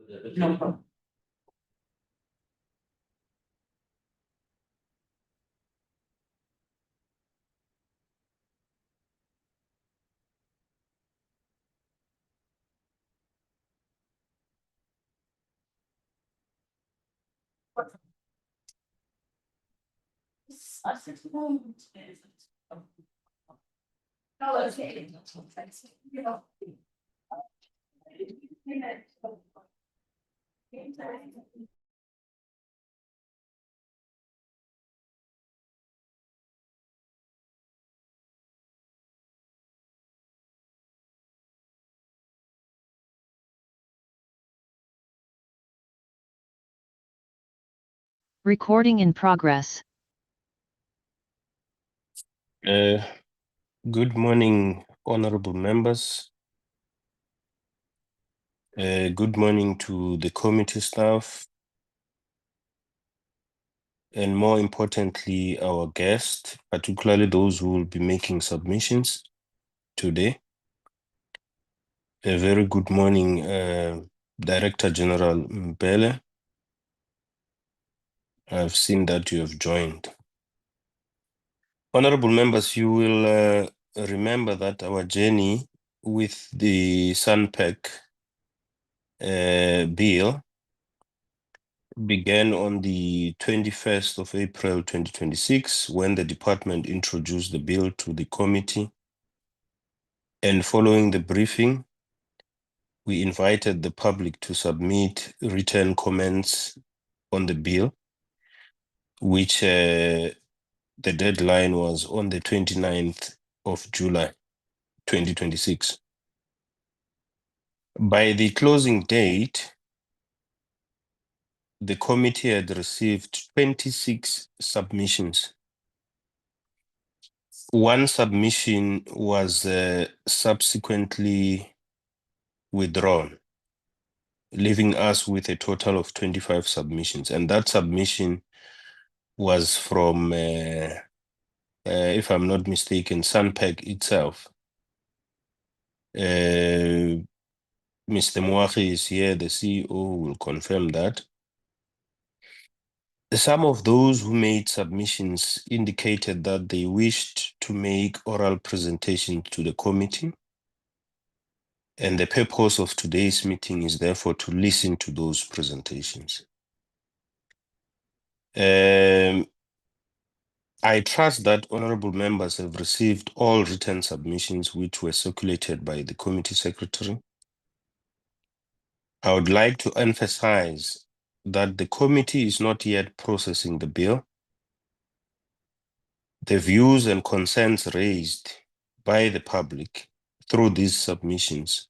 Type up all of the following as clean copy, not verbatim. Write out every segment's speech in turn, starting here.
No problem. Recording in progress. Good morning, honorable members. Good morning to the committee staff, and more importantly, our guests, particularly those who will be making submissions today. A very good morning, Director General Mbele. I've seen that you have joined. Honorable members, you will remember that our journey with the SANPC bill began on the 21st of April 2026 when the department introduced the bill to the committee. And following the briefing, we invited the public to submit written comments on the bill, which the deadline was on the 29th of July 2026. By the closing date, the committee had received 26 submissions. One submission was subsequently withdrawn, leaving us with a total of 25 submissions. And that submission was from, if I'm not mistaken, SANPC itself. Mr. Moahi is here, the CEO will confirm that. Some of those who made submissions indicated that they wished to make oral presentations to the committee. And the purpose of today's meeting is therefore to listen to those presentations. I trust that honorable members have received all written submissions which were circulated by the committee secretary. I would like to emphasize that the committee is not yet processing the bill. The views and concerns raised by the public through these submissions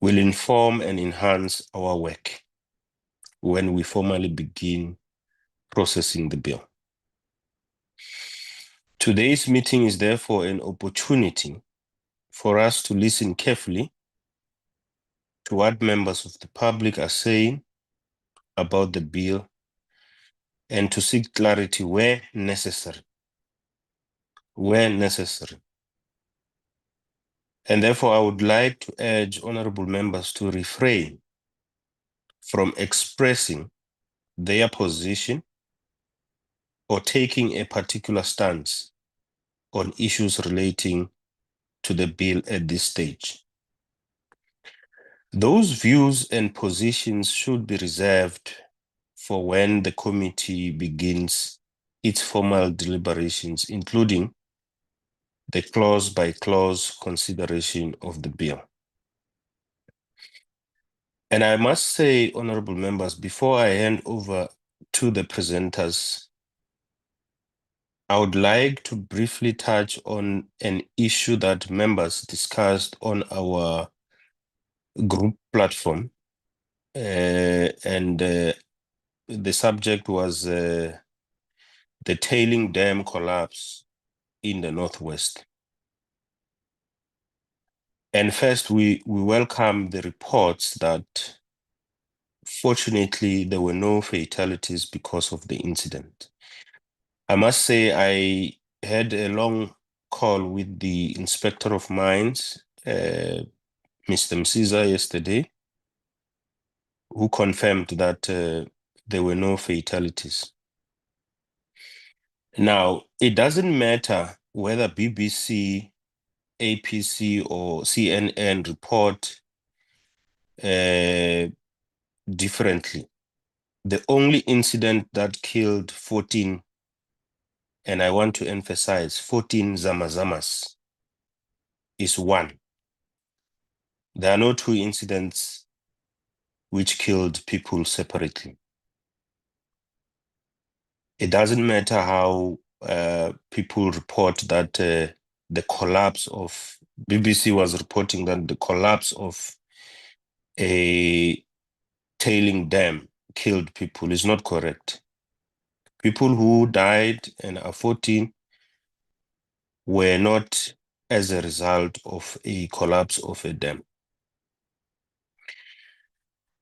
will inform and enhance our work when we formally begin processing the bill. Today's meeting is therefore an opportunity for us to listen carefully to what members of the public are saying about the bill and to seek clarity where necessary. And therefore, I would like to urge honorable members to refrain from expressing their position or taking a particular stance on issues relating to the bill at this stage. Those views and positions should be reserved for when the committee begins its formal deliberations, including the clause-by-clause consideration of the bill. And I must say, honorable members, before I hand over to the presenters, I would like to briefly touch on an issue that members discussed on our group platform. The subject was the tailing dam collapse in the Northwest. And first, we welcome the reports that fortunately there were no fatalities because of the incident. I must say I had a long call with the Inspector of Mines, Mr. Msiza, yesterday, who confirmed that there were no fatalities. Now, it doesn't matter whether BBC, APC, or CNN report differently. The only incident that killed 14, and I want to emphasize 14 Zamazamas, is one. There are no two incidents which killed people separately. It doesn't matter how people report that the collapse of, BBC was reporting that the collapse of a tailing dam killed people is not correct. People who died and are 14 were not as a result of a collapse of a dam.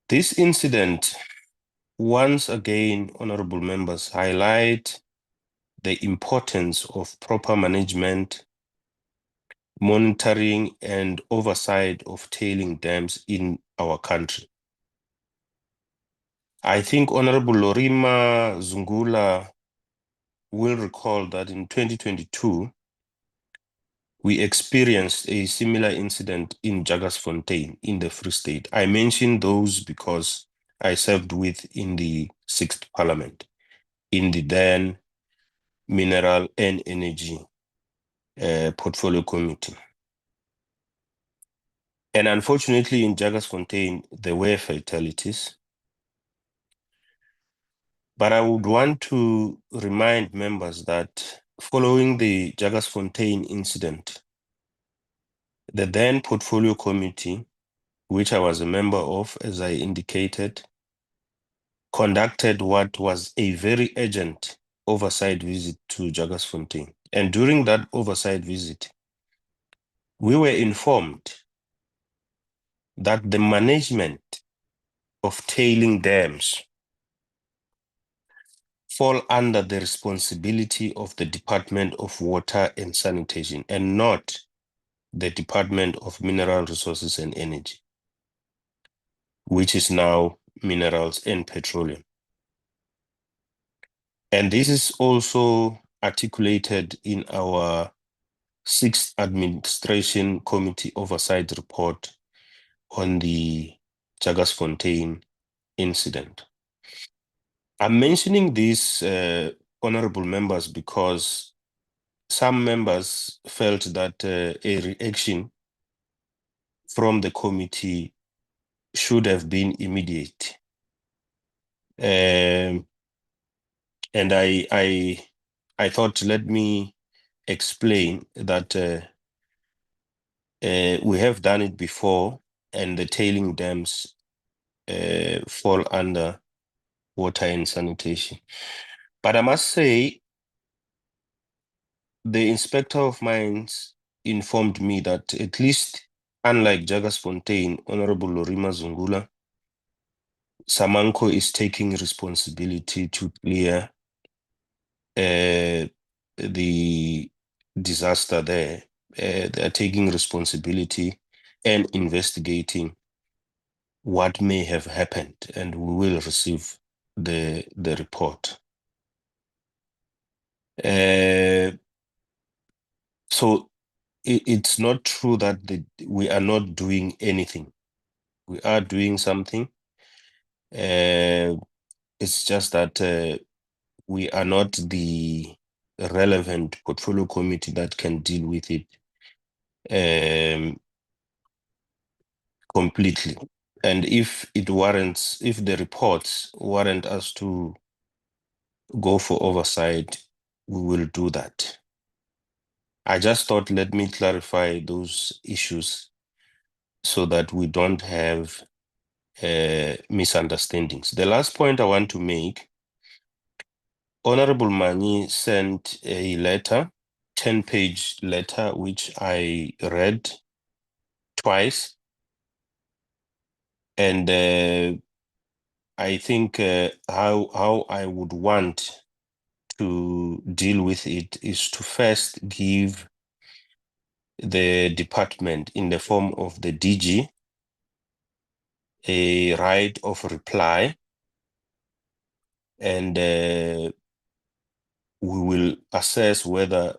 This incident, once again, honorable members, highlight the importance of proper management, monitoring, and oversight of tailing dams in our country. I think Honorable Lorima Zungula will recall that in 2022, we experienced a similar incident in Jagersfontein in the Free State. I mention those because I served with in the 6th Parliament, in the then Mineral and Energy Portfolio Committee. And unfortunately, in Jagersfontein, there were fatalities. But I would want to remind members that following the Jagersfontein incident, the then Portfolio Committee, which I was a member of, as I indicated, conducted what was a very urgent oversight visit to Jagersfontein. And during that oversight visit, we were informed that the management of tailing dams fall under the responsibility of the Department of Water and Sanitation and not the Department of Mineral Resources and Energy, which is now Minerals and Petroleum. And this is also articulated in our 6th Administration Committee Oversight Report on the Jagersfontein incident. I'm mentioning these, honorable members, because some members felt that a reaction from the committee should have been immediate. And I thought, let me explain that we have done it before, and the tailing dams fall under water and sanitation. But I must say, the inspector of mines informed me that, at least unlike Jagersfontein, Honorable Lorima Zungula, Samanco is taking responsibility to clear the disaster there. They are taking responsibility and investigating what may have happened, and we will receive the report. So it's not true that we are not doing anything. We are doing something. It's just that we are not the relevant portfolio committee that can deal with it completely. And if it warrants, if the reports warrant us to go for oversight, we will do that. I just thought, let me clarify those issues so that we don't have misunderstandings. The last point I want to make, Honorable Mani sent a letter, 10-page letter, which I read twice. And I think how I would want to deal with it is to first give the department, in the form of the DG, a right of reply, and we will assess whether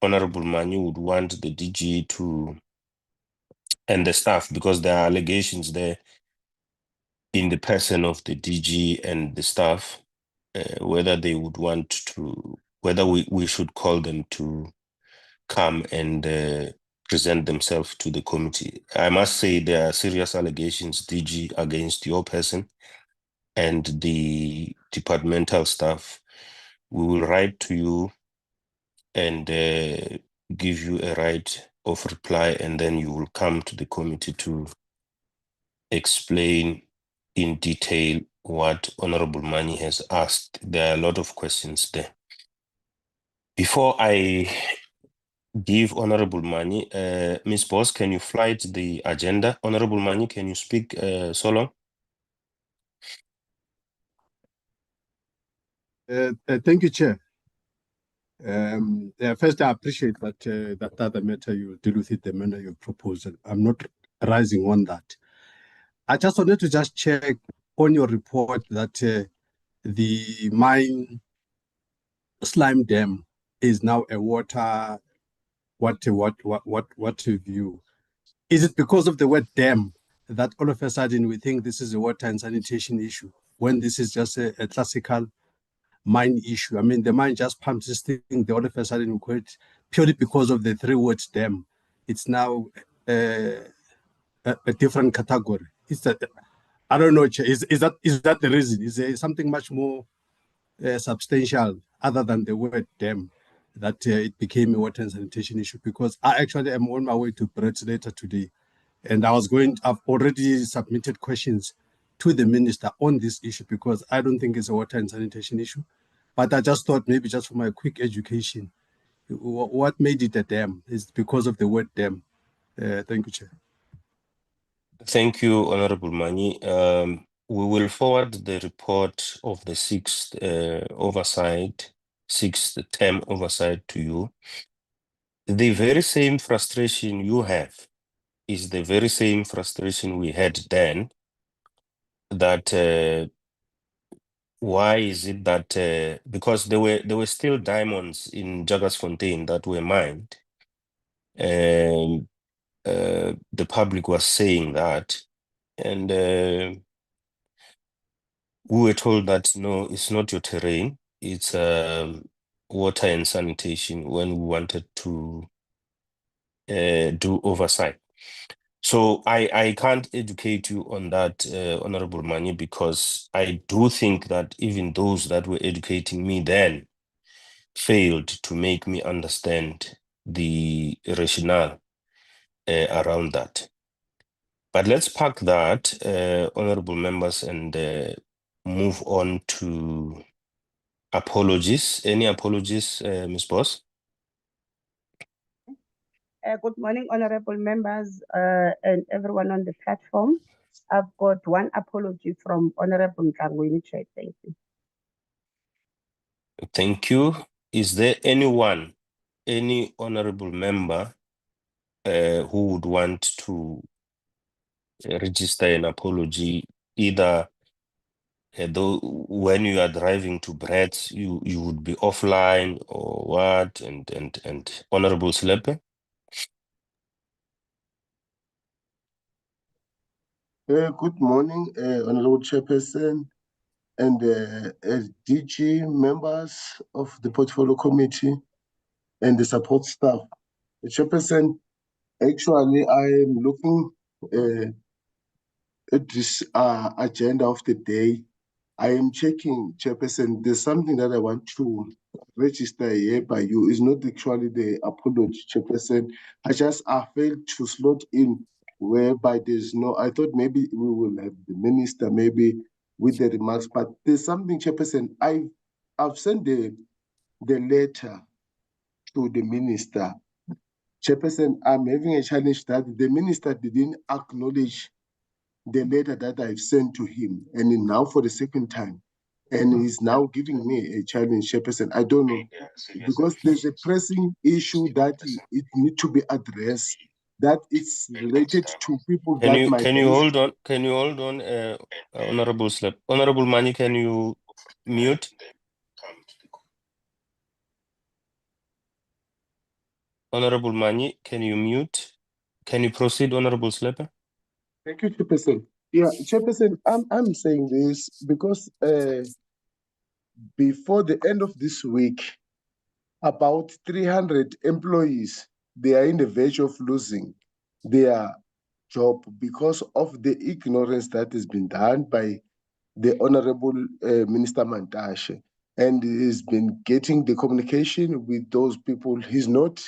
Honorable Mani would want the DG to, and the staff, because there are allegations there in the person of the DG and the staff, whether they would want to, whether we should call them to come and present themselves to the committee. I must say there are serious allegations, DG, against your person and the departmental staff. We will write to you and give you a right of reply, and then you will come to the committee to explain in detail what Honorable Mani has asked. There are a lot of questions there. Before I give Honorable Mani, Ms. Boss, can you flight the agenda? Honorable Mani, can you speak so long? Thank you, Chair. First, I appreciate that that other matter you deal with it the manner you proposed. I'm not rising on that. I just wanted to just check on your report that the mine slime dam is now a water. What view? Is it because of the word dam that all of a sudden we think this is a water and sanitation issue when this is just a classical mine issue? I mean, the mine just pumps this thing, the all of a sudden we call it purely because of the three words dam. It's now a different category. Is that, I don't know, is that the reason? Is there something much more substantial other than the word dam that it became a water and sanitation issue? Because I actually am on my way to Brett's later today, and I've already submitted questions to the minister on this issue because I don't think it's a water and sanitation issue. But I just thought maybe just for my quick education, what made it a dam is because of the word dam. Thank you, Chair. Thank you, Honorable Mani. We will forward the report of the sixth term oversight to you. The very same frustration you have is the very same frustration we had then, that why is it that because there were still diamonds in Jagersfontein that were mined, and the public was saying that, and we were told that no, it's not your terrain, it's water and sanitation, when we wanted to do oversight. So I can't educate you on that, Honorable Mani, because I do think that even those that were educating me then failed to make me understand the rationale around that. But let's park that, honorable members, and move on to apologies. Any apologies, Ms. Boss? Good morning, honorable members and everyone on the platform. I've got one apology from Honorable Mhlangwini. Thank you. Thank you. Is there anyone, any honorable member who would want to register an apology, either though when you are driving to Brett, you would be offline or what? And Honorable Slepe? Good morning, Honorable Chairperson and DG members of the Portfolio Committee and the support staff. Chairperson, actually, I am looking at this agenda of the day. I am checking, Chairperson, there's something that I want to register here by you. It's not actually the apology, Chairperson. I failed to slot in whereby there's no, I thought maybe we will have the minister maybe with the remarks, but there's something, Chairperson. I've sent the letter to the minister. Chairperson, I'm having a challenge that the minister didn't acknowledge the letter that I've sent to him, and now for the second time, and he's now giving me a challenge, Chairperson. I don't know, because there's a pressing issue that it needs to be addressed that it's related to people Can that you might can you raise- hold on? Can you hold on, Honorable Slap? Honorable Mani, can you mute? Honorable Mani, can you mute? Can you proceed, Honorable Slapper? Thank you, Chairperson. Yeah, Chairperson, I'm saying this because before the end of this week, about 300 employees, they are in the verge of losing their job because of the ignorance that has been done by the Honorable Minister Mantashe. And he's been getting the communication with those people. He's not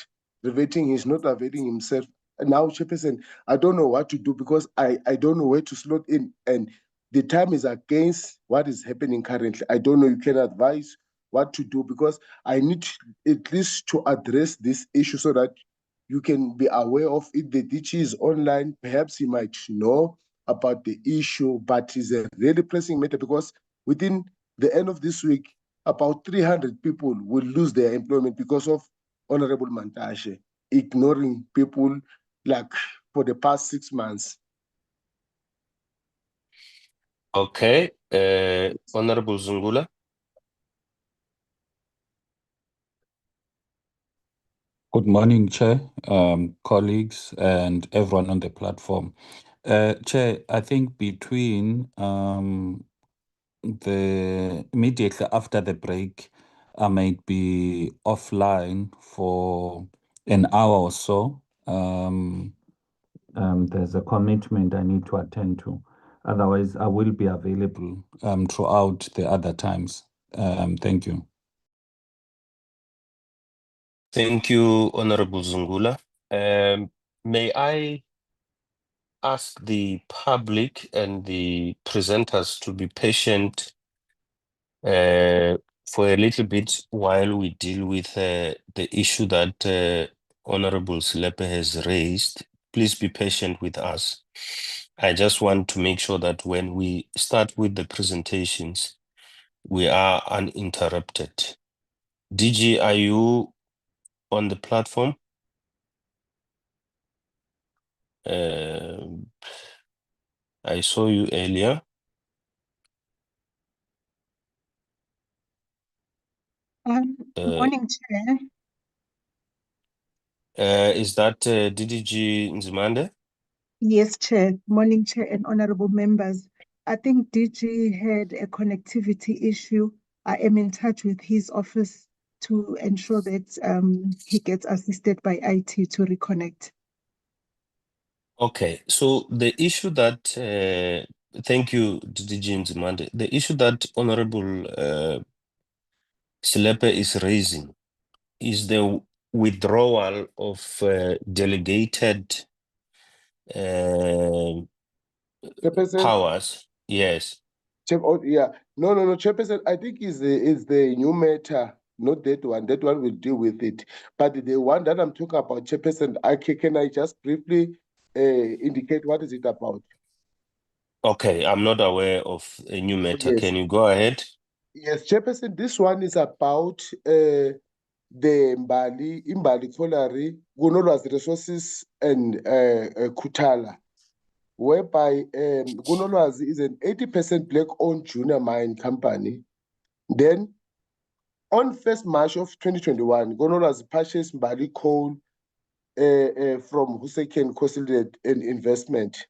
reverting, he's not availing himself. And now, Chairperson, I don't know what to do because I don't know where to slot in. And the time is against what is happening currently. I don't know, you can advise what to do because I need at least to address this issue so that you can be aware of it. The DG is online. Perhaps he might know about the issue, but it's a really pressing matter because within the end of this week, about 300 people will lose their employment because of Honorable Mantashe ignoring people like for the past 6 months. Okay, Honorable Zungula. Good morning, Chair, colleagues, and everyone on the platform. Chair, I think between immediately after the break, I might be offline for an hour or so. There's a commitment I need to attend to. Otherwise, I will be available throughout the other times. Thank you. Thank you, Honorable Zungula. May I ask the public and the presenters to be patient for a little bit while we deal with the issue that Honorable Slepe has raised. Please be patient with us. I just want to make sure that when we start with the presentations, we are uninterrupted. DG, are you on the platform? I saw you earlier. Morning, Chair. Is that DDG Nzimande? Yes, Chair. Morning, Chair, and honorable members. I think DG had a connectivity issue. I am in touch with his office to ensure that he gets assisted by IT to reconnect. Okay, so the issue that, thank you, DDG Nzimande. The issue that Honorable Slepe is raising is the withdrawal of delegated Chairperson, powers. Yes. yeah, no, Chairperson, I think is the new matter, not that one. That one will deal with it. But the one that I'm talking about, Chairperson, can I just briefly indicate what is it about? Okay, I'm not aware of a new matter. Yes. Can you go ahead? Yes, Chairperson, this one is about the Imbali Colliery, Gunolwazi Resources and Kutala, whereby Gunolwazi is an 80% black-owned junior mine company. Then, on 1st March of 2021, Gunolwazi purchased Mbali coal from Hussein Consolidate and Investment.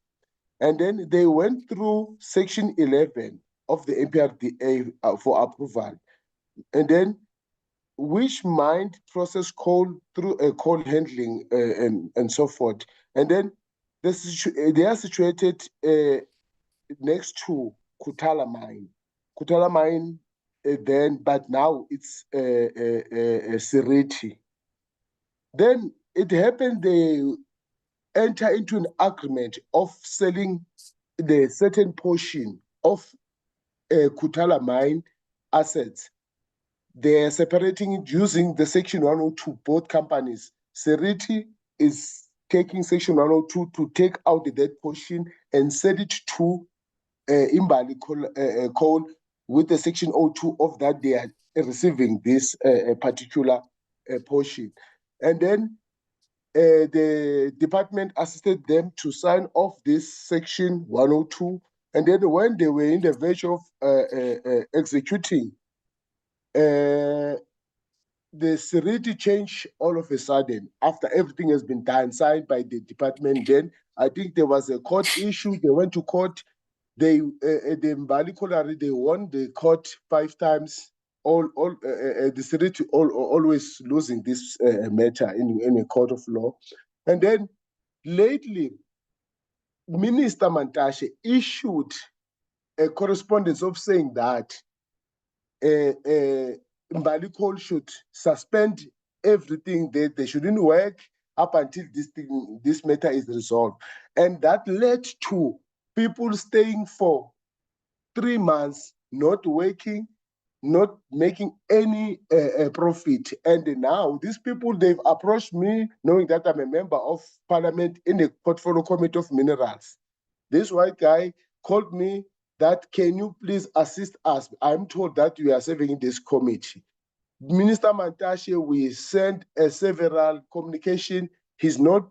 And then they went through Section 11 of the MPRDA for approval. And then which mined process coal through a coal handling and so forth. And then they are situated next to Kutala mine. Kutala mine then, but now it's Seriti. Then it happened they enter into an agreement of selling the certain portion of Kutala mine assets. They're separating it using the Section 102, both companies. Seriti is taking Section 102 to take out that portion and sell it to Imbali coal with the Section 02 of that they are receiving this particular portion. And then the department assisted them to sign off this section 102. And then when they were in the verge of executing, the security changed all of a sudden after everything has been done, signed by the department. Then I think there was a court issue. They went to court. The Mbali Kolari, they won the court 5 times. The security always losing this matter in a court of law. And then lately, Minister Mantashe issued a correspondence of saying that Mbali Coal should suspend everything. They shouldn't work up until this matter is resolved. And that led to people staying for 3 months, not working, not making any profit. And now these people, they've approached me knowing that I'm a member of parliament in the portfolio committee of minerals. This white guy called me that, can you please assist us? I'm told that you are serving in this committee. Minister Mantashe, we sent several communication. He's not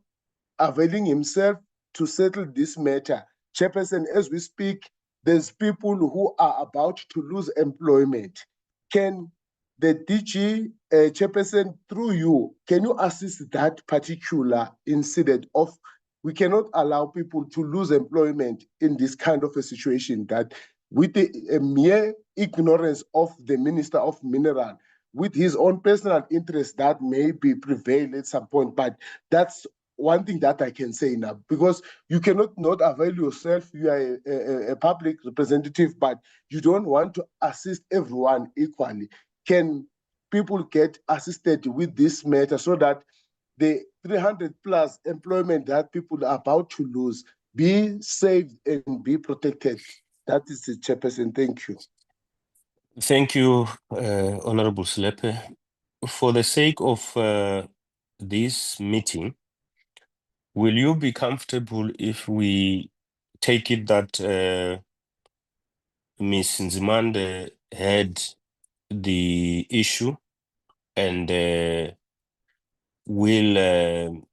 availing himself to settle this matter. Chairperson, as we speak, there's people who are about to lose employment. Can the DG chairperson, through you, can you assist that particular incident of, we cannot allow people to lose employment in this kind of a situation, that with the mere ignorance of the Minister of Mineral, with his own personal interest, that may be prevail at some point. But that's one thing that I can say now, because you cannot not avail yourself. You are a public representative, but you don't want to assist everyone equally. Can people get assisted with this matter so that the 300 plus employment that people are about to lose be saved and be protected? That is the chairperson. Thank you. Thank you, Honorable Slepe. For the sake of this meeting, will you be comfortable if we take it that Ms. Nzimande had the issue and will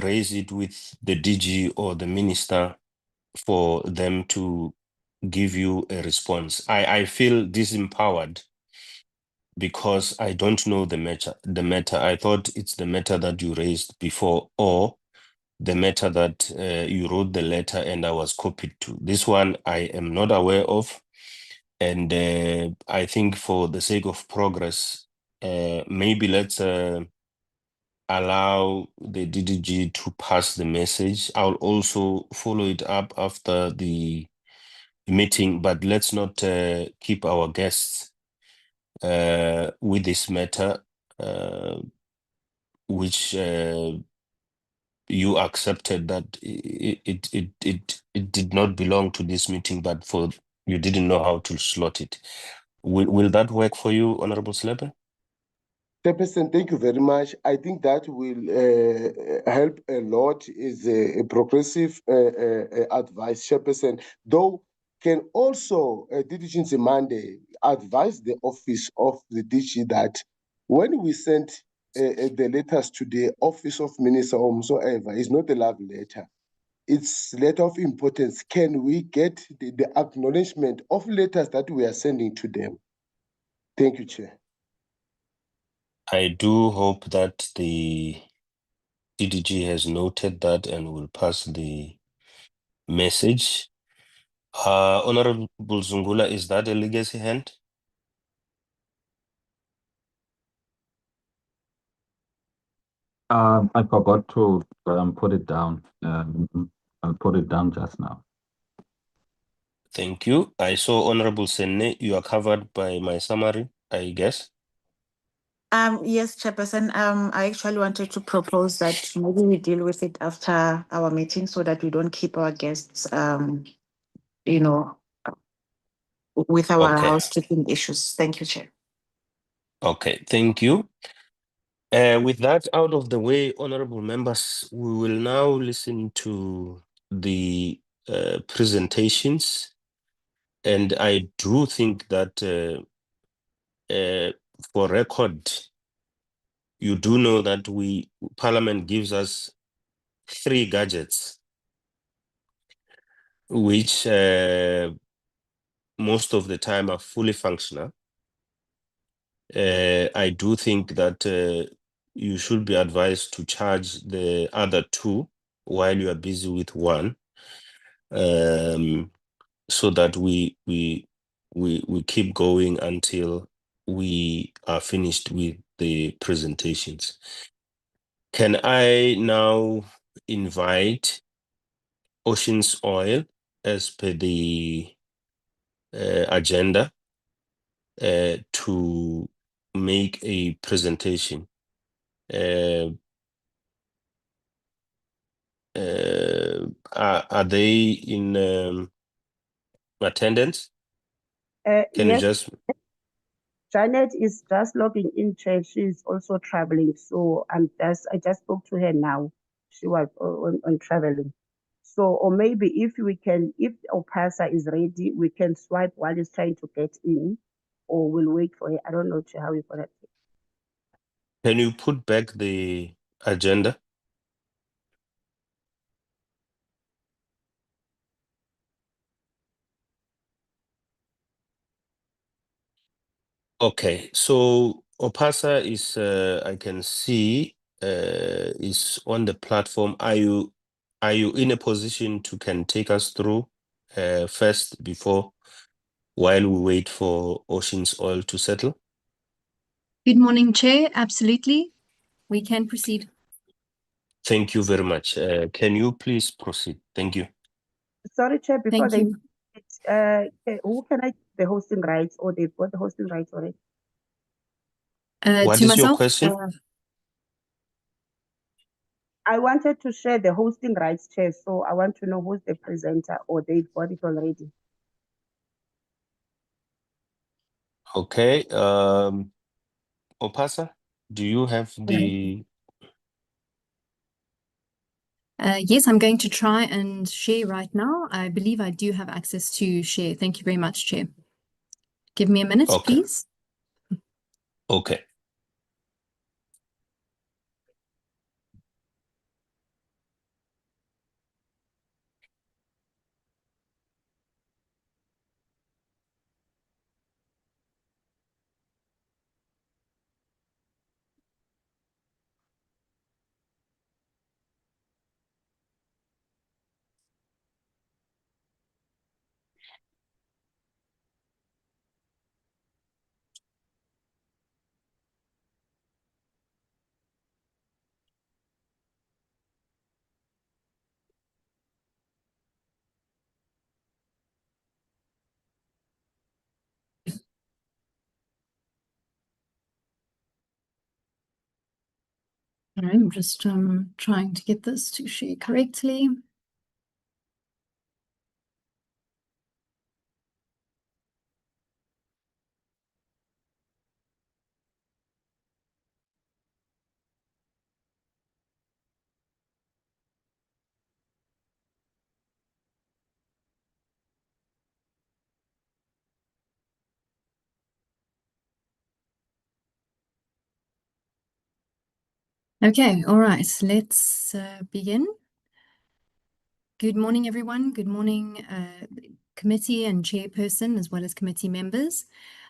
raise it with the DG or the minister for them to give you a response? I feel disempowered because I don't know the matter. I thought it's the matter that you raised before, or the matter that you wrote the letter and I was copied to. This one I am not aware of. And I think for the sake of progress, maybe let's allow the DDG to pass the message. I'll also follow it up after the meeting, but let's not keep our guests with this matter, which you accepted that it did not belong to this meeting, but for you didn't know how to slot it. Will that work for you, Honorable Slepe? Chairperson, thank you very much. I think that will help a lot. Is a progressive advice, Chairperson. Though can also DDG Nzimande advise the office of the DG that when we sent the letters to the office of Minister or whomsoever, it's not a love letter. It's letter of importance. Can we get the acknowledgement of letters that we are sending to them? Thank you, Chair. I do hope that the DDG has noted that and will pass the message. Honorable Zungula, is that a legacy hand? I forgot to put it down. I'll put it down just now. Thank you. I saw Honorable Senne, you are covered by my summary, I guess. Yes, Chairperson. I actually wanted to propose that maybe we deal with it after our meeting so that we don't keep our guests, with our housekeeping issues. Thank you, Chair. Okay, thank you. With that out of the way, honorable members, we will now listen to the presentations. And I do think that for record, you do know that Parliament gives us 3 gadgets, which most of the time are fully functional. I do think that you should be advised to charge the other 2 while you are busy with one, so that we keep going until we are finished with the presentations. Can I now invite Oceans Oil as per the agenda to make a presentation? Are they in attendance? Can you Yes, just... Janet is just logging in, Chair. She's also traveling, so I just spoke to her now. She was on traveling. So, or maybe if Opasa is ready, we can swipe while he's trying to get in, or we'll wait for her. I don't know, Chair, how we gonna do it. Can you put back the agenda? Okay, so Opasa is, I can see, is on the platform. Are you in a position to can take us through first while we wait for Oceans Oil to settle? Good morning, Chair. Absolutely. We can proceed. Thank you very much. Can you please proceed? Thank you. Sorry, Chair, before Thank you. who can I the hosting rights, or they've got the hosting rights already? What To is your myself, question? I wanted to share the hosting rights, Chair, so I want to know who's the presenter, or they've got it already. Okay, Opasa, do you have the... yes, I'm going to try and share right now. I believe I do have access to share. Thank you very much, Chair. Give me a minute, Okay. please. Okay. I'm just trying to get this to share correctly. Okay, all right, let's begin. Good morning, everyone. Good morning, committee and chairperson, as well as committee members.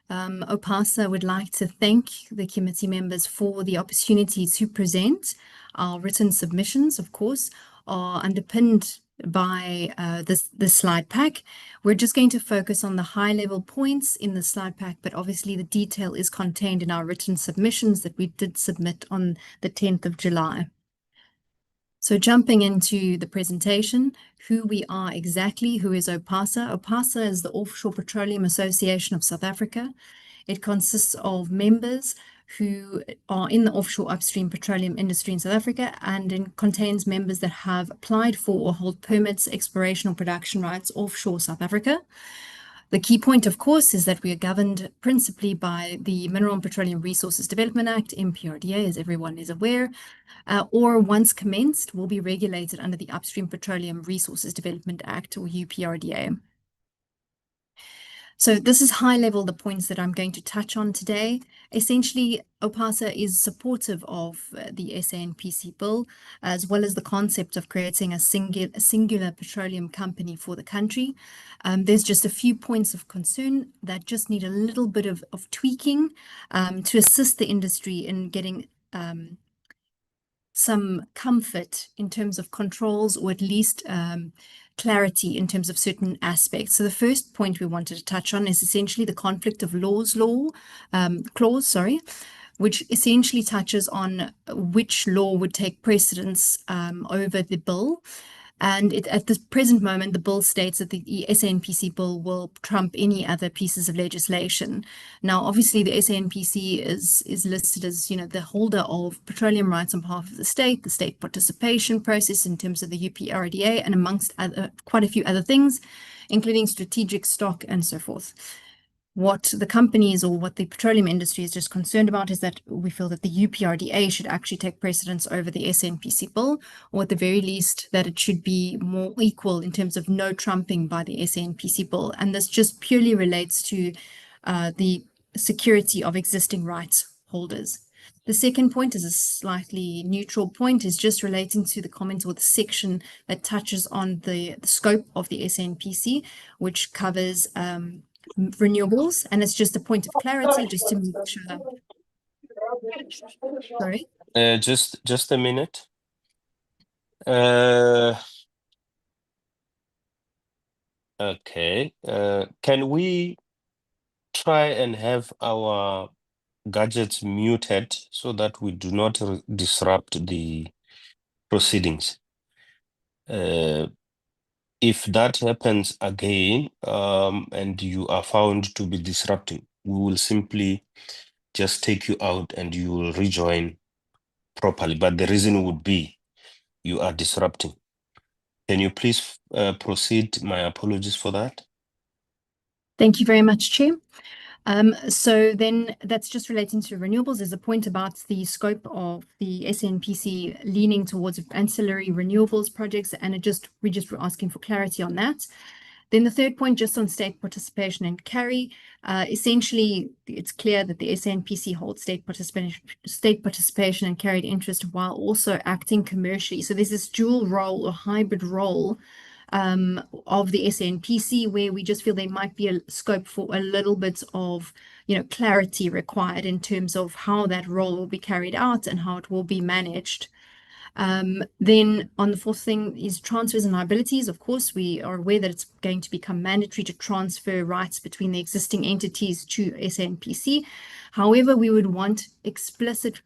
Opasa would like to thank the committee members for the opportunity to present. Our written submissions, of course, are underpinned by this slide pack. We're just going to focus on the high-level points in the slide pack, but obviously the detail is contained in our written submissions that we did submit on the 10th of July. So jumping into the presentation, who we are exactly, who is Opasa? Opasa is the Offshore Petroleum Association of South Africa. It consists of members who are in the offshore upstream petroleum industry in South Africa, and it contains members that have applied for or hold permits, exploration or production rights offshore South Africa. The key point, of course, is that we are governed principally by the Mineral and Petroleum Resources Development Act, MPRDA, as everyone is aware, or once commenced, will be regulated under the Upstream Petroleum Resources Development Act, or UPRDA. So this is high level, the points that I'm going to touch on today. Essentially, OPASA is supportive of the SANPC bill, as well as the concept of creating a singular petroleum company for the country. There's just a few points of concern that just need a little bit of tweaking to assist the industry in getting some comfort in terms of controls, or at least clarity in terms of certain aspects. So the first point we wanted to touch on is essentially the conflict of laws clause, which essentially touches on which law would take precedence over the bill. And at the present moment, the bill states that the SANPC bill will trump any other pieces of legislation. Now, obviously, the SANPC is listed as, the holder of petroleum rights on behalf of the state participation process in terms of the UPRDA, and amongst quite a few other things, including strategic stock and so forth. What the companies, or what the petroleum industry is just concerned about, is that we feel that the UPRDA should actually take precedence over the SANPC bill, or at the very least that it should be more equal in terms of no trumping by the SANPC bill. And this just purely relates to the security of existing rights holders. The second point is a slightly neutral point, is just relating to the comment or the section that touches on the scope of the SANPC, which covers renewables, and it's just a point of clarity, just to make sure. Sorry. Just a minute. Okay. Can we try and have our gadgets muted so that we do not disrupt the proceedings? If that happens again, and you are found to be disrupting, we will simply just take you out and you will rejoin properly. But the reason would be you are disrupting. Can you please proceed? My apologies for that. Thank you very much, Chair. So then that's just relating to renewables. There's a point about the scope of the SANPC leaning towards ancillary renewables projects, and we just were asking for clarity on that. Then the third point, just on state participation and carry, essentially it's clear that the SANPC holds state participation and carried interest while also acting commercially. So there's this dual role or hybrid role of the SANPC, where we just feel there might be a scope for a little bit of clarity required in terms of how that role will be carried out and how it will be managed. Then on the fourth thing is transfers and liabilities. Of course, we are aware that it's going to become mandatory to transfer rights between the existing entities to SANPC. However, we would want explicit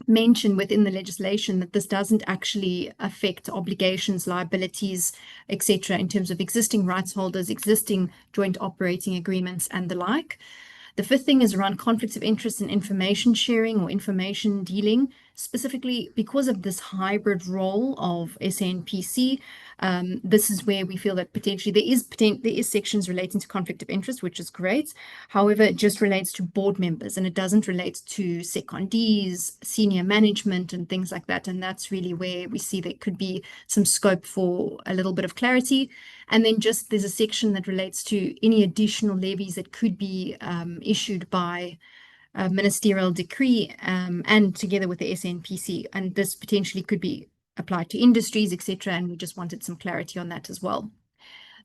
mention within the legislation that this doesn't actually affect obligations, liabilities, etc., in terms of existing rights holders, existing joint operating agreements, and the like. The fifth thing is around conflicts of interest in information sharing or information dealing, specifically because of this hybrid role of SANPC. This is where we feel that potentially there is sections relating to conflict of interest, which is great. However, it just relates to board members and it doesn't relate to secondees, senior management, and things like that. And that's really where we see there could be some scope for a little bit of clarity. And then just there's a section that relates to any additional levies that could be issued by a ministerial decree and together with the SANPC. And this potentially could be applied to industries, etc. And we just wanted some clarity on that as well.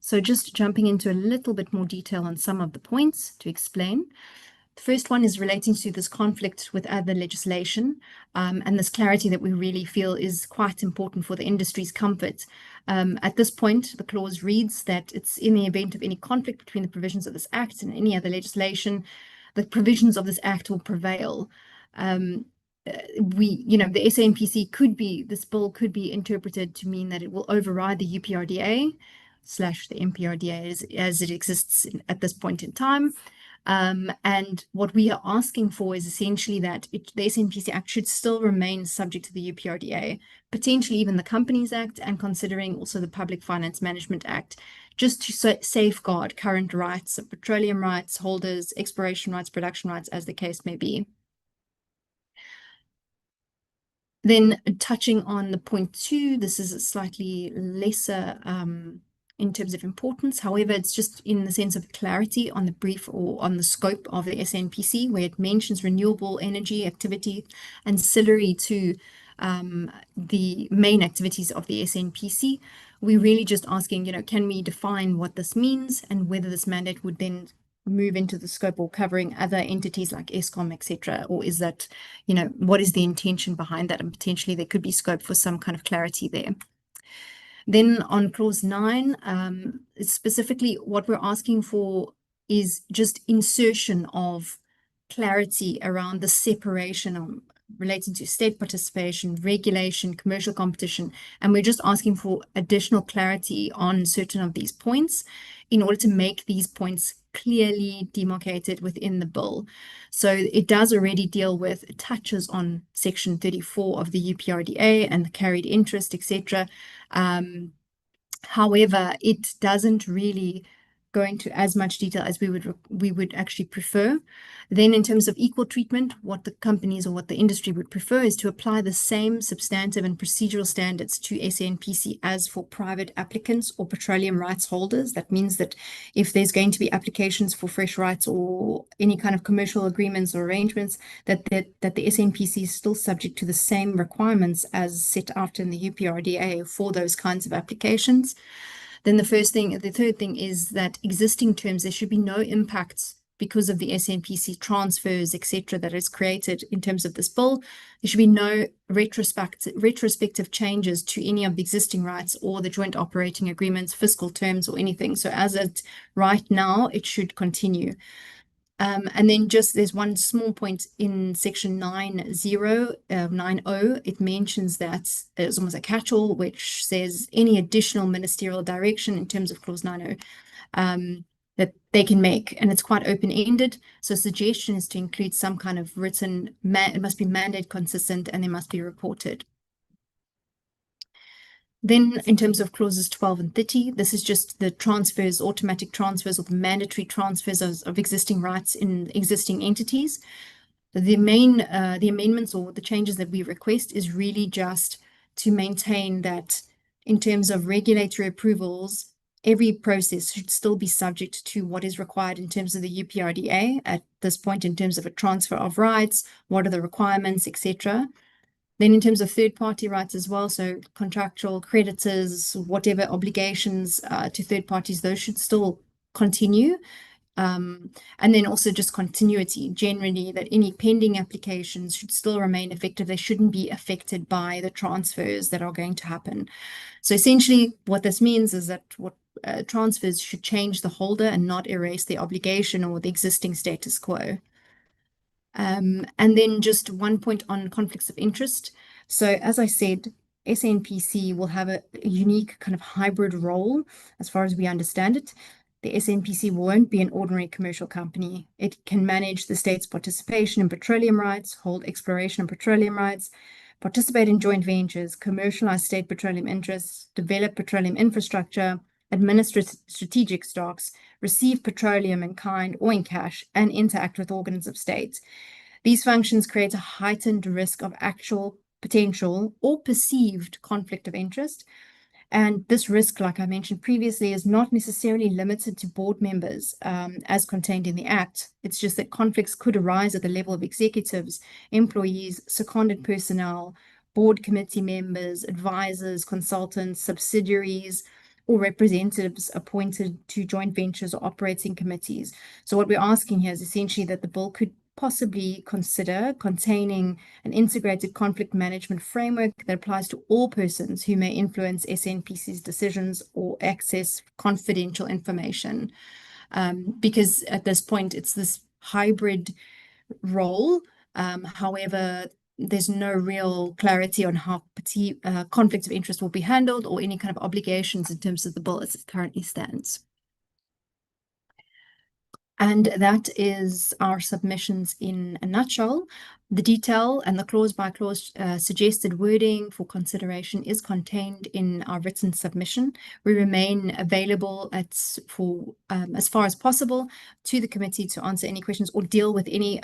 So just jumping into a little bit more detail on some of the points to explain. The first one is relating to this conflict with other legislation and this clarity that we really feel is quite important for the industry's comfort. At this point, the clause reads that it's in the event of any conflict between the provisions of this Act and any other legislation, the provisions of this Act will prevail. The SANPC this bill could be interpreted to mean that it will override the UPRDA / the MPRDA as it exists at this point in time. And what we are asking for is essentially that the SANPC Act should still remain subject to the UPRDA, potentially even the Companies Act, and considering also the Public Finance Management Act, just to safeguard current rights of petroleum rights holders, exploration rights, production rights, as the case may be. Then touching on the point 2, this is a slightly lesser in terms of importance. However, it's just in the sense of clarity on the brief or on the scope of the SANPC, where it mentions renewable energy activity ancillary to the main activities of the SANPC. We're really just asking, can we define what this means and whether this mandate would then move into the scope or covering other entities like Eskom, etc., or is that, what is the intention behind that? And potentially there could be scope for some kind of clarity there. Then on clause 9, specifically what we're asking for is just insertion of clarity around the separation relating to state participation, regulation, commercial competition, and we're just asking for additional clarity on certain of these points in order to make these points clearly demarcated within the bill. So it does already deal with, it touches on section 34 of the UPRDA and the carried interest, etc. However, it doesn't really go into as much detail as we would actually prefer. Then in terms of equal treatment, what the companies or what the industry would prefer is to apply the same substantive and procedural standards to SANPC as for private applicants or petroleum rights holders. That means that if there's going to be applications for fresh rights or any kind of commercial agreements or arrangements, that the SANPC is still subject to the same requirements as set out in the UPRDA for those kinds of applications. Then the third thing is that existing terms, there should be no impacts because of the SANPC transfers, etc., that is created in terms of this bill. There should be no retrospective changes to any of the existing rights or the joint operating agreements, fiscal terms, or anything. So as it right now, it should continue. And then just there's one small point in section 90, it mentions that it's almost a catch-all, which says any additional ministerial direction in terms of clause 90 that they can make, and it's quite open-ended. So suggestion is to include some kind of written, it must be mandate consistent and they must be reported. Then in terms of clauses 12 and 30, this is just the transfers, automatic transfers or the mandatory transfers of existing rights in existing entities. The amendments or the changes that we request is really just to maintain that in terms of regulatory approvals, every process should still be subject to what is required in terms of the UPRDA at this point in terms of a transfer of rights, what are the requirements, etc. Then in terms of third-party rights as well, so contractual creditors, whatever obligations to third parties, those should still continue. And then also just continuity, generally, that any pending applications should still remain effective. They shouldn't be affected by the transfers that are going to happen. So essentially what this means is that what transfers should change the holder and not erase the obligation or the existing status quo. And then just one point on conflicts of interest. So as I said, SANPC will have a unique kind of hybrid role as far as we understand it. The SANPC won't be an ordinary commercial company. It can manage the state's participation in petroleum rights, hold exploration and petroleum rights, participate in joint ventures, commercialize state petroleum interests, develop petroleum infrastructure, administer strategic stocks, receive petroleum in kind or in cash, and interact with organs of state. These functions create a heightened risk of actual, potential, or perceived conflict of interest. And this risk, like I mentioned previously, is not necessarily limited to board members as contained in the Act. It's just that conflicts could arise at the level of executives, employees, seconded personnel, board committee members, advisors, consultants, subsidiaries, or representatives appointed to joint ventures or operating committees. So what we're asking here is essentially that the bill could possibly consider containing an integrated conflict management framework that applies to all persons who may influence SANPC's decisions or access confidential information. Because at this point, it's this hybrid role. However, there's no real clarity on how conflicts of interest will be handled or any kind of obligations in terms of the bill as it currently stands. And that is our submissions in a nutshell. The detail and the clause by clause suggested wording for consideration is contained in our written submission. We remain available as far as possible to the committee to answer any questions or deal with any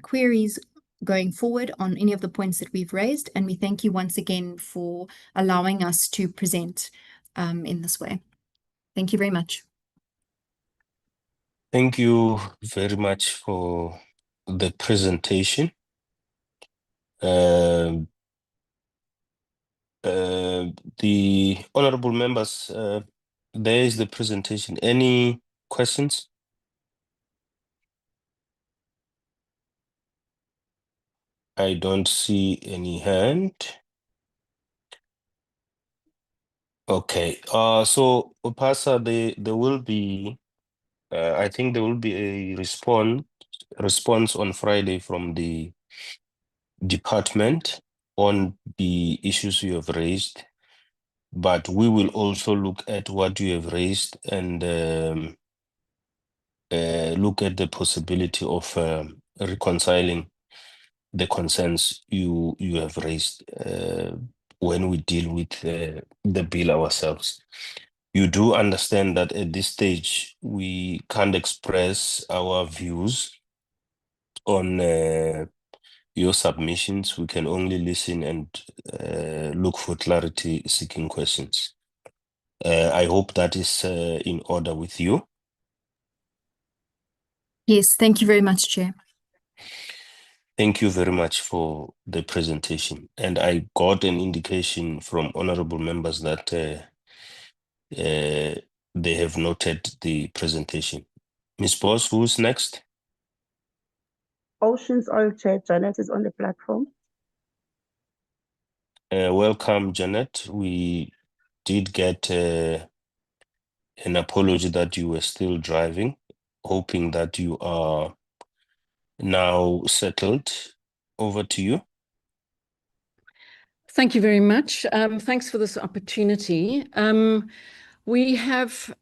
queries going forward on any of the points that we've raised. And we thank you once again for allowing us to present in this way. Thank you very much. Thank you very much for the presentation. The honorable members, there is the presentation. Any questions? I don't see any hand. Okay, so Upasa, there will be, I think there will be a response on Friday from the department on the issues you have raised, but we will also look at what you have raised and look at the possibility of reconciling the concerns you have raised when we deal with the bill ourselves. You do understand that at this stage, we can't express our views on your submissions. We can only listen and look for clarity seeking questions. I hope that is in order with you. Yes, thank you very much, Chair. Thank you very much for the presentation. And I got an indication from honorable members that they have noted the presentation. Ms. Boss, who's next? Oceans Oil Chair Janet is on the platform. Welcome, Janet. We did get an apology that you were still driving, hoping that you are now settled. Over to you. Thank you very much. Thanks for this opportunity. We have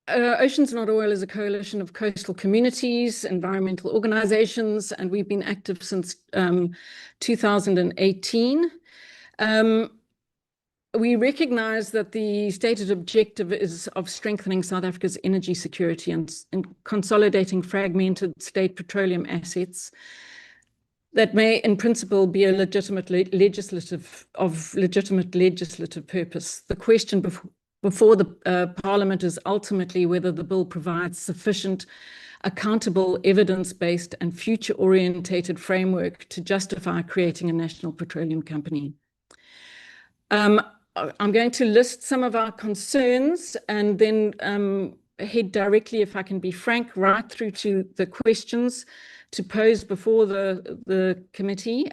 Oceans Not Oil is a coalition of coastal communities, environmental organizations, and we've been active since 2018. We recognize that the stated objective is of strengthening South Africa's energy security and consolidating fragmented state petroleum assets that may, in principle, be a legitimate legislative purpose. The question before the Parliament is ultimately whether the bill provides sufficient, accountable, evidence-based and future-orientated framework to justify creating a national petroleum company. I'm going to list some of our concerns and then head directly, if I can be frank, right through to the questions to pose before the committee.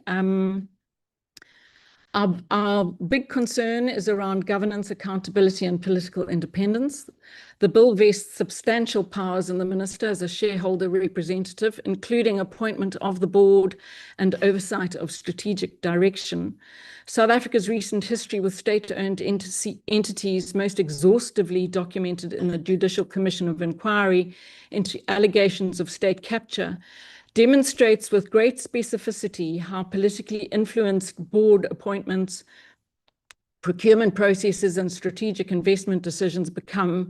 Our big concern is around governance, accountability and political independence. The bill vests substantial powers in the minister as a shareholder representative, including appointment of the board and oversight of strategic direction. South Africa's recent history with state-owned entities, most exhaustively documented in the Judicial Commission of Inquiry into allegations of state capture, demonstrates with great specificity how politically influenced board appointments, procurement processes, and strategic investment decisions become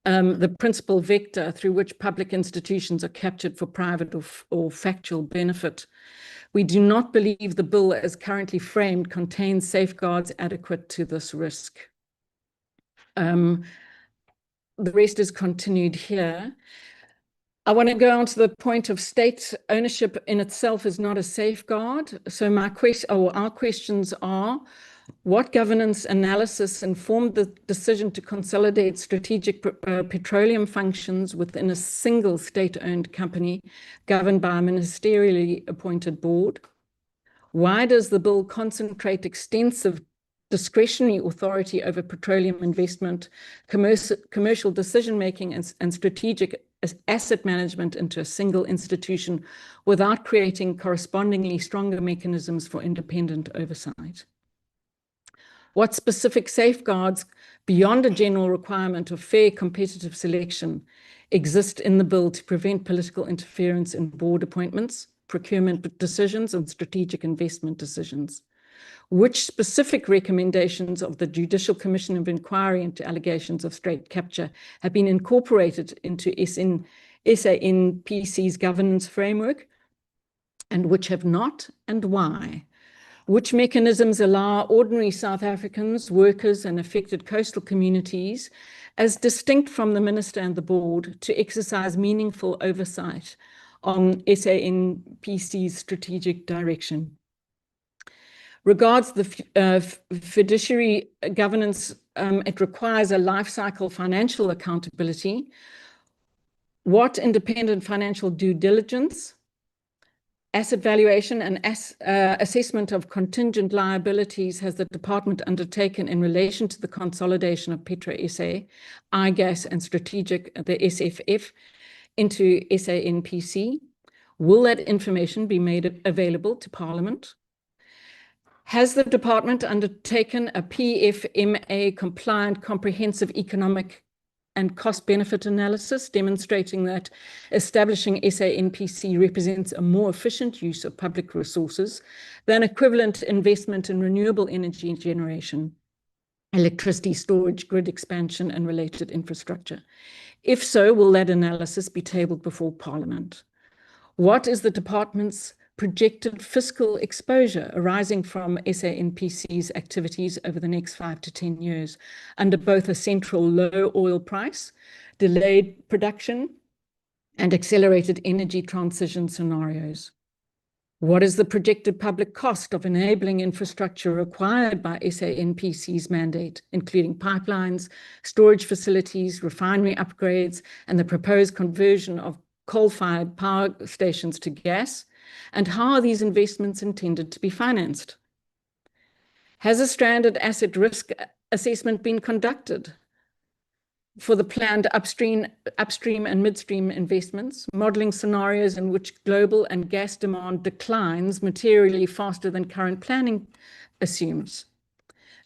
the principal vector through which public institutions are captured for private or factual benefit. We do not believe the bill as currently framed contains safeguards adequate to this risk. The rest is continued here. I want to go on to the point of state ownership in itself is not a safeguard. So our questions are, what governance analysis informed the decision to consolidate strategic petroleum functions within a single state-owned company governed by a ministerially appointed board? Why does the bill concentrate extensive discretionary authority over petroleum investment, commercial decision-making and strategic asset management into a single institution without creating correspondingly stronger mechanisms for independent oversight? What specific safeguards beyond a general requirement of fair competitive selection exist in the bill to prevent political interference in board appointments, procurement decisions, and strategic investment decisions? Which specific recommendations of the Judicial Commission of Inquiry into allegations of state capture have been incorporated into SANPC's governance framework, and which have not, and why? Which mechanisms allow ordinary South Africans, workers, and affected coastal communities, as distinct from the Minister and the Board, to exercise meaningful oversight on SANPC's strategic direction? Regards the fiduciary governance, it requires a life cycle financial accountability. What independent financial due diligence, asset valuation, and assessment of contingent liabilities has the department undertaken in relation to the consolidation of Petro SA, iGas, and Strategic, the SFF, into SANPC? Will that information be made available to Parliament? Has the department undertaken a PFMA compliant comprehensive economic and cost-benefit analysis demonstrating that establishing SANPC represents a more efficient use of public resources than equivalent investment in renewable energy generation, electricity storage, grid expansion, and related infrastructure? If so, will that analysis be tabled before Parliament? What is the department's projected fiscal exposure arising from SANPC's activities over the next 5 to 10 years under both a central low oil price, delayed production, and accelerated energy transition scenarios? What is the projected public cost of enabling infrastructure required by SANPC's mandate, including pipelines, storage facilities, refinery upgrades, and the proposed conversion of coal-fired power stations to gas? And how are these investments intended to be financed? Has a stranded asset risk assessment been conducted for the planned upstream and midstream investments, modeling scenarios in which global and gas demand declines materially faster than current planning assumes?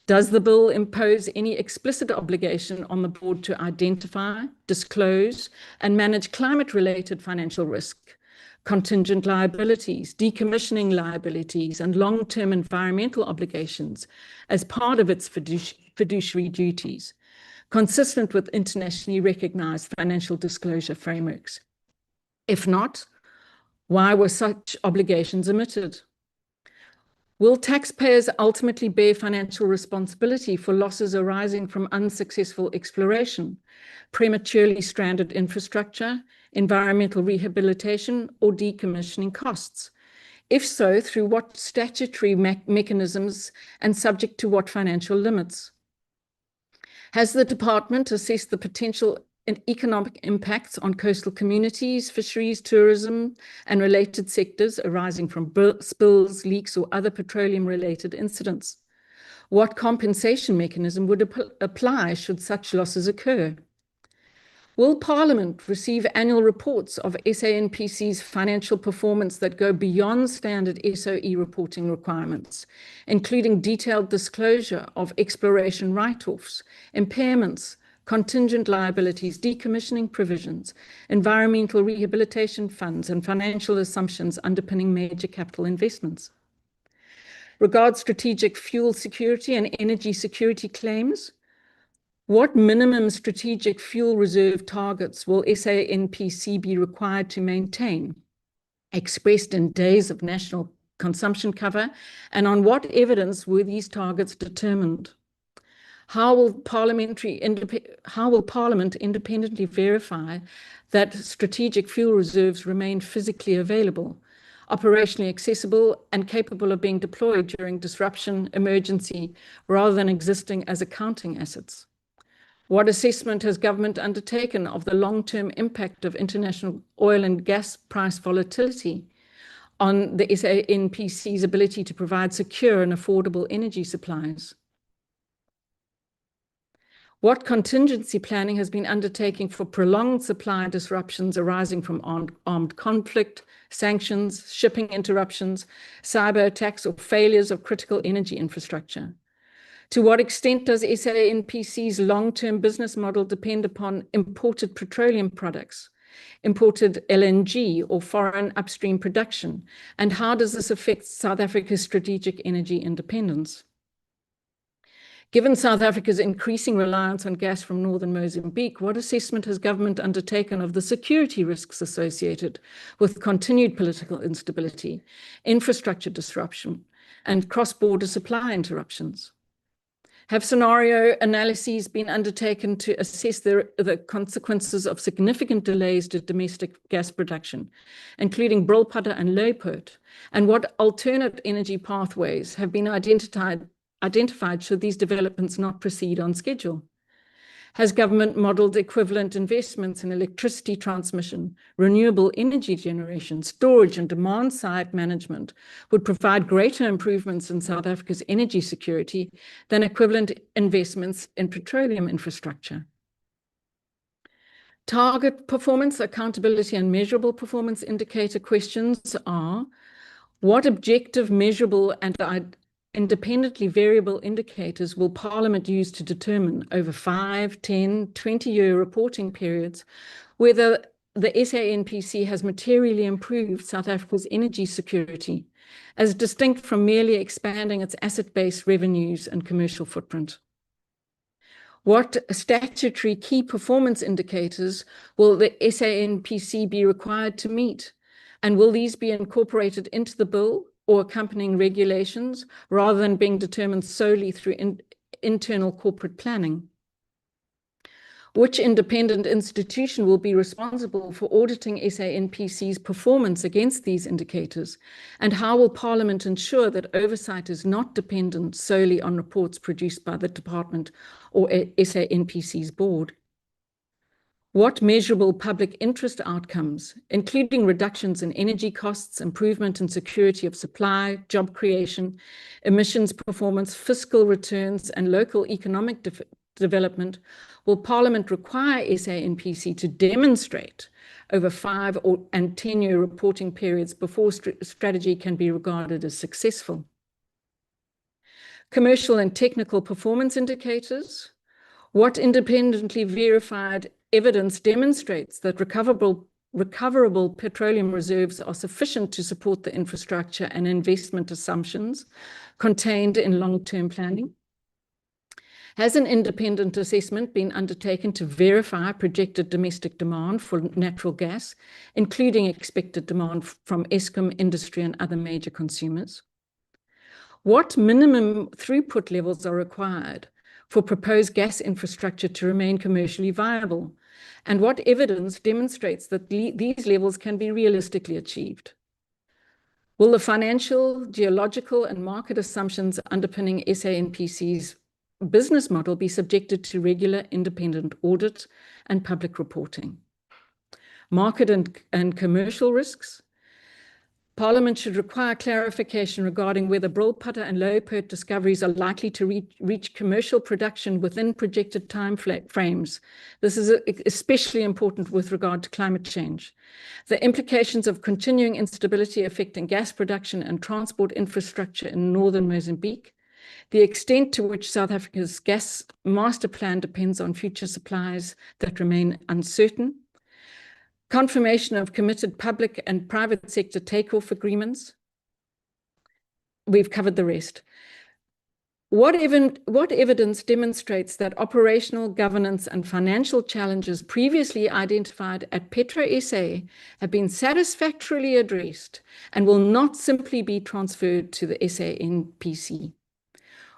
Does the bill impose any explicit obligation on the board to identify, disclose, and manage climate-related financial risk, contingent liabilities, decommissioning liabilities, and long-term environmental obligations as part of its fiduciary duties, consistent with internationally recognized financial disclosure frameworks? If not, why were such obligations omitted? Will taxpayers ultimately bear financial responsibility for losses arising from unsuccessful exploration, prematurely stranded infrastructure, environmental rehabilitation, or decommissioning costs? If so, through what statutory mechanisms and subject to what financial limits? Has the department assessed the potential and economic impacts on coastal communities, fisheries, tourism, and related sectors arising from spills, leaks, or other petroleum-related incidents? What compensation mechanism would apply should such losses occur? Will Parliament receive annual reports of SANPC's financial performance that go beyond standard SOE reporting requirements, including detailed disclosure of exploration write-offs, impairments, contingent liabilities, decommissioning provisions, environmental rehabilitation funds, and financial assumptions underpinning major capital investments? Regarding strategic fuel security and energy security claims, what minimum strategic fuel reserve targets will SANPC be required to maintain, expressed in days of national consumption cover, and on what evidence were these targets determined? How will Parliament independently verify that strategic fuel reserves remain physically available, operationally accessible, and capable of being deployed during disruption, emergency, rather than existing as accounting assets? What assessment has government undertaken of the long-term impact of international oil and gas price volatility on the SANPC's ability to provide secure and affordable energy supplies? What contingency planning has been undertaken for prolonged supply disruptions arising from armed conflict, sanctions, shipping interruptions, cyber attacks, or failures of critical energy infrastructure? To what extent does SANPC's long-term business model depend upon imported petroleum products, imported LNG, or foreign upstream production? And how does this affect South Africa's strategic energy independence? Given South Africa's increasing reliance on gas from northern Mozambique, what assessment has government undertaken of the security risks associated with continued political instability, infrastructure disruption, and cross-border supply interruptions? Have scenario analyses been undertaken to assess the consequences of significant delays to domestic gas production, including Brilpata and Luiperd, and what alternate energy pathways have been identified should these developments not proceed on schedule? Has government modelled equivalent investments in electricity transmission, renewable energy generation, storage and demand-side management would provide greater improvements in South Africa's energy security than equivalent investments in petroleum infrastructure? Target performance, accountability and measurable performance indicator questions are: what objective, measurable and independently variable indicators will Parliament use to determine over 5, 10, 20-year reporting periods whether the SANPC has materially improved South Africa's energy security, as distinct from merely expanding its asset-based revenues and commercial footprint? What statutory key performance indicators will the SANPC be required to meet? And will these be incorporated into the bill or accompanying regulations rather than being determined solely through internal corporate planning? Which independent institution will be responsible for auditing SANPC's performance against these indicators? And how will Parliament ensure that oversight is not dependent solely on reports produced by the department or SANPC's board? What measurable public interest outcomes, including reductions in energy costs, improvement in security of supply, job creation, emissions performance, fiscal returns, and local economic development, will Parliament require SANPC to demonstrate over 5 and 10-year reporting periods before strategy can be regarded as successful? Commercial and technical performance indicators. What independently verified evidence demonstrates that recoverable petroleum reserves are sufficient to support the infrastructure and investment assumptions contained in long-term planning? Has an independent assessment been undertaken to verify projected domestic demand for natural gas, including expected demand from Eskom, industry, and other major consumers? What minimum throughput levels are required for proposed gas infrastructure to remain commercially viable? And what evidence demonstrates that these levels can be realistically achieved? Will the financial, geological, and market assumptions underpinning SANPC's business model be subjected to regular independent audit and public reporting? Market and commercial risks. Parliament should require clarification regarding whether Brilpata and Luiperd discoveries are likely to reach commercial production within projected time frames. This is especially important with regard to climate change. The implications of continuing instability affecting gas production and transport infrastructure in northern Mozambique. The extent to which South Africa's gas master plan depends on future supplies that remain uncertain. Confirmation of committed public and private sector takeoff agreements. We've covered the rest. What evidence demonstrates that operational, governance, and financial challenges previously identified at Petro SA have been satisfactorily addressed and will not simply be transferred to the SANPC?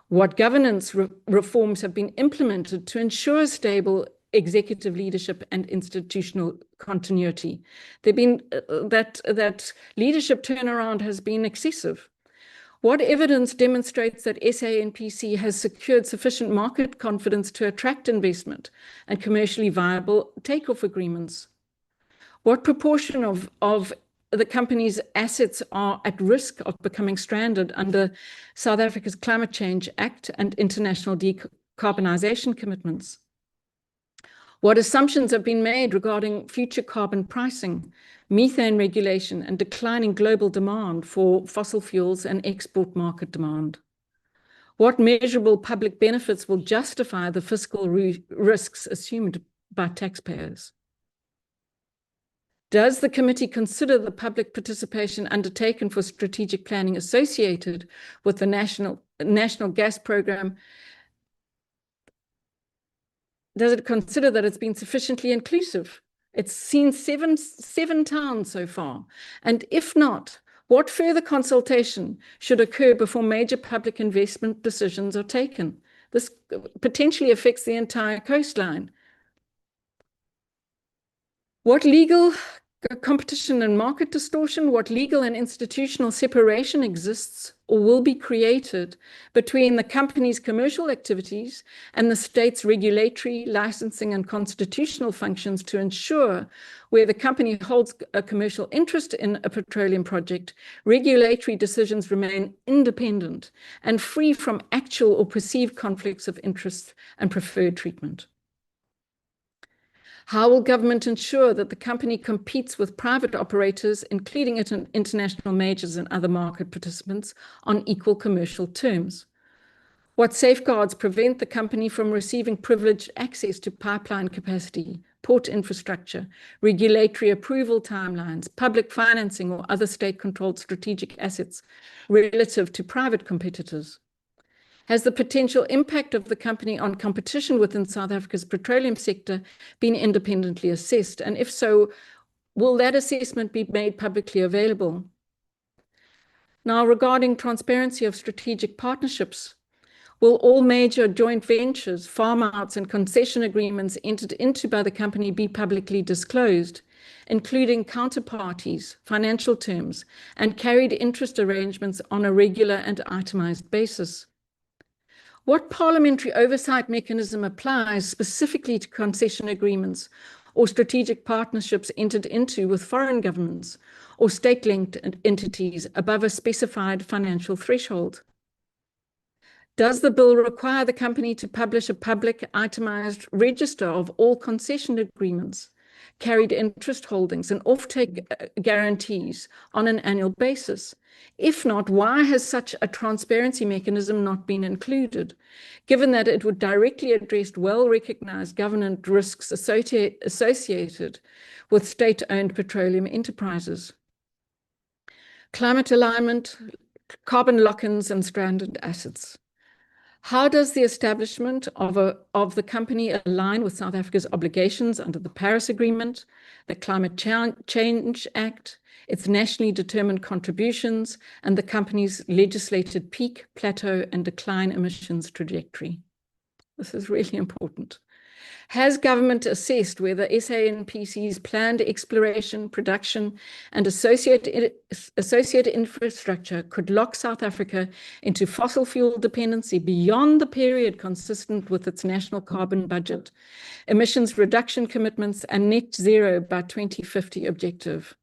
What governance reforms have been implemented to ensure stable executive leadership and institutional continuity? That leadership turnaround has been excessive. What evidence demonstrates that SANPC has secured sufficient market confidence to attract investment and commercially viable takeoff agreements? What proportion of the company's assets are at risk of becoming stranded under South Africa's Climate Change Act and international decarbonisation commitments? What assumptions have been made regarding future carbon pricing, methane regulation, and declining global demand for fossil fuels and export market demand? What measurable public benefits will justify the fiscal risks assumed by taxpayers? Does the committee consider the public participation undertaken for strategic planning associated with the national gas program? Does it consider that it's been sufficiently inclusive? It's seen seven towns so far. And if not, What further consultation should occur before major public investment decisions are taken? This potentially affects the entire coastline. What legal competition and market distortion, what legal and institutional separation exists or will be created between the company's commercial activities and the state's regulatory, licensing, and constitutional functions to ensure where the company holds a commercial interest in a petroleum project, regulatory decisions remain independent and free from actual or perceived conflicts of interest and preferred treatment? How will government ensure that the company competes with private operators, including international majors and other market participants, on equal commercial terms? What safeguards prevent the company from receiving privileged access to pipeline capacity, port infrastructure, regulatory approval timelines, public financing, or other state-controlled strategic assets relative to private competitors? Has the potential impact of the company on competition within South Africa's petroleum sector been independently assessed? And if so, will that assessment be made publicly available? Now, regarding transparency of strategic partnerships, will all major joint ventures, farm-outs, and concession agreements entered into by the company be publicly disclosed, including counterparties, financial terms, and carried interest arrangements on a regular and itemized basis? What parliamentary oversight mechanism applies specifically to concession agreements or strategic partnerships entered into with foreign governments or state-linked entities above a specified financial threshold? Does the bill require the company to publish a public itemized register of all concession agreements, carried interest holdings, and offtake guarantees on an annual basis? If not, why has such a transparency mechanism not been included, given that it would directly address well-recognized governance risks associated with state-owned petroleum enterprises? Climate alignment, carbon lock-ins, and stranded assets. How does the establishment of the company align with South Africa's obligations under the Paris Agreement, the Climate Change Act, its nationally determined contributions, and the company's legislated peak, plateau, and decline emissions trajectory? This is really important. Has government assessed whether SANPC's planned exploration, production, and associated infrastructure could lock South Africa into fossil fuel dependency beyond the period consistent with its national carbon budget, emissions reduction commitments, and net zero by 2050 objective?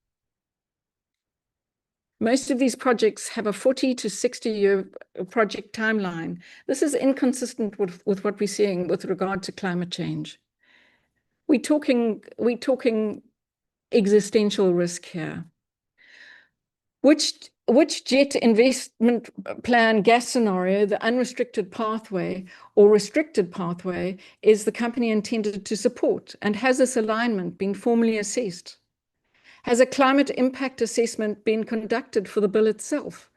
Most of these projects have a 40 to 60-year project timeline. This is inconsistent with what we're seeing with regard to climate change. We're talking existential risk here. Which jet investment plan gas scenario, the unrestricted pathway or restricted pathway, is the company intended to support? And has this alignment been formally assessed? Has a climate impact assessment been conducted for the bill itself?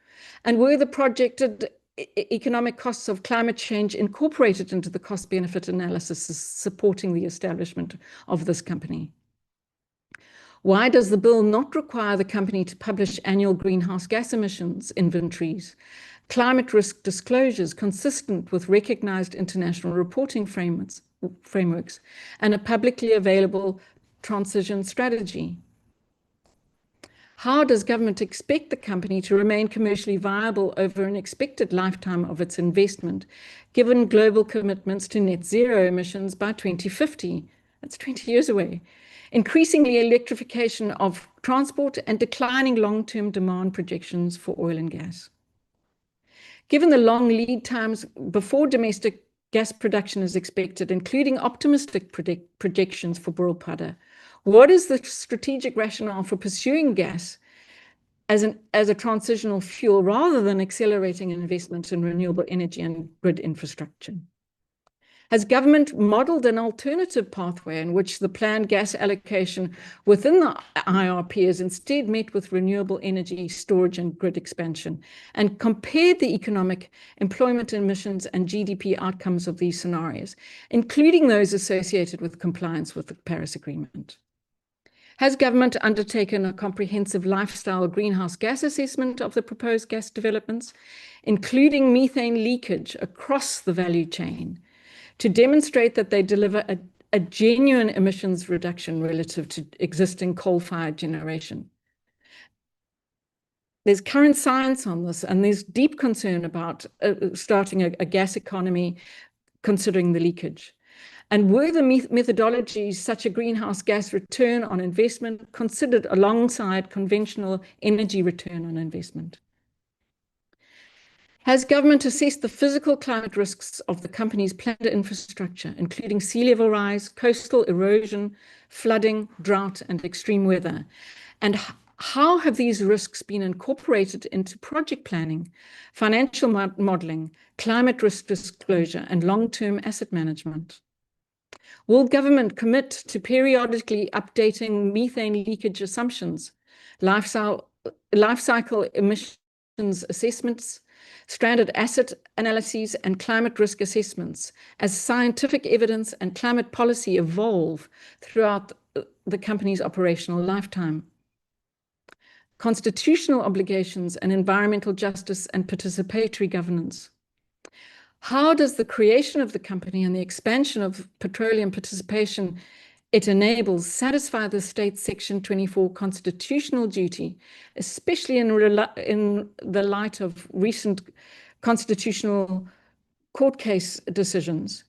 And were the projected economic costs of climate change incorporated into the cost-benefit analysis supporting the establishment of this company? Why does the bill not require the company to publish annual greenhouse gas emissions inventories, climate risk disclosures consistent with recognized international reporting frameworks, and a publicly available transition strategy? How does government expect the company to remain commercially viable over an expected lifetime of its investment, given global commitments to net zero emissions by 2050? That's 20 years away. Increasingly electrification of transport and declining long-term demand projections for oil and gas. Given the long lead times before domestic gas production is expected, including optimistic projections for Burulpada, what is the strategic rationale for pursuing gas as a transitional fuel rather than accelerating investment in renewable energy and grid infrastructure? Has government modeled an alternative pathway in which the planned gas allocation within the IRP is instead met with renewable energy storage and grid expansion, and compared the economic, employment, emissions, and GDP outcomes of these scenarios, including those associated with compliance with the Paris Agreement? Has government undertaken a comprehensive lifestyle greenhouse gas assessment of the proposed gas developments, including methane leakage across the value chain, to demonstrate that they deliver a genuine emissions reduction relative to existing coal-fired generation? There's current science on this, and there's deep concern about starting a gas economy considering the leakage. And were the methodologies such a greenhouse gas return on investment considered alongside conventional energy return on investment? Has government assessed the physical climate risks of the company's planned infrastructure, including sea level rise, coastal erosion, flooding, drought, and extreme weather? And how have these risks been incorporated into project planning, financial modeling, climate risk disclosure, and long-term asset management? Will government commit to periodically updating methane leakage assumptions, life cycle emissions assessments, stranded asset analyses, and climate risk assessments as scientific evidence and climate policy evolve throughout the company's operational lifetime? Constitutional obligations and environmental justice and participatory governance. How does the creation of the company and the expansion of petroleum participation it enables satisfy the state's Section 24 constitutional duty, especially in the light of recent constitutional court case decisions,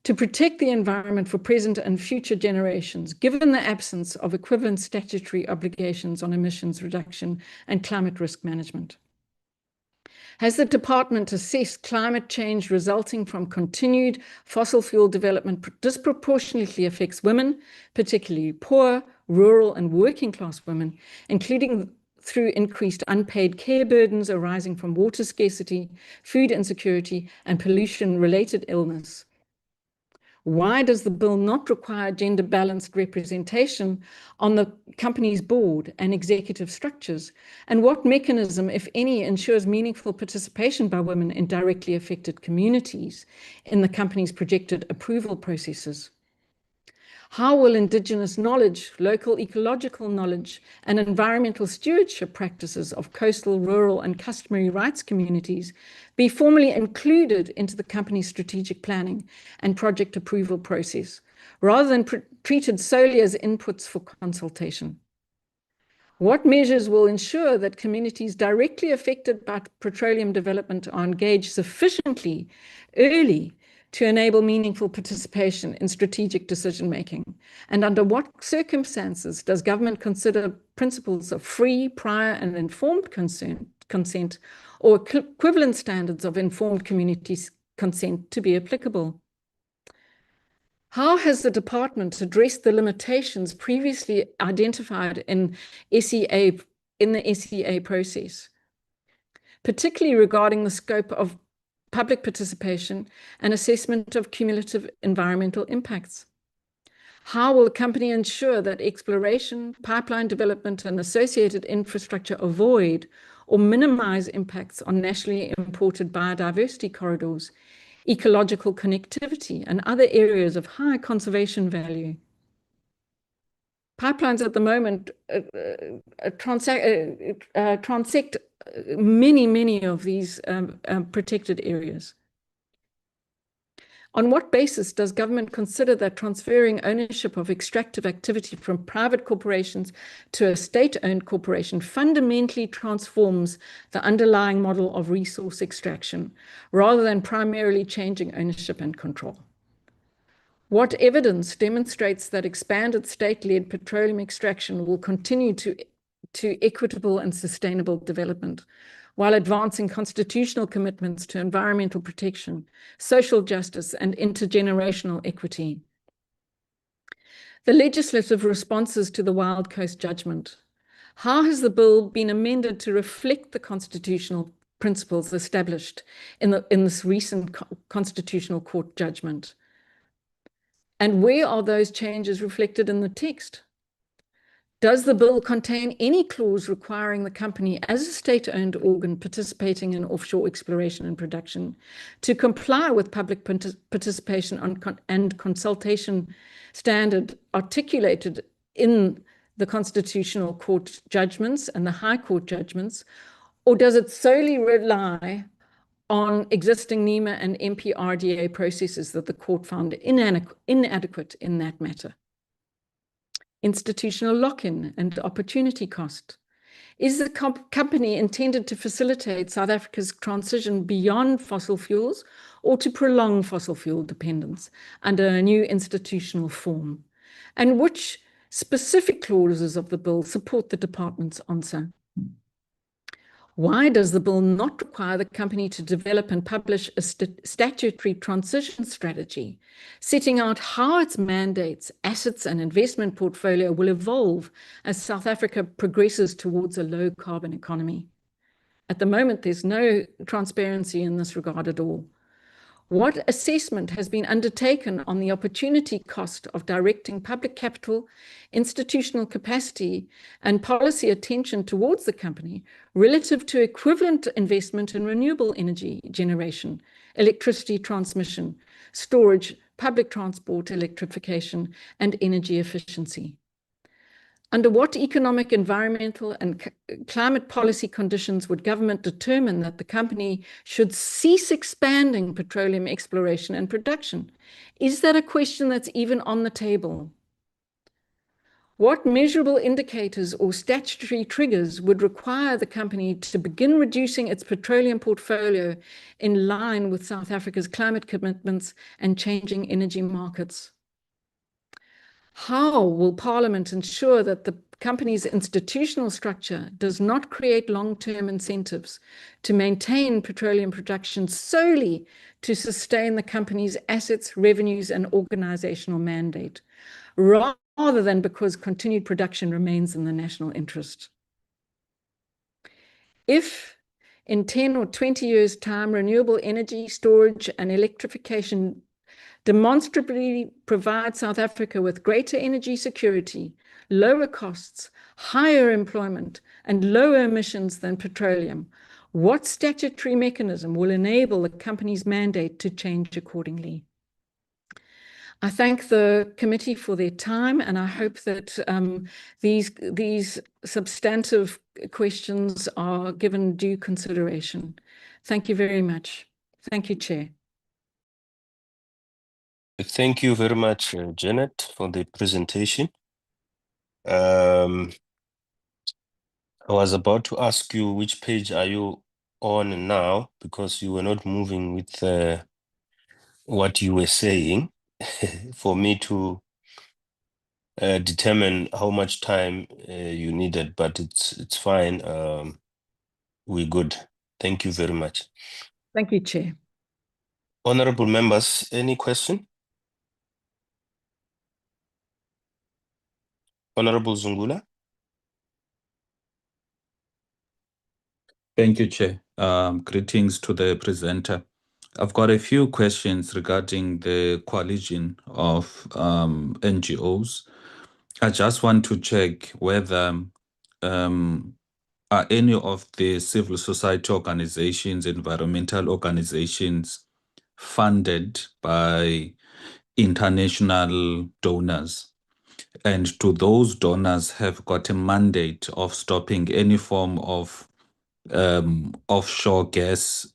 to protect the environment for present and future generations, given the absence of equivalent statutory obligations on emissions reduction and climate risk management? Has the department assessed climate change resulting from continued fossil fuel development disproportionately affects women, particularly poor, rural, and working class women, including through increased unpaid care burdens arising from water scarcity, food insecurity, and pollution-related illness? Why does the bill not require gender-balanced representation on the company's board and executive structures? And what mechanism, if any, ensures meaningful participation by women in directly affected communities in the company's projected approval processes? How will Indigenous knowledge, local ecological knowledge, and environmental stewardship practices of coastal, rural, and customary rights communities be formally included into the company's strategic planning and project approval process, rather than treated solely as inputs for consultation? What measures will ensure that communities directly affected by petroleum development are engaged sufficiently early to enable meaningful participation in strategic decision-making? And under what circumstances does government consider principles of free, prior, and informed consent or equivalent standards of informed community consent to be applicable? How has the department addressed the limitations previously identified in the SEA process, particularly regarding the scope of public participation and assessment of cumulative environmental impacts? How will the company ensure that exploration, pipeline development, and associated infrastructure avoid or minimize impacts on nationally imported biodiversity corridors, ecological connectivity, and other areas of high conservation value? Pipelines at the moment transect many of these protected areas. On what basis does government consider that transferring ownership of extractive activity from private corporations to a state-owned corporation fundamentally transforms the underlying model of resource extraction, rather than primarily changing ownership and control? What evidence demonstrates that expanded state-led petroleum extraction will continue to equitable and sustainable development, while advancing constitutional commitments to environmental protection, social justice, and intergenerational equity? The legislative responses to the Wild Coast judgment. How has the bill been amended to reflect the constitutional principles established in this recent Constitutional Court judgment? And where are those changes reflected in the text? Does the bill contain any clause requiring the company, as a state-owned organ participating in offshore exploration and production, to comply with public participation and consultation standard articulated in the Constitutional Court judgments and the High Court judgments, or does it solely rely on existing NEMA and MPRDA processes that the court found inadequate in that matter? Institutional lock-in and opportunity cost. Is the company intended to facilitate South Africa's transition beyond fossil fuels or to prolong fossil fuel dependence under a new institutional form? And which specific clauses of the bill support the department's answer? Why does the bill not require the company to develop and publish a statutory transition strategy, setting out how its mandates, assets, and investment portfolio will evolve as South Africa progresses towards a low-carbon economy? At the moment, there's no transparency in this regard at all. What assessment has been undertaken on the opportunity cost of directing public capital, institutional capacity, and policy attention towards the company relative to equivalent investment in renewable energy generation, electricity transmission, storage, public transport, electrification, and energy efficiency? Under what economic, environmental, and climate policy conditions would government determine that the company should cease expanding petroleum exploration and production? Is that a question that's even on the table? What measurable indicators or statutory triggers would require the company to begin reducing its petroleum portfolio in line with South Africa's climate commitments and changing energy markets? How will Parliament ensure that the company's institutional structure does not create long-term incentives to maintain petroleum production solely to sustain the company's assets, revenues, and organizational mandate, rather than because continued production remains in the national interest? If in 10 or 20 years' time, renewable energy storage and electrification demonstrably provide South Africa with greater energy security, lower costs, higher employment, and lower emissions than petroleum, what statutory mechanism will enable the company's mandate to change accordingly? I thank the committee for their time, and I hope that these substantive questions are given due consideration. Thank you very much. Thank you, Chair. Thank you very much, Janet, for the presentation. I was about to ask you which page are you on now, because you were not moving with what you were saying for me to determine how much time you needed, but it's fine. We're good. Thank you very much. Thank you, Chair. Honorable members, any question? Honorable Zungula? Thank you, Chair. Greetings to the presenter. I've got a few questions regarding the coalition of NGOs. I just want to check whether are any of the civil society organizations, environmental organizations funded by international donors? And do those donors have got a mandate of stopping any form of offshore gas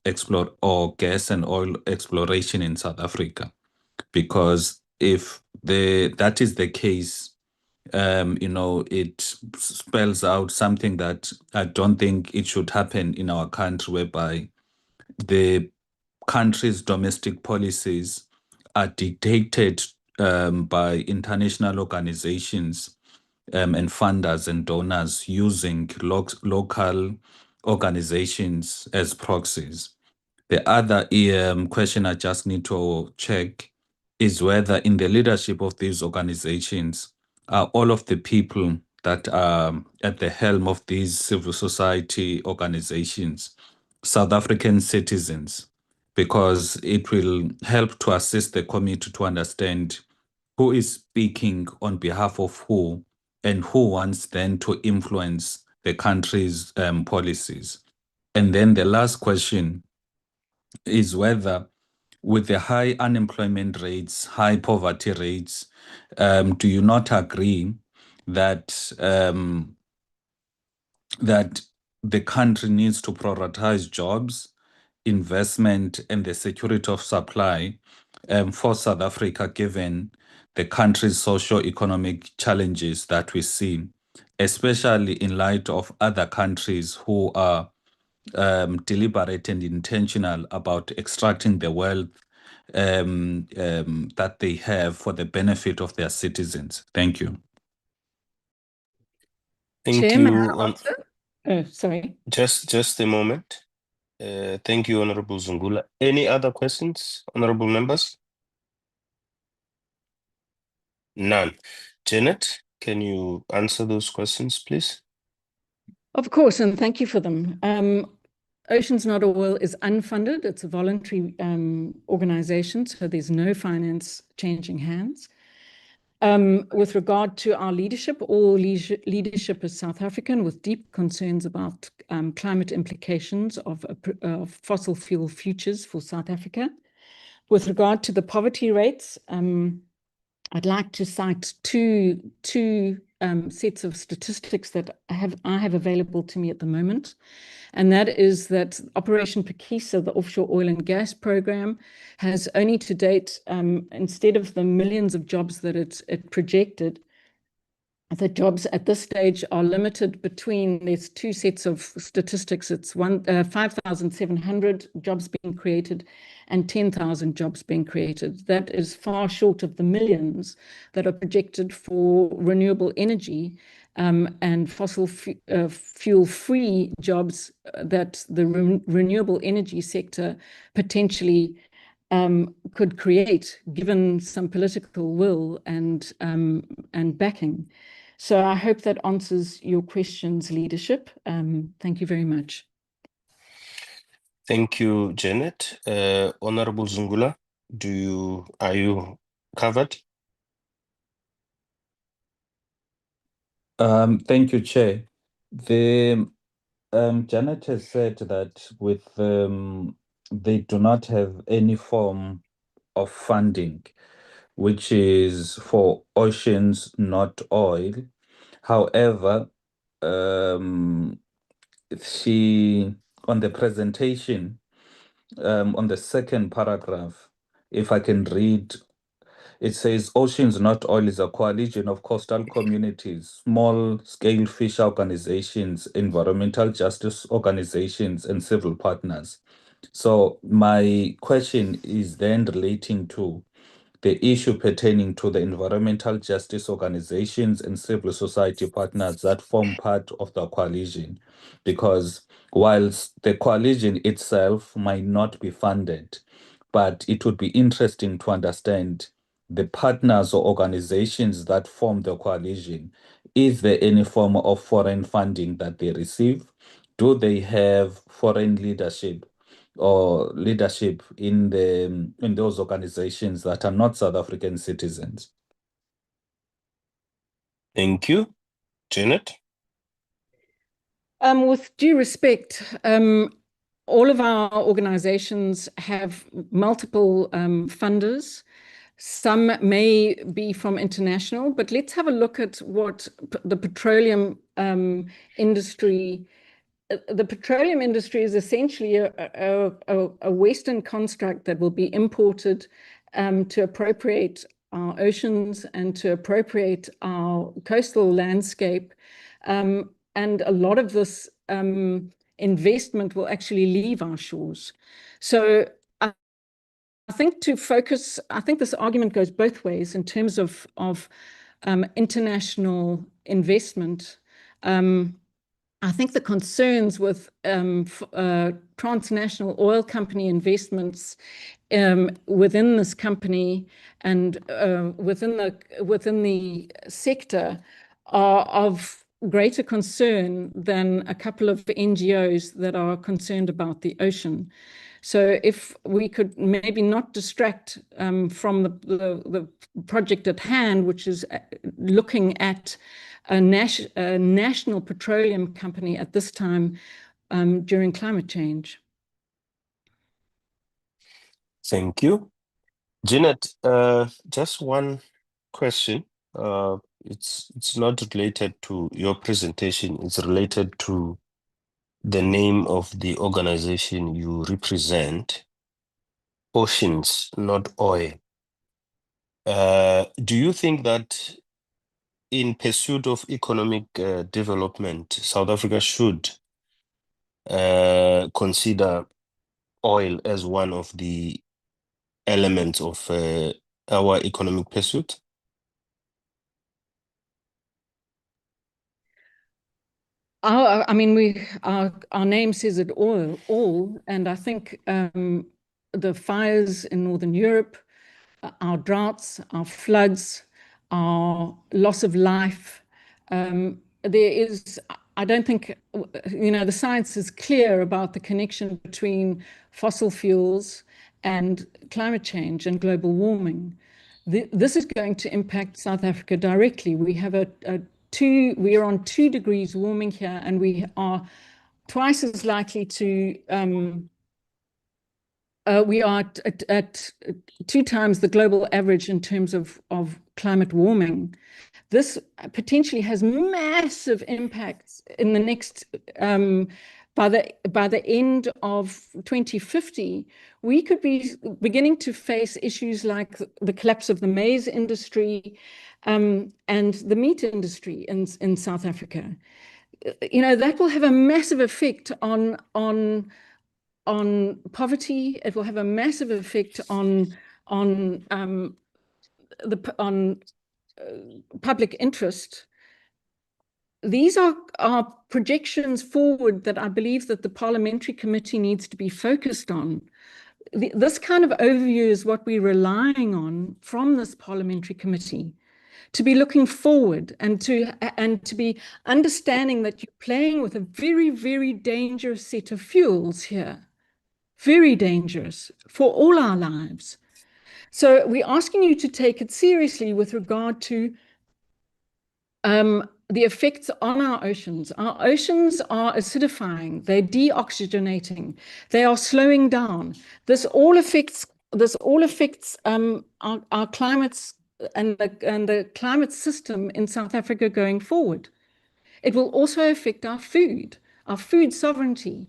or gas and oil exploration in South Africa? Because if that is the case, it spells out something that I don't think it should happen in our country, whereby the country's domestic policies are dictated by international organizations and funders and donors using local organizations as proxies. The other question I just need to check is whether in the leadership of these organizations are all of the people that are at the helm of these civil society organizations South African citizens, because it will help to assist the committee to understand who is speaking on behalf of who and who wants then to influence the country's policies. And then the last question is whether, with the high unemployment rates, high poverty rates, do you not agree that that the country needs to prioritize jobs, investment, and the security of supply for South Africa, given the country's socio-economic challenges that we see, especially in light of other countries who are deliberate and intentional about extracting the wealth that they have for the benefit of their citizens. Thank you. Thank Chair, you. may I answer? Oh, sorry. Just a moment. Thank you, Honorable Zungula. Any other questions, honorable members? None. Janet, can you answer those questions, please? Of course, and thank you for them. Oceans Not Oil is unfunded. It's a voluntary organization, so there's no finance changing hands. With regard to our leadership, all leadership is South African with deep concerns about climate implications of fossil fuel futures for South Africa. With regard to the poverty rates, I'd like to cite two sets of statistics that I have available to me at the moment. And that is that Operation Pakisa, the offshore oil and gas program, has only to date, instead of the millions of jobs that it projected, the jobs at this stage are limited between, there's two sets of statistics. It's 5,700 jobs being created and 10,000 jobs being created. That is far short of the millions that are projected for renewable energy and fossil fuel-free jobs that the renewable energy sector potentially could create, given some political will and backing. So I hope that answers your questions, leadership. Thank you very much. Thank you, Janet. Honorable Zungula, are you covered? Thank you, Chair. Janet has said that with they do not have any form of funding, which is for Oceans Not Oil. However, she, on the presentation, on the second paragraph, if I can read, it says Oceans Not Oil is a coalition of coastal communities, small-scale fish organizations, environmental justice organizations, and civil partners. So my question is then relating to the issue pertaining to the environmental justice organizations and civil society partners that form part of the coalition. Because whilst the coalition itself might not be funded, but it would be interesting to understand the partners or organizations that form the coalition. Is there any form of foreign funding that they receive? Do they have foreign leadership or leadership in those organizations that are not South African citizens? Thank you. Janet? With due respect, all of our organizations have multiple funders. Some may be from international, but let's have a look at what the petroleum industry. The petroleum industry is essentially a Western construct that will be imported to appropriate our oceans and to appropriate our coastal landscape. And a lot of this investment will actually leave our shores. So I think to focus, I think this argument goes both ways in terms of international investment. I think the concerns with transnational oil company investments within this company and within the sector are of greater concern than a couple of NGOs that are concerned about the ocean. So if we could maybe not distract from the project at hand, which is looking at a national petroleum company at this time during climate change. Thank you. Janet, just one question. It's not related to your presentation. It's related to the name of the organization you represent. Oceans, not oil. Do you think that in pursuit of economic development, South Africa should consider oil as one of the elements of our economic pursuit? I mean, our name says it all, and I think the fires in Northern Europe, our droughts, our floods, our loss of life. I don't think, the science is clear about the connection between fossil fuels and climate change and global warming. This is going to impact South Africa directly. We have we are on 2 degrees warming here, and we are twice as likely to we are at 2 times the global average in terms of climate warming. This potentially has massive impacts in the next, by the end of 2050, we could be beginning to face issues like the collapse of the maize industry and the meat industry in South Africa. That will have a massive effect on poverty. It will have a massive effect on public interest. These are projections forward that I believe that the parliamentary committee needs to be focused on. This kind of overview is what we're relying on from this parliamentary committee, to be looking forward and to be understanding that you're playing with a very, very dangerous set of fuels here. Very dangerous for all our lives. So we're asking you to take it seriously with regard to the effects on our oceans. Our oceans are acidifying, they're deoxygenating, they are slowing down. This all affects our climates and the climate system in South Africa going forward. It will also affect our food sovereignty,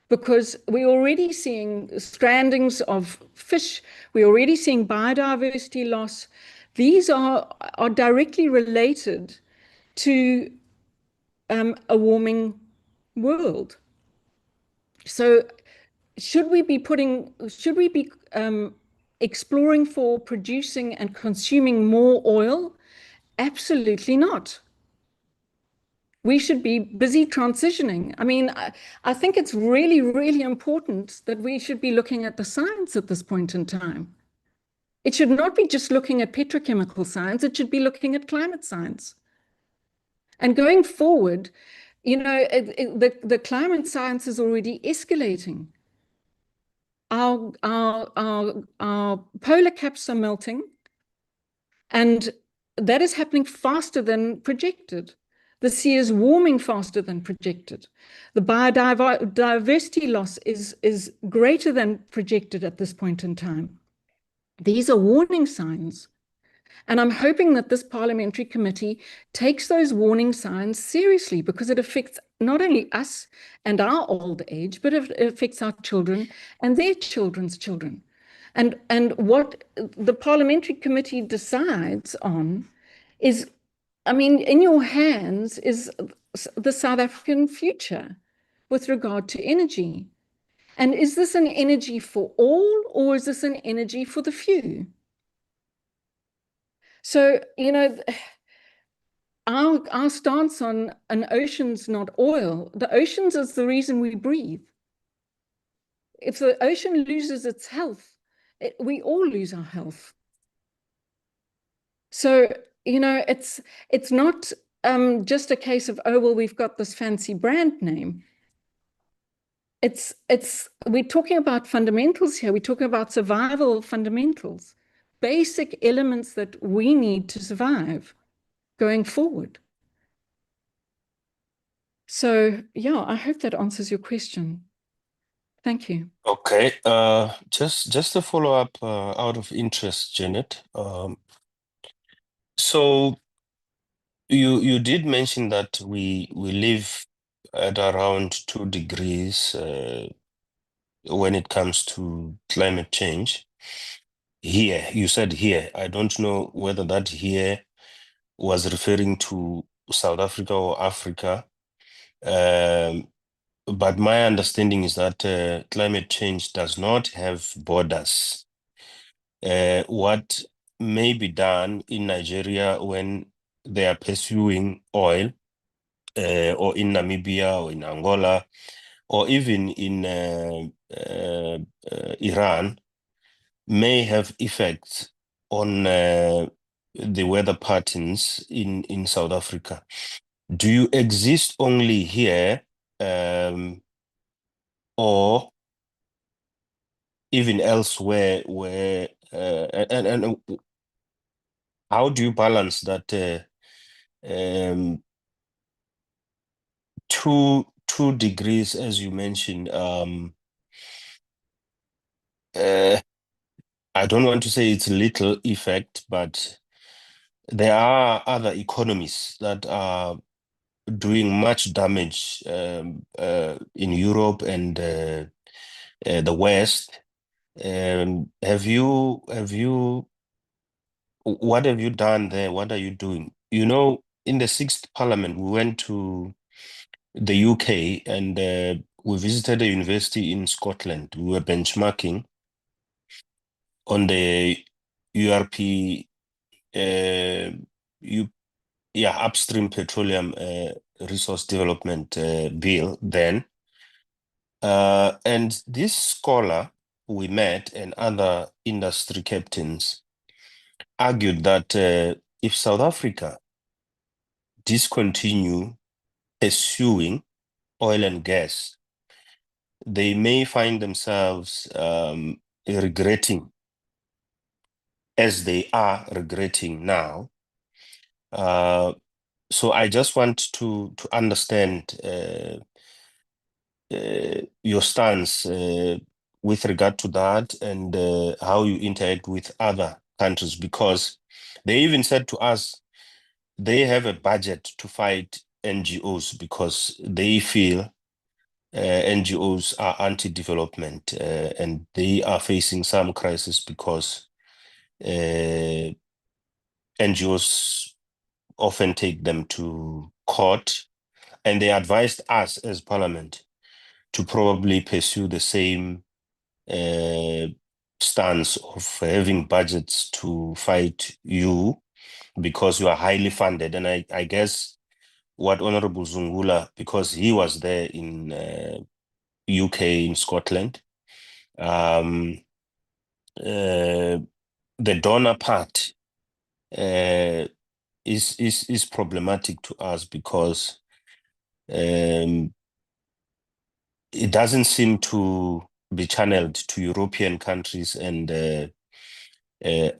because we're already seeing strandings of fish, we're already seeing biodiversity loss. These are directly related to a warming world. So should we be exploring for producing and consuming more oil? Absolutely not. We should be busy transitioning. I mean, I think it's really, really important that we should be looking at the science at this point in time. It should not be just looking at petrochemical science, it should be looking at climate science. And going forward, the climate science is already escalating. Our polar caps are melting, and that is happening faster than projected. The sea is warming faster than projected. The biodiversity loss is greater than projected at this point in time. These are warning signs. And I'm hoping that this parliamentary committee takes those warning signs seriously, because it affects not only us and our old age, but it affects our children and their children's children. And what the parliamentary committee decides on is, I mean, in your hands is the South African future with regard to energy. And is this an energy for all, or is this an energy for the few? So, our stance on an ocean's not oil, the oceans is the reason we breathe. If the ocean loses its health, we all lose our health. So, it's not just a case of, oh, well, we've got this fancy brand name. We're talking about fundamentals here. We're talking about survival fundamentals, basic elements that we need to survive going forward. So, yeah, I hope that answers your question. Thank you. Okay, just a follow-up out of interest, Janet. So You did mention that we live at around 2 degrees when it comes to climate change. Here, you said here. I don't know whether that here was referring to South Africa or Africa. But my understanding is that climate change does not have borders. What may be done in Nigeria when they are pursuing oil, or in Namibia or in Angola, or even in Iran, may have effects on the weather patterns in South Africa. Do you exist only here, or even elsewhere where, and how do you balance that 2 degrees, as you mentioned? I don't want to say it's little effect, but there are other economies that are doing much damage in Europe and the West. What have you done there? What are you doing? You know, in the 6th Parliament, we went to the UK and we visited a university in Scotland. We were benchmarking on the URP, upstream petroleum resource development bill then. And this scholar we met and other industry captains argued that if South Africa discontinue pursuing oil and gas, they may find themselves regretting, as they are regretting now. So I just want to understand your stance with regard to that, and how you interact with other countries, because they even said to us they have a budget to fight NGOs because they feel NGOs are anti-development, and they are facing some crisis because NGOs often take them to court, and they advised us as Parliament to probably pursue the same stance of having budgets to fight you because you are highly funded. And I guess what Honorable Zungula, because he was there in UK, in Scotland, the donor part is problematic to us because it doesn't seem to be channeled to European countries and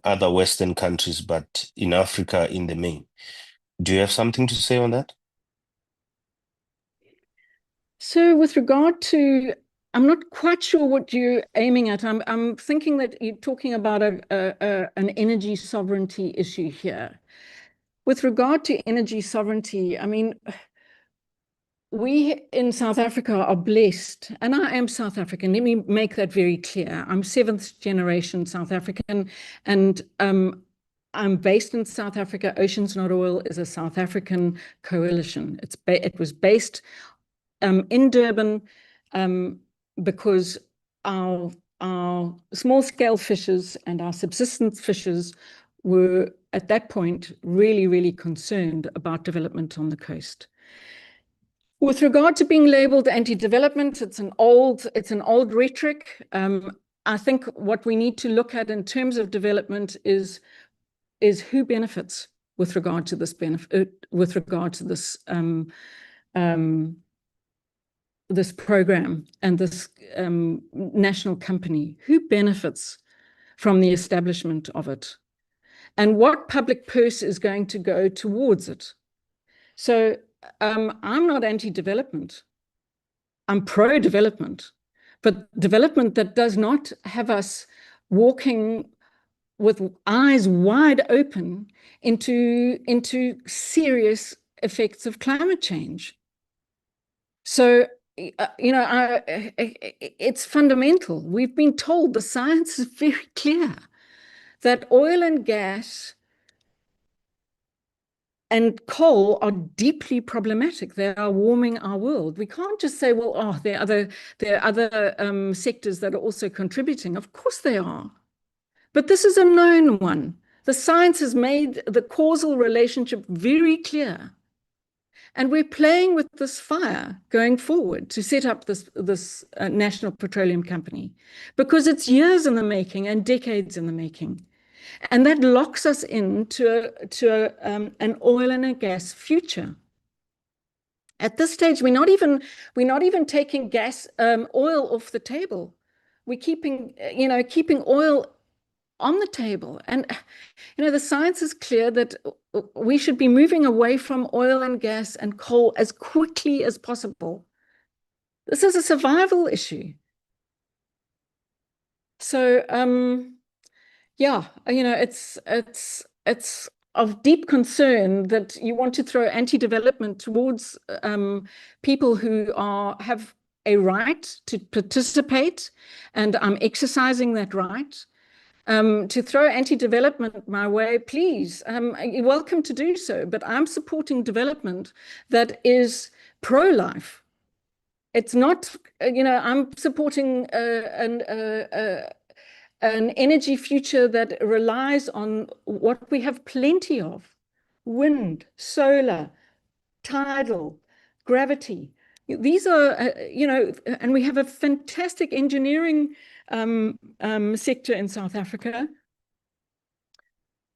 other Western countries, but in Africa in the main. Do you have something to say on that? So with regard to, I'm not quite sure what you're aiming at. I'm thinking that you're talking about an energy sovereignty issue here. With regard to energy sovereignty, I mean, we in South Africa are blessed, and I am South African. Let me make that very clear. I'm 7th generation South African, and I'm based in South Africa. Oceans Not Oil is a South African coalition. It was based in Durban because our small-scale fishers and our subsistence fishers were at that point really, really concerned about development on the coast. With regard to being labeled anti-development, it's an old rhetoric. I think what we need to look at in terms of development is who benefits with regard to this this program and this national company. Who benefits from the establishment of it, and what public purse is going to go towards it? So I'm not anti-development. I'm pro-development, but development that does not have us walking with eyes wide open into serious effects of climate change. So, it's fundamental. We've been told, the science is very clear, that oil and gas and coal are deeply problematic. They are warming our world. We can't just say, well, there are other sectors that are also contributing. Of course they are. But this is a known one. The science has made the causal relationship very clear. And we're playing with this fire going forward to set up this National Petroleum Company, because it's years in the making and decades in the making. And that locks us into an oil and a gas future. At this stage, we're not even taking oil off the table. We're keeping oil on the table. And the science is clear that we should be moving away from oil and gas and coal as quickly as possible. This is a survival issue. So, yeah, it's of deep concern that you want to throw anti-development towards people who have a right to participate, and I'm exercising that right. To throw anti-development my way, please, you're welcome to do so, but I'm supporting development that is pro-life. It's not, I'm supporting an energy future that relies on what we have plenty of: wind, solar, tidal, gravity. These are, and we have a fantastic engineering sector in South Africa.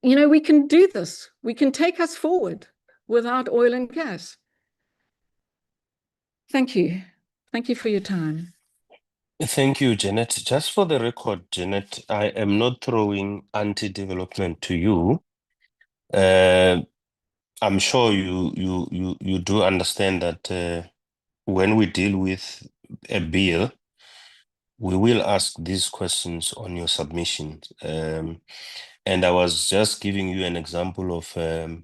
We can do this. We can take us forward without oil and gas. Thank you. Thank you for your time. Thank you, Janet. Just for the record, Janet, I am not throwing anti-development to you. I'm sure you do understand that when we deal with a bill, we will ask these questions on your submission. And I was just giving you an example of a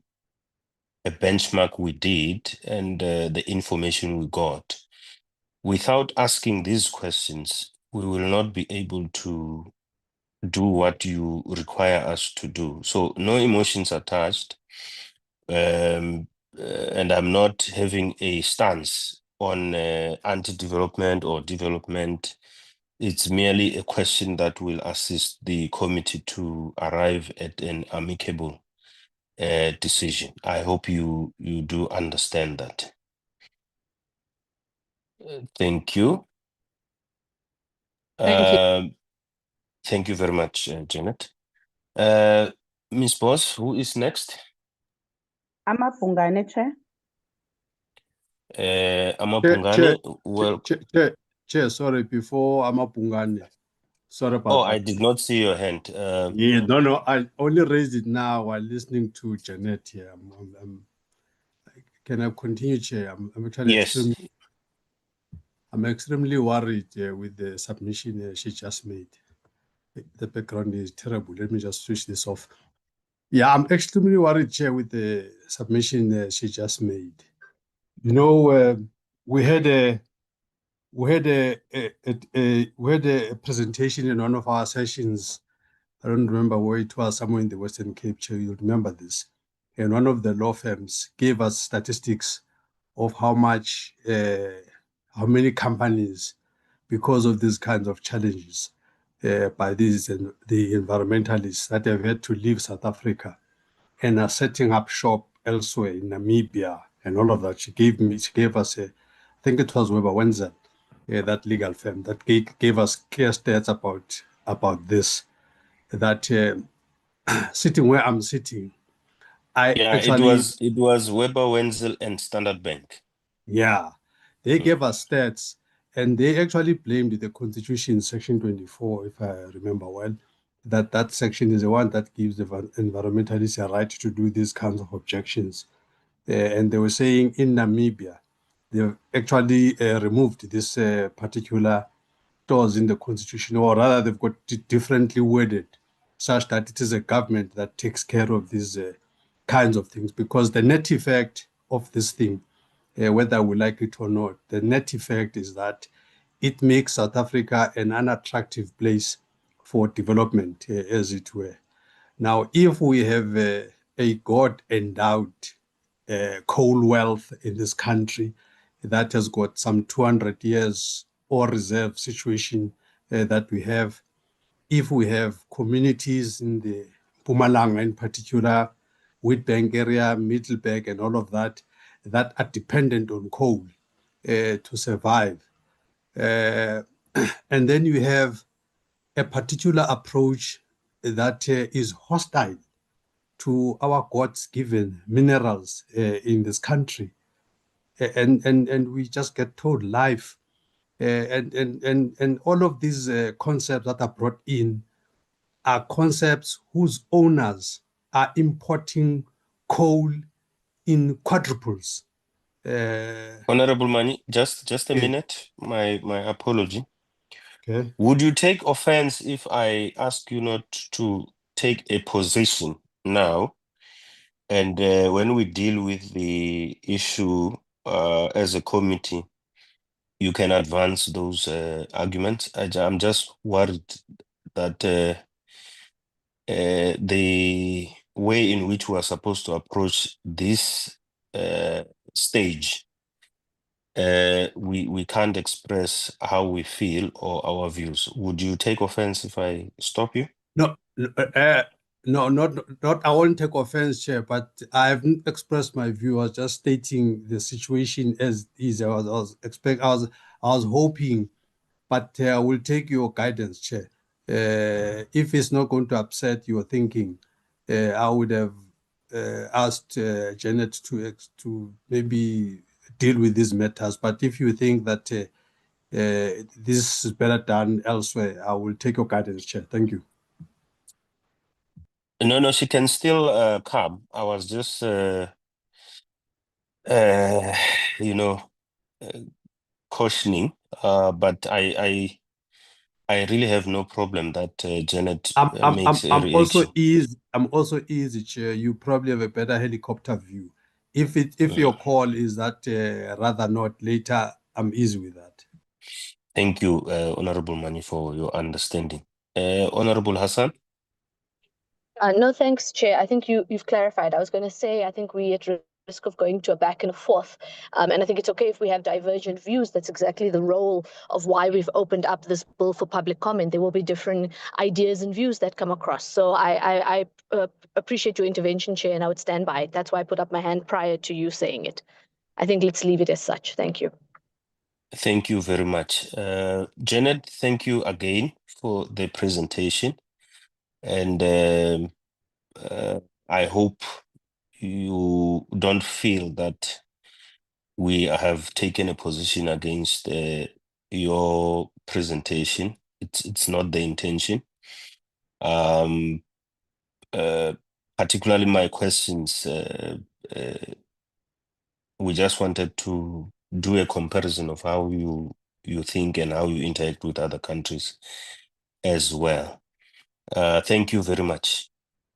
benchmark we did and the information we got. Without asking these questions, we will not be able to do what you require us to do. So no emotions attached. And I'm not having a stance on anti-development or development. It's merely a question that will assist the committee to arrive at an amicable decision. I hope you do understand that. Thank you. Thank you very much, Janet. Ms. Boss, who is next? Amapungane, Chair. Amapungane, Chair, sorry, before Amapungane. Sorry about that. I did not see your hand. Yeah, no, I only raised it now while listening to Janet here. Can I continue, Chair? I'm actually yes. I'm extremely worried with the submission she just made. The background is terrible. Let me just switch this off. Yeah, I'm extremely worried, Chair, with the submission she just made. We had a presentation in one of our sessions. I don't remember where it was, somewhere in the Western Cape, Chair. You'll remember this. And one of the law firms gave us statistics of how many companies, because of these kinds of challenges by the environmentalists, that have had to leave South Africa and are setting up shop elsewhere in Namibia and all of that. She gave us I think it was Weber Wenzel, that legal firm, that gave us clear stats about this. That sitting where I'm sitting, it was Weber Wenzel and Standard Bank. Yeah, they gave us stats, and they actually blamed the Constitution, Section 24, if I remember well, that section is the one that gives the environmentalists a right to do these kinds of objections. And they were saying in Namibia, they've actually removed this particular clause in the Constitution, or rather they've got it differently worded such that it is a government that takes care of these kinds of things, because the net effect of this thing, whether we like it or not, the net effect is that it makes South Africa an unattractive place for development, as it were. Now, if we have a God-endowed coal wealth in this country that has got some 200 years or reserve situation that we have, if we have communities in the Mpumalanga in particular, Witbank area, Middleburg, and all of that, that are dependent on coal to survive. And then you have a particular approach that is hostile to our God's given minerals in this country. And we just get told life. And all of these concepts that are brought in are concepts whose owners are importing coal in quadruples. Honorable Mani, just a Yeah. minute. My apology. Okay. Would you take offense if I ask you not to take a position now? And when we deal with the issue as a committee, you can advance those arguments. I'm just worried that the way in which we are supposed to approach this stage, we can't express how we feel or our views. Would you take offense if I stop you? No, not. I won't take offense, Chair, but I haven't expressed my view. I was just stating the situation as is. I was hoping, but I will take your guidance, Chair. If it's not going to upset your thinking, I would have asked Janet to maybe deal with these matters. But if you think that this is better done elsewhere, I will take your guidance, Chair. Thank you. No, she can still come. I was just, cautioning. But I really have no problem that Janet makes a I'm also reaction. easy. I'm also easy, Chair. You probably have a better helicopter view. If your call is that rather not later, I'm easy with that. Thank you, Honorable Mani, for your understanding. Honorable Hassan? No, thanks, Chair. I think you've clarified. I was going to say, I think we at risk of going to a back and a forth. And I think it's okay if we have divergent views. That's exactly the role of why we've opened up this bill for public comment. There will be different ideas and views that come across. So I appreciate your intervention, Chair, and I would stand by it. That's why I put up my hand prior to you saying it. I think let's leave it as such. Thank you. Thank you very much. Janet, thank you again for the presentation. And I hope you don't feel that we have taken a position against your presentation. It's not the intention. Particularly my questions, we just wanted to do a comparison of how you think and how you interact with other countries as well. Thank you very much.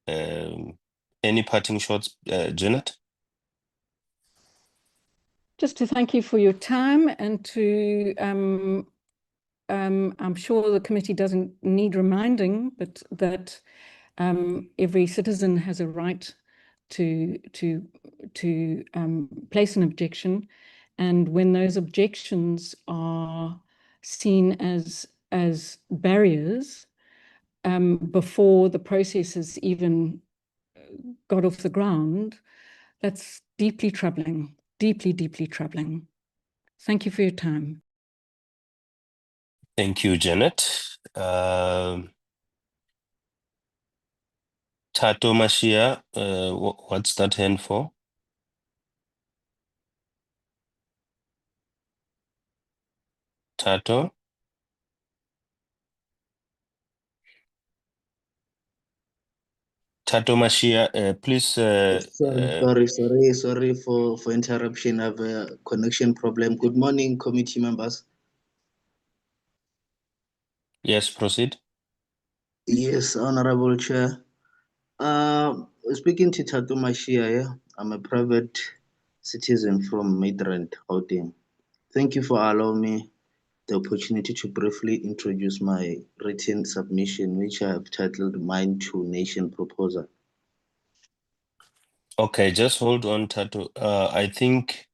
Any parting shots, Janet? Just to thank you for your time and to, I'm sure the committee doesn't need reminding, but that every citizen has a right to place an objection. And when those objections are seen as barriers before the process has even got off the ground, that's deeply troubling, deeply, deeply troubling. Thank you for your time. Thank you, Janet. Tato Mashia, what's that hand for? Tato? Tato Mashia, please. Sorry for interruption. I have a connection problem. Good morning, committee members. Yes, proceed. Yes, Honorable Chair. Speaking to Tatu Mashia, yeah, I'm a private citizen from Midrand, Gauteng. Thank you for allowing me the opportunity to briefly introduce my written submission, which I have titled Mine to Nation Proposal. Okay, just hold on, Tato. I think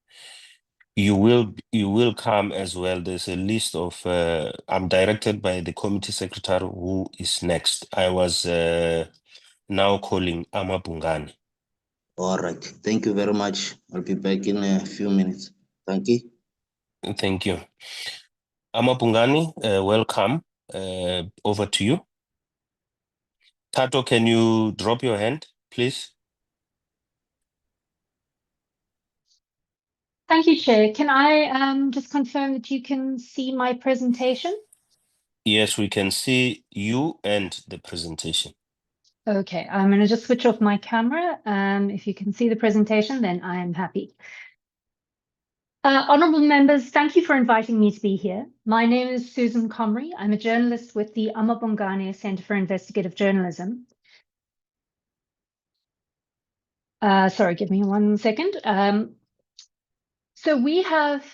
you will come as well. There's a list of I'm directed by the committee secretary who is next. I was now calling Amabungani. All right. Thank you very much. I'll be back in a few minutes. Thank you. Thank you. Amabungani, welcome. Over to you. Tato, can you drop your hand, please? Thank you, Chair. Can I just confirm that you can see my presentation? Yes, we can see you and the presentation. Okay, I'm going to just switch off my camera. If you can see the presentation, then I am happy. Honourable members, thank you for inviting me to be here. My name is Susan Comrie. I'm a journalist with the Amabungani Centre for Investigative Journalism. Sorry, give me 1 second. So we have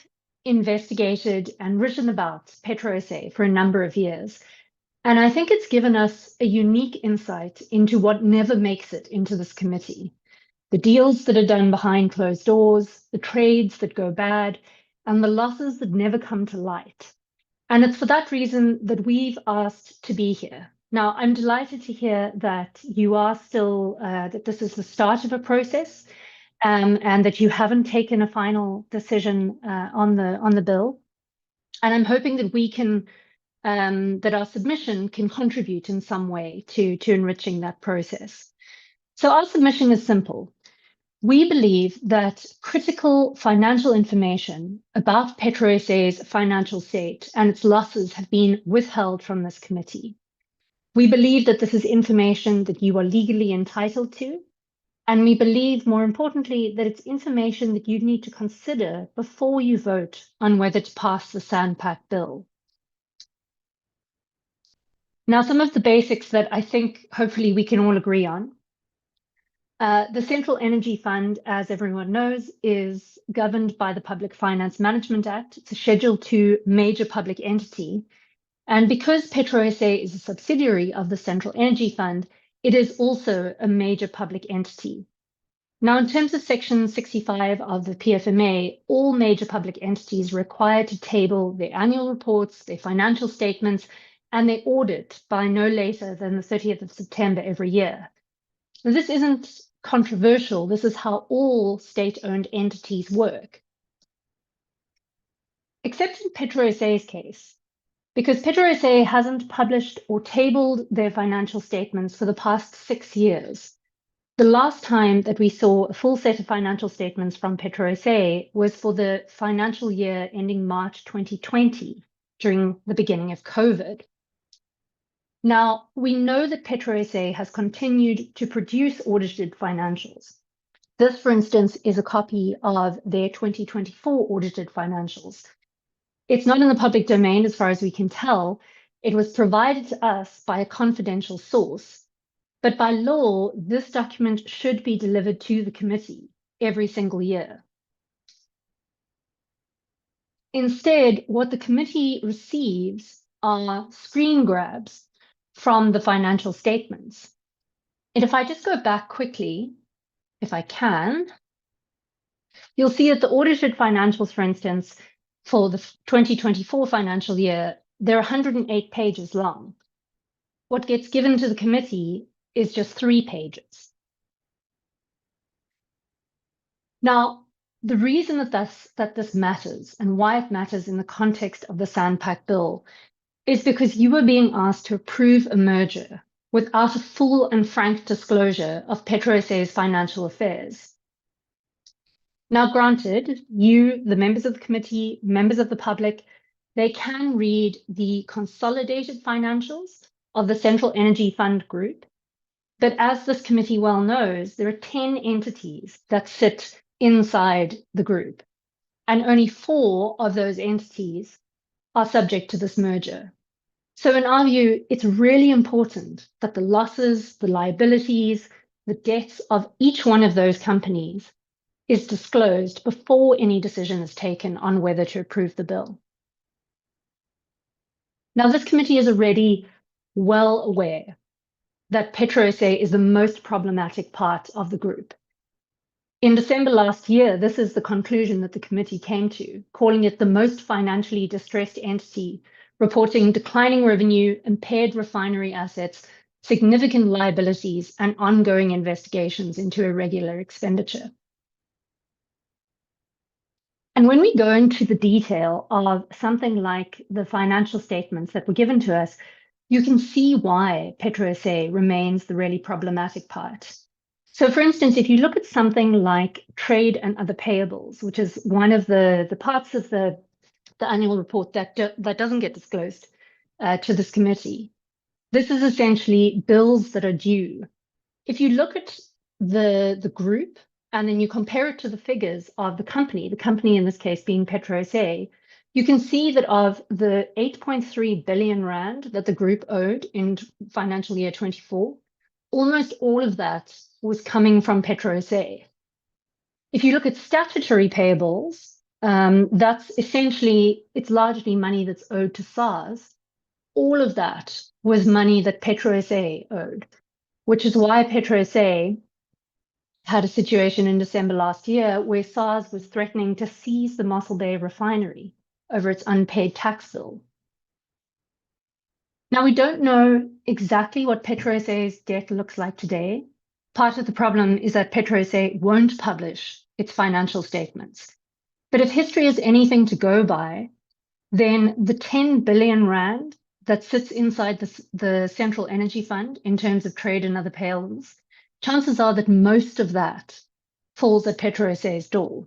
investigated and written about PetroSA for a number of years. And I think it's given us a unique insight into what never makes it into this committee. The deals that are done behind closed doors, the trades that go bad, and the losses that never come to light. And it's for that reason that we've asked to be here. Now, I'm delighted to hear that you are still, that this is the start of a process, and that you haven't taken a final decision on the bill. And I'm hoping that we can, that our submission can contribute in some way to enriching that process. So our submission is simple. We believe that critical financial information about PetroSA's financial state and its losses have been withheld from this committee. We believe that this is information that you are legally entitled to, and we believe, more importantly, that it's information that you need to consider before you vote on whether to pass the SANPC bill. Now, some of the basics that I think hopefully we can all agree on. The Central Energy Fund, as everyone knows, is governed by the Public Finance Management Act. It's a Schedule II major public entity. And because PetroSA is a subsidiary of the Central Energy Fund, it is also a major public entity. Now, in terms of Section 65 of the PFMA, all major public entities are required to table their annual reports, their financial statements, and their audit by no later than the 30th of September every year. Now, this isn't controversial. This is how all state-owned entities work. Except in PetroSA's case, because PetroSA hasn't published or tabled their financial statements for the past 6 years. The last time that we saw a full set of financial statements from PetroSA was for the financial year ending March 2020, during the beginning of COVID. Now, we know that PetroSA has continued to produce audited financials. This, for instance, is a copy of their 2024 audited financials. It's not in the public domain as far as we can tell. It was provided to us by a confidential source. But by law, this document should be delivered to the committee every single year. Instead, what the committee receives are screen grabs from the financial statements. And if I just go back quickly, if I can, you'll see that the audited financials, for instance, for the 2024 financial year, they're 108 pages long. What gets given to the committee is just 3 pages. Now, the reason that this matters and why it matters in the context of the SANPC bill is because you are being asked to approve a merger without a full and frank disclosure of PetroSA's financial affairs. Now, granted, you, the members of the committee, members of the public, they can read the consolidated financials of the Central Energy Fund Group. But as this committee well knows, there are 10 entities that sit inside the group, and only 4 of those entities are subject to this merger. So in our view, it's really important that the losses, the liabilities, the debts of each one of those companies is disclosed before any decision is taken on whether to approve the bill. Now, this committee is already well aware that PetroSA is the most problematic part of the group. In December last year, this is the conclusion that the committee came to, calling it the most financially distressed entity, reporting declining revenue, impaired refinery assets, significant liabilities, and ongoing investigations into irregular expenditure. And when we go into the detail of something like the financial statements that were given to us, you can see why PetroSA remains the really problematic part. So for instance, if you look at something like trade and other payables, which is one of the parts of the annual report that doesn't get disclosed to this committee, this is essentially bills that are due. If you look at the group and then you compare it to the figures of the company in this case being PetroSA, you can see that of the 8.3 billion rand that the group owed in financial year 24, almost all of that was coming from PetroSA. If you look at statutory payables, that's essentially, it's largely money that's owed to SARS. All of that was money that PetroSA owed, which is why PetroSA had a situation in December last year where SARS was threatening to seize the Mossel Bay refinery over its unpaid tax bill. Now, we don't know exactly what PetroSA's debt looks like today. Part of the problem is that PetroSA won't publish its financial statements. But if history is anything to go by, then the 10 billion rand that sits inside the Central Energy Fund in terms of trade and other payables, chances are that most of that falls at PetroSA's door.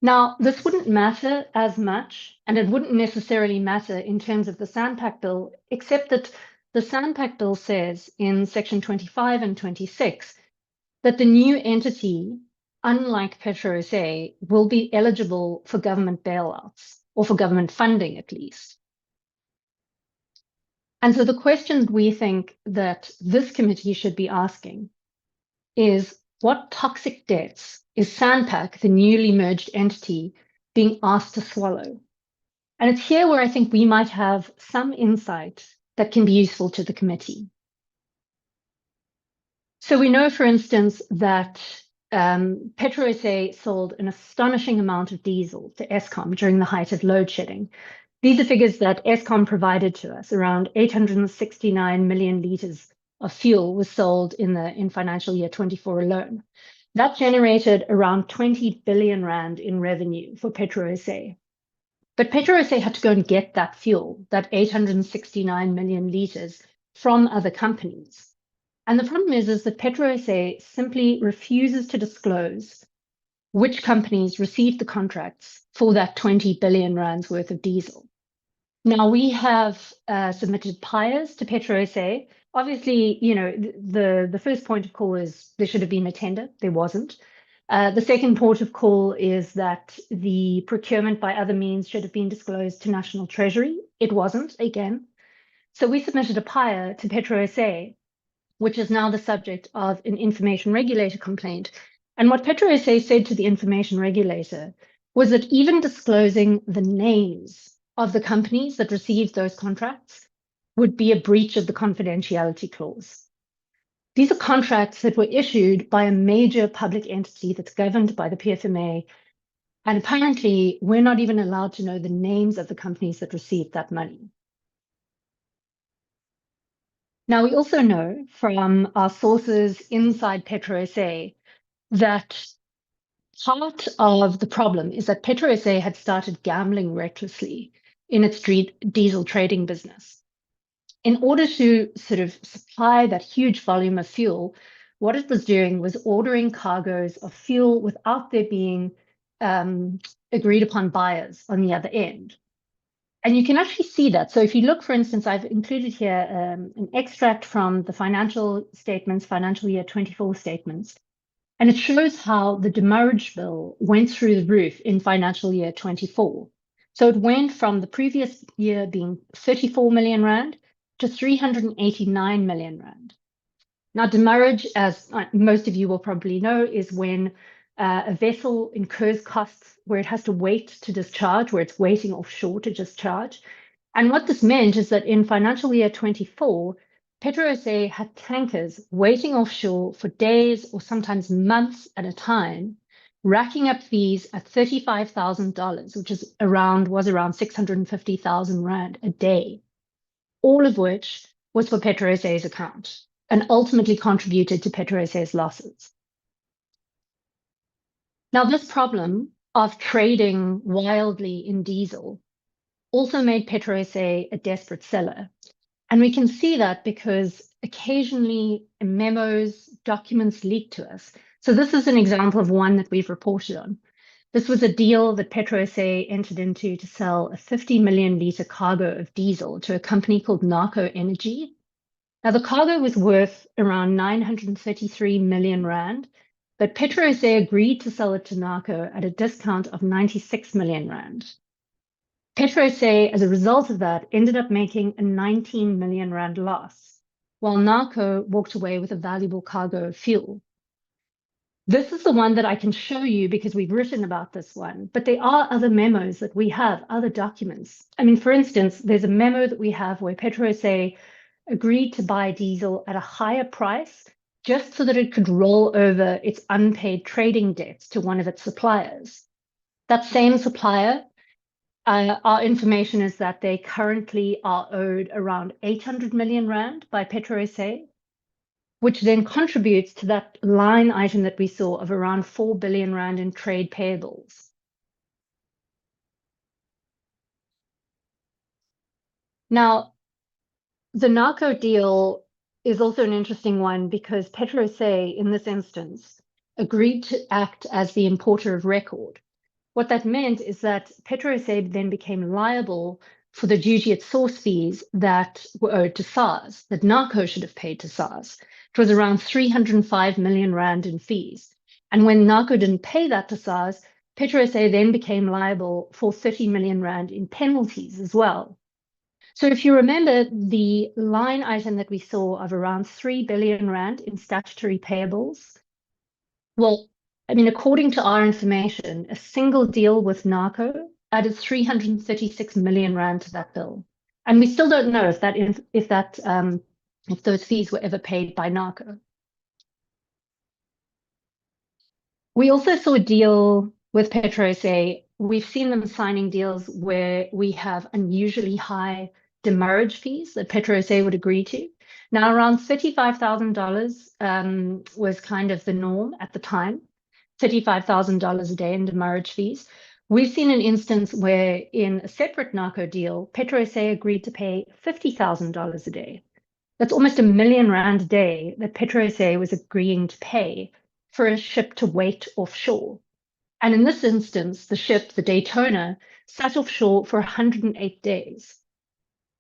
Now, this wouldn't matter as much, and it wouldn't necessarily matter in terms of the SANPAC bill, except that the SANPAC bill says in section 25 and 26 that the new entity, unlike PetroSA, will be eligible for government bailouts, or for government funding at least. And so the questions we think that this committee should be asking is, what toxic debts is SANPAC, the newly merged entity, being asked to swallow? And it's here where I think we might have some insight that can be useful to the committee. So we know, for instance, that PetroSA sold an astonishing amount of diesel to Eskom during the height of load shedding. These are figures that Eskom provided to us. Around 869 million litres of fuel was sold in financial year 24 alone. That generated around 20 billion rand in revenue for PetroSA. But PetroSA had to go and get that fuel, that 869 million litres, from other companies. And the problem is that PetroSA simply refuses to disclose which companies received the contracts for that 20 billion rands worth of diesel. Now, we have submitted PIRs to PetroSA. Obviously, you know, the first point of call is there should have been a tender. There wasn't. The second port of call is that the procurement by other means should have been disclosed to National Treasury. It wasn't, again. So we submitted a PIR to PetroSA, which is now the subject of an information regulator complaint. And what PetroSA said to the information regulator was that even disclosing the names of the companies that received those contracts would be a breach of the confidentiality clause. These are contracts that were issued by a major public entity that's governed by the PFMA. And apparently, we're not even allowed to know the names of the companies that received that money. Now, we also know from our sources inside PetroSA that part of the problem is that PetroSA had started gambling recklessly in its diesel trading business. In order to sort of supply that huge volume of fuel, what it was doing was ordering cargoes of fuel without there being agreed upon buyers on the other end. And you can actually see that. So if you look, for instance, I've included here an extract from the financial statements, financial year 24 statements, and it shows how the demurrage bill went through the roof in financial year 24. So it went from the previous year being 34 million rand to 389 million rand. Now, demurrage, as most of you will probably know, is when a vessel incurs costs where it has to wait to discharge, where it's waiting offshore to discharge. And what this meant is that in financial year 24, PetroSA had tankers waiting offshore for days or sometimes months at a time, racking up fees at $35,000, which was around 650,000 rand a day, all of which was for PetroSA's account and ultimately contributed to PetroSA's losses. Now, this problem of trading wildly in diesel also made PetroSA a desperate seller. And we can see that because occasionally memos, documents leak to us. So this is an example of one that we've reported on. This was a deal that PetroSA entered into to sell a 50 million litre cargo of diesel to a company called Narco Energy. Now, the cargo was worth around 933 million rand, but PetroSA agreed to sell it to Narco at a discount of 96 million rand. PetroSA, as a result of that, ended up making a 19 million rand loss, while Narco walked away with a valuable cargo of fuel. This is the one that I can show you because we've written about this one, but there are other memos that we have, other documents. I mean, for instance, there's a memo that we have where PetroSA agreed to buy diesel at a higher price just so that it could roll over its unpaid trading debts to one of its suppliers. That same supplier, our information is that they currently are owed around 800 million rand by PetroSA, which then contributes to that line item that we saw of around 4 billion rand in trade payables. Now, the Narco deal is also an interesting one because PetroSA, in this instance, agreed to act as the importer of record. What that meant is that PetroSA then became liable for the duty at source fees that were owed to SARS, that Narco should have paid to SARS. It was around 305 million rand in fees. And when Narco didn't pay that to SARS, PetroSA then became liable for 30 million rand in penalties as well. So if you remember the line item that we saw of around 3 billion rand in statutory payables, well, I mean, according to our information, a single deal with Narco added 336 million rand to that bill. And we still don't know if those fees were ever paid by Narco. We also saw a deal with PetroSA. We've seen them signing deals where we have unusually high demurrage fees that PetroSA would agree to. Now, around $35,000 was kind of the norm at the time, $35,000 a day in demurrage fees. We've seen an instance where in a separate Narco deal, PetroSA agreed to pay $50,000 a day. That's almost R1 million a day that PetroSA was agreeing to pay for a ship to wait offshore. And in this instance, the ship, the Daytona, sat offshore for 108 days,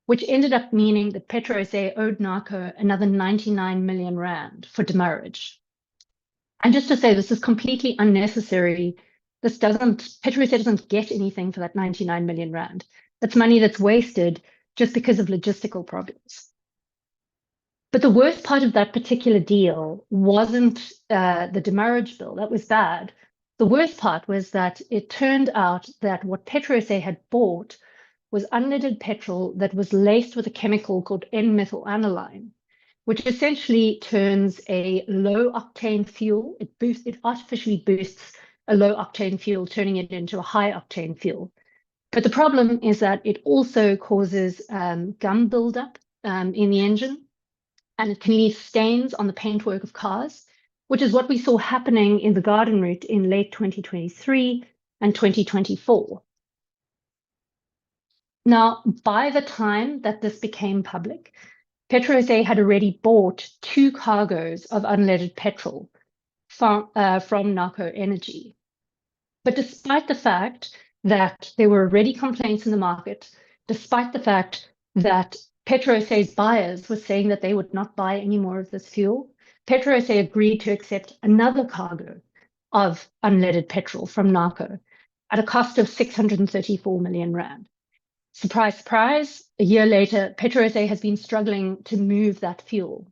which ended up meaning that PetroSA owed Narco another 99 million rand for demurrage. And just to say, this is completely unnecessary. PetroSA doesn't get anything for that 99 million rand. That's money that's wasted just because of logistical problems. But the worst part of that particular deal wasn't the demurrage bill. That was bad. The worst part was that it turned out that what PetroSA had bought was unleaded petrol that was laced with a chemical called N-methylaniline, which essentially turns a low-octane fuel. It artificially boosts a low-octane fuel, turning it into a high-octane fuel. But the problem is that it also causes gum buildup in the engine, and it can leave stains on the paintwork of cars, which is what we saw happening in the Garden Route in late 2023 and 2024. Now, by the time that this became public, PetroSA had already bought 2 cargoes of unleaded petrol from Narco Energy. But despite the fact that there were already complaints in the market, despite the fact that PetroSA's buyers were saying that they would not buy any more of this fuel, PetroSA agreed to accept another cargo of unleaded petrol from Narco. at a cost of 634 million rand. Surprise, surprise, a year later, PetroSA has been struggling to move that fuel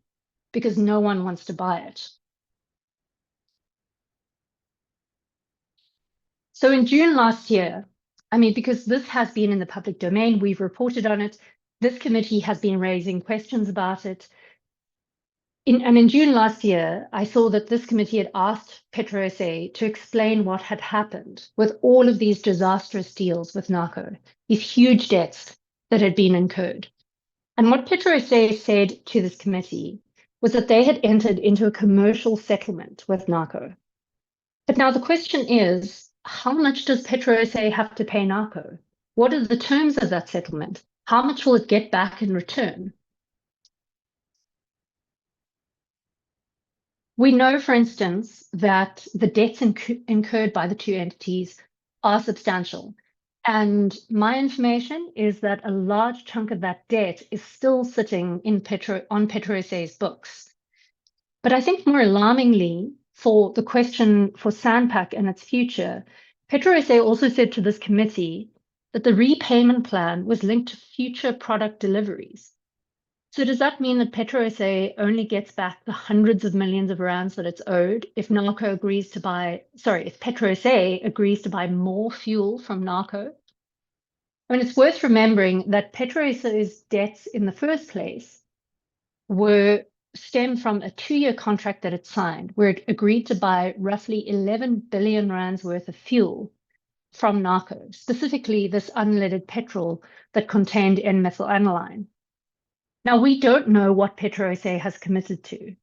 because no one wants to buy it. So in June last year, because this has been in the public domain, we've reported on it. This committee has been raising questions about it. In June last year, I saw that this committee had asked PetroSA to explain what had happened with all of these disastrous deals with NARCO, these huge debts that had been incurred. And what PetroSA said to this committee was that they had entered into a commercial settlement with NARCO. But now the question is, how much does PetroSA have to pay NARCO? What are the terms of that settlement? How much will it get back in return? We know, for instance, that the debts incurred by the two entities are substantial. And my information is that a large chunk of that debt is still sitting on PetroSA's books. But I think more alarmingly, for the question for SANPAC and its future, PetroSA also said to this committee that the repayment plan was linked to future product deliveries. So does that mean that PetroSA only gets back the hundreds of millions of rands that it's owed if NARCO agrees to buy, if PetroSA agrees to buy more fuel from NARCO? It's worth remembering that PetroSA's debts in the first place stem from a 2-year contract that it signed, where it agreed to buy roughly 11 billion rands worth of fuel from NARCO, specifically this unleaded petrol that contained N-methylaniline. Now, we don't know what PetroSA has committed to.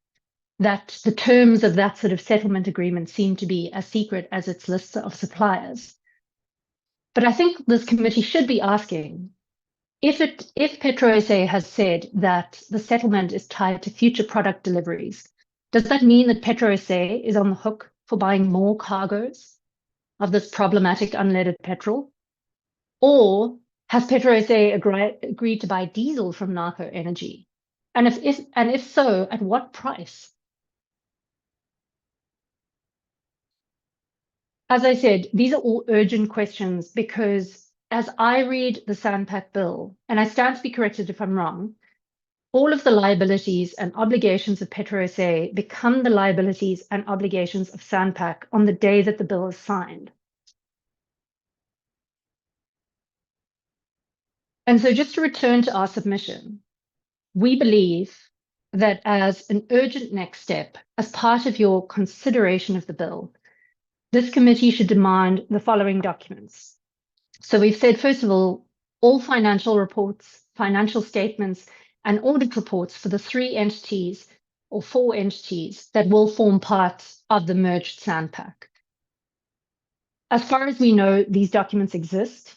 That the terms of that sort of settlement agreement seem to be as secret as its lists of suppliers. But I think this committee should be asking, if PetroSA has said that the settlement is tied to future product deliveries, does that mean that PetroSA is on the hook for buying more cargoes of this problematic unleaded petrol? Or has PetroSA agreed to buy diesel from NARCO Energy? And if so, at what price? As I said, these are all urgent questions because as I read the SANPAC bill, and I stand to be corrected if I'm wrong, all of the liabilities and obligations of PetroSA become the liabilities and obligations of SANPAC on the day that the bill is signed. And so just to return to our submission, we believe that as an urgent next step, as part of your consideration of the bill, this committee should demand the following documents. So we've said, first of all financial reports, financial statements, and audit reports for the 3 entities or 4 entities that will form part of the merged SANPAC. As far as we know, these documents exist,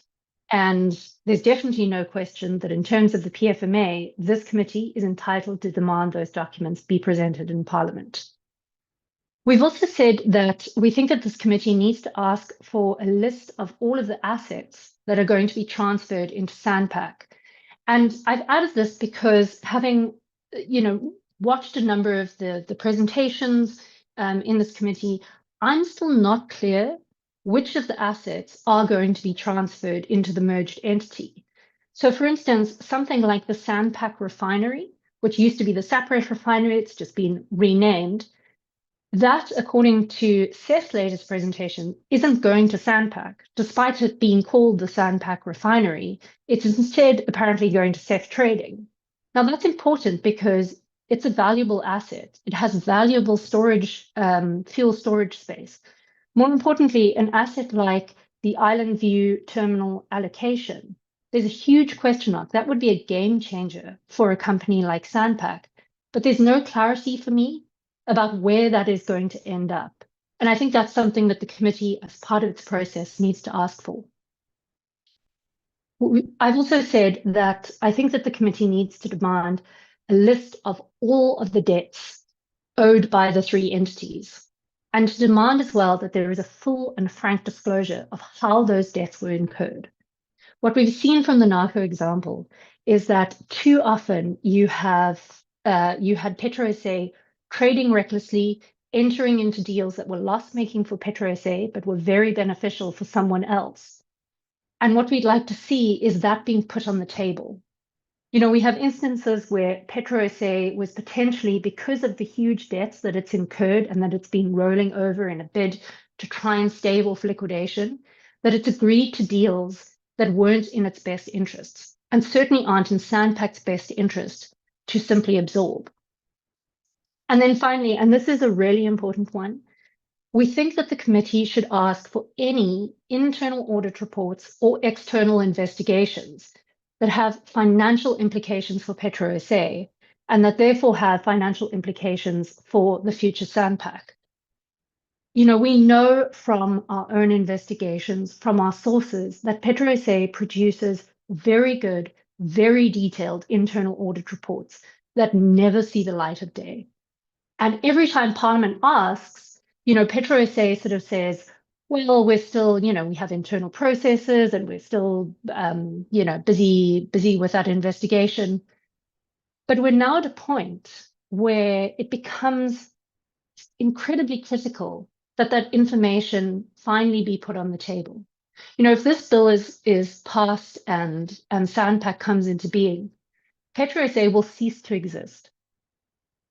and there's definitely no question that in terms of the PFMA, this committee is entitled to demand those documents be presented in Parliament. We've also said that we think that this committee needs to ask for a list of all of the assets that are going to be transferred into SANPAC. And I've added this because having, watched a number of the presentations in this committee, I'm still not clear which of the assets are going to be transferred into the merged entity. So for instance, something like the SANPAC refinery, which used to be the Sapret refinery, it's just been renamed. That, according to Seth's latest presentation, isn't going to SANPAC. Despite it being called the SANPAC refinery, it's instead apparently going to Seth Trading. Now that's important because it's a valuable asset. It has valuable storage, fuel storage space. More importantly, an asset like the Island View terminal allocation, there's a huge question mark. That would be a game changer for a company like SANPAC, but there's no clarity for me about where that is going to end up. And I think that's something that the committee, as part of its process, needs to ask for. I've also said that I think that the committee needs to demand a list of all of the debts owed by the 3 entities, and to demand as well that there is a full and frank disclosure of how those debts were incurred. What we've seen from the NARCO example is that too often you had PetroSA trading recklessly, entering into deals that were loss-making for PetroSA, but were very beneficial for someone else. And what we'd like to see is that being put on the table. You know, we have instances where PetroSA was potentially, because of the huge debts that it's incurred and that it's been rolling over in a bid to try and stave off liquidation, that it's agreed to deals that weren't in its best interests, and certainly aren't in SANPC's best interest to simply absorb. And then finally, and this is a really important one, we think that the committee should ask for any internal audit reports or external investigations that have financial implications for PetroSA and that therefore have financial implications for the future SANPC. You know, we know from our own investigations, from our sources, that PetroSA produces very good, very detailed internal audit reports that never see the light of day. And every time Parliament asks, you know, PetroSA sort of says, well, we're still, you know, we have internal processes and we're still, you know, busy with that investigation. But we're now at a point where it becomes incredibly critical that that information finally be put on the table. You know, if this bill is passed and SANPC comes into being, PetroSA will cease to exist.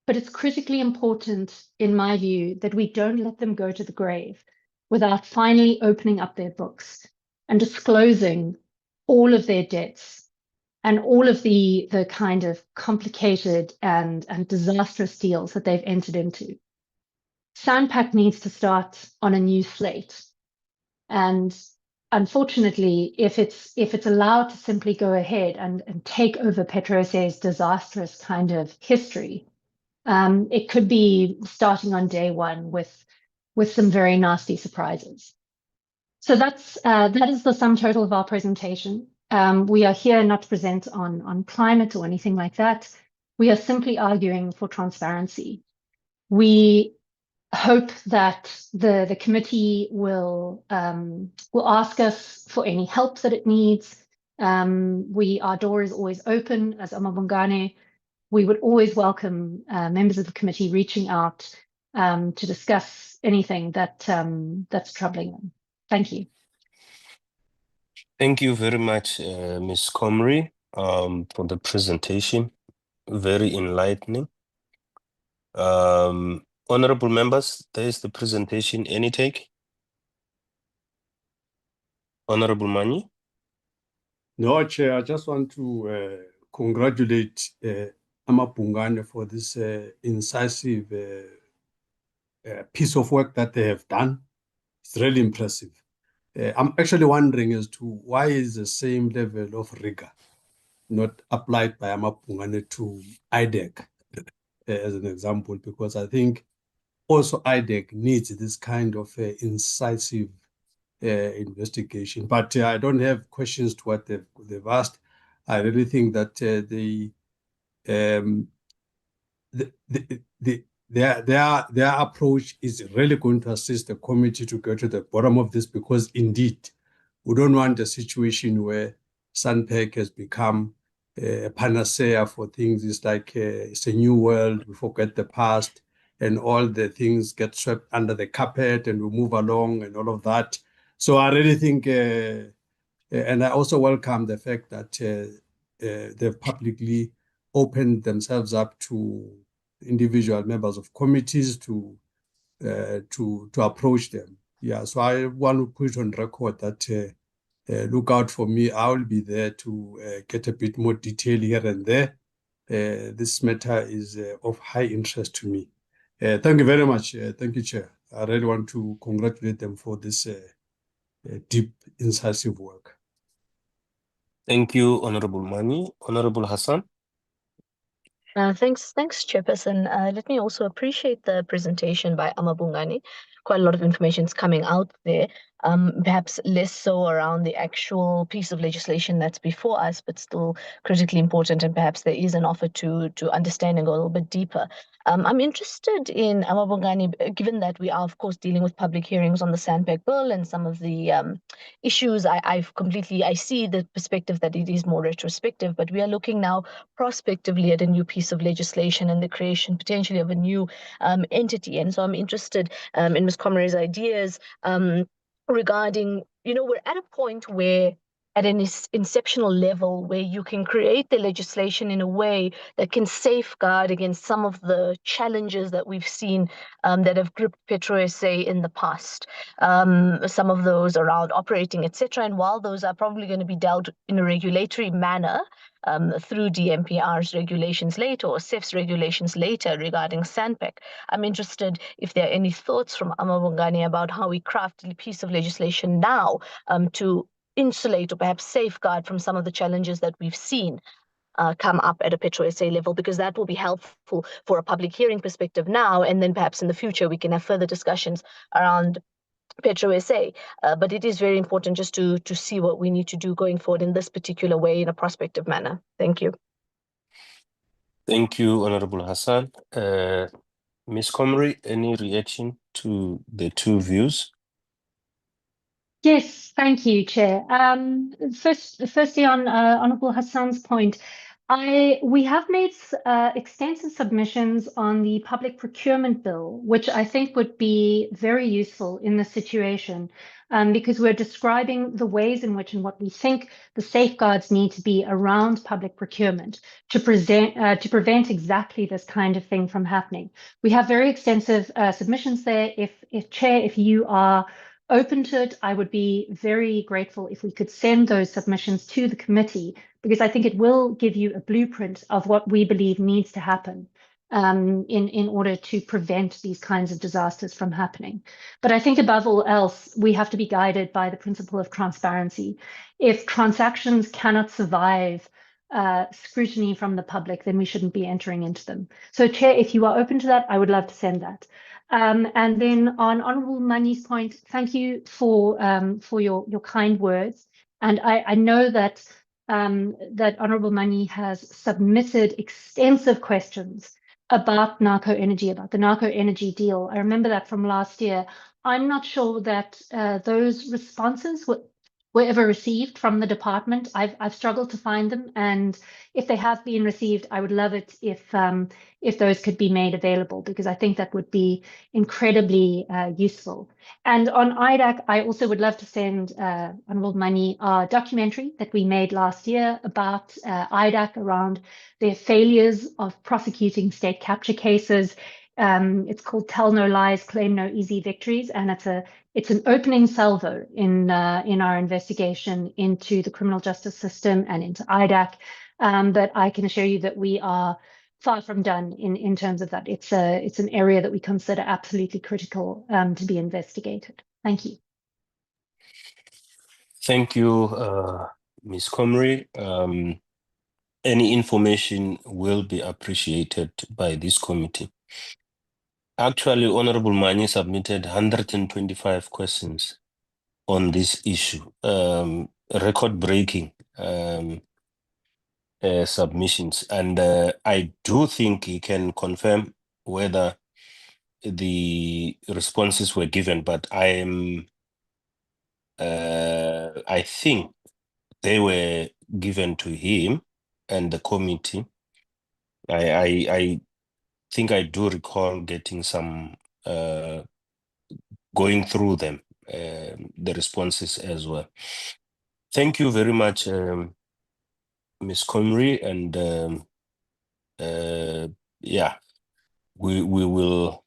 But it's critically important, in my view, that we don't let them go to the grave without finally opening up their books and disclosing all of their debts and all of the kind of complicated and disastrous deals that they've entered into. SANPC needs to start on a new slate. And unfortunately, if it's allowed to simply go ahead and take over PetroSA's disastrous kind of history, it could be starting on day one with some very nasty surprises. So that is the sum total of our presentation. We are here not to present on climate or anything like that. We are simply arguing for transparency. We hope that the committee will ask us for any help that it needs. Our door is always open as Amabungane. We would always welcome members of the committee reaching out to discuss anything that's troubling them. Thank you. Thank you very much, Ms. Comrie, for the presentation. Very enlightening. Honorable members, there is the presentation. Any take? Honorable Mani? No, Chair, I just want to congratulate Amabungane for this incisive piece of work that they have done. It's really impressive. I'm actually wondering as to why is the same level of rigor not applied by Amabungane to IDEC as an example, because I think also IDEC needs this kind of incisive investigation. But I don't have questions to what they've asked. I really think that their approach is really going to assist the committee to get to the bottom of this, because indeed we don't want a situation where SANPC has become a panacea for things. It's like it's a new world, we forget the past and all the things get swept under the carpet and we move along and all of that. So I really think, and I also welcome the fact that they've publicly opened themselves up to individual members of committees to approach them. Yeah, so I want to put on record that look out for me. I will be there to get a bit more detail here and there. This matter is of high interest to me. Thank you very much. Thank you, Chair. I really want to congratulate them for this deep, incisive work. Thank you, Honorable Mani. Honorable Hassan? Thanks, Chairperson. Let me also appreciate the presentation by Amabungane. Quite a lot of information is coming out there. perhaps less so around the actual piece of legislation that's before us, but still critically important, and perhaps there is an offer to understand and go a little bit deeper. I'm interested in Amabongani, given that we are, of course, dealing with public hearings on the SANPC bill and some of the issues. I see the perspective that it is more retrospective, but we are looking now prospectively at a new piece of legislation and the creation potentially of a new entity. And so I'm interested in Ms. Comray's ideas regarding, we're at a point where at an inceptional level where you can create the legislation in a way that can safeguard against some of the challenges that we've seen that have gripped Petro SA in the past. Some of those around operating, etc. And while those are probably going to be dealt in a regulatory manner through DMPR's regulations later or CEF's regulations later regarding SANPC, I'm interested if there are any thoughts from Amabongani about how we craft a piece of legislation now to insulate or perhaps safeguard from some of the challenges that we've seen come up at a Petro SA level, because that will be helpful for a public hearing perspective now, and then perhaps in the future we can have further discussions around Petro SA. But it is very important just to see what we need to do going forward in this particular way in a prospective manner. Thank you. Thank you, Honorable Hassan. Ms. Comrie, any reaction to the two views? Yes, thank you, Chair. Firstly, on Honourable Hassan's point, we have made extensive submissions on the public procurement bill, which I think would be very useful in this situation, because we're describing the ways in which and what we think the safeguards need to be around public procurement to prevent exactly this kind of thing from happening. We have very extensive submissions there. If Chair, if you are open to it, I would be very grateful if we could send those submissions to the committee, because I think it will give you a blueprint of what we believe needs to happen in order to prevent these kinds of disasters from happening. But I think above all else, we have to be guided by the principle of transparency. If transactions cannot survive scrutiny from the public, then we shouldn't be entering into them. So Chair, if you are open to that, I would love to send that. And then on Honourable Mani's point, thank you for your kind words. And I know that that Honourable Mani has submitted extensive questions about narco energy, about the narco energy deal. I remember that from last year. I'm not sure that those responses were ever received from the department. I've struggled to find them, and if they have been received, I would love it if those could be made available, because I think that would be incredibly useful. And on IDAC, I also would love to send Honourable Mani our documentary that we made last year about IDAC around their failures of prosecuting state capture cases. It's called Tell No Lies, Claim No Easy Victories, and it's an opening salvo in our investigation into the criminal justice system and into IDAC. But I can assure you that we are far from done in terms of that. It's an area that we consider absolutely critical to be investigated. Thank you. Thank you, Ms. Comrie. Any information will be appreciated by this committee. Actually, Honorable Mani submitted 125 questions on this issue, record-breaking submissions. And I do think he can confirm whether the responses were given, but I think they were given to him and the committee. I think I do recall getting some, going through them, the responses as well. Thank you very much, Ms. Comrie, and yeah, we will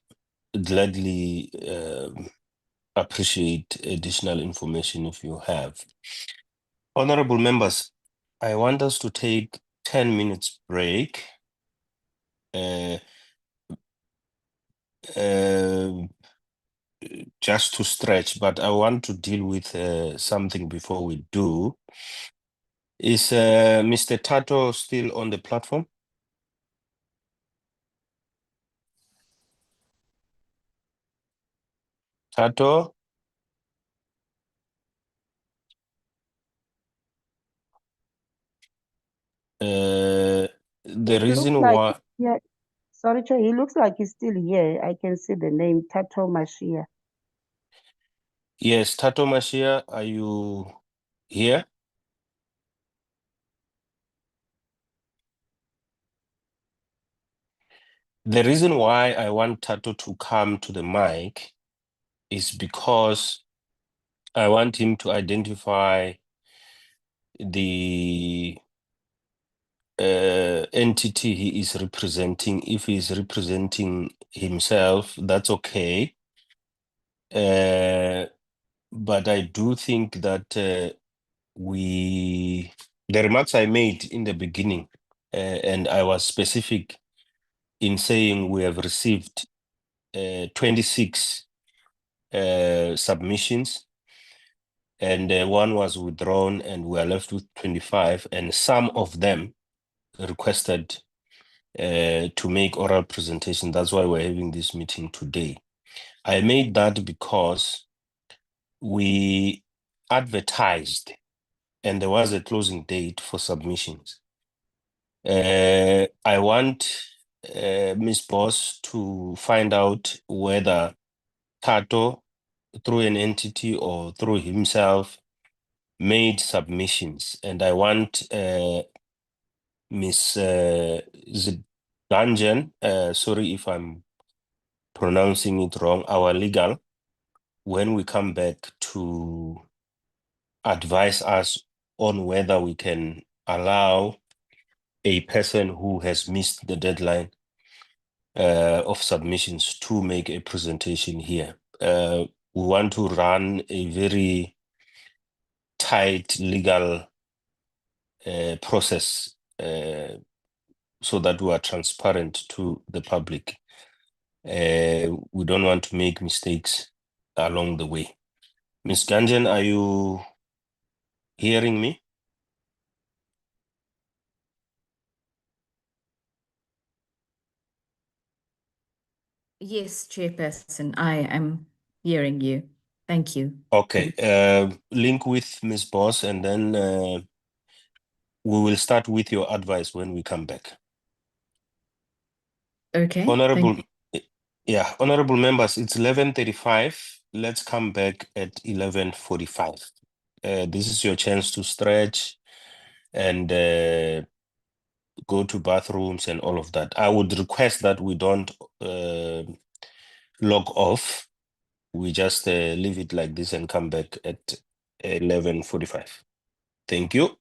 gladly appreciate additional information if you have. Honorable members, I want us to take 10 minutes break. Just to stretch, but I want to deal with something before we do. Is Mr. Tato still on the platform? Tato? The It looks reason like, why, yeah, sorry, Chair, he looks like he's still here. I can see the name Tato Mashia. yes, Tato Mashia, are you here? The reason why I want Tato to come to the mic is because I want him to identify the entity he is representing. If he is representing himself, that's okay. But I do think that the remarks I made in the beginning, and I was specific in saying we have received 26 submissions, and one was withdrawn, and we are left with 25, and some of them requested to make oral presentation. That's why we're having this meeting today. I made that because we advertised and there was a closing date for submissions. I want Ms. Boss to find out whether Tato, through an entity or through himself, made submissions. And I want Ms. Zidanjan, sorry if I'm pronouncing it wrong, our legal, when we come back, to advise us on whether we can allow a person who has missed the deadline of submissions to make a presentation here. We want to run a very tight legal process so that we are transparent to the public. We don't want to make mistakes along the way. Ms. Ganjan, are you hearing me? Yes, Chairperson, I am hearing you. Thank you. Okay, link with Ms. Boss, and then we will start with your advice when we come back. Okay. Honorable, yeah, honorable members, it's 11:35. Let's come back at 11:45. This is your chance to stretch and go to bathrooms and all of that. I would request that we don't log off. We just leave it like this and come back at 11:45. Thank you.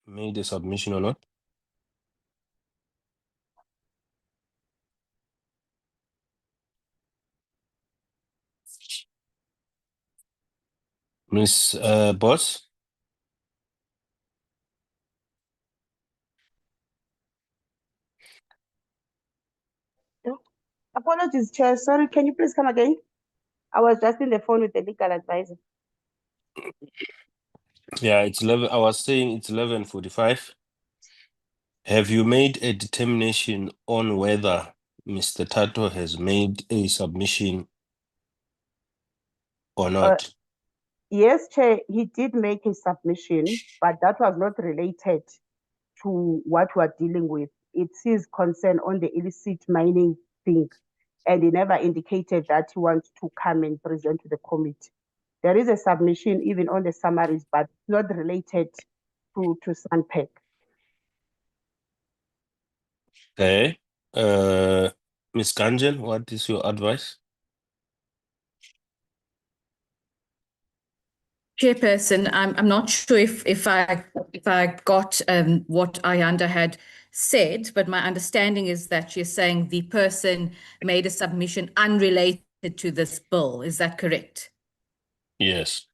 made a submission or not? Miss Boss? Apologies, Chair. Sorry, can you please come again? I was just in the phone with the legal advisor. Yeah, it's 11. I was saying it's 11:45. Have you made a determination on whether Mr. Tato has made a submission or not? Yes, Chair, he did make a submission, but that was not related to what we're dealing with. It's his concern on the illicit mining thing, and he never indicated that he wants to come and present to the committee. There is a submission even on the summaries, but not related to SANPC. Okay. Ms. Ganjan, what is your advice? Chairperson, I'm not sure if I got what Ayanda had said, but my understanding is that you're saying the person made a submission unrelated to this bill. Is that correct? Yes.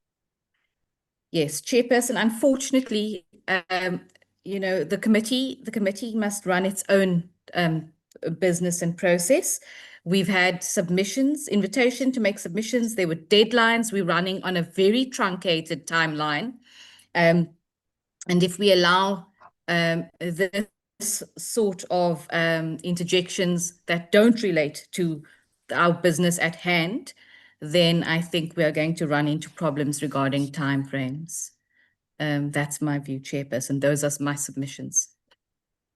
Yes, Chairperson. Unfortunately, the committee must run its own business and process. We've had submissions, invitation to make submissions. There were deadlines. We're running on a very truncated timeline. And if we allow this sort of interjections that don't relate to our business at hand, then I think we are going to run into problems regarding timeframes. That's my view, Chairperson. Those are my submissions.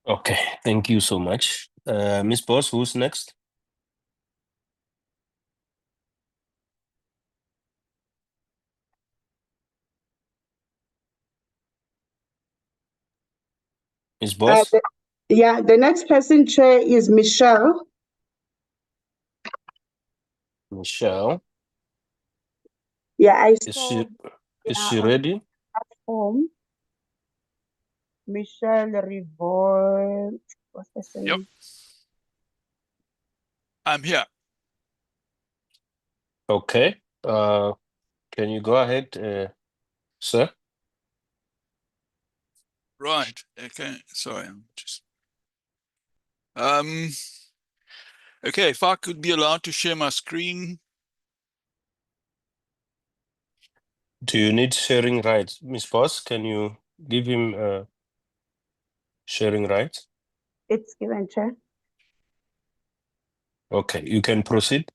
Okay, thank you so much. Ms. Boss, who's next? Ms. Boss? The next person, Chair, is Michelle. Michelle? Yeah, I Is saw. she ready? Platform. Michelle Rivol. What's the name? Yep. I'm here. Okay. Can you go ahead, sir? Right. Okay. Sorry, I'm just. Okay, if I could be allowed to share my screen. Do you need sharing rights? Ms. Boss, can you give him sharing rights? It's given, Chair. Okay, you can proceed.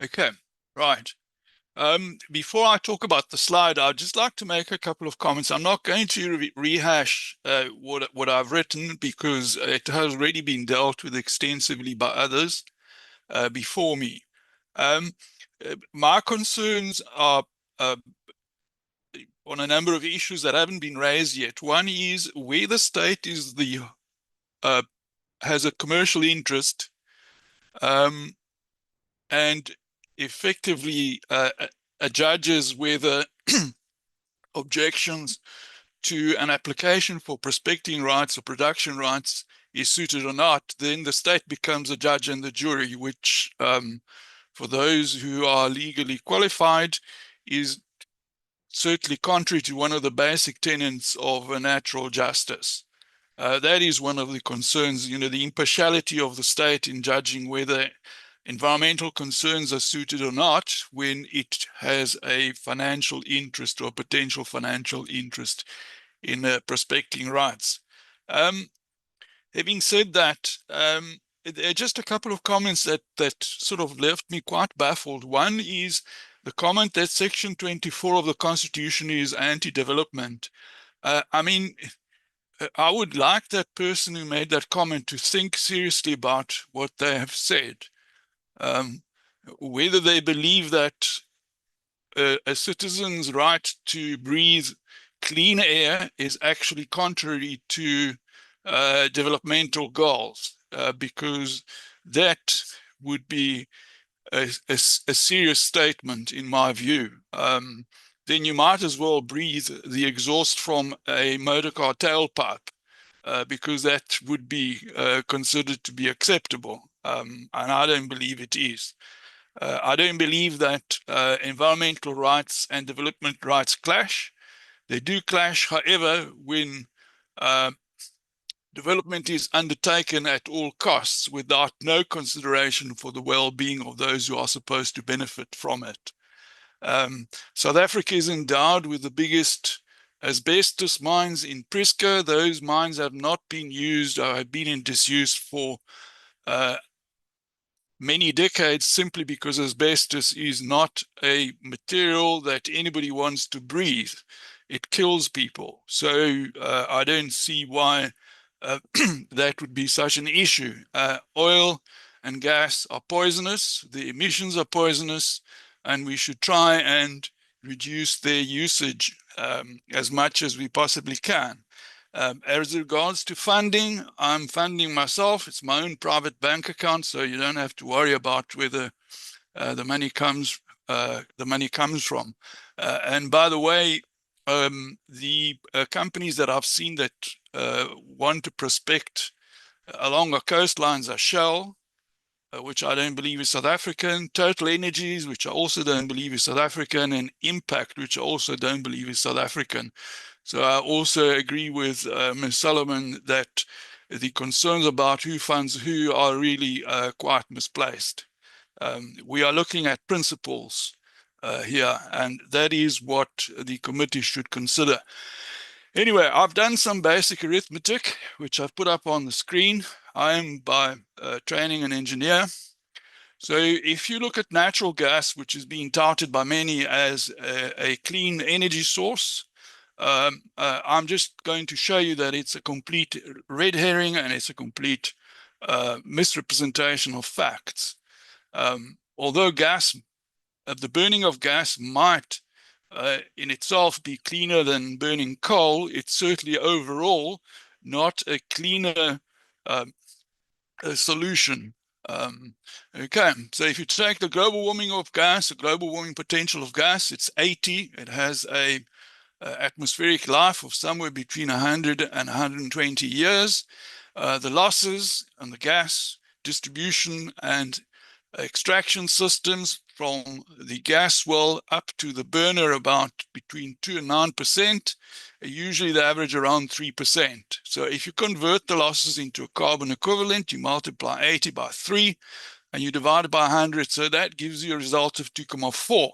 Okay, right. Before I talk about the slide, I'd just like to make a couple of comments. I'm not going to rehash what I've written because it has already been dealt with extensively by others before me. My concerns are on a number of issues that haven't been raised yet. One is where the state is has a commercial interest and effectively judges whether objections to an application for prospecting rights or production rights is suited or not, then the state becomes a judge and the jury, which for those who are legally qualified is certainly contrary to one of the basic tenets of a natural justice. That is one of the concerns, the impartiality of the state in judging whether environmental concerns are suited or not when it has a financial interest or potential financial interest in prospecting rights. Having said that, there are just a couple of comments that sort of left me quite baffled. One is the comment that Section 24 of the Constitution is anti-development. I mean, I would like that person who made that comment to think seriously about what they have said. Whether they believe that a citizen's right to breathe clean air is actually contrary to developmental goals, because that would be a serious statement in my view. Then you might as well breathe the exhaust from a motor car tailpipe, because that would be considered to be acceptable, and I don't believe it is. I don't believe that environmental rights and development rights clash. They do clash, however, when development is undertaken at all costs without no consideration for the well-being of those who are supposed to benefit from it. South Africa is endowed with the biggest asbestos mines in Prisca. Those mines have not been used or have been in disuse for many decades, simply because asbestos is not a material that anybody wants to breathe. It kills people. So I don't see why that would be such an issue. Oil and gas are poisonous, the emissions are poisonous, and we should try and reduce their usage as much as we possibly can. As regards to funding, I'm funding myself. It's my own private bank account, so you don't have to worry about whether the money comes from. And by the way, the companies that I've seen that want to prospect along our coastlines are Shell, which I don't believe is South African, Total Energies, which I also don't believe is South African, and Impact, which I also don't believe is South African. So I also agree with Ms. Solomon that the concerns about who funds who are really quite misplaced. We are looking at principles here, and that is what the committee should consider. Anyway, I've done some basic arithmetic, which I've put up on the screen. I am by training an engineer. So if you look at natural gas, which is being touted by many as a clean energy source, I'm just going to show you that it's a complete red herring and it's a complete misrepresentation of facts. Although the burning of gas might in itself be cleaner than burning coal, it's certainly overall not a cleaner solution. Okay, so if you take the global warming of gas, the global warming potential of gas, it's 80. It has a atmospheric life of somewhere between 100 and 120 years. The losses on the gas distribution and extraction systems from the gas well up to the burner about between 2 and 9%. Usually they average around 3%. So if you convert the losses into a carbon equivalent, you multiply 80 by 3 and you divide it by 100. So that gives you a result of 2.4.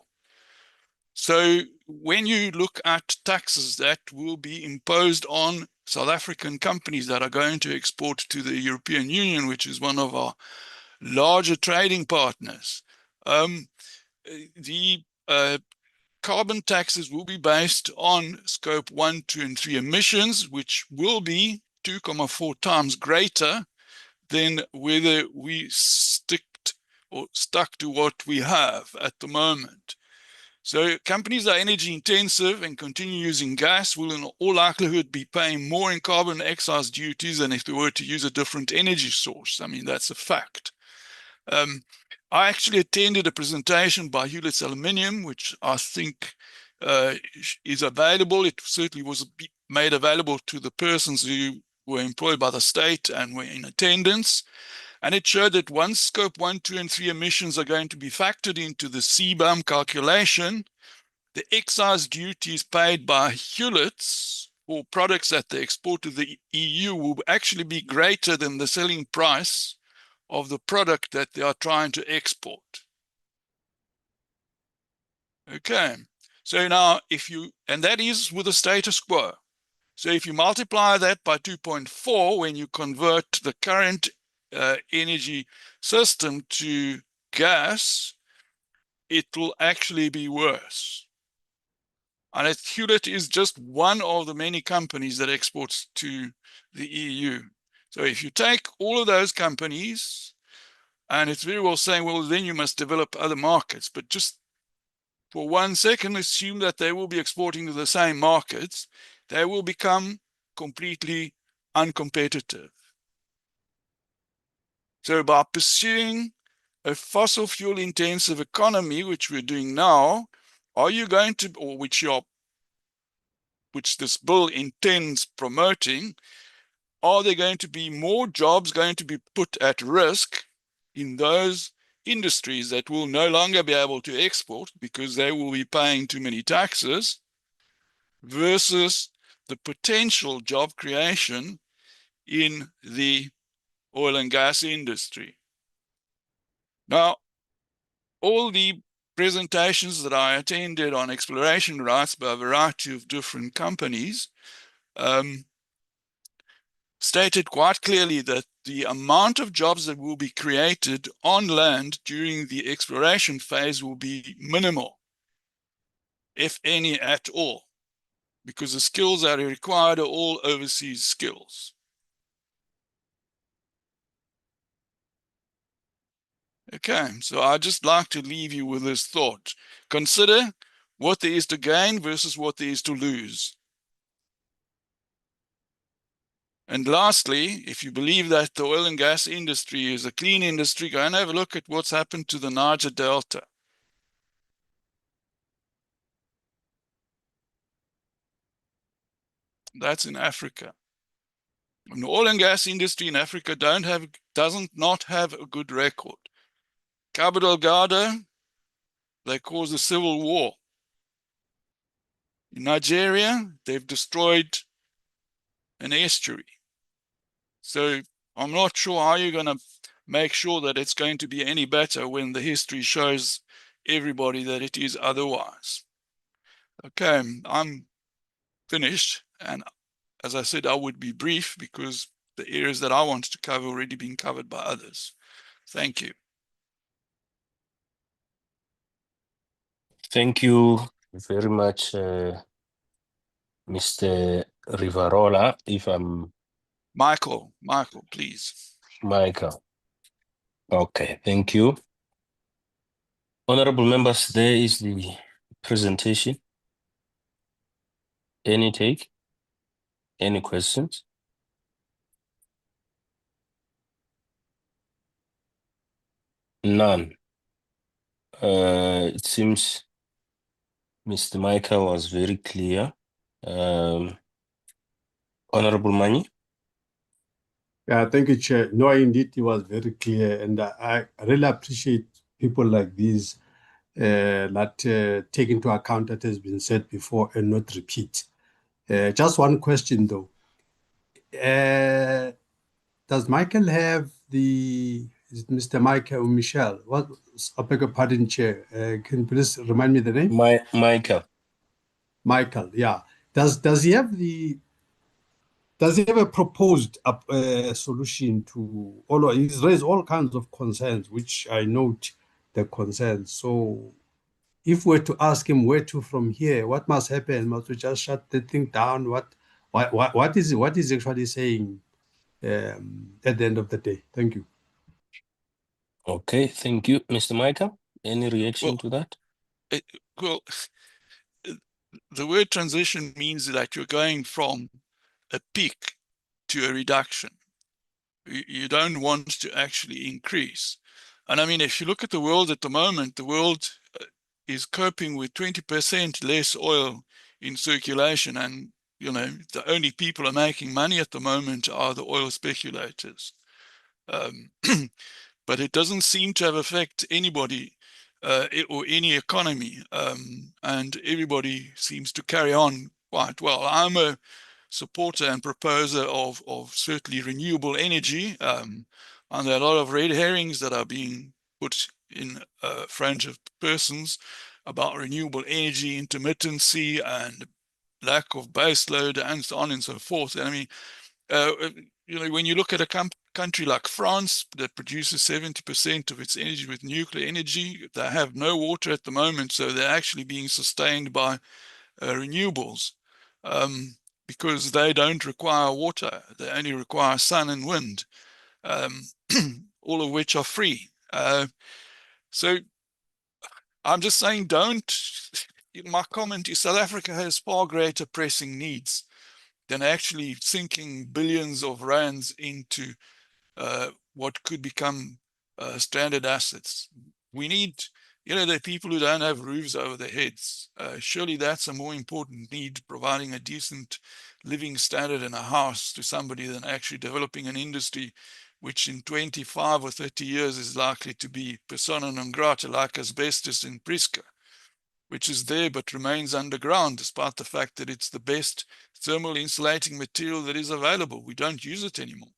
So when you look at taxes that will be imposed on South African companies that are going to export to the European Union, which is one of our larger trading partners, the carbon taxes will be based on scope 1, 2, and 3 emissions, which will be 2.4 times greater than whether we stuck to what we have at the moment. So companies that are energy intensive and continue using gas will in all likelihood be paying more in carbon excise duties than if they were to use a different energy source. I mean, that's a fact. I actually attended a presentation by Hewlett's Aluminium, which I think is available. It certainly was made available to the persons who were employed by the state and were in attendance. And it showed that once scope 1, 2, and 3 emissions are going to be factored into the CBAM calculation, the excise duties paid by Hewlett's for products that they export to the EU will actually be greater than the selling price of the product that they are trying to export. Okay, so now and that is with the status quo. So if you multiply that by 2.4, when you convert the current energy system to gas, it will actually be worse. And Hewlett is just one of the many companies that exports to the EU. So if you take all of those companies, and it's very well saying, well, then you must develop other markets. But just for 1 second, assume that they will be exporting to the same markets. They will become completely uncompetitive. So by pursuing a fossil fuel intensive economy, which we're doing now, are you going to, or which this bill intends promoting, are there going to be more jobs going to be put at risk in those industries that will no longer be able to export because they will be paying too many taxes, versus the potential job creation in the oil and gas industry? Now, all the presentations that I attended on exploration rights by a variety of different companies stated quite clearly that the amount of jobs that will be created on land during the exploration phase will be minimal, if any at all, because the skills that are required are all overseas skills. Okay, so I'd just like to leave you with this thought. Consider what there is to gain versus what there is to lose. And lastly, if you believe that the oil and gas industry is a clean industry, go and have a look at what's happened to the Niger Delta. That's in Africa. And the oil and gas industry in Africa doesn't not have a good record. Cabo Delgado, they caused a civil war. In Nigeria, they've destroyed an estuary. So I'm not sure how you're going to make sure that it's going to be any better when the history shows everybody that it is otherwise. Okay, I'm finished. And as I said, I would be brief because the areas that I wanted to cover already been covered by others. Thank you. Thank you very much, Mr. Rivarola. If I'm Michael, please. Michael. Okay, thank you. Honorable members, there is the presentation. Any take? Any questions? None. It seems Mr. Michael was very clear. Honorable Mani? Yeah, thank you, Chair. No, indeed, it was very clear. And I really appreciate people like these that take into account that has been said before and not repeat. Just one question, though. Does Michael have is it Mr. Michael or Michelle? What, I beg your pardon, Chair. Can you please remind me the name? Michael. Michael, yeah. Does he have a proposed solution to all? He's raised all kinds of concerns, which I note the concerns. So, if we're to ask him where to from here, what must happen? Must we just shut the thing down? What is he actually saying at the end of the day? Thank you. Okay, thank you, Mr. Michael. Any reaction to that? The word transition means that you're going from a peak to a reduction. You don't want to actually increase. And I mean, if you look at the world at the moment, the world is coping with 20% less oil in circulation. And, you know, the only people who are making money at the moment are the oil speculators. But it doesn't seem to have affected anybody or any economy. And everybody seems to carry on quite well. I'm a supporter and proposer of certainly renewable energy. And there are a lot of red herrings that are being put in front of persons about renewable energy intermittency and lack of base load and so on and so forth. And I mean, you know, when you look at a country like France that produces 70% of its energy with nuclear energy, they have no water at the moment, so they're actually being sustained by renewables because they don't require water. They only require sun and wind, all of which are free. So I'm just saying, my comment is South Africa has far greater pressing needs than actually sinking billions of rands into what could become stranded assets. We need, there are people who don't have roofs over their heads. Surely that's a more important need, providing a decent living standard in a house to somebody, than actually developing an industry which in 25 or 30 years is likely to be persona non grata, like asbestos in Prisca, which is there but remains underground, despite the fact that it's the best thermal insulating material that is available. We don't use it anymore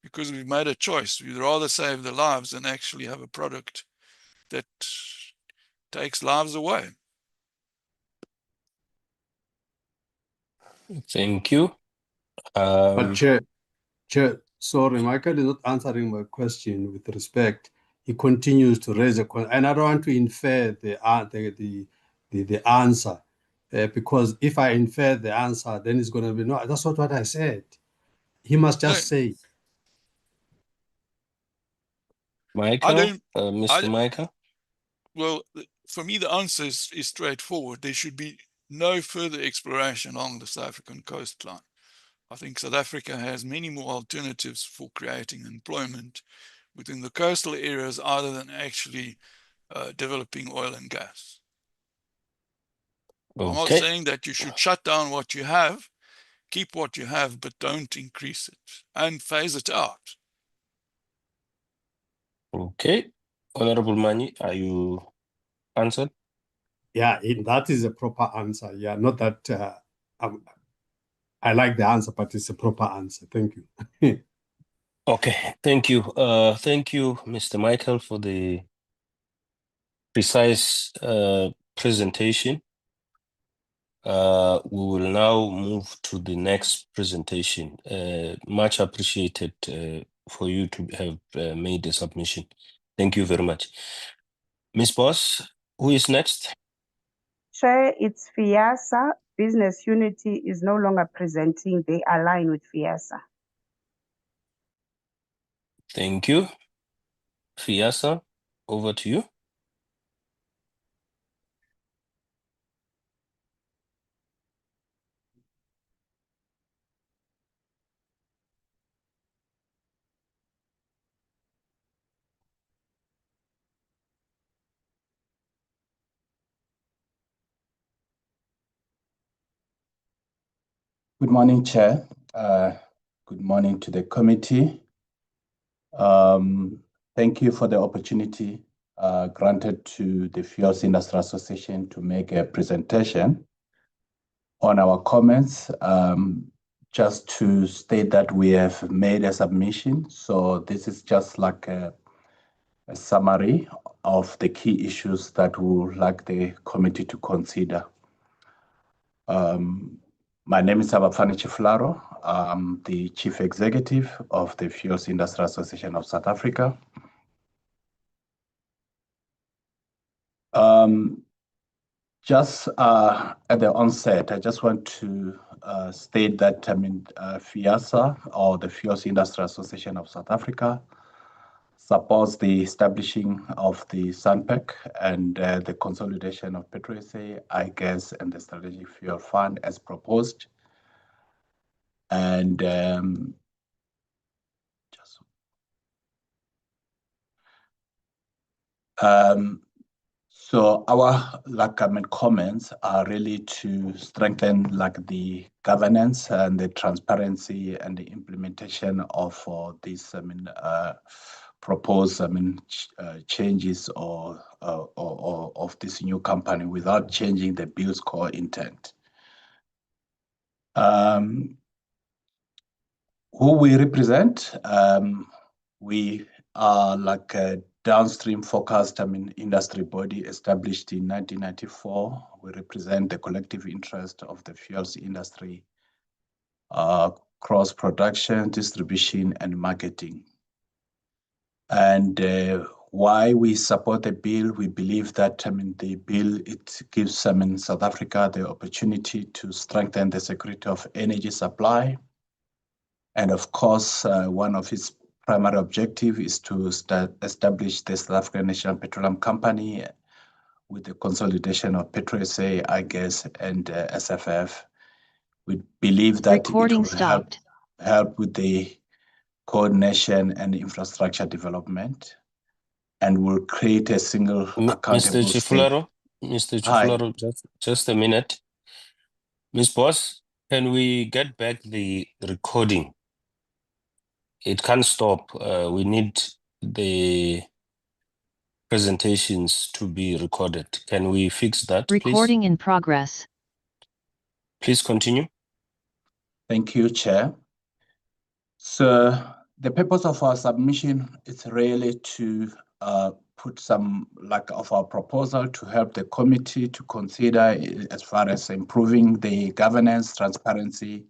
because we've made a choice. We'd rather save the lives than actually have a product that takes lives away. Thank you. But Chair, sorry, Michael is not answering my question with respect. He continues to raise a question, and I don't want to infer the answer, because if I infer the answer, then it's going to be, no, that's not what I said. He must just say. Michael, Mr. Michael? Well, for me, the answer is straightforward. There should be no further exploration along the South African coastline. I think South Africa has many more alternatives for creating employment within the coastal areas other than actually developing oil and gas. Okay. I'm not saying that you should shut down what you have, keep what you have, but don't increase it and phase it out. Okay. Honorable Mani, are you answered? Yeah, that is a proper answer. Yeah, not that I like the answer, but it's a proper answer. Thank you. Okay, thank you. Thank you, Mr. Michael, for the precise presentation. We will now move to the next presentation. Much appreciated for you to have made the submission. Thank you very much. Ms. Boss, who is next? Chair, it's FIASA. Business Unity is no longer presenting. They align with FIASA. Thank you. FIASA, over to you. Good morning, Chair. Good morning to the committee. Thank you for the opportunity granted to the Fuels Industry Association to make a presentation on our comments. Just to state that we have made a submission. So this is just like a summary of the key issues that we would like the committee to consider. My name is Abafani Chiflaro. I'm the Chief Executive of the Fuels Industry Association of South Africa. Just at the onset, I just want to state that FIASA, or the Fuels Industry Association of South Africa, supports the establishing of the SANPC and the consolidation of Petroleum, iGas, and the Strategic Fuel Fund as proposed. And so our comments are really to strengthen the governance and the transparency and the implementation of these proposed changes or of this new company without changing the bill's core intent. Who we represent, we are like a downstream focused industry body established in 1994. We represent the collective interest of the fuels industry, cross production, distribution, and marketing. And why we support the bill, we believe that the bill, it gives South Africa the opportunity to strengthen the security of energy supply. And of course, one of its primary objectives is to establish the South African National Petroleum Company with the consolidation of Petroleum, iGas, and SFF, We believe that Recording it will stopped. help with the coordination and infrastructure development, and will create a single accountable Mr. Chifularo, Mr. Hi. Chifularo, just a minute. Ms. Boss, can we get back the recording? It can't stop. We need the presentations to be recorded. Can we fix that, please? Recording in progress. Please continue. Thank you, Chair. So the purpose of our submission is really to put some of our proposal to help the committee to consider as far as improving the governance, transparency,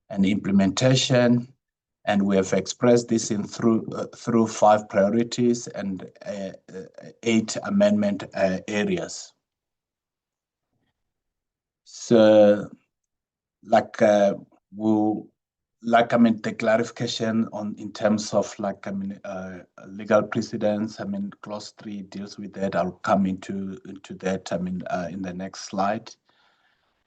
and implementation. And we have expressed this in through 5 priorities and 8 amendment areas. So, the clarification on in terms of legal precedents. Clause 3 deals with that. I'll come into that. In the next slide.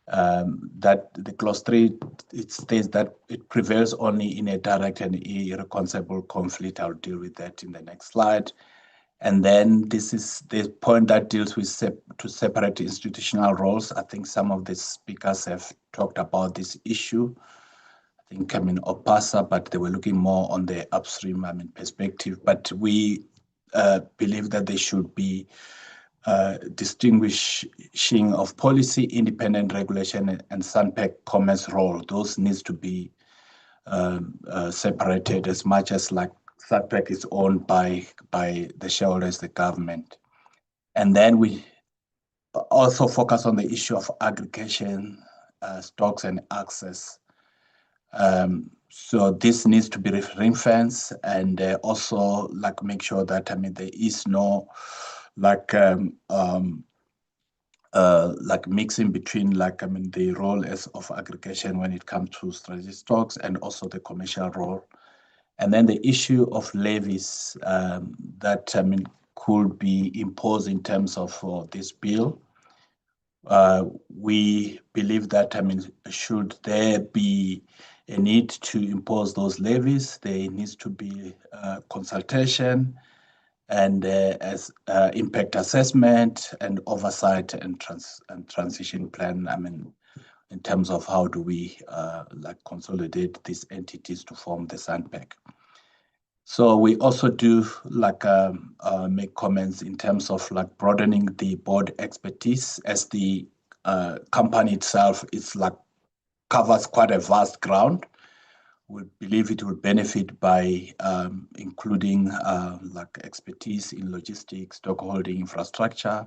That the clause 3, it states that it prevails only in a direct and irreconcilable conflict. I'll deal with that in the next slide. And then this is the point that deals with to separate institutional roles. I think some of the speakers have talked about this issue. I think OPASA, but they were looking more on the upstream perspective. But we believe that they should be distinguishing of policy, independent regulation, and SANPC commerce role. Those needs to be separated as much as SANPC is owned by the shareholders, the government. And then we also focus on the issue of aggregation, stocks, and access. So this needs to be ring-fenced, and also make sure that there is no mixing between the role of aggregation when it comes to strategic stocks and also the commercial role. And then the issue of levies that could be imposed in terms of this bill. We believe that should there be a need to impose those levies, there needs to be consultation and as impact assessment and oversight and transition plan. In terms of how do we consolidate these entities to form the SANPC. So we also do make comments in terms of broadening the board expertise, as the company itself is covers quite a vast ground. We believe it will benefit by including expertise in logistics, stockholding infrastructure,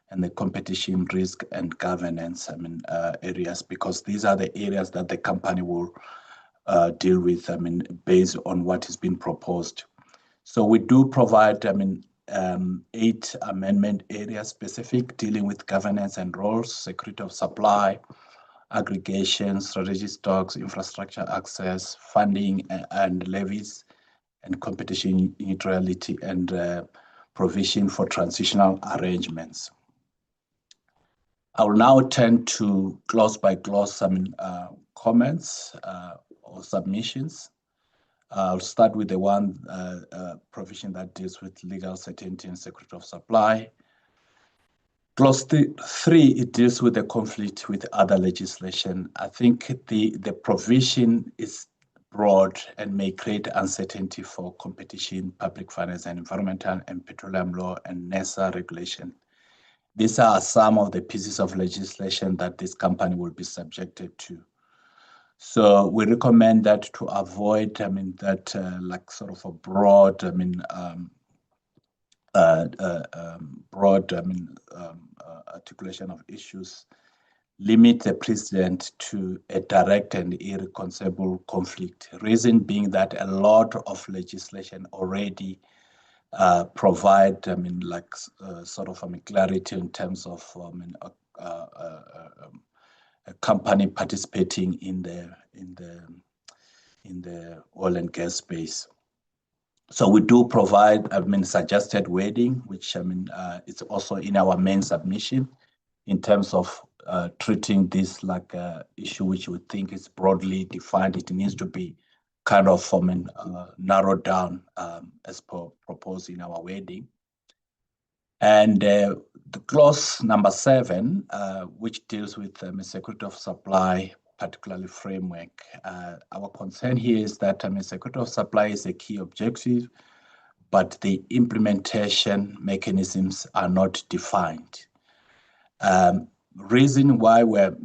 and the competition risk and governance areas, because these are the areas that the company will deal with based on what has been proposed. So we do provide 8 amendment areas specific, dealing with governance and roles, security of supply, aggregation, strategic stocks, infrastructure access, funding and levies, and competition neutrality, and provision for transitional arrangements. I will now turn to clause by clause comments or submissions. I'll start with the one provision that deals with legal certainty and security of supply. Clause 3, it deals with the conflict with other legislation. I think the provision is broad and may create uncertainty for competition, public finance and environmental and petroleum law and NESA regulation. These are some of the pieces of legislation that this company will be subjected to. So we recommend that to avoid, that sort of a broad, articulation of issues, limit the precedent to a direct and irreconcilable conflict. Reason being that a lot of legislation already provide, sort of clarity in terms of a company participating in the oil and gas space. So we do provide, suggested wording, which it's also in our main submission, in terms of treating this like a issue which we think is broadly defined. It needs to be kind of narrowed down as proposed in our wording. And the clause number 7, which deals with security of supply, particularly framework. Our concern here is that security of supply is a key objective, but the implementation mechanisms are not defined. Reason why we're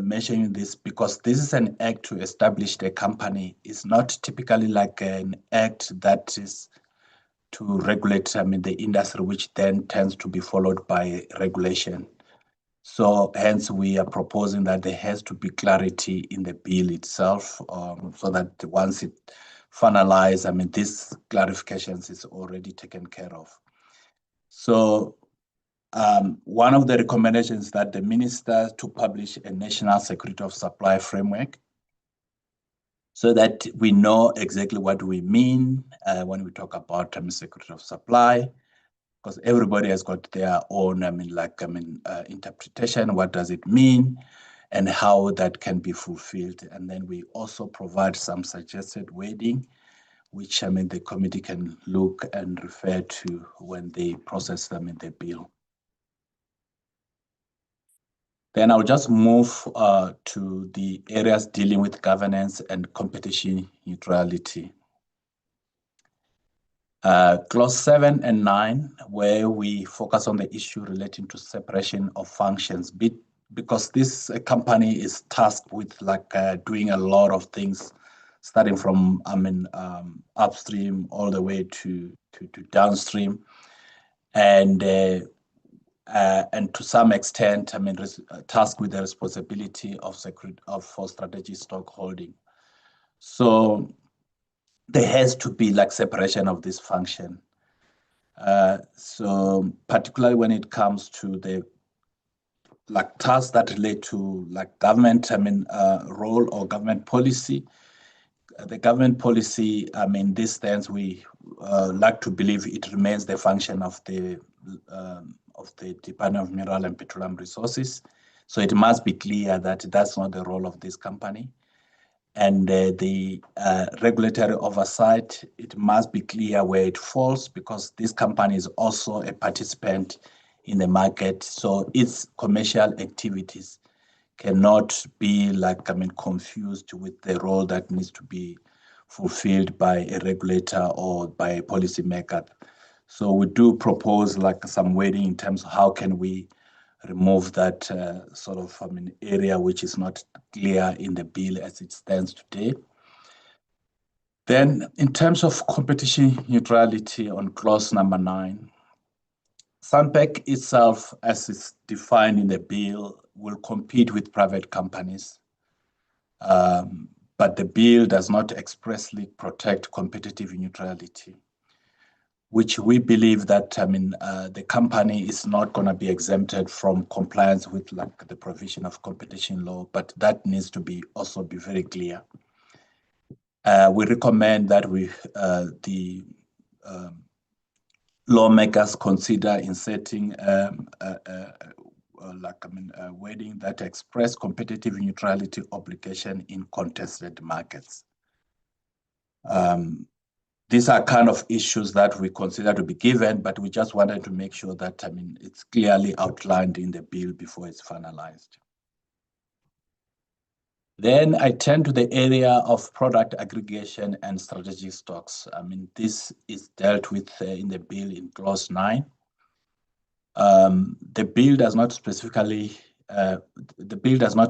mentioning this, because this is an act to establish the company. It's not typically like an act that is to regulate the industry, which then tends to be followed by regulation. So hence we are proposing that there has to be clarity in the bill itself, so that once it finalized, these clarifications is already taken care of. So one of the recommendations that the minister to publish a national security of supply framework, so that we know exactly what we mean when we talk about security of supply, because everybody has got their own interpretation. What does it mean and how that can be fulfilled? And then we also provide some suggested wording, which the committee can look and refer to when they process them in the bill. Then I'll just move to the areas dealing with governance and competition neutrality. Clause 7 and 9, where we focus on the issue relating to separation of functions, because this company is tasked with doing a lot of things, starting from upstream all the way to downstream, and to some extent, tasked with the responsibility for strategic stock holding. So there has to be separation of this function. So particularly when it comes to the tasks that relate to government role or government policy. The government policy, this stands, we like to believe it remains the function of the Department of Mineral and Petroleum Resources. So it must be clear that that's not the role of this company. And the regulatory oversight, it must be clear where it falls, because this company is also a participant in the market. So its commercial activities cannot be confused with the role that needs to be fulfilled by a regulator or by a policymaker. So we do propose some wording in terms of how can we remove that area which is not clear in the bill as it stands today. Then in terms of competition neutrality on clause number 9, SANPC itself, as is defined in the bill, will compete with private companies. But the bill does not expressly protect competitive neutrality, which we believe that the company is not going to be exempted from compliance with the provision of competition law, but that needs to be also be very clear. We recommend that the lawmakers consider inserting wording that express competitive neutrality obligation in contested markets. These are kind of issues that we consider to be given, but we just wanted to make sure that it's clearly outlined in the bill before it's finalized. Then I turn to the area of product aggregation and strategic stocks. This is dealt with in the bill in clause 9. The bill does not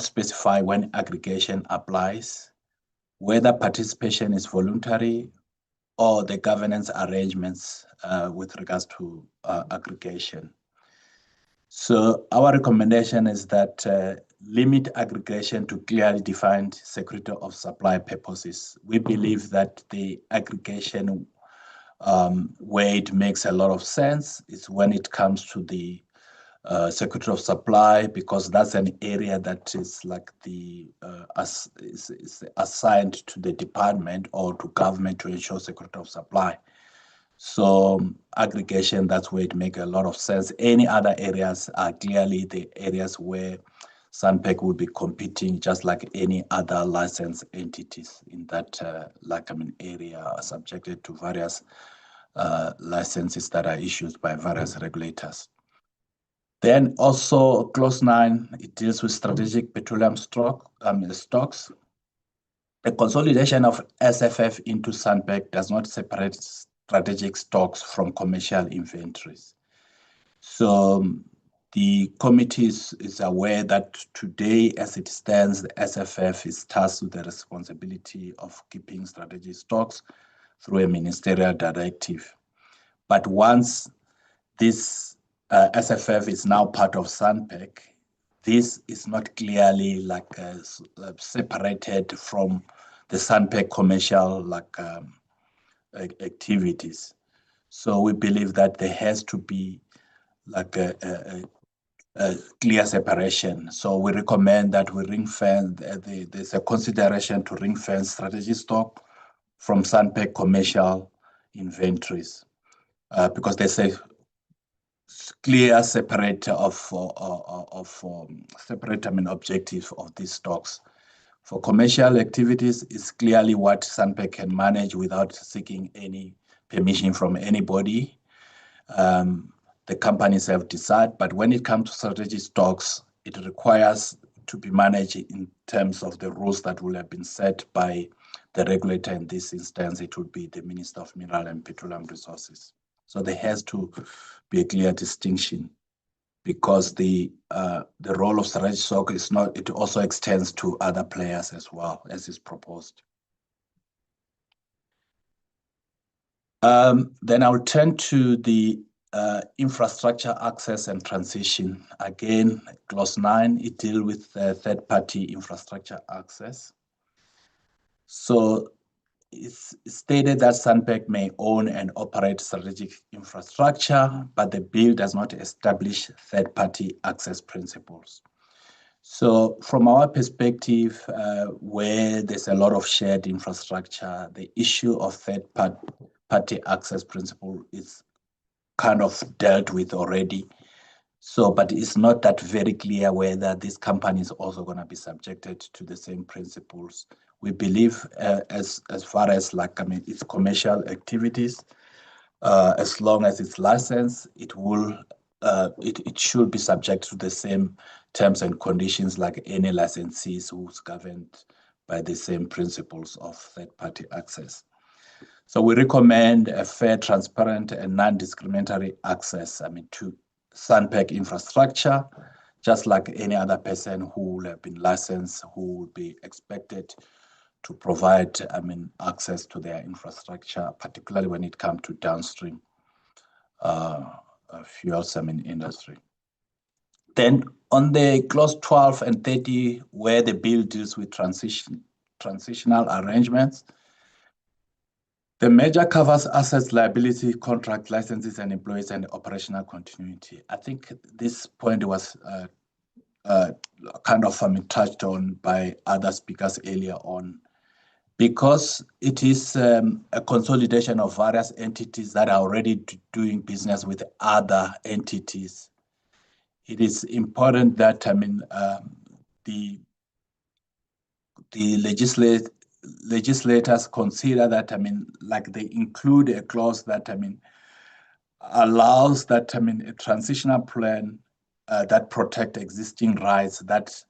specify when aggregation applies, whether participation is voluntary, or the governance arrangements with regards to aggregation. So our recommendation is that limit aggregation to clearly defined security of supply purposes. We believe that the aggregation where it makes a lot of sense is when it comes to the security of supply, because that's an area that is is assigned to the department or to government to ensure security of supply. So aggregation, that's where it makes a lot of sense. Any other areas are clearly the areas where SANPC will be competing just like any other licensed entities in that area, subjected to various licenses that are issued by various regulators. Then also clause 9, it deals with strategic petroleum stocks. The consolidation of SFF into SANPC does not separate strategic stocks from commercial inventories. So the committee is aware that today, as it stands, the SFF is tasked with the responsibility of keeping strategic stocks through a ministerial directive. But once this SFF is now part of SANPC, this is not clearly separated from the SANPC commercial activities. So we believe that there has to be a clear separation. So we recommend that we ring-fence, there's a consideration to ring-fence strategy stock from SANPC commercial inventories, because there's a clear separate objective of these stocks. For commercial activities, it's clearly what SANPC can manage without seeking any permission from anybody. The companies have decided, but when it comes to strategic stocks, it requires to be managed in terms of the rules that will have been set by the regulator. In this instance, it would be the Minister of Mineral and Petroleum Resources. So there has to be a clear distinction, because the role of strategic stock is not, it also extends to other players as well, as is proposed. Then I'll turn to the infrastructure access and transition. Again, clause 9, it deals with third-party infrastructure access. So it's stated that SANPC may own and operate strategic infrastructure, but the bill does not establish third-party access principles. So from our perspective, where there's a lot of shared infrastructure, the issue of third-party access principle is kind of dealt with already. So, but it's not that very clear whether this company is also going to be subjected to the same principles. We believe as far as its commercial activities, as long as it's licensed, it should be subject to the same terms and conditions like any licensees who's governed by the same principles of third-party access. So we recommend a fair, transparent, and non-discriminatory access to SANPC infrastructure, just like any other person who will have been licensed, who would be expected to provide access to their infrastructure, particularly when it comes to downstream fuels industry. Then on the clause 12 and 30, where the bill deals with transitional arrangements, the measure covers assets, liability, contract, licenses, and employees, and operational continuity. I think this point was kind of touched on by other speakers earlier on, because it is a consolidation of various entities that are already doing business with other entities. It is important that the legislators consider that they include a clause that allows that a transitional plan that protect existing rights that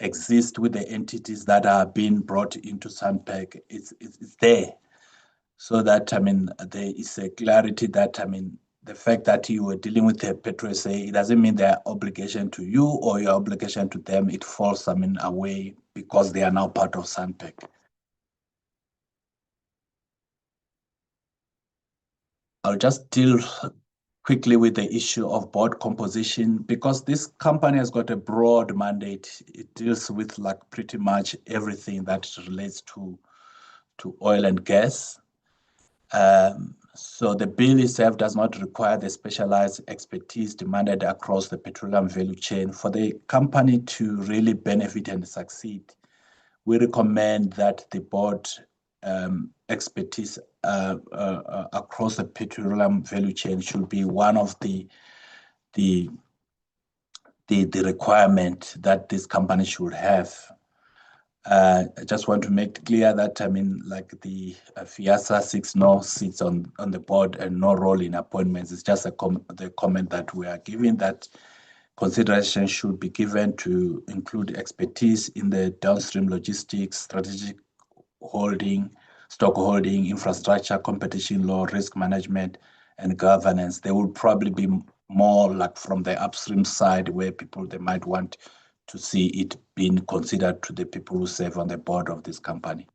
exist with the entities that are being brought into SANPC. It's there, so that there is a clarity that the fact that you were dealing with a Petro SA, it doesn't mean their obligation to you or your obligation to them. It falls away because they are now part of SANPC. I'll just deal quickly with the issue of board composition, because this company has got a broad mandate. It deals with pretty much everything that relates to oil and gas. So the bill itself does not require the specialized expertise demanded across the petroleum value chain. For the company to really benefit and succeed, we recommend that the board expertise across the petroleum value chain should be one of the the requirement that this company should have. I just want to make clear that, I mean, like the FIASA 6 no sits on the board and no role in appointments. It's just the comment that we are giving, that consideration should be given to include expertise in the downstream logistics, strategic holding, stock holding, infrastructure, competition law, risk management, and governance. They will probably be more like from the upstream side, where people, they might want to see it being considered to the people who serve on the board of this company.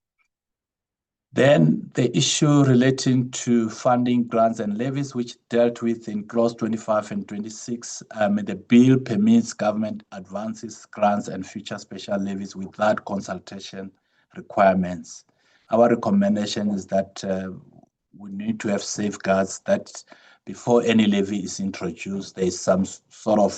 Then the issue relating to funding grants and levies, which dealt with in clause 25 and 26, the bill permits government advances, grants, and future special levies without consultation requirements. Our recommendation is that we need to have safeguards that before any levy is introduced, there is some sort of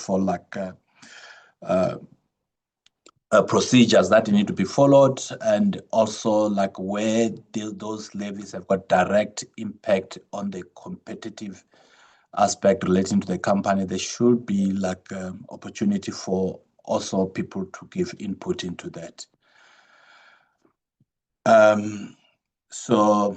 procedures that need to be followed, and also like where those levies have got direct impact on the competitive aspect relating to the company. There should be like opportunity for also people to give input into that. So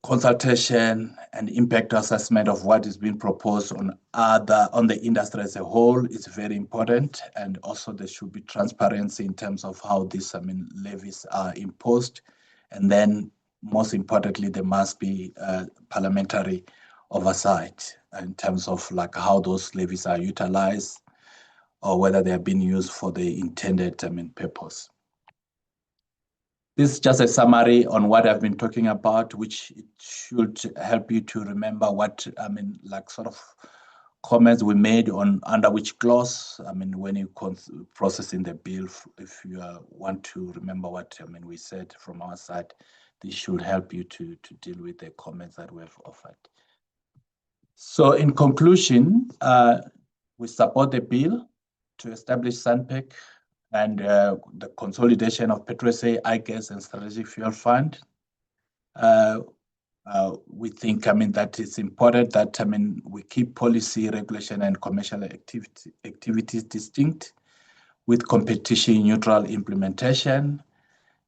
consultation and impact assessment of what is being proposed on the industry as a whole is very important, and also there should be transparency in terms of how these levies are imposed, and then most importantly there must be parliamentary oversight in terms of like how those levies are utilized or whether they are being used for the intended purpose. This is just a summary on what I've been talking about, which it should help you to remember what, like sort of comments we made on under which clause, when you processing the bill. If you want to remember what, we said from our side, this should help you to deal with the comments that we have offered. So in conclusion, we support the bill to establish SANPC and the consolidation of Petroleum, iGas, and Strategic Fuel Fund. We think, that it's important that, we keep policy, regulation, and commercial activities distinct with competition-neutral implementation.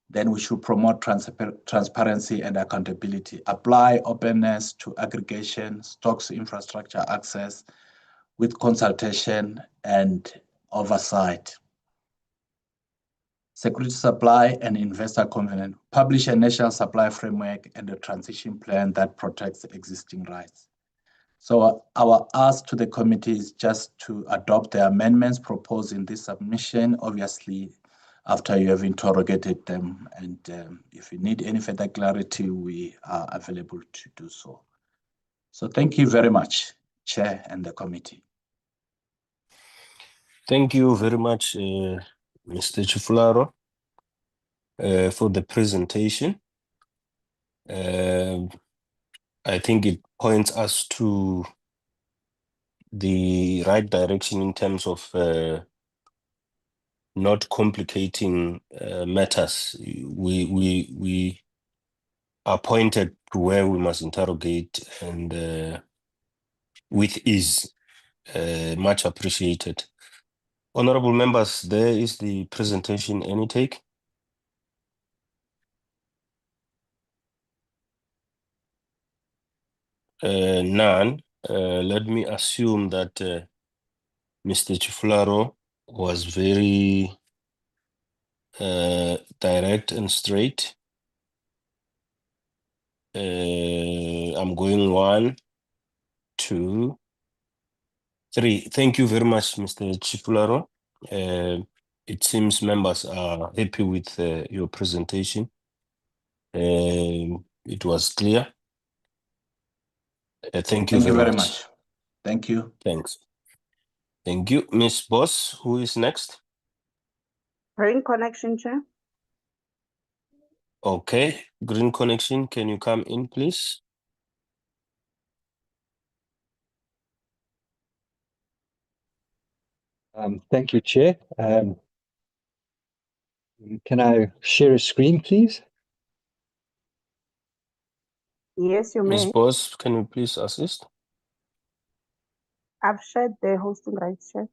Then we should promote transparency and accountability, apply openness to aggregation, stocks infrastructure access with consultation and oversight. Security supply and investor confidence, publish a national supply framework and a transition plan that protects existing rights. So our ask to the committee is just to adopt the amendments proposed in this submission, obviously after you have interrogated them, and if you need any further clarity, we are available to do so. So thank you very much, Chair and the committee. Thank you very much, Mr. Chifularo, for the presentation. I think it points us to the right direction in terms of not complicating matters. We are pointed to where we must interrogate, and with ease. Much appreciated. Honorable members, there is the presentation. Any take? None. Let me assume that Mr. Chifularo was very direct and straight. I'm going 1, 2, 3. Thank you very much, Mr. Chifularo. It seems members are happy with your presentation. It was clear. Thank you very much. Thank you. Thanks. Thank you. Ms. Boss, who is next? Green Connection, Chair. Okay, Green Connection, can you come in, please? Thank you, Chair. Can I share a screen, please? Yes, you may. Ms. Boss, can you please assist? I've shared the hosting rights, Chair.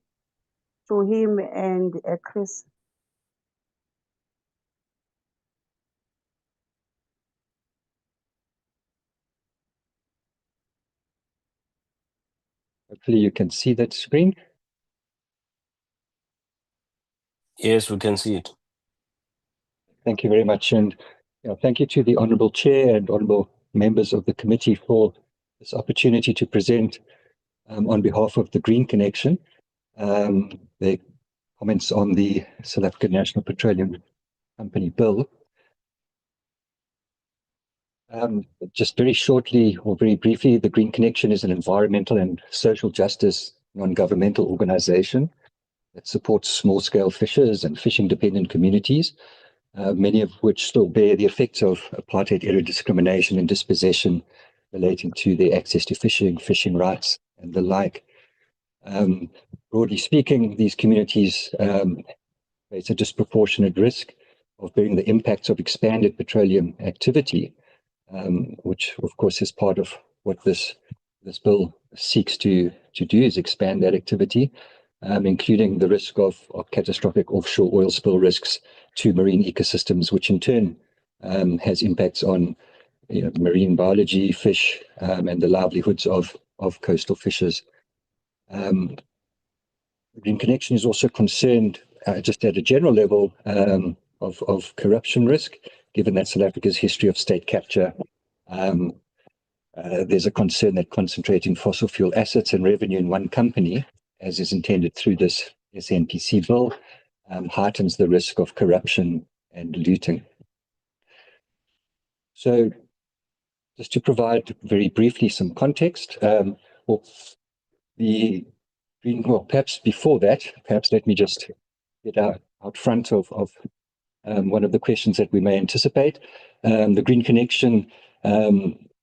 to him and Chris. Hopefully you can see that screen. Yes, we can see it. Thank you very much. And thank you to the Honourable Chair and Honourable members of the committee for this opportunity to present on behalf of the Green Connection their comments on the South African National Petroleum Company Bill. Just very shortly or very briefly, the Green Connection is an environmental and social justice non-governmental organization that supports small-scale fishers and fishing-dependent communities, many of which still bear the effects of apartheid-era discrimination and dispossession relating to their access to fishing, fishing rights, and the like. Broadly speaking, these communities face a disproportionate risk of bearing the impacts of expanded petroleum activity, which of course is part of what this bill seeks to do, is expand that activity, including the risk of catastrophic offshore oil spill risks to marine ecosystems, which in turn has impacts on marine biology, fish, and the livelihoods of coastal fishers. The Green Connection is also concerned, just at a general level, of corruption risk, given that South Africa's history of state capture. There's a concern that concentrating fossil fuel assets and revenue in one company, as is intended through this SANPC bill, heightens the risk of corruption and looting. So just to provide very briefly some context, perhaps before that, perhaps let me just get out front of one of the questions that we may anticipate. The Green Connection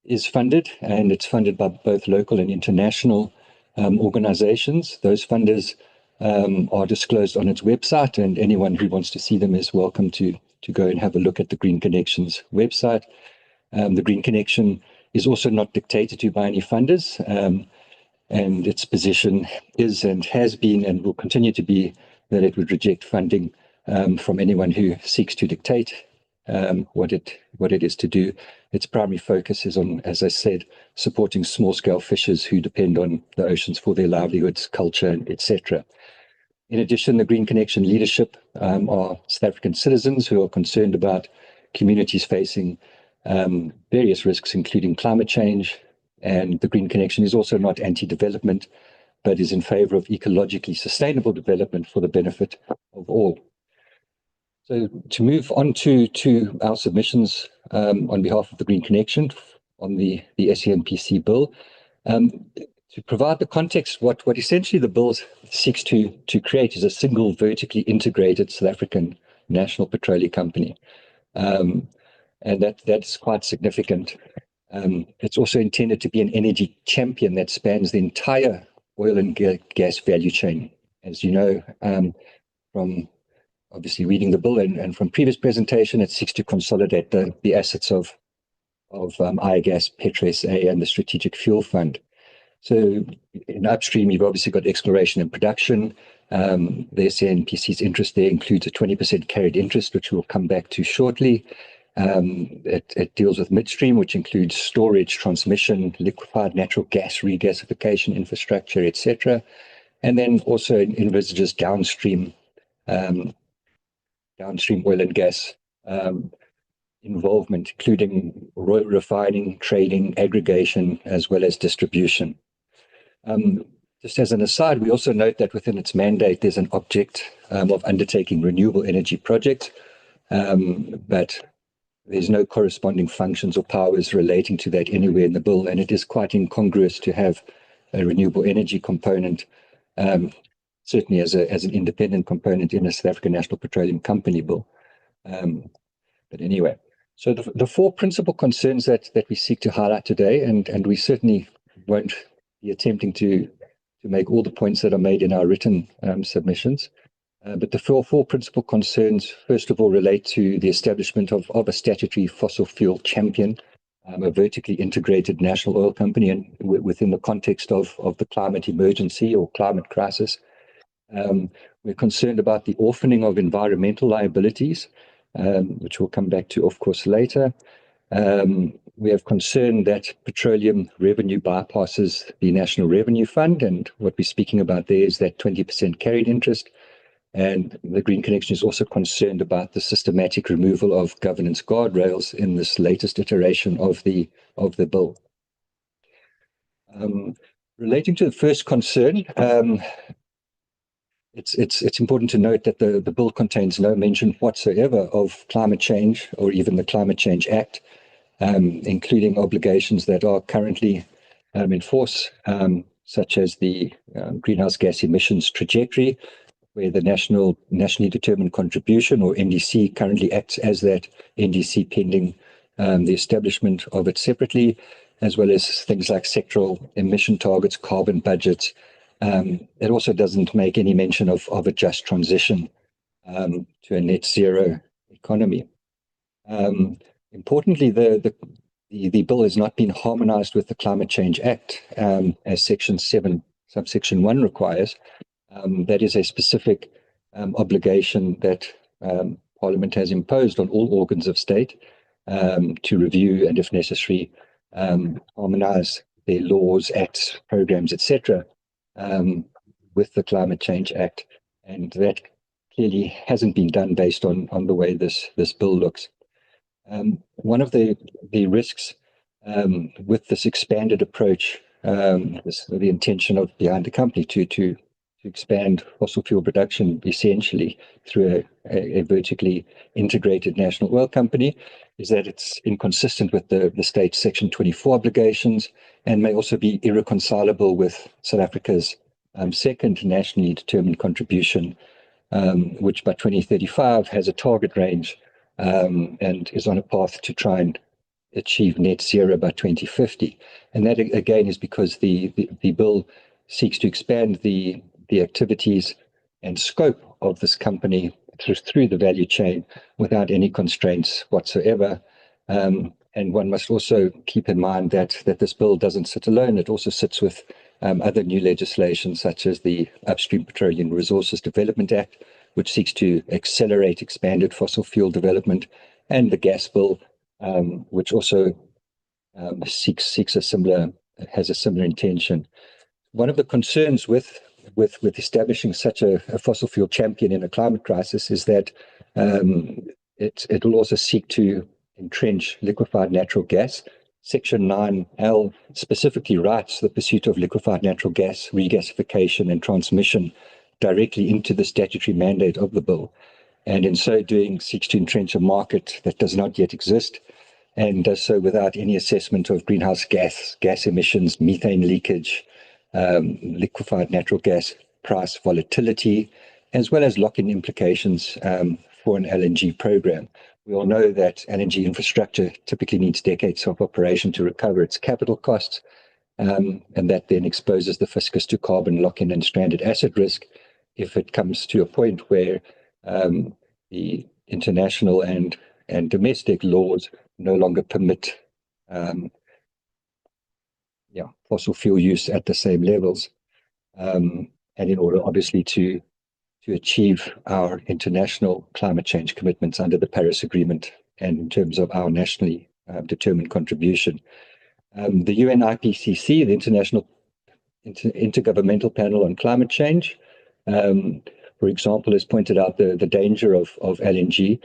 is funded, and it's funded by both local and international organizations. Those funders are disclosed on its website, and anyone who wants to see them is welcome to go and have a look at the Green Connection's website. The Green Connection is also not dictated to by any funders, and its position is and has been and will continue to be that it would reject funding from anyone who seeks to dictate what it is to do. Its primary focus is on, as I said, supporting small-scale fishers who depend on the oceans for their livelihoods, culture, etc. In addition, the Green Connection leadership are South African citizens who are concerned about communities facing various risks, including climate change. And the Green Connection is also not anti-development, but is in favor of ecologically sustainable development for the benefit of all. So to move on to our submissions on behalf of the Green Connection on the SANPC bill, to provide the context, what essentially the bill seeks to create is a single vertically integrated South African national petroleum company. And that's quite significant. It's also intended to be an energy champion that spans the entire oil and gas value chain. As you know, from obviously reading the bill and from previous presentation, it seeks to consolidate the assets of iGas, PetroSA, and the Strategic Fuel Fund. So in upstream, you've obviously got exploration and production. The SANPC's interest there includes a 20% carried interest, which we'll come back to shortly. It deals with midstream, which includes storage, transmission, liquefied natural gas, regasification infrastructure, etc. And then also envisages downstream oil and gas involvement, including refining, trading, aggregation, as well as distribution. Just as an aside, we also note that within its mandate, there's an object of undertaking renewable energy projects, but there's no corresponding functions or powers relating to that anywhere in the bill, and it is quite incongruous to have a renewable energy component, certainly as an independent component in a South African National Petroleum Company bill. But anyway, so the four principal concerns that we seek to highlight today, and we certainly won't be attempting to make all the points that are made in our written submissions. But the four principal concerns, first of all, relate to the establishment of a statutory fossil fuel champion, a vertically integrated national oil company, and within the context of the climate emergency or climate crisis. We're concerned about the orphaning of environmental liabilities, which we'll come back to, of course, later. We have concern that petroleum revenue bypasses the National Revenue Fund, and what we're speaking about there is that 20% carried interest. And the Green Connection is also concerned about the systematic removal of governance guardrails in this latest iteration of the bill. Relating to the first concern, it's important to note that the bill contains no mention whatsoever of climate change or even the Climate Change Act, including obligations that are currently in force, such as the greenhouse gas emissions trajectory, where the nationally determined contribution, or NDC, currently acts as that NDC pending the establishment of it separately, as well as things like sectoral emission targets, carbon budgets. It also doesn't make any mention of a just transition to a net zero economy. Importantly, the bill has not been harmonized with the Climate Change Act, as Section 7, subsection 1 requires. That is a specific obligation that Parliament has imposed on all organs of state to review and, if necessary, harmonize their laws, acts, programs, etc., with the Climate Change Act. And that clearly hasn't been done based on the way this bill looks. One of the risks with this expanded approach, the intention behind the company to expand fossil fuel production essentially through a vertically integrated national oil company, is that it's inconsistent with the state's Section 24 obligations and may also be irreconcilable with South Africa's second nationally determined contribution, which by 2035 has a target range and is on a path to try and achieve net zero by 2050. And that, again, is because the bill seeks to expand the activities and scope of this company through the value chain without any constraints whatsoever. And one must also keep in mind that this bill doesn't sit alone. It also sits with other new legislation, such as the Upstream Petroleum Resources Development Act, which seeks to accelerate expanded fossil fuel development, and the gas bill, which also has a similar intention. One of the concerns with establishing such a fossil fuel champion in a climate crisis is that it will also seek to entrench liquefied natural gas. Section 9L specifically writes the pursuit of liquefied natural gas, regasification and transmission directly into the statutory mandate of the bill. And in so doing, seeks to entrench a market that does not yet exist, and does so without any assessment of greenhouse gas emissions, methane leakage, liquefied natural gas price volatility, as well as lock-in implications for an LNG program. We all know that LNG infrastructure typically needs decades of operation to recover its capital costs, and that then exposes the fiscus to carbon lock-in and stranded asset risk if it comes to a point where the international and domestic laws no longer permit fossil fuel use at the same levels. And in order, obviously, to achieve our international climate change commitments under the Paris Agreement and in terms of our nationally determined contribution. The UNIPCC, the Intergovernmental Panel on Climate Change, for example, has pointed out the danger of LNG,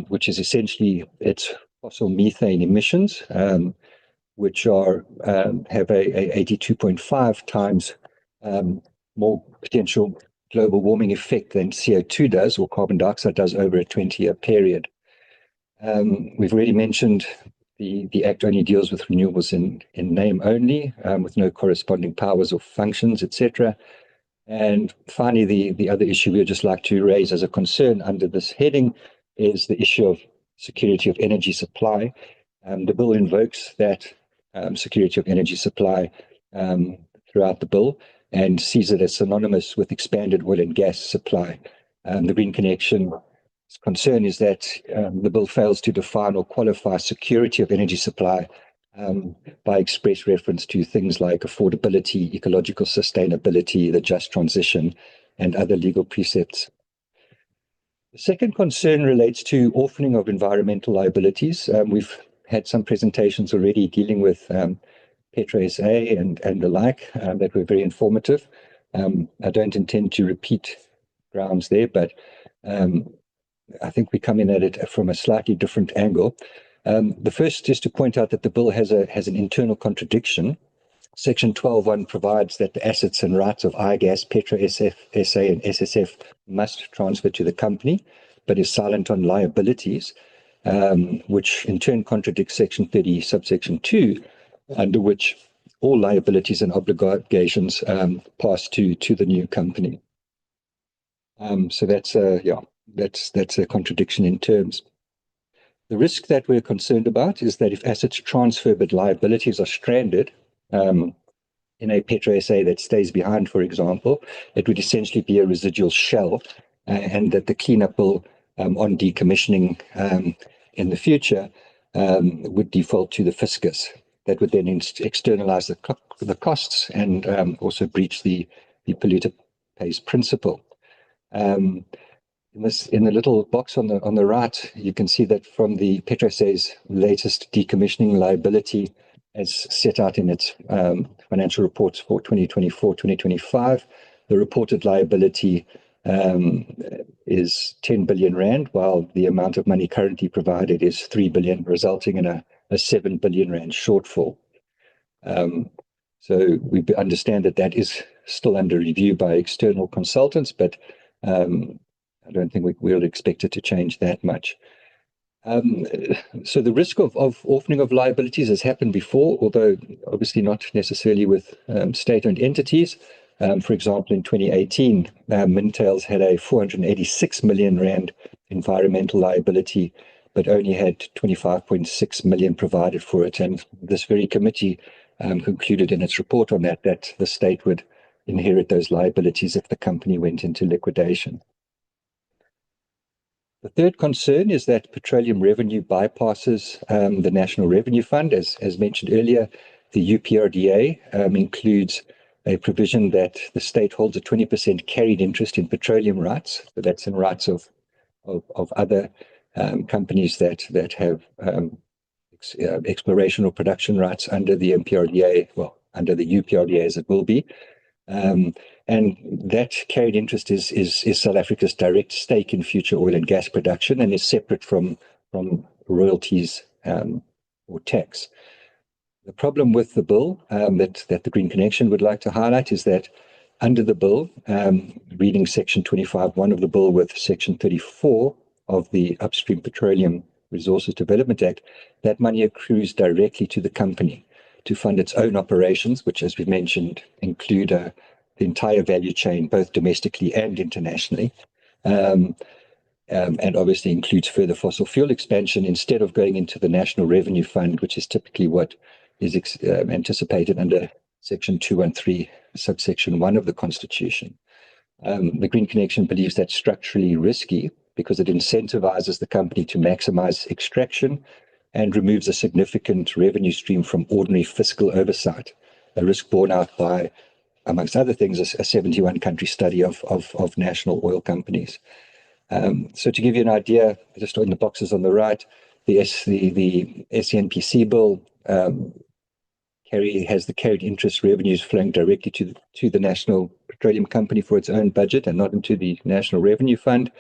which is essentially its fossil methane emissions, which have a 82.5 times more potential global warming effect than CO2 does, or carbon dioxide does, over a 20-year period. We've already mentioned the Act only deals with renewables in name only, with no corresponding powers or functions, etc. And finally, the other issue we would just like to raise as a concern under this heading is the issue of security of energy supply. The bill invokes that security of energy supply throughout the bill and sees it as synonymous with expanded oil and gas supply. The Green Connection's concern is that the bill fails to define or qualify security of energy supply by express reference to things like affordability, ecological sustainability, the just transition, and other legal precepts. The second concern relates to orphaning of environmental liabilities. We've had some presentations already dealing with Petro SA and the like that were very informative. I don't intend to repeat grounds there, but I think we come in at it from a slightly different angle. The first is to point out that the bill has an internal contradiction. Section 12.1 provides that the assets and rights of iGas, Petro SA and SSF must transfer to the company, but is silent on liabilities, which in turn contradicts Section 30, subsection 2, under which all liabilities and obligations pass to the new company. So that's a contradiction in terms. The risk that we're concerned about is that if assets transfer but liabilities are stranded in a Petro SA that stays behind, for example, it would essentially be a residual shell, and that the cleanup bill on decommissioning in the future would default to the fiscus. That would then externalize the costs and also breach the polluter pays principle. In the little box on the right, you can see that from the Petro SA's latest decommissioning liability, as set out in its financial reports for 2024-2025, the reported liability is 10 billion rand, while the amount of money currently provided is 3 billion, resulting in a 7 billion rand shortfall. So we understand that is still under review by external consultants, but I don't think we'll expect it to change that much. So the risk of orphaning of liabilities has happened before, although obviously not necessarily with state-owned entities. For example, in 2018, Mintails had a 486 million rand environmental liability, but only had 25.6 million provided for it. And this very committee concluded in its report on that the state would inherit those liabilities if the company went into liquidation. The third concern is that petroleum revenue bypasses the National Revenue Fund. As mentioned earlier, the UPRDA includes a provision that the state holds a 20% carried interest in petroleum rights. So that's in rights of other companies that have exploration or production rights under the MPRDA, well, under the UPRDA as it will be. And that carried interest is South Africa's direct stake in future oil and gas production and is separate from royalties or tax. The problem with the bill that the Green Connection would like to highlight is that under the bill, reading Section 25.1 of the bill with Section 34 of the Upstream Petroleum Resources Development Act, that money accrues directly to the company to fund its own operations, which, as we've mentioned, include the entire value chain, both domestically and internationally, and obviously includes further fossil fuel expansion instead of going into the National Revenue Fund, which is typically what is anticipated under Section 213, subsection 1 of the Constitution. The Green Connection believes that's structurally risky because it incentivizes the company to maximize extraction and removes a significant revenue stream from ordinary fiscal oversight, a risk borne out by, amongst other things, a 71-country study of national oil companies. So to give you an idea, just in the boxes on the right, the SANPC bill has the carried interest revenues flowing directly to the National Petroleum Company for its own budget and not into the National Revenue Fund.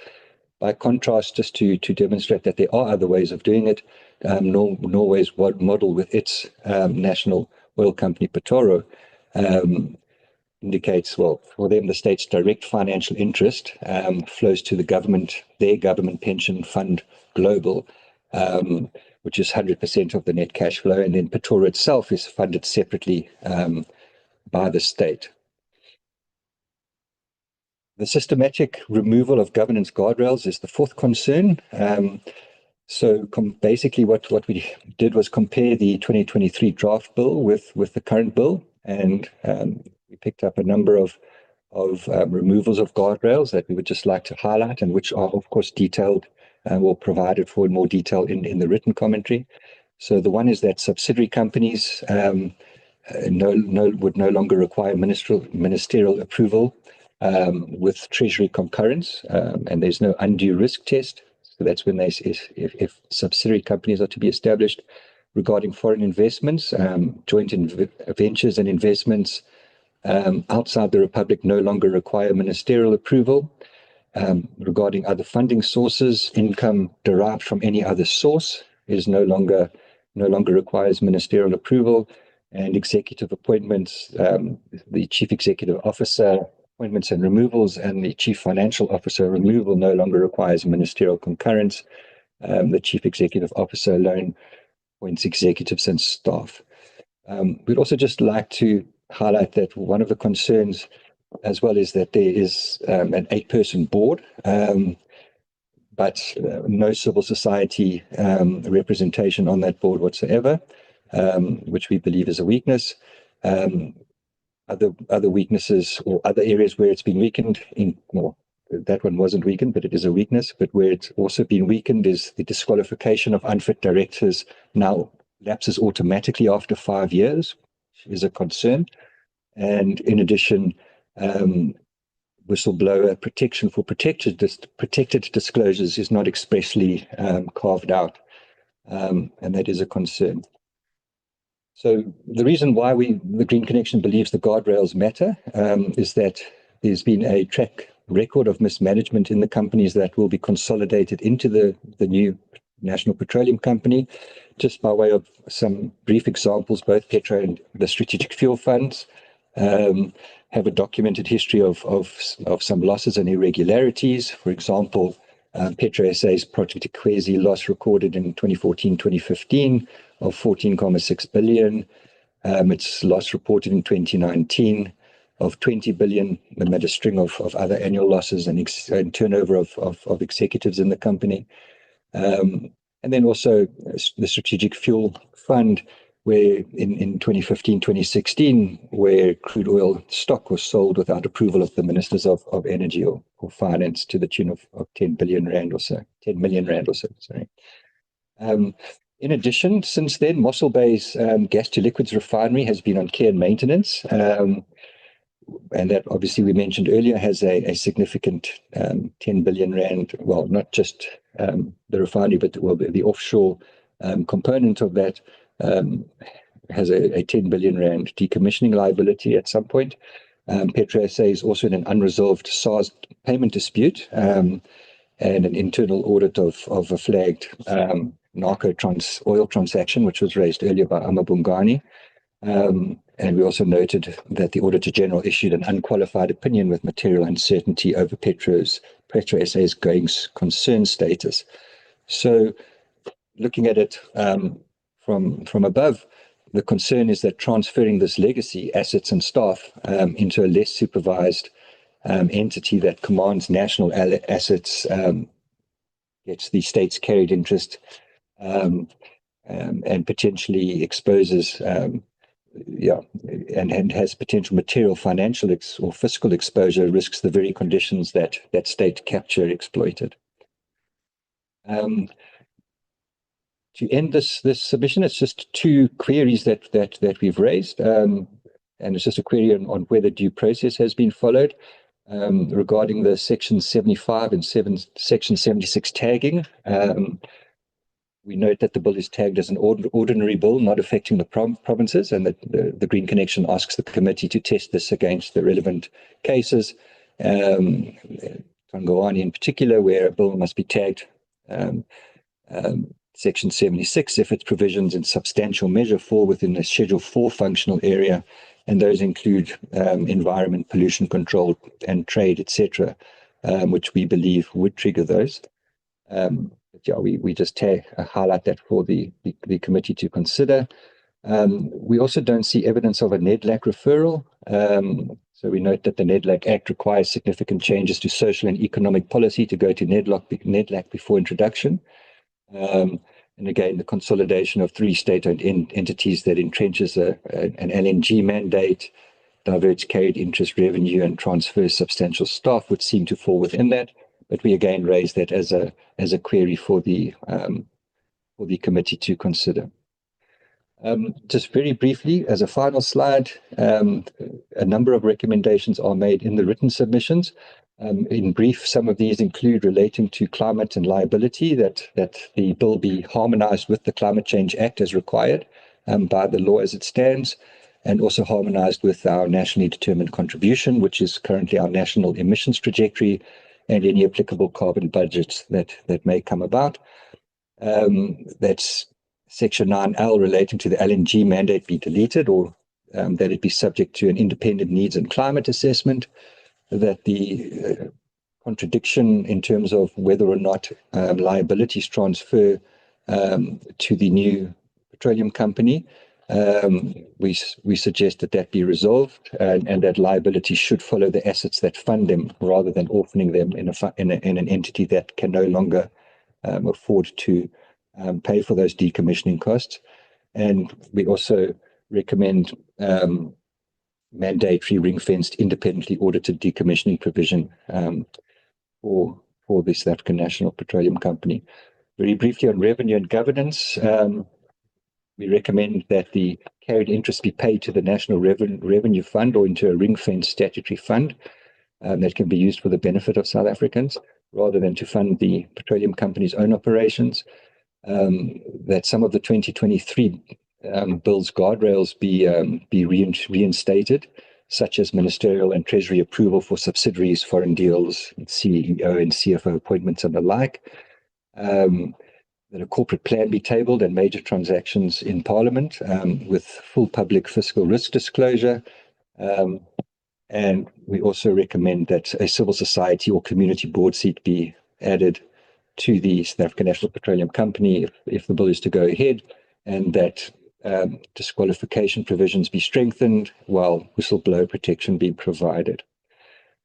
By contrast, just to demonstrate that there are other ways of doing it, Norway's model with its national oil company, Petoro, indicates, well, for them, the state's direct financial interest flows to the government, their government pension fund global, which is 100% of the net cash flow. And then Petoro itself is funded separately by the state. The systematic removal of governance guardrails is the fourth concern. So basically what we did was compare the 2023 draft bill with the current bill, and we picked up a number of removals of guardrails that we would just like to highlight, and which are, of course, detailed or provided for in more detail in the written commentary. So the one is that subsidiary companies would no longer require ministerial approval with Treasury concurrence, and there's no undue risk test. So that's when they say if subsidiary companies are to be established. Regarding foreign investments, joint ventures and investments outside the Republic no longer require ministerial approval. Regarding other funding sources, income derived from any other source is no longer requires ministerial approval. And executive appointments, the chief executive officer appointments and removals and the chief financial officer removal no longer requires ministerial concurrence. The chief executive officer alone appoints executives and staff. We'd also just like to highlight that one of the concerns as well is that there is an 8-person board, but no civil society representation on that board whatsoever, which we believe is a weakness. Other weaknesses or other areas where it's been weakened, that one wasn't weakened, but it is a weakness. But where it's also been weakened is the disqualification of unfit directors now lapses automatically after 5 years, which is a concern. And in addition, whistleblower protection for protected disclosures is not expressly carved out, and that is a concern. So the reason why the Green Connection believes the guardrails matter is that there's been a track record of mismanagement in the companies that will be consolidated into the new National Petroleum Company. Just by way of some brief examples, both Petro and the Strategic Fuel Funds have a documented history of some losses and irregularities. For example, Petro SA's Project Equezi loss recorded in 2014-2015 of 14.6 billion. Its loss reported in 2019 of 20 billion, amid a string of other annual losses and turnover of executives in the company. And then also the Strategic Fuel Fund, where in 2015-2016, where crude oil stock was sold without approval of the ministers of energy or finance to the tune of 10 billion rand or so, 10 million rand or so, sorry. In addition, since then, Mossel Bay's gas to liquids refinery has been on care and maintenance. And that obviously we mentioned earlier has a significant 10 billion rand, well, not just the refinery, but the offshore component of that has a 10 billion rand decommissioning liability at some point. Petro SA is also in an unresolved SARS payment dispute and an internal audit of a flagged narco oil transaction, which was raised earlier by Amabungani. And we also noted that the Auditor General issued an unqualified opinion with material uncertainty over Petro SA's going concern status. So looking at it from above, the concern is that transferring this legacy assets and staff into a less supervised entity that commands national assets, gets the state's carried interest, and potentially exposes and has potential material financial or fiscal exposure, risks the very conditions that state capture exploited. To end this submission, it's just 2 queries that we've raised, and it's just a query on whether due process has been followed regarding the Section 75 and Section 76 tagging. We note that the bill is tagged as an ordinary bill, not affecting the provinces, and that the Green Connection asks the committee to test this against the relevant cases, Tangawani in particular, where a bill must be tagged Section 76 if its provisions in substantial measure fall within the Schedule 4 functional area, and those include environment, pollution control, and trade, etc., which we believe would trigger those. But yeah, we just highlight that for the committee to consider. We also don't see evidence of a NEDLAC referral. So we note that the NEDLAC Act requires significant changes to social and economic policy to go to NEDLAC before introduction. And again, the consolidation of 3 state-owned entities that entrenches an LNG mandate, diverts carried interest revenue, and transfers substantial staff would seem to fall within that. But we again raise that as a query for the committee to consider. Just very briefly, as a final slide, a number of recommendations are made in the written submissions. In brief, some of these include relating to climate and liability, that the bill be harmonized with the Climate Change Act as required by the law as it stands, and also harmonized with our nationally determined contribution, which is currently our national emissions trajectory, and any applicable carbon budgets that may come about. That's Section 9L relating to the LNG mandate be deleted, or that it be subject to an independent needs and climate assessment, that the contradiction in terms of whether or not liabilities transfer to the new petroleum company, we suggest that be resolved, and that liabilities should follow the assets that fund them rather than orphaning them in an entity that can no longer afford to pay for those decommissioning costs. And we also recommend mandatory ring-fenced, independently audited decommissioning provision for the South African National Petroleum Company. Very briefly on revenue and governance, we recommend that the carried interest be paid to the National Revenue Fund or into a ring-fenced statutory fund that can be used for the benefit of South Africans, rather than to fund the petroleum company's own operations. That some of the 2023 bill's guardrails be reinstated, such as ministerial and treasury approval for subsidiaries, foreign deals, CEO and CFO appointments and the like. That a corporate plan be tabled and major transactions in Parliament with full public fiscal risk disclosure. And we also recommend that a civil society or community board seat be added to the South African National Petroleum Company if the bill is to go ahead, and that disqualification provisions be strengthened while whistleblower protection be provided.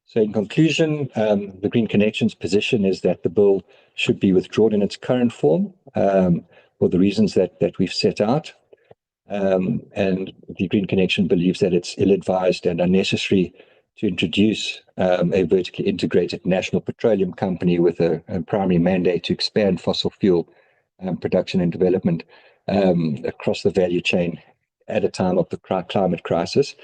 So in conclusion, the Green Connection's position is that the bill should be withdrawn in its current form for the reasons that we've set out. And the Green Connection believes that it's ill-advised and unnecessary to introduce a vertically integrated national petroleum company with a primary mandate to expand fossil fuel production and development across the value chain at a time of the climate crisis.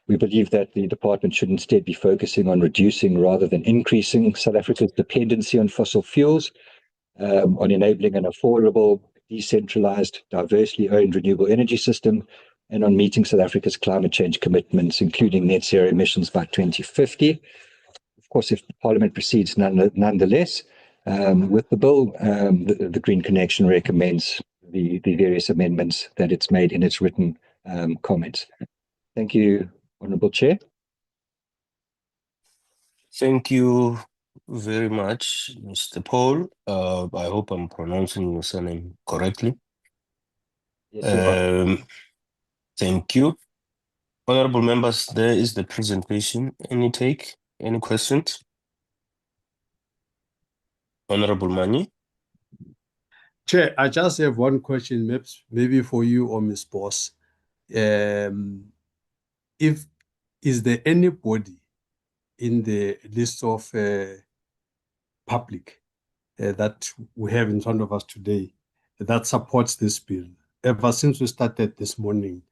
We believe that the department should instead be focusing on reducing rather than increasing South Africa's dependency on fossil fuels, on enabling an affordable, decentralized, diversely owned renewable energy system, and on meeting South Africa's climate change commitments, including net zero emissions by 2050. Of course, if the Parliament proceeds nonetheless with the bill, the Green Connection recommends the various amendments that it's made in its written comments. Thank you, Honourable Chair. Thank you very much, Mr. Paul. I hope I'm pronouncing your surname correctly. Yes, you are. Thank you. Honorable members, there is the presentation. Any questions? Honorable Mani. Chair, I just have one question, maybe for you or Ms. Boss. Is there anybody in the list of public that we have in front of us today that supports this bill? Ever since we started this morning,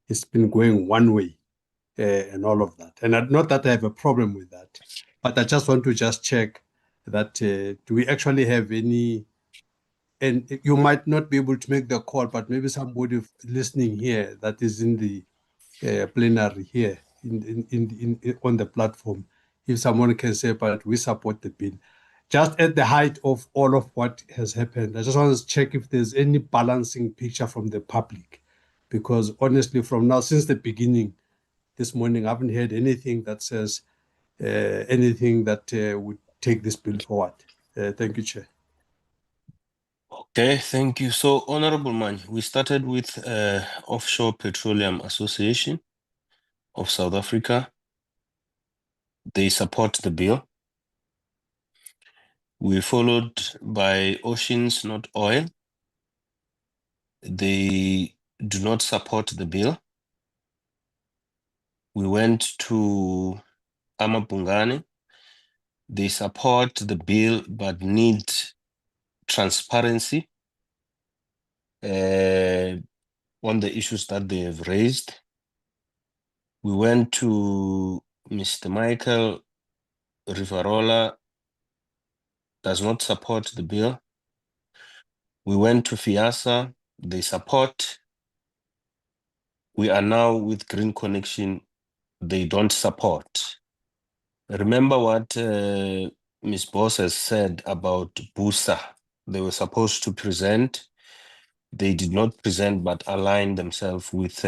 it's been going one way and all of that. And not that I have a problem with that, but I just want to check that do we actually have any, and you might not be able to make the call, but maybe somebody listening here that is in the plenary here on the platform, if someone can say, but we support the bill. Just at the height of all of what has happened, I just want to check if there's any balancing picture from the public, because honestly, from now, since the beginning, this morning, I haven't heard anything that says anything that would take this bill forward. Thank you, Chair. Okay, thank you. So, Honorable Man, we started with Offshore Petroleum Association of South Africa. They support the bill. We followed by Oceans Not Oil. They do not support the bill. We went to Amabungane. They support the bill but need transparency on the issues that they have raised. We went to Mr. Michael Rivarola, does not support the bill. We went to FIASA, they support. We are now with Green Connection, they don't support. Remember what Ms. Boss has said about BUSA. They were supposed to present. They did not present, but aligned themselves with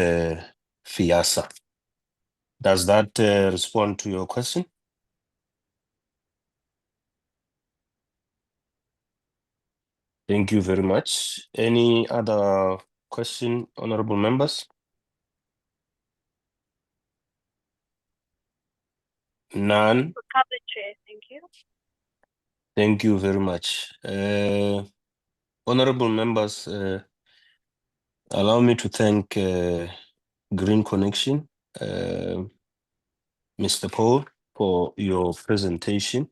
FIASA. Does that respond to your question? Thank you very much. Any other question, honorable members? None. Covered, Chair. Thank you. Thank you very much. Honorable members, allow me to thank Green Connection, Mr. Paul, for your presentation,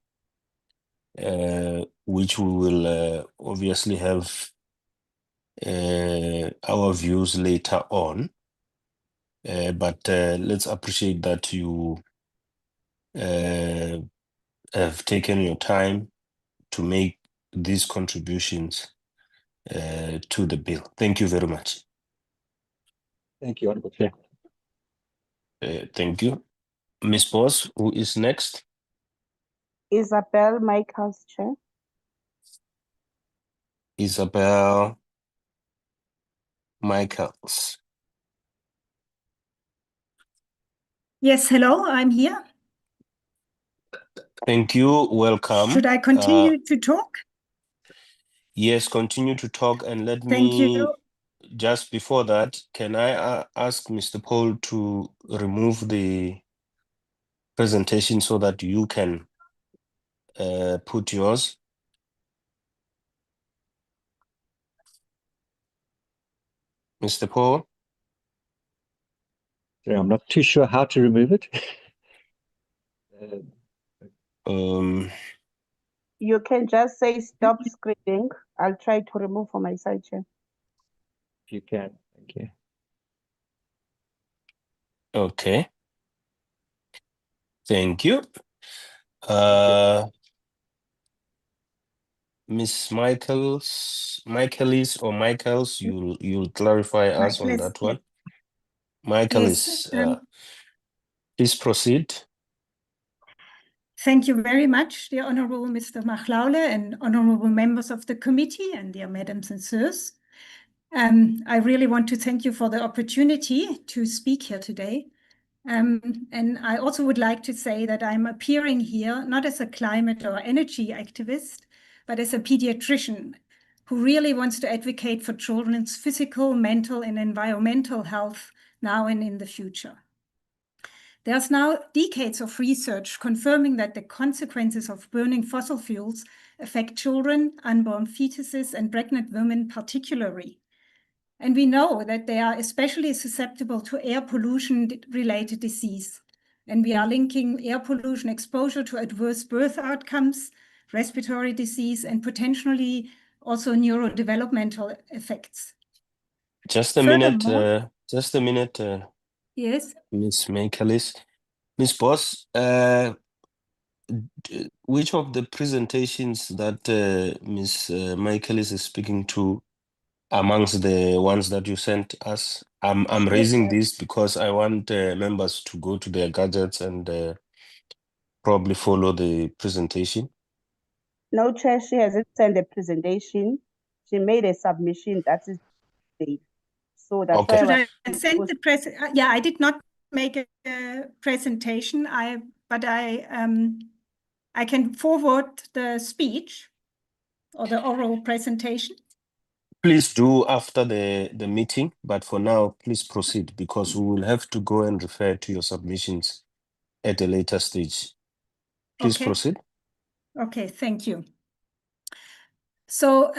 which we will obviously have our views later on. But let's appreciate that you have taken your time to make these contributions to the bill. Thank you very much. Thank you, Honorable Chair. Thank you. Ms. Boss, who is next? Isabel Michaels, Chair. Isabel Michaels. Yes, hello, I'm here. Thank you. Welcome. Should I continue to talk? Yes, continue to talk, and let Thank me, you. just before that, can I ask Mr. Paul to remove the presentation so that you can put yours? Mr. Paul? Sorry, I'm not too sure how to remove it. You can just say stop screening. I'll try to remove from my side, Chair. If you can, thank you. Okay. Thank you. Miss Michaels, you'll clarify us on that one. Yes, Please proceed. thank you very much, dear Honorable Mr. Machlaule and honorable members of the committee and dear madams and sirs. I really want to thank you for the opportunity to speak here today. And I also would like to say that I'm appearing here not as a climate or energy activist, but as a pediatrician who really wants to advocate for children's physical, mental, and environmental health now and in the future. There's now decades of research confirming that the consequences of burning fossil fuels affect children, unborn fetuses, and pregnant women particularly. And we know that they are especially susceptible to air pollution-related disease. And we are linking air pollution exposure to adverse birth outcomes, respiratory disease, and potentially also neurodevelopmental effects. Just a minute. Yes. Miss Michaelis. Miss Boss, which of the presentations that Miss Michaelis is speaking to amongst the ones that you sent us? I'm raising this because I want members to go to their gadgets and probably follow the presentation. No, Chair, she hasn't sent a presentation. She made a submission that is safe. So that's Okay. why I sent the press. Yeah, I did not make a presentation. But I can forward the speech or the oral presentation. Please do after the meeting, but for now, please proceed because we will have to go and refer to your submissions at a later stage. Please proceed. Okay, thank you. So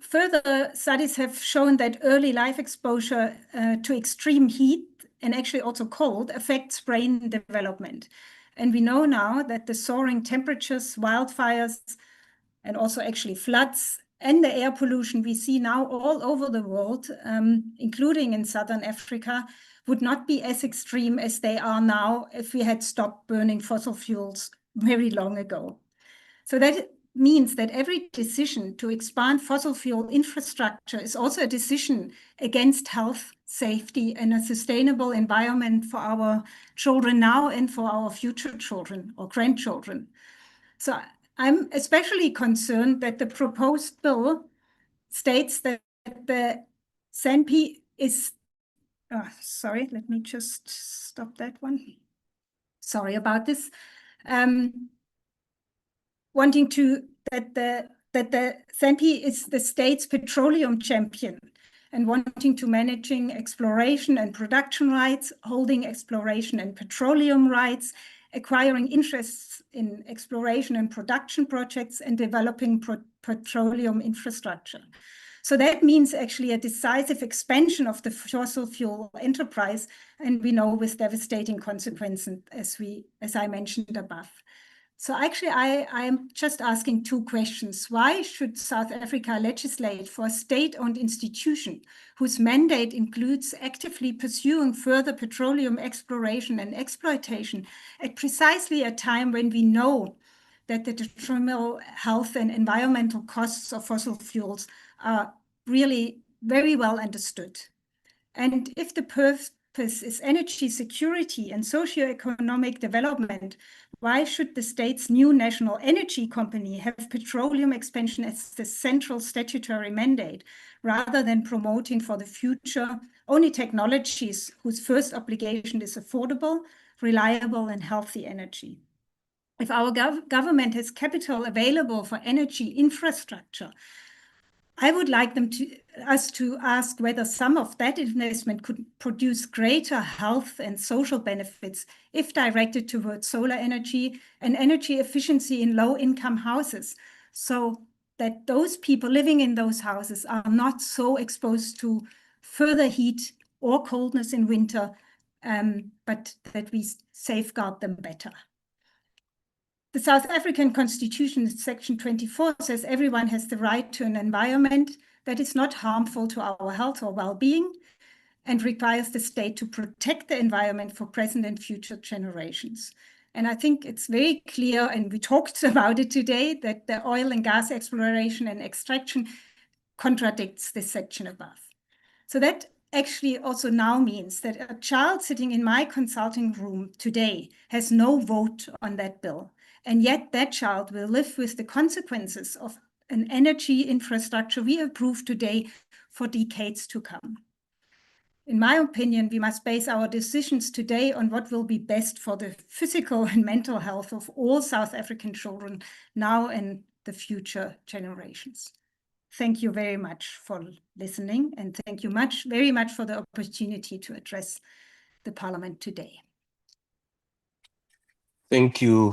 further studies have shown that early life exposure to extreme heat and actually also cold affects brain development. And we know now that the soaring temperatures, wildfires, and also actually floods and the air pollution we see now all over the world, including in Southern Africa, would not be as extreme as they are now if we had stopped burning fossil fuels very long ago. So that means that every decision to expand fossil fuel infrastructure is also a decision against health, safety, and a sustainable environment for our children now and for our future children or grandchildren. So I'm especially concerned that the proposed bill states that the SANPC is, sorry, let me just stop that one. Sorry about this. Wanting to, that the SANPC is the state's petroleum champion and wanting to managing exploration and production rights, holding exploration and petroleum rights, acquiring interests in exploration and production projects, and developing petroleum infrastructure. So that means actually a decisive expansion of the fossil fuel enterprise, and we know with devastating consequences, as I mentioned above. So actually, I'm just asking two questions. Why should South Africa legislate for a state-owned institution whose mandate includes actively pursuing further petroleum exploration and exploitation at precisely a time when we know that the detrimental health and environmental costs of fossil fuels are really very well understood? And if the purpose is energy security and socio-economic development, why should the state's new national energy company have petroleum expansion as the central statutory mandate, rather than promoting for the future only technologies whose first obligation is affordable, reliable, and healthy energy? If our government has capital available for energy infrastructure, I would like us to ask whether some of that investment could produce greater health and social benefits if directed towards solar energy and energy efficiency in low-income houses, so that those people living in those houses are not so exposed to further heat or coldness in winter, but that we safeguard them better. The South African Constitution, Section 24, says everyone has the right to an environment that is not harmful to our health or well-being, and requires the state to protect the environment for present and future generations. And I think it's very clear, and we talked about it today, that the oil and gas exploration and extraction contradicts this section above. So that actually also now means that a child sitting in my consulting room today has no vote on that bill. And yet that child will live with the consequences of an energy infrastructure we approve today for decades to come. In my opinion, we must base our decisions today on what will be best for the physical and mental health of all South African children now and the future generations. Thank you very much for listening, and thank you very much for the opportunity to address the Parliament today. Thank you,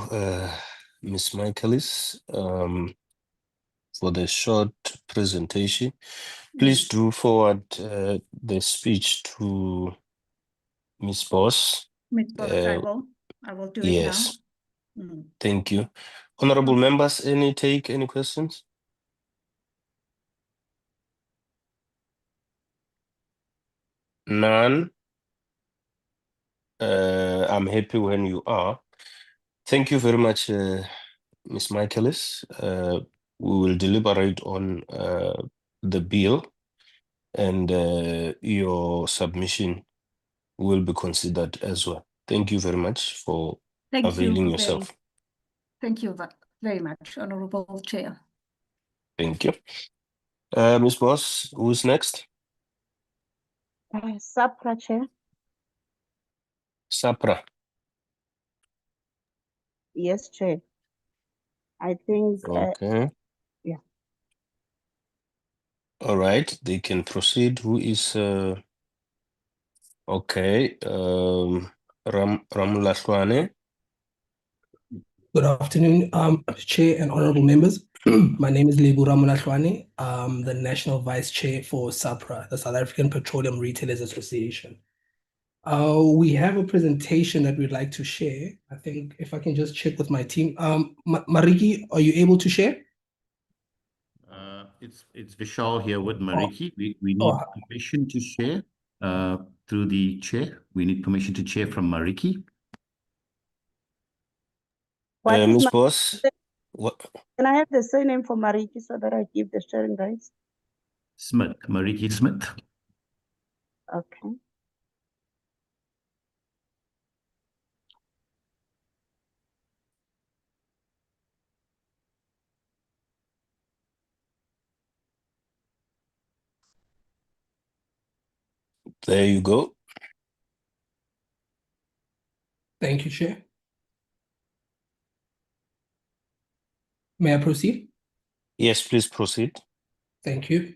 Ms. Michaelis, for the short presentation. Please do forward the speech to Ms. Boss. Ms. Boss, I will do yes. it now. Thank you. Honorable members, any questions? None. I'm happy when you are. Thank you very much, Ms. Michaelis. We will deliberate on the bill, and your submission will be considered as well. Thank you very much for availing yourself. Thank you very much, Honorable Chair. Thank you. Ms. Boss, who's next? SAPRA, Chair. SAPRA. Yes, Chair. I think. Okay. Yeah. All right, they can proceed. Who is okay? Ramlahlwane. Good afternoon, Chair and honorable members. My name is Lebu Ramlahlwane. I'm the National Vice Chair for SAPRA, the South African Petroleum Retailers Association. We have a presentation that we'd like to share. I think if I can just check with my team. Mariki, are you able to share? It's Vishal here with Mariki. We need permission to share through the chair. We need permission to share from Mariki. Ms. Boss, what? Can I have the surname for Mariki so that I give the sharing rights? Smith, Mariki Smith. Okay. There you go. Thank you, Chair. May I proceed? Yes, please proceed. Thank you.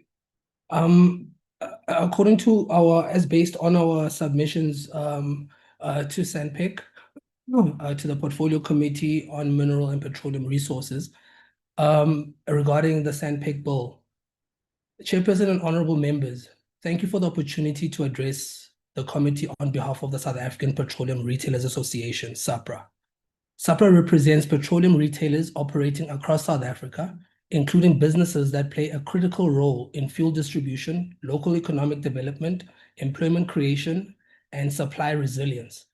According to as based on our submissions to SANPC, to the Portfolio Committee on Mineral and Petroleum Resources, regarding the SANPC bill. Chairperson and honorable members, thank you for the opportunity to address the committee on behalf of the South African Petroleum Retailers Association, SAPRA. SAPRA represents petroleum retailers operating across South Africa, including businesses that play a critical role in fuel distribution, local economic development, employment creation, and supply resilience.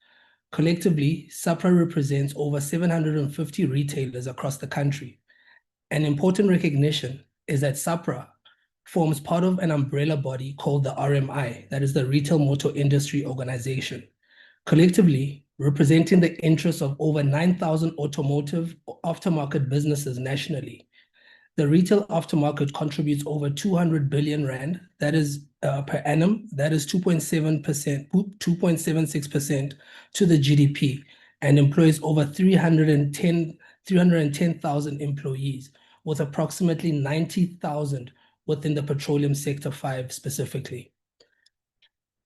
Collectively, SAPRA represents over 750 retailers across the country. An important recognition is that SAPRA forms part of an umbrella body called the RMI, that is the Retail Motor Industry Organization, collectively representing the interests of over 9,000 automotive aftermarket businesses nationally. The retail aftermarket contributes over 200 billion rand, that is per annum, that is 2.76% to the GDP, and employs over 310,000 employees, with approximately 90,000 within the petroleum sector 5 specifically.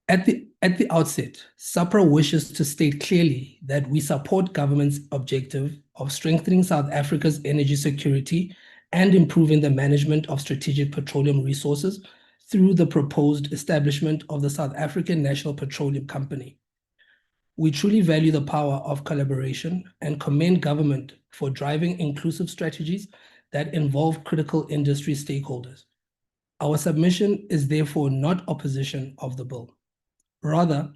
At the outset, SAPRA wishes to state clearly that we support government's objective of strengthening South Africa's energy security and improving the management of strategic petroleum resources through the proposed establishment of the South African National Petroleum Company. We truly value the power of collaboration and commend government for driving inclusive strategies that involve critical industry stakeholders. Our submission is therefore not opposition of the bill. Rather,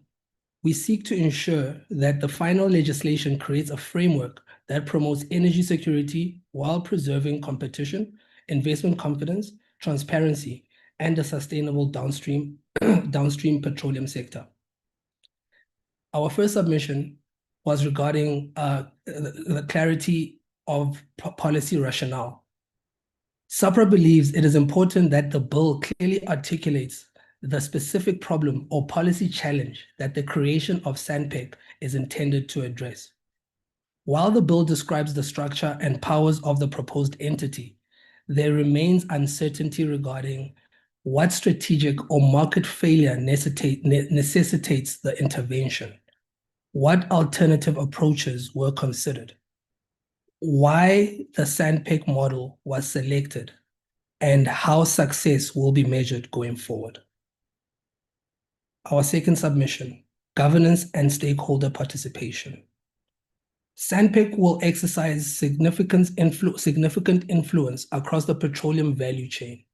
we seek to ensure that the final legislation creates a framework that promotes energy security while preserving competition, investment confidence, transparency, and a sustainable downstream petroleum sector. Our first submission was regarding the clarity of policy rationale. SAPRA believes it is important that the bill clearly articulates the specific problem or policy challenge that the creation of SANPC is intended to address. While the bill describes the structure and powers of the proposed entity, there remains uncertainty regarding what strategic or market failure necessitates the intervention, what alternative approaches were considered, why the SANPC model was selected, and how success will be measured going forward. Our second submission, governance and stakeholder participation. SANPC will exercise significant influence across the petroleum value chain.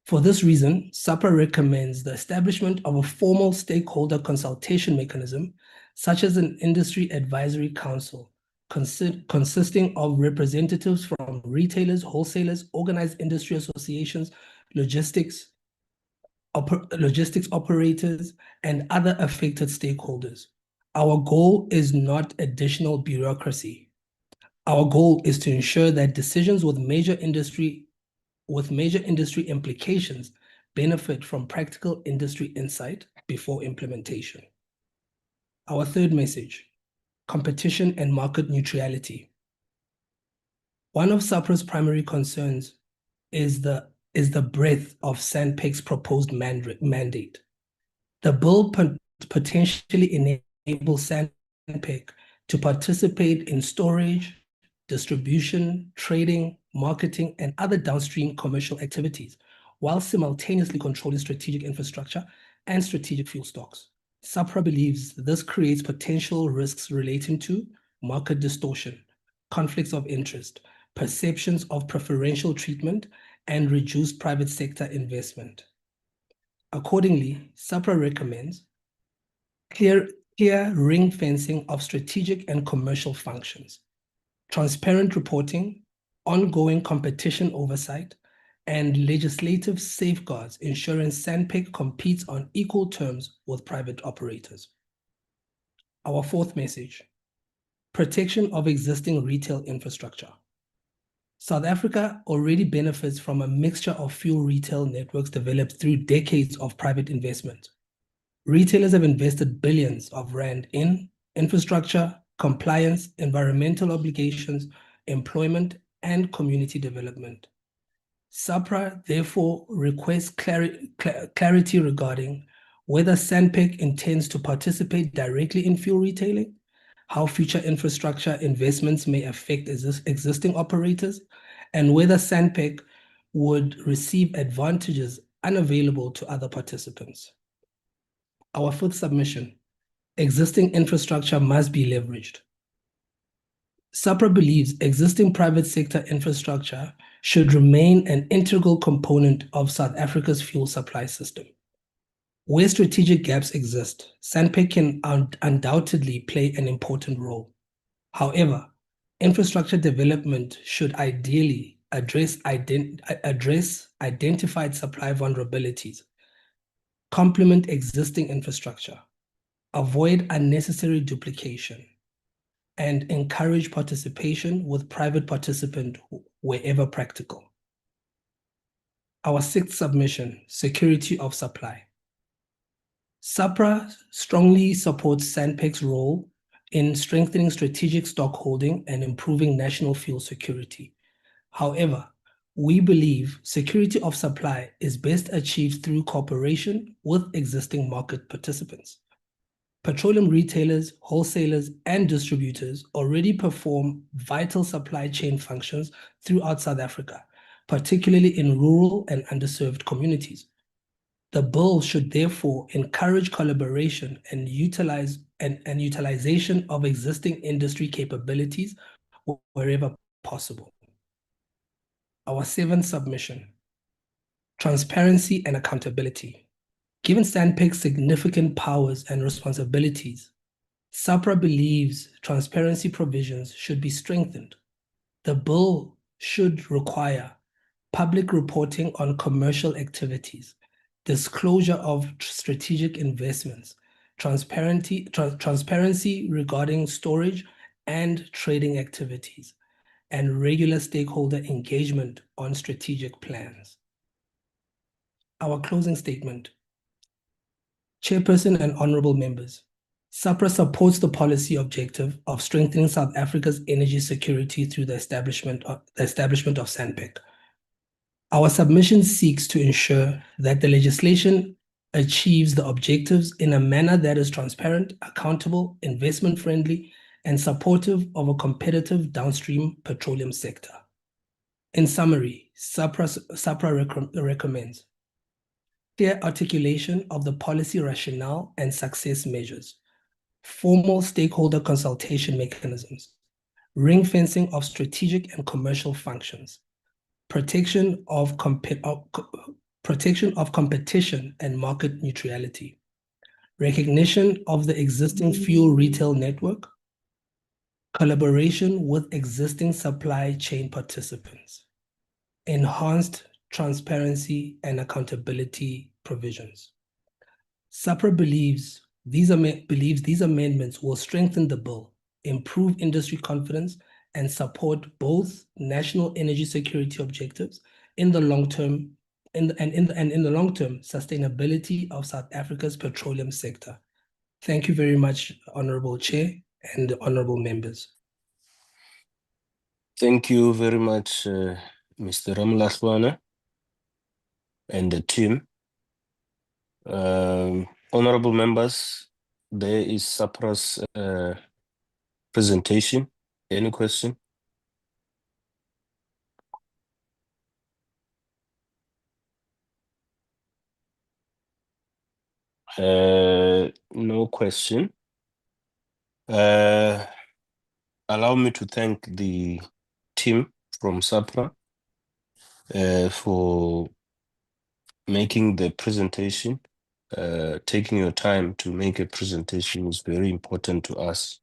For this reason, SAPRA recommends the establishment of a formal stakeholder consultation mechanism, such as an industry advisory council, consisting of representatives from retailers, wholesalers, organized industry associations, logistics operators, and other affected stakeholders. Our goal is not additional bureaucracy. Our goal is to ensure that decisions with major industry implications benefit from practical industry insight before implementation. Our third message, competition and market neutrality. One of SAPRA's primary concerns is the breadth of SANPC's proposed mandate. The bill potentially enables SANPC to participate in storage, distribution, trading, marketing, and other downstream commercial activities, while simultaneously controlling strategic infrastructure and strategic fuel stocks. SAPRA believes this creates potential risks relating to market distortion, conflicts of interest, perceptions of preferential treatment, and reduce private sector investment. Accordingly, SAPRA recommends clear ring fencing of strategic and commercial functions, transparent reporting, ongoing competition oversight, and legislative safeguards ensuring SANPC competes on equal terms with private operators. Our fourth message, protection of existing retail infrastructure. South Africa already benefits from a mixture of fuel retail networks developed through decades of private investment. Retailers have invested billions of rand in infrastructure, compliance, environmental obligations, employment, and community development. SAPRA therefore requests clarity regarding whether SANPC intends to participate directly in fuel retailing, how future infrastructure investments may affect existing operators, and whether SANPC would receive advantages unavailable to other participants. Our fifth submission, existing infrastructure must be leveraged. SAPRA believes existing private sector infrastructure should remain an integral component of South Africa's fuel supply system. Where strategic gaps exist, SANPC can undoubtedly play an important role. However, infrastructure development should ideally address identified supply vulnerabilities, complement existing infrastructure, avoid unnecessary duplication, and encourage participation with private participants wherever practical. Our sixth submission, security of supply. SAPRA strongly supports SANPC's role in strengthening strategic stockholding and improving national fuel security. However, we believe security of supply is best achieved through cooperation with existing market participants. Petroleum retailers, wholesalers, and distributors already perform vital supply chain functions throughout South Africa, particularly in rural and underserved communities. The bill should therefore encourage collaboration and utilization of existing industry capabilities wherever possible. Our seventh submission, transparency and accountability. Given SANPC's significant powers and responsibilities, SAPRA believes transparency provisions should be strengthened. The bill should require public reporting on commercial activities, disclosure of strategic investments, transparency regarding storage and trading activities, and regular stakeholder engagement on strategic plans. Our closing statement. Chairperson and honorable members, SAPRA supports the policy objective of strengthening South Africa's energy security through the establishment of SANPC. Our submission seeks to ensure that the legislation achieves the objectives in a manner that is transparent, accountable, investment-friendly, and supportive of a competitive downstream petroleum sector. In summary, SAPRA recommends clear articulation of the policy rationale and success measures, formal stakeholder consultation mechanisms, ring fencing of strategic and commercial functions, protection of competition and market neutrality, recognition of the existing fuel retail network, collaboration with existing supply chain participants, enhanced transparency and accountability provisions. SAPRA believes these amendments will strengthen the bill, improve industry confidence, and support both national energy security objectives in the long term in the long term sustainability of South Africa's petroleum sector. Thank you very much, Honorable Chair and honorable members. Thank you very much, Mr. Ramlahlwane and the team. Honorable members, there is SAPRA's presentation. Any question? No question. Allow me to thank the team from SAPRA for making the presentation. Taking your time to make a presentation is very important to us.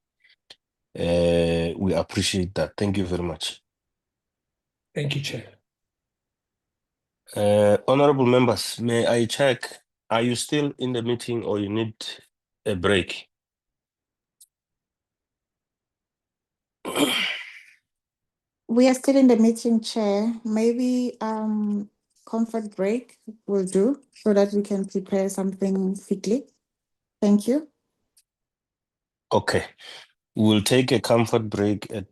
We appreciate that. Thank you very much. Thank you, Chair. Honorable members, may I check, are you still in the meeting or you need a break? We are still in the meeting, Chair. Maybe comfort break will do so that we can prepare something quickly. Thank you. Okay, we'll take a comfort break at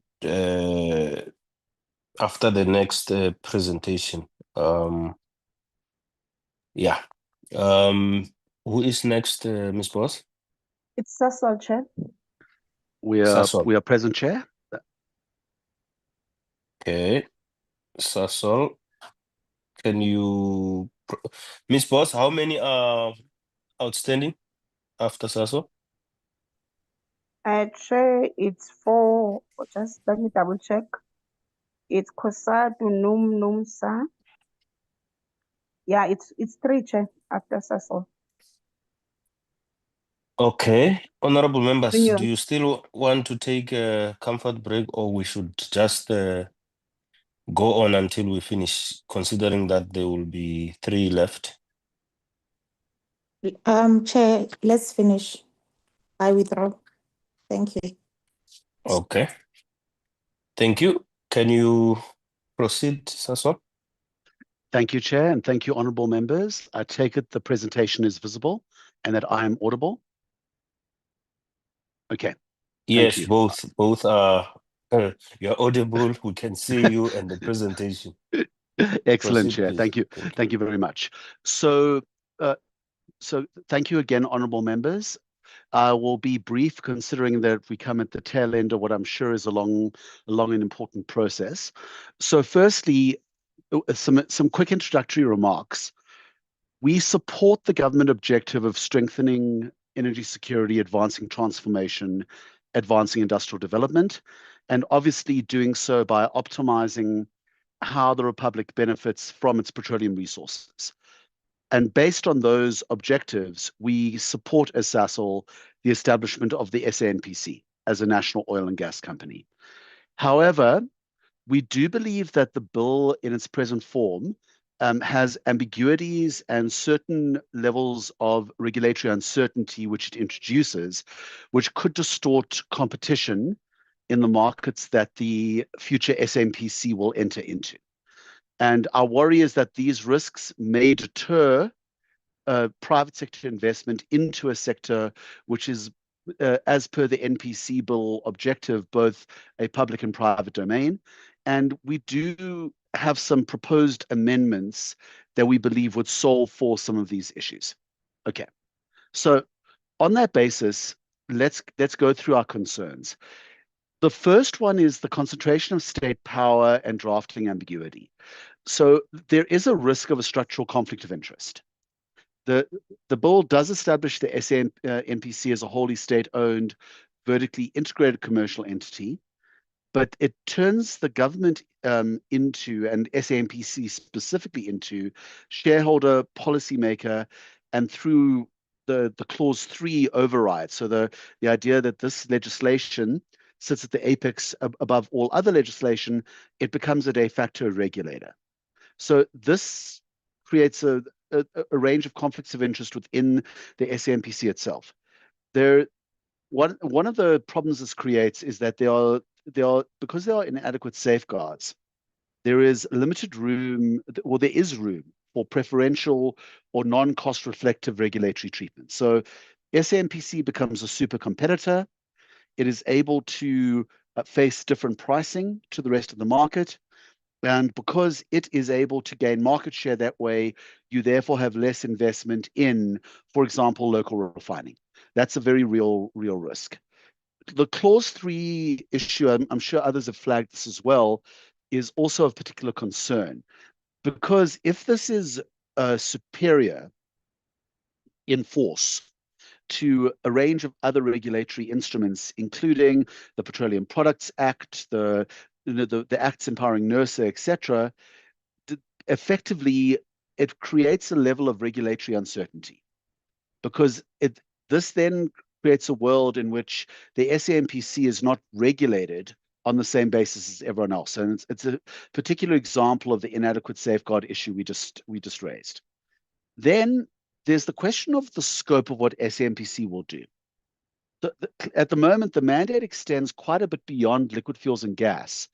after the next presentation. Yeah. Who is next, Ms. Boss? It's Sasol, Chair. We are present, Chair. Okay, Sasol, can you, Ms. Boss, how many are outstanding after Sasol? Chair, it's 4. Just let me double check. It's Kosatu Numsa. Yeah, it's 3, Chair, after Sasol. Okay, honorable members, Senior. do you still want to take a comfort break or we should just go on until we finish, considering that there will be 3 left? Chair, let's finish. I withdraw. Thank you. Okay. Thank you. Can you proceed, Sasol? Thank you, Chair, and thank you, honourable members. I take it the presentation is visible and that I am audible. Okay. Yes, you. both are you're audible. We can see you and the presentation. Excellent, Proceed, Chair. please. Thank you. Thank you very much. So thank you again, honourable members. I will be brief, considering that we come at the tail end of what I'm sure is a long and important process. So firstly, some quick introductory remarks. We support the government objective of strengthening energy security, advancing transformation, advancing industrial development, and obviously doing so by optimizing how the Republic benefits from its petroleum resources. And based on those objectives, we support as SASOL the establishment of the SANPC as a national oil and gas company. However, we do believe that the bill in its present form has ambiguities and certain levels of regulatory uncertainty which it introduces, which could distort competition in the markets that the future SANPC will enter into. And our worry is that these risks may deter private sector investment into a sector which is, as per the NPC bill objective, both a public and private domain. And we do have some proposed amendments that we believe would solve for some of these issues. Okay, so on that basis, let's go through our concerns. The first one is the concentration of state power and drafting ambiguity. So there is a risk of a structural conflict of interest. The bill does establish the SANPC as a wholly state-owned, vertically integrated commercial entity, but it turns the government into, and SANPC specifically into, shareholder, policymaker, and through the clause 3 override. So the idea that this legislation sits at the apex above all other legislation, it becomes a de facto regulator. So this creates a range of conflicts of interest within the SANPC itself. One of the problems this creates is that because there are inadequate safeguards, there is limited room, or there is room for preferential or non-cost reflective regulatory treatment. So SANPC becomes a super competitor. It is able to face different pricing to the rest of the market. And because it is able to gain market share that way, you therefore have less investment in, for example, local refining. That's a very real risk. The clause 3 issue, I'm sure others have flagged this as well, is also of particular concern, because if this is superior in force to a range of other regulatory instruments, including the Petroleum Products Act, the acts empowering NERSA, etc., effectively, it creates a level of regulatory uncertainty, because this then creates a world in which the SANPC is not regulated on the same basis as everyone else. And it's a particular example of the inadequate safeguard issue we just raised. Then there's the question of the scope of what SANPC will do. At the moment, the mandate extends quite a bit beyond liquid fuels and gas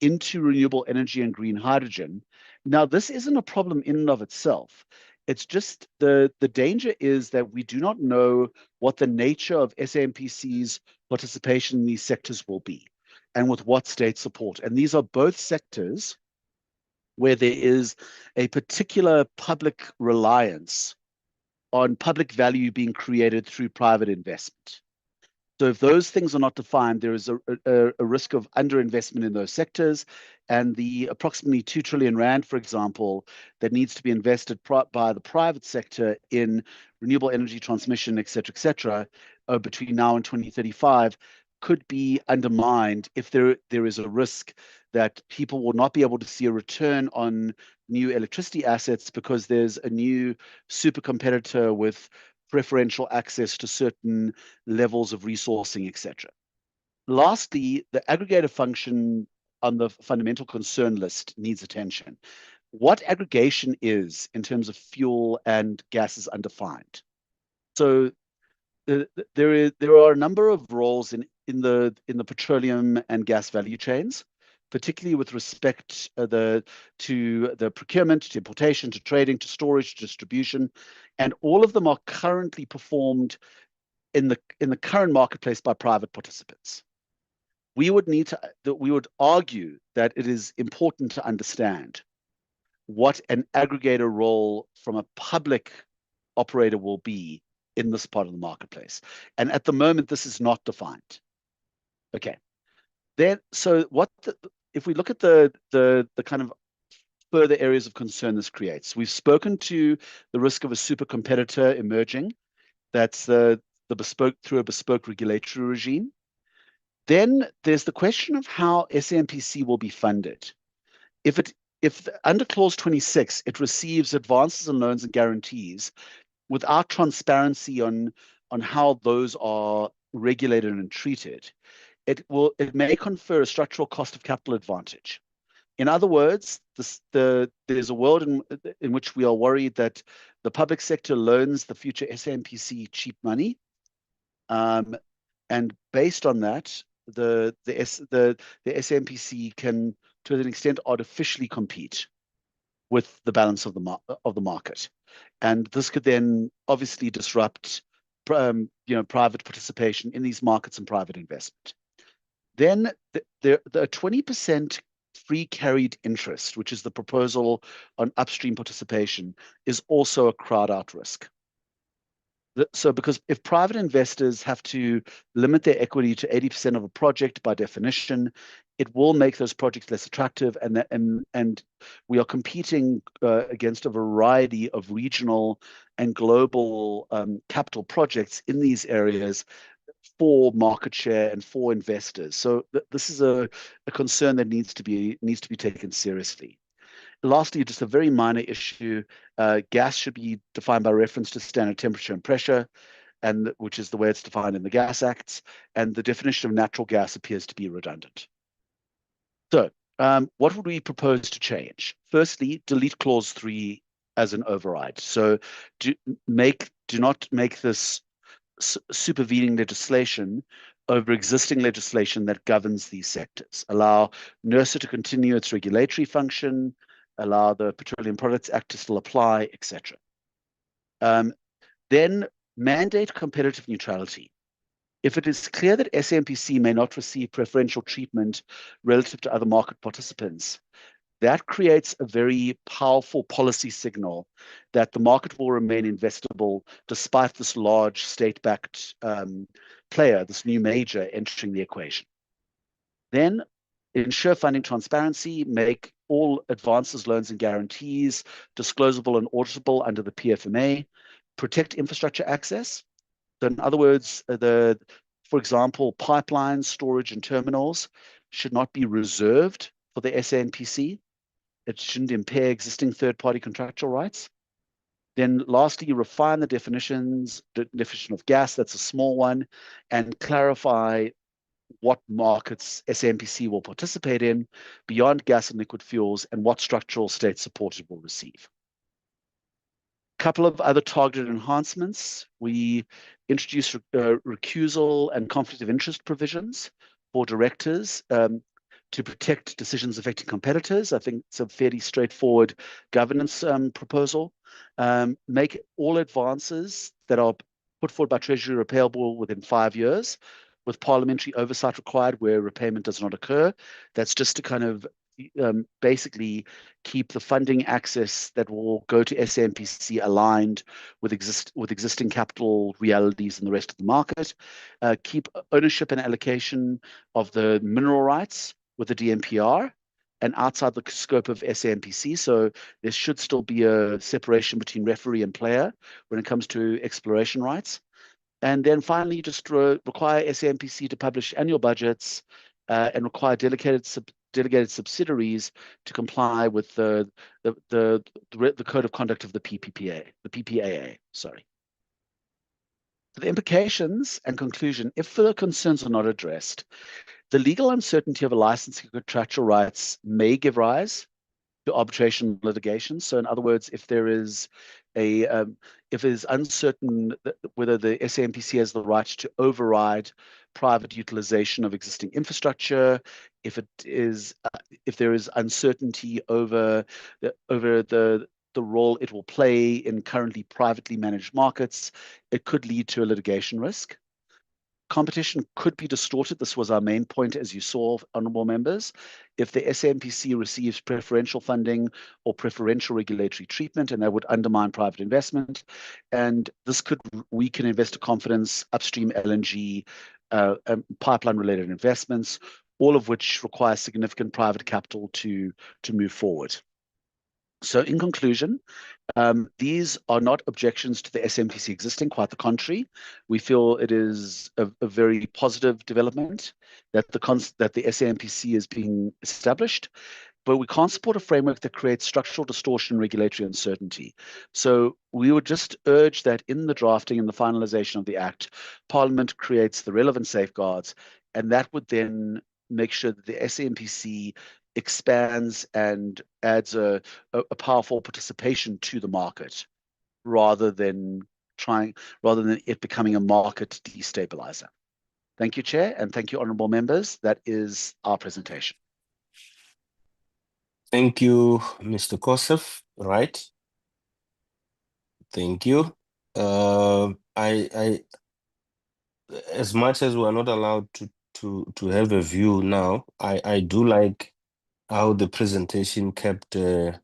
into renewable energy and green hydrogen. Now, this isn't a problem in and of itself. It's just the danger is that we do not know what the nature of SANPC's participation in these sectors will be, and with what state support. And these are both sectors where there is a particular public reliance on public value being created through private investment. So if those things are not defined, there is a risk of underinvestment in those sectors, and the approximately 2 trillion rand, for example, that needs to be invested by the private sector in renewable energy transmission, et cetera, between now and 2035, could be undermined if there is a risk that people will not be able to see a return on new electricity assets because there's a new super competitor with preferential access to certain levels of resourcing, etc. Lastly, the aggregator function on the fundamental concern list needs attention. What aggregation is in terms of fuel and gas is undefined. So there are a number of roles in the petroleum and gas value chains, particularly with respect to the procurement, to importation, to trading, to storage, to distribution, and all of them are currently performed in the current marketplace by private participants. We would argue that it is important to understand what an aggregator role from a public operator will be in this part of the marketplace. And at the moment, this is not defined. Okay. Then, so if we look at the kind of further areas of concern this creates, we've spoken to the risk of a super competitor emerging. That's the bespoke through a bespoke regulatory regime. Then there's the question of how SANPC will be funded. If under clause 26, it receives advances and loans and guarantees without transparency on how those are regulated and treated, it may confer a structural cost of capital advantage. In other words, there's a world in which we are worried that the public sector loans the future SANPC cheap money, and based on that, the SANPC can, to an extent, artificially compete with the balance of the market, and this could then obviously disrupt, private participation in these markets and private investment. Then the 20% free carried interest, which is the proposal on upstream participation, is also a crowd out risk. So because if private investors have to limit their equity to 80% of a project by definition, it will make those projects less attractive, and we are competing against a variety of regional and global capital projects in these areas for market share and for investors. So this is a concern that needs to be taken seriously. Lastly, just a very minor issue, gas should be defined by reference to standard temperature and pressure, and which is the way it's defined in the Gas Acts, and the definition of natural gas appears to be redundant. So what would we propose to change? Firstly, delete clause 3 as an override. So do not make this supervening legislation over existing legislation that governs these sectors. Allow NERSA to continue its regulatory function, allow the Petroleum Products Act to still apply, etc. Then mandate competitive neutrality. If it is clear that SANPC may not receive preferential treatment relative to other market participants, that creates a very powerful policy signal that the market will remain investable despite this large state-backed player, this new major entering the equation. Then ensure funding transparency, make all advances, loans, and guarantees disclosable and auditable under the PFMA, protect infrastructure access. So in other words, for example, pipelines, storage, and terminals should not be reserved for the SANPC. It shouldn't impair existing third-party contractual rights. Then lastly, refine the definitions, the definition of gas, that's a small one, and clarify what markets SANPC will participate in beyond gas and liquid fuels and what structural state support it will receive. A couple of other targeted enhancements. We introduced recusal and conflict of interest provisions for directors to protect decisions affecting competitors. I think it's a fairly straightforward governance proposal. Make all advances that are put forward by Treasury repayable within 5 years, with parliamentary oversight required where repayment does not occur. That's just to kind of basically keep the funding access that will go to SANPC aligned with existing capital realities in the rest of the market. Keep ownership and allocation of the mineral rights with the DMPR and outside the scope of SANPC. So there should still be a separation between referee and player when it comes to exploration rights. And then finally, just require SANPC to publish annual budgets and require delegated subsidiaries to comply with the code of conduct of the PPAA. Sorry. For the implications and conclusion, if further concerns are not addressed, the legal uncertainty of a licensing contractual rights may give rise to arbitration litigation. So in other words, if there is if it is uncertain whether the SANPC has the right to override private utilization of existing infrastructure, if there is uncertainty over the role it will play in currently privately managed markets, it could lead to a litigation risk. Competition could be distorted. This was our main point, as you saw, honourable members. If the SANPC receives preferential funding or preferential regulatory treatment, and that would undermine private investment. And this could weaken investor confidence, upstream LNG, pipeline-related investments, all of which require significant private capital to move forward. So in conclusion, these are not objections to the SANPC existing, quite the contrary. We feel it is a very positive development that the SANPC is being established, but we can't support a framework that creates structural distortion and regulatory uncertainty. So we would just urge that in the drafting and the finalization of the Act, Parliament creates the relevant safeguards, and that would then make sure that the SANPC expands and adds a powerful participation to the market rather than it becoming a market destabilizer. Thank you, Chair, and thank you, honourable members. That is our presentation. Thank you, Mr. Kosef. Right. Thank you. As much as we're not allowed to have a view now, I do like how the presentation kept the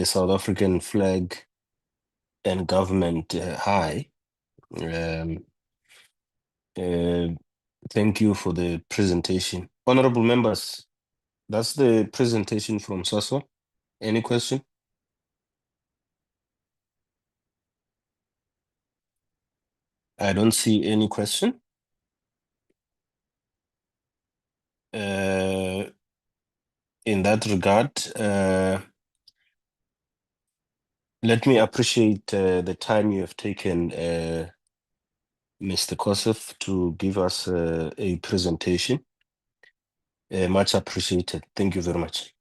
South African flag and government high. Thank you for the presentation. Honorable members, that's the presentation from Saso. Any question? I don't see any question. In that regard, let me appreciate the time you have taken, Mr. Kosef, to give us a presentation. Much appreciated. Thank you very much.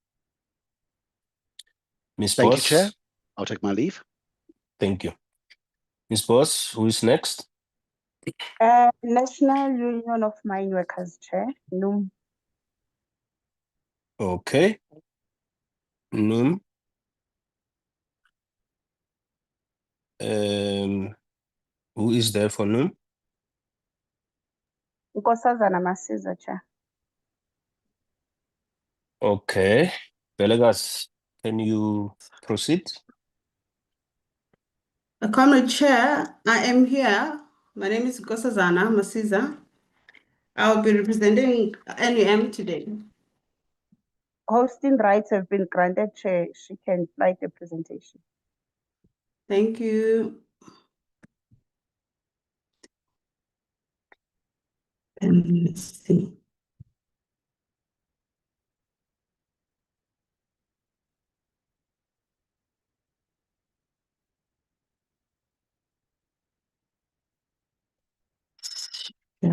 Ms. Thank Boss. you, Chair. I'll take my leave. Thank you. Ms. Boss, who is next? National Union of Mine Workers, Chair. NUM. Okay. NUM. Who is there for NUM? Nkosazana Masiza, Chair. Okay. Delegas, can you proceed? Comrade Chair, I am here. My name is Nkosazana Masiza. I'll be representing NUM today. Hosting rights have been granted, Chair. She can fly the presentation. Thank you. Let's see. I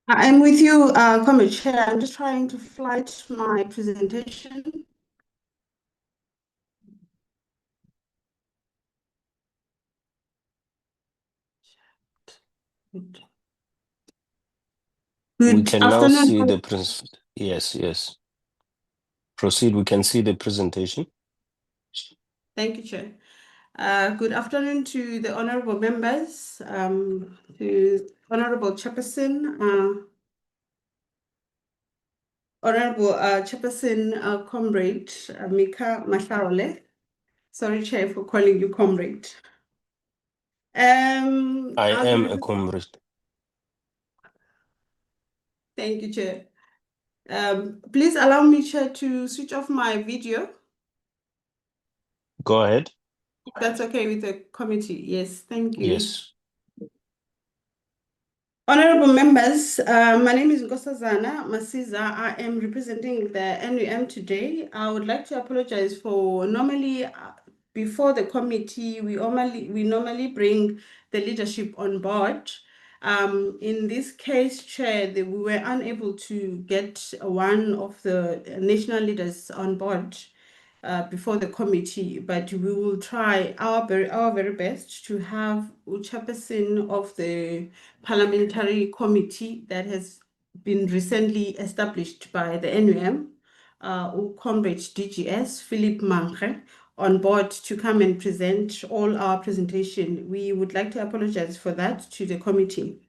am with you, Comrade Chair. I'm just trying to flight my presentation. We can now afternoon. see the yes. Proceed. We can see the presentation. Thank you, Chair. Good afternoon to the honorable members, to Honorable Chairperson, Honorable Chairperson, Comrade Mika Mashaole. Sorry, Chair, for calling you Comrade. I am a comrade. Thank you, Chair. Please allow me, Chair, to switch off my video. Go ahead. If that's okay with the committee. Yes, thank you. Yes. Honorable members, my name is Nkosazana Masiza. I am representing the NUM today. I would like to apologize for normally before the committee, we normally bring the leadership on board. In this case, Chair, we were unable to get one of the national leaders on board before the committee, but we will try our very best to have chairperson of the parliamentary committee that has been recently established by the NUM, Comrade DGS, Philip Mangre, on board to come and present all our presentation. We would like to apologize for that to the committee.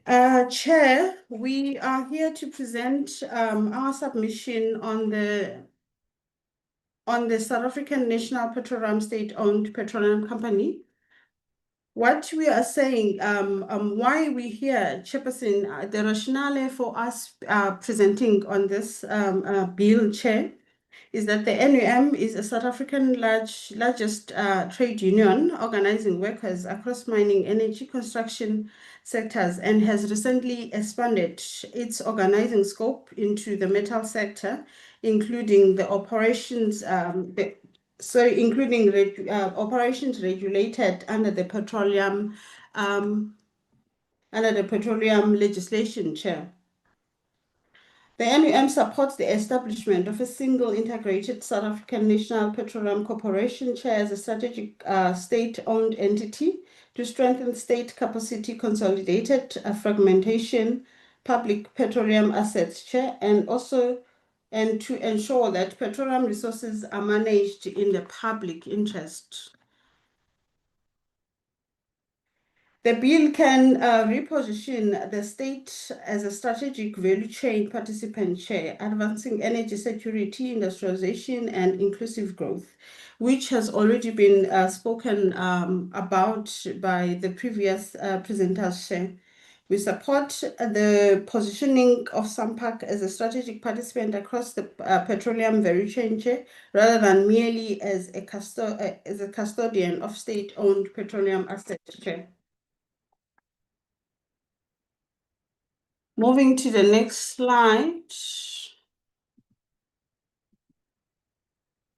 Chair, we are here to present our submission on the South African National Petroleum State-Owned Petroleum Company. What we are saying, why we here, Chairperson, the rationale for us presenting on this bill, Chair, is that the NUM is a South African largest trade union organizing workers across mining, energy, construction sectors, and has recently expanded its organizing scope into the metal sector, including the operations operations regulated under the petroleum legislation, Chair. The NUM supports the establishment of a single integrated South African National Petroleum Corporation, Chair, as a strategic state-owned entity to strengthen state capacity, consolidated fragmentation, public petroleum assets, Chair, and to ensure that petroleum resources are managed in the public interest. The bill can reposition the state as a strategic value chain participant, Chair, advancing energy security, industrialization, and inclusive growth, which has already been spoken about by the previous presenters, Chair. We support the positioning of SANPC as a strategic participant across the petroleum value chain, Chair, rather than merely as a custodian of state-owned petroleum assets, Chair. Moving to the next slide.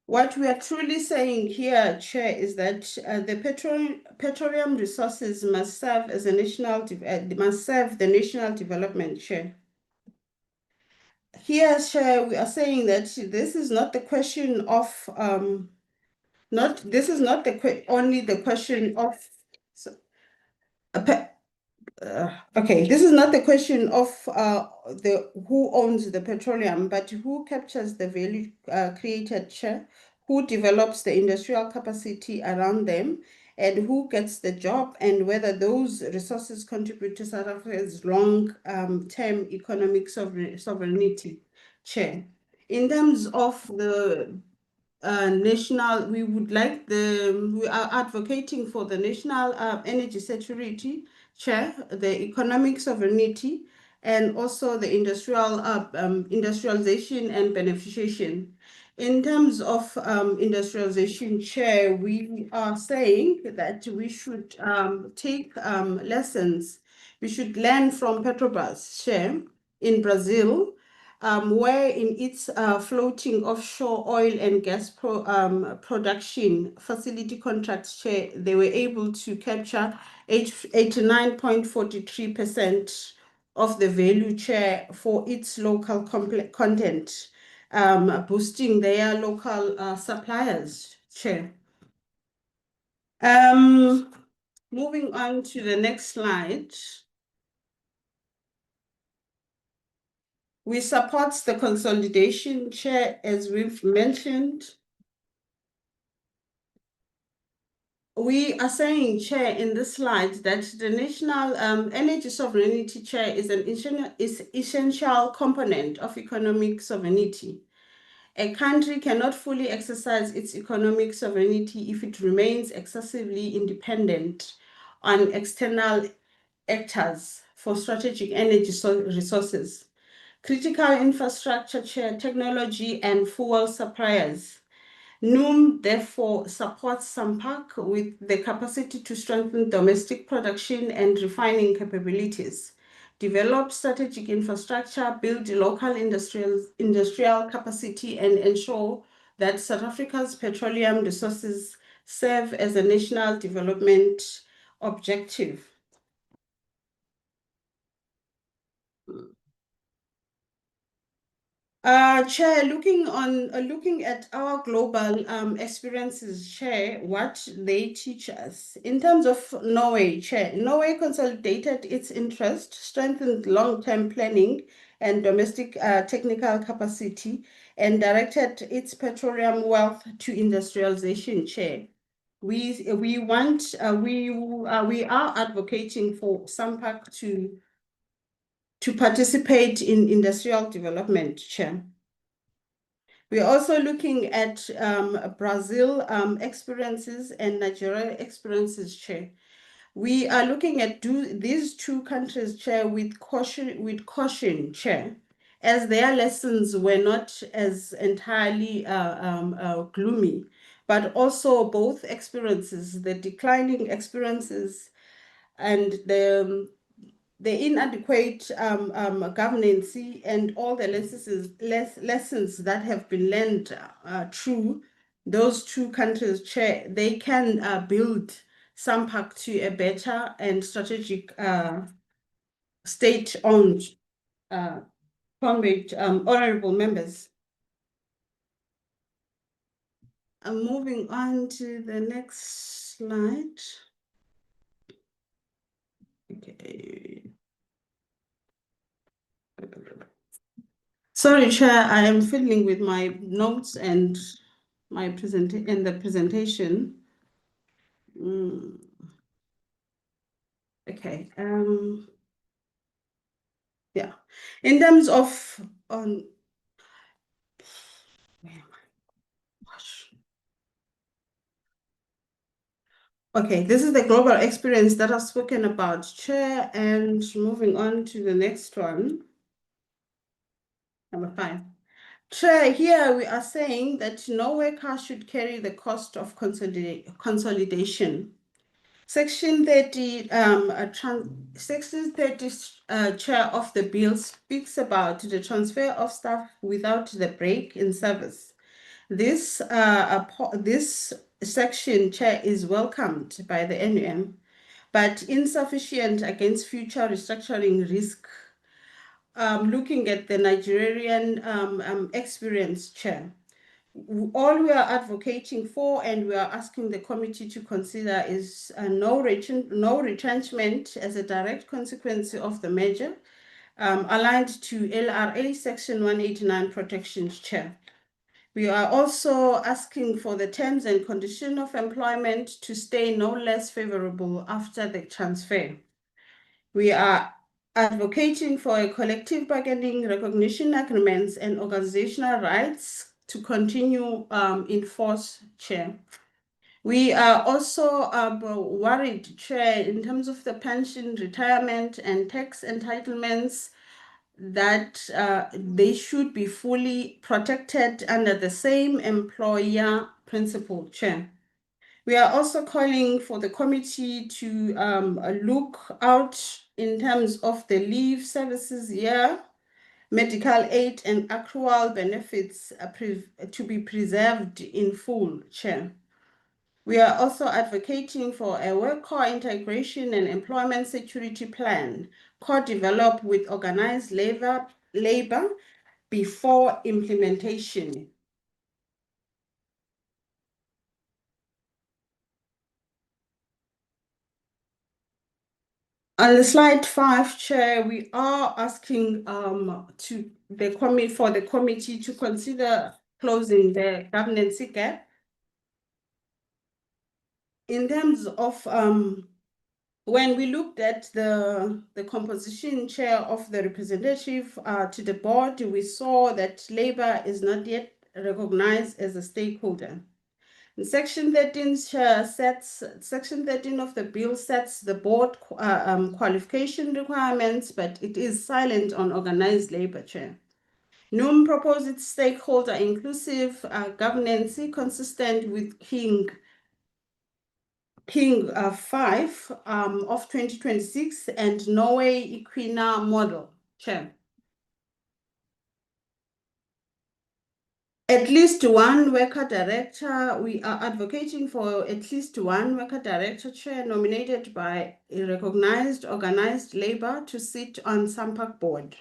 What we are truly saying here, Chair, is that the petroleum resources must serve as a the national development, Chair. Here, Chair, we are saying that this is not the question of only the question of. This is not the question of who owns the petroleum, but who captures the value created, Chair, who develops the industrial capacity around them, and who gets the job, and whether those resources contribute to South Africa's long-term economic sovereignty, Chair. In terms of the national, we are advocating for the national energy security, Chair, the economic sovereignty, and also the industrialization and beneficiation. In terms of industrialization, Chair, we are saying that we should take lessons. We should learn from Petrobras, Chair, in Brazil, where in its floating offshore oil and gas production facility contracts, Chair, they were able to capture 89.43% of the value, Chair, for its local content, boosting their local suppliers, Chair. Moving on to the next slide. We support the consolidation, Chair, as we've mentioned. We are saying, Chair, in this slide that the national energy sovereignty, Chair, is an essential component of economic sovereignty. A country cannot fully exercise its economic sovereignty if it remains excessively independent on external actors for strategic energy resources, critical infrastructure, Chair, technology, and fuel suppliers. NUM therefore supports SANPC with the capacity to strengthen domestic production and refining capabilities, develop strategic infrastructure, build local industrial capacity, and ensure that South Africa's petroleum resources serve as a national development objective. Chair, looking at our global experiences, Chair, what they teach us. In terms of Norway, Chair, Norway consolidated its interest, strengthened long-term planning and domestic technical capacity, and directed its petroleum wealth to industrialization, Chair. We are advocating for SANPC to participate in industrial development, Chair. We're also looking at Brazil experiences and Nigeria experiences, Chair. We are looking at these two countries, Chair, with caution, Chair, as their lessons were not as entirely gloomy, but also both experiences, the declining experiences and the inadequate governance and all the lessons that have been learned through those two countries, Chair, they can build SANPC to a better and strategic state-owned honorable members. I'm moving on to the next slide. Okay. Sorry, Chair, I am fiddling with my notes and my presentation. Okay. Yeah. In terms of okay, this is the global experience that I've spoken about, Chair, and moving on to the next one. Number 5. Chair, here we are saying that no worker should carry the cost of consolidation. Section 30, Chair of the bill speaks about the transfer of staff without the break in service. This section, Chair, is welcomed by the NUM, but insufficient against future restructuring risk. Looking at the Nigerian experience, Chair, all we are advocating for and we are asking the committee to consider is no retrenchment as a direct consequence of the measure, aligned to LRA Section 189 protections, Chair. We are also asking for the terms and conditions of employment to stay no less favorable after the transfer. We are advocating for a collective bargaining recognition agreements and organizational rights to continue in force, Chair. We are also worried, Chair, in terms of the pension, retirement, and tax entitlements, that they should be fully protected under the same employer principle, Chair. We are also calling for the committee to look out in terms of the leave services year medical aid and accrual benefits to be preserved in full, Chair. We are also advocating for a worker integration and employment security plan co-developed with organized labor before implementation. On the slide 5, Chair, we are asking for the committee to consider closing the governance gap. In terms of when we looked at the composition, Chair, of the representative to the board, we saw that labor is not yet recognized as a stakeholder. Section 13 Section 13 of the bill sets the board qualification requirements, but it is silent on organized labor, Chair. NUM proposed stakeholder inclusive governance consistent with King 5 of 2026 and Norway Equina model, Chair. At least one worker director, we are advocating for at least one worker director, Chair, nominated by a recognized organized labor to sit on SANPC board.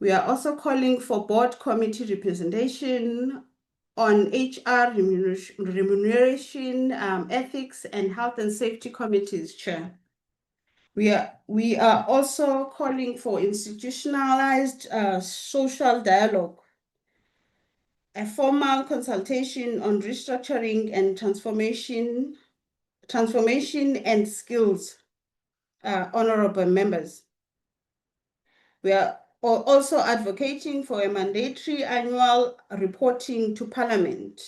We are also calling for board committee representation on HR remuneration, ethics, and health and safety committees, Chair. We are also calling for institutionalized social dialogue, a formal consultation on restructuring and transformation and skills, honorable members. We are also advocating for a mandatory annual reporting to Parliament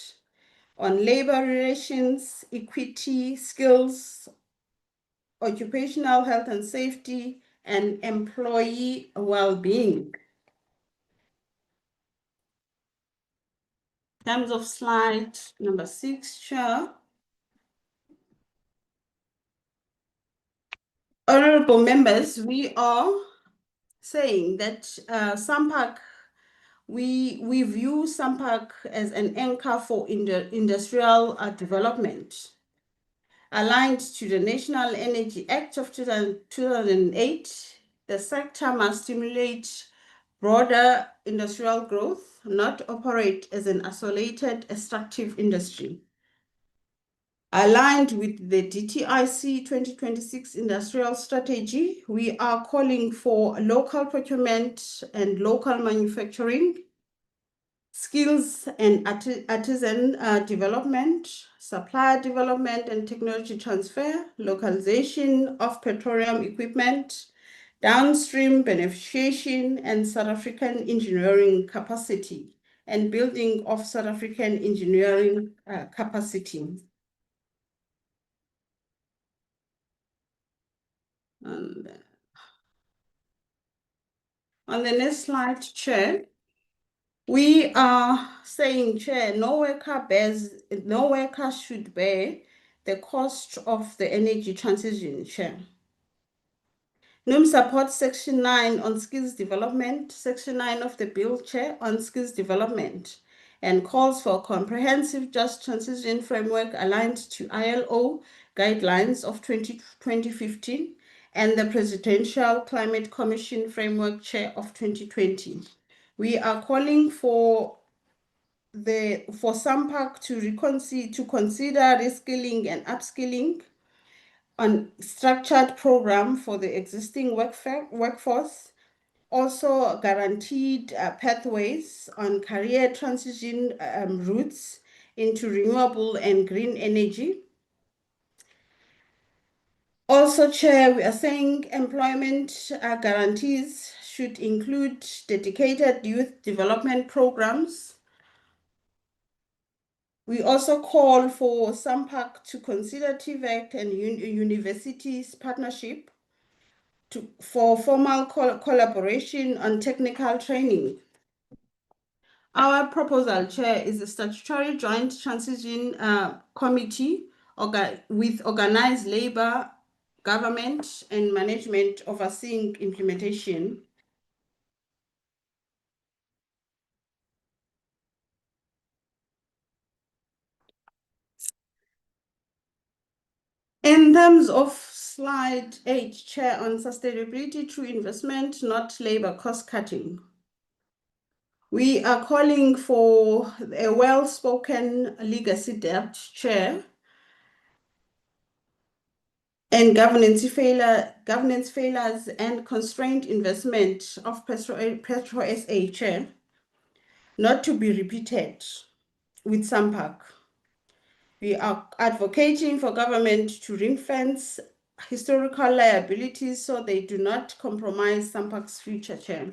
on labor relations, equity, skills, occupational health and safety, and employee well-being. In terms of slide number 6, Chair. Honorable members, we are saying that SANPC, we view SANPC as an anchor for industrial development. Aligned to the National Energy Act of 2008, the sector must stimulate broader industrial growth, not operate as an isolated extractive industry. Aligned with the DTIC 2026 industrial strategy, we are calling for local procurement and local manufacturing, skills and artisan development, supplier development and technology transfer, localization of petroleum equipment, downstream beneficiation and South African engineering capacity, and building of South African engineering capacity. And on the next slide, Chair, we are saying, Chair, no worker should bear the cost of the energy transition, Chair. NUM supports Section 9 on skills development, Section 9 of the bill, Chair, on skills development, and calls for a comprehensive just transition framework aligned to ILO guidelines of 2015 and the Presidential Climate Commission Framework, Chair, of 2020. We are calling for SANPC to consider reskilling and upskilling on structured program for the existing workforce, also guaranteed pathways on career transition routes into renewable and green energy. Also, Chair, we are saying employment guarantees should include dedicated youth development programs. We also call for SANPC to consider TVET and universities partnership for formal collaboration on technical training. Our proposal, Chair, is a statutory joint transition committee with organized labor, government, and management overseeing implementation. In terms of slide 8, Chair, on sustainability through investment, not labor cost cutting. We are calling for a well-spoken legacy debt, Chair, and governance failures and constrained investment of Petro SA, Chair, not to be repeated with SANPC. We are advocating for government to ring-fence historical liabilities so they do not compromise SANPC's future, Chair.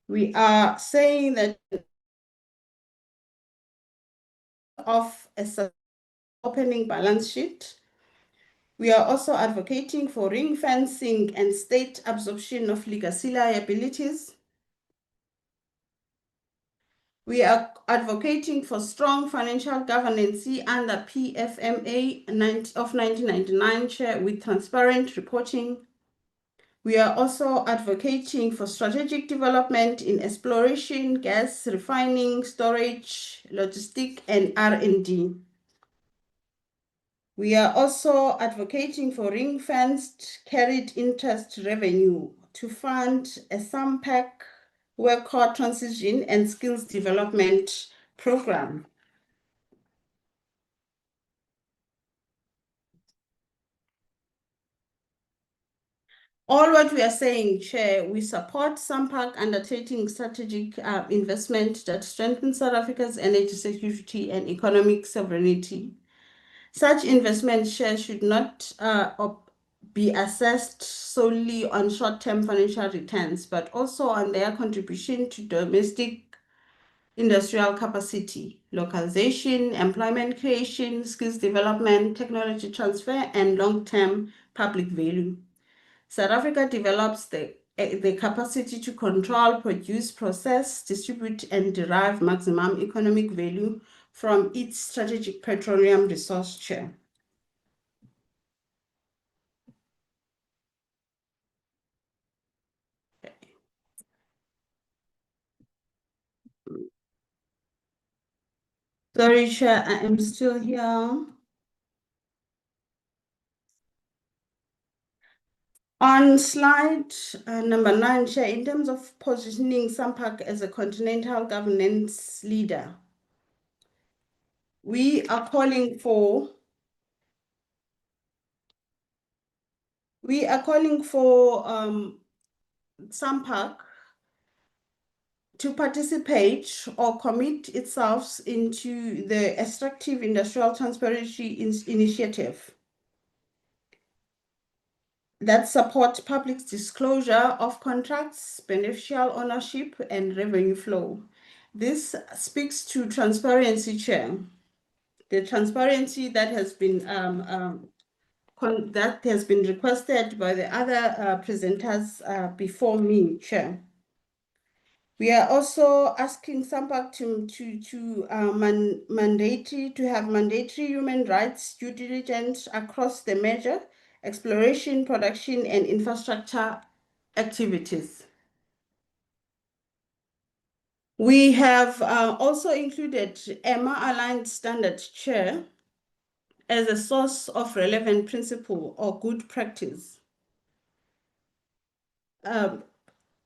We are saying that of a opening balance sheet. We are also advocating for ring-fencing and state absorption of legacy liabilities. We are advocating for strong financial governance under PFMA of 1999, Chair, with transparent reporting. We are also advocating for strategic development in exploration, gas, refining, storage, logistics, and R&D. We are also advocating for ring-fenced carried interest revenue to fund a SANPC worker transition and skills development program. All what we are saying, Chair, we support SANPC undertaking strategic investment that strengthens South Africa's energy security and economic sovereignty. Such investment shares should not be assessed solely on short-term financial returns, but also on their contribution to domestic industrial capacity, localization, employment creation, skills development, technology transfer, and long-term public value. South Africa develops the capacity to control, produce, process, distribute, and derive maximum economic value from its strategic petroleum resource share. Sorry, Chair, I am still here. On slide number 9, Chair, in terms of positioning SANPC as a continental governance leader, we are calling for SANPC to participate or commit itself into the Extractive Industrial Transparency Initiative that supports public disclosure of contracts, beneficial ownership, and revenue flow. This speaks to transparency, Chair. The transparency that has been requested by the other presenters before me, Chair. We are also asking SANPC to have mandatory human rights due diligence across the major exploration, production, and infrastructure activities. We have also included EMA-aligned standard, Chair, as a source of relevant principle or good practice.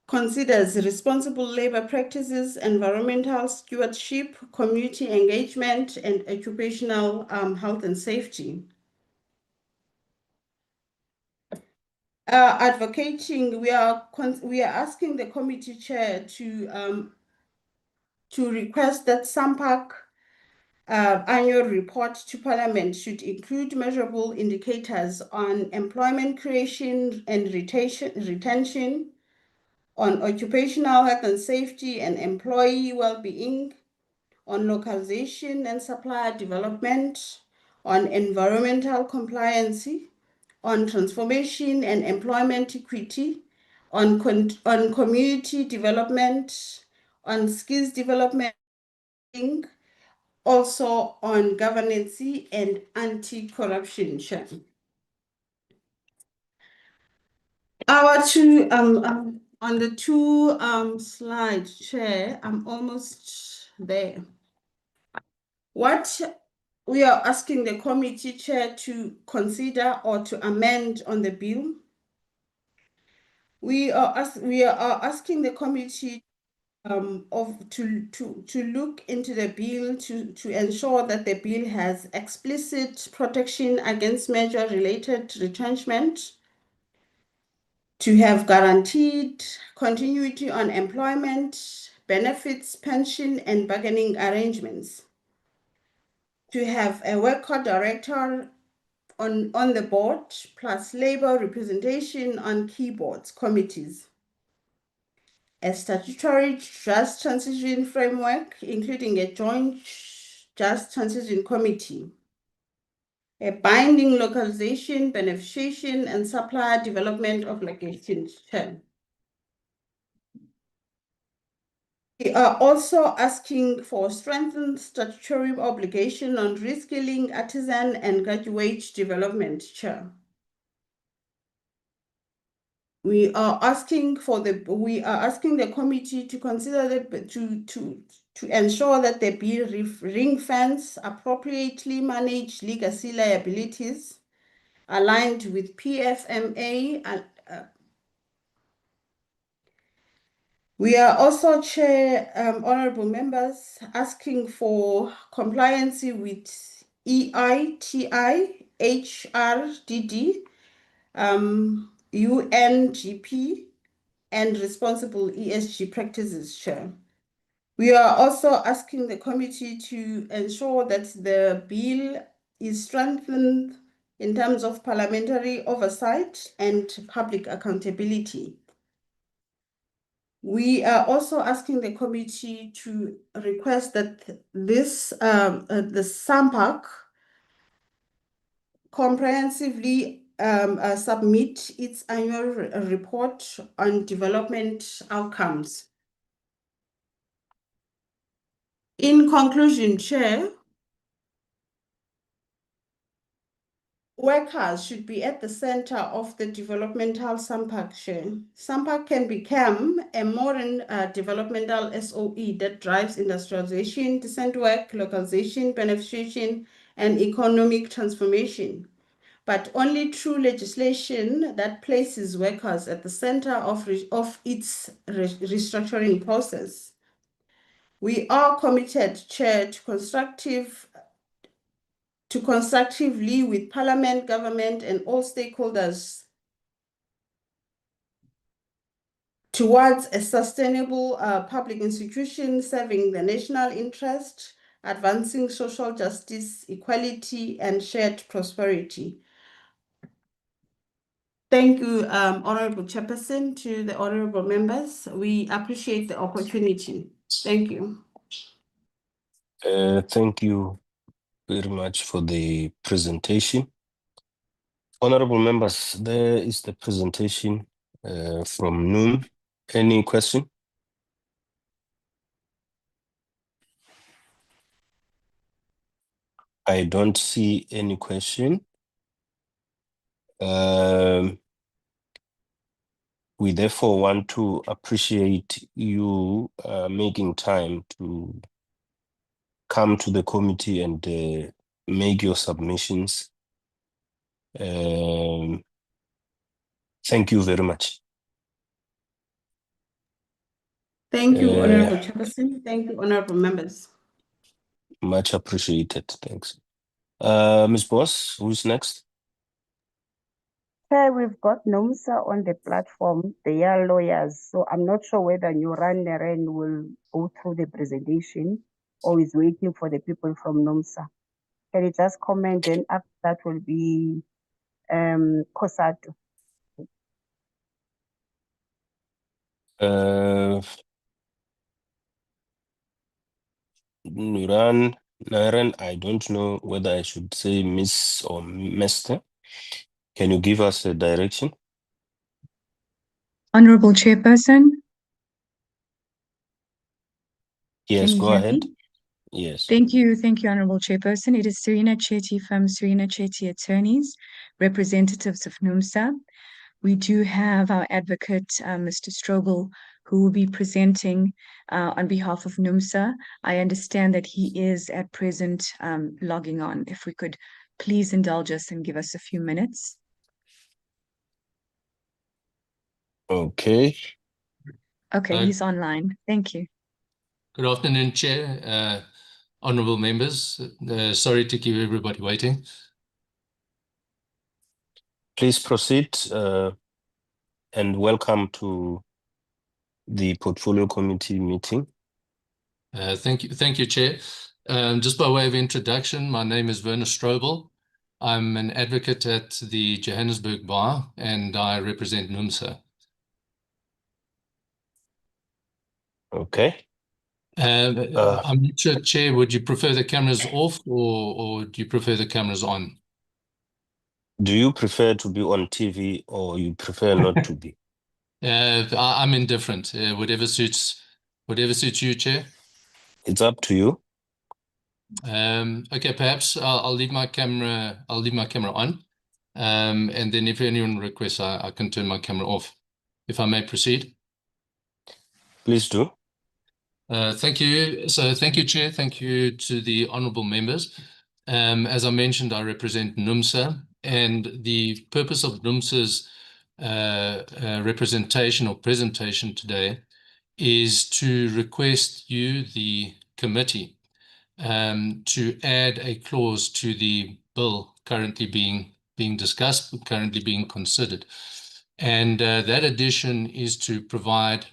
Considers responsible labor practices, environmental stewardship, community engagement, and occupational health and safety. Advocating, we are asking the committee chair to request that SANPC annual report to Parliament should include measurable indicators on employment creation and retention, on occupational health and safety and employee well-being, on localization and supplier development, on environmental compliance, on transformation and employment equity, on community development, on skills development, also on governance and anti-corruption. Our two on the two slides, Chair, I'm almost there. What we are asking the committee chair to consider or to amend on the bill. We are asking the committee to look into the bill to ensure that the bill has explicit protection against merger-related retrenchment, to have guaranteed continuity on employment, benefits, pension, and bargaining arrangements, to have a worker director on the board, plus labor representation on key boards, committees, a statutory just transition framework, including a joint just transition committee, a binding localization, beneficiation, and supplier development obligations term. We are also asking for strengthened statutory obligation on reskilling, artisan, and graduate development chair. We are asking the committee to consider to ensure that the bill ring fence appropriately manage legacy liabilities aligned with PFMA. We are also, Chair, honorable members, asking for compliance with EITI, HRDD, UNGP, and responsible ESG practices, Chair. We are also asking the committee to ensure that the bill is strengthened in terms of parliamentary oversight and public accountability. We are also asking the committee to request that this the SANPC comprehensively submit its annual report on development outcomes. In conclusion, Chair, workers should be at the center of the developmental SANPC, Chair. SANPC can become a modern developmental SOE that drives industrialization, decent work, localization, beneficiation, and economic transformation. But only through legislation that places workers at the center of its restructuring process. We are committed, Chair, to constructively with Parliament, government, and all stakeholders towards a sustainable public institution serving the national interest, advancing social justice, equality, and shared prosperity. Thank you, Honorable Chairperson, to the honorable members. We appreciate the opportunity. Thank you. Thank you very much for the presentation. Honorable members, there is the presentation from NUM. Any question? I don't see any question. We therefore want to appreciate you making time to come to the committee and make your submissions. Thank you very much. Thank you, Honorable Chairperson. Thank you, honorable members. Much appreciated. Thanks. Ms. Boss, who's next? Chair, we've got NOMSA on the platform. They are lawyers, so I'm not sure whether Nuran Neren will go through the presentation or is waiting for the people from NOMSA. Can you just comment? Then after that will be Kosato. Nuran Naren, I don't know whether I should say Miss or Mr. Can you give us a direction? Honorable Chairperson. Yes, Can you go hear ahead. me? Yes. Thank you, Honorable Chairperson. It is Serena Chetty from Serena Chetty Attorneys, representatives of NUMSA. We do have our advocate, Mr. Strobel, who will be presenting on behalf of NUMSA. I understand that he is at present logging on. If we could please indulge us and give us a few minutes. Okay. Okay, he's online. Thank you. Good afternoon, Chair, honourable members. Sorry to keep everybody waiting. Please proceed and welcome to the Portfolio Committee meeting. Thank you, Chair. Just by way of introduction, my name is Werner Strobel. I'm an advocate at the Johannesburg Bar and I represent NUMSA. Okay. I'm not sure, Chair, would you prefer the cameras off or do you prefer the cameras on? Do you prefer to be on TV or you prefer not to be? I'm indifferent. Whatever suits you, Chair. It's up to you. Okay, perhaps I'll leave my camera. I'll leave my camera on, and then if anyone requests, I can turn my camera off. If I may proceed. Please do. Thank you. So thank you, Chair. Thank you to the honourable members. As I mentioned, I represent NUMSA, and the purpose of NUMSA's representation or presentation today is to request you, the committee, to add a clause to the bill currently being discussed, currently being considered. And that addition is to provide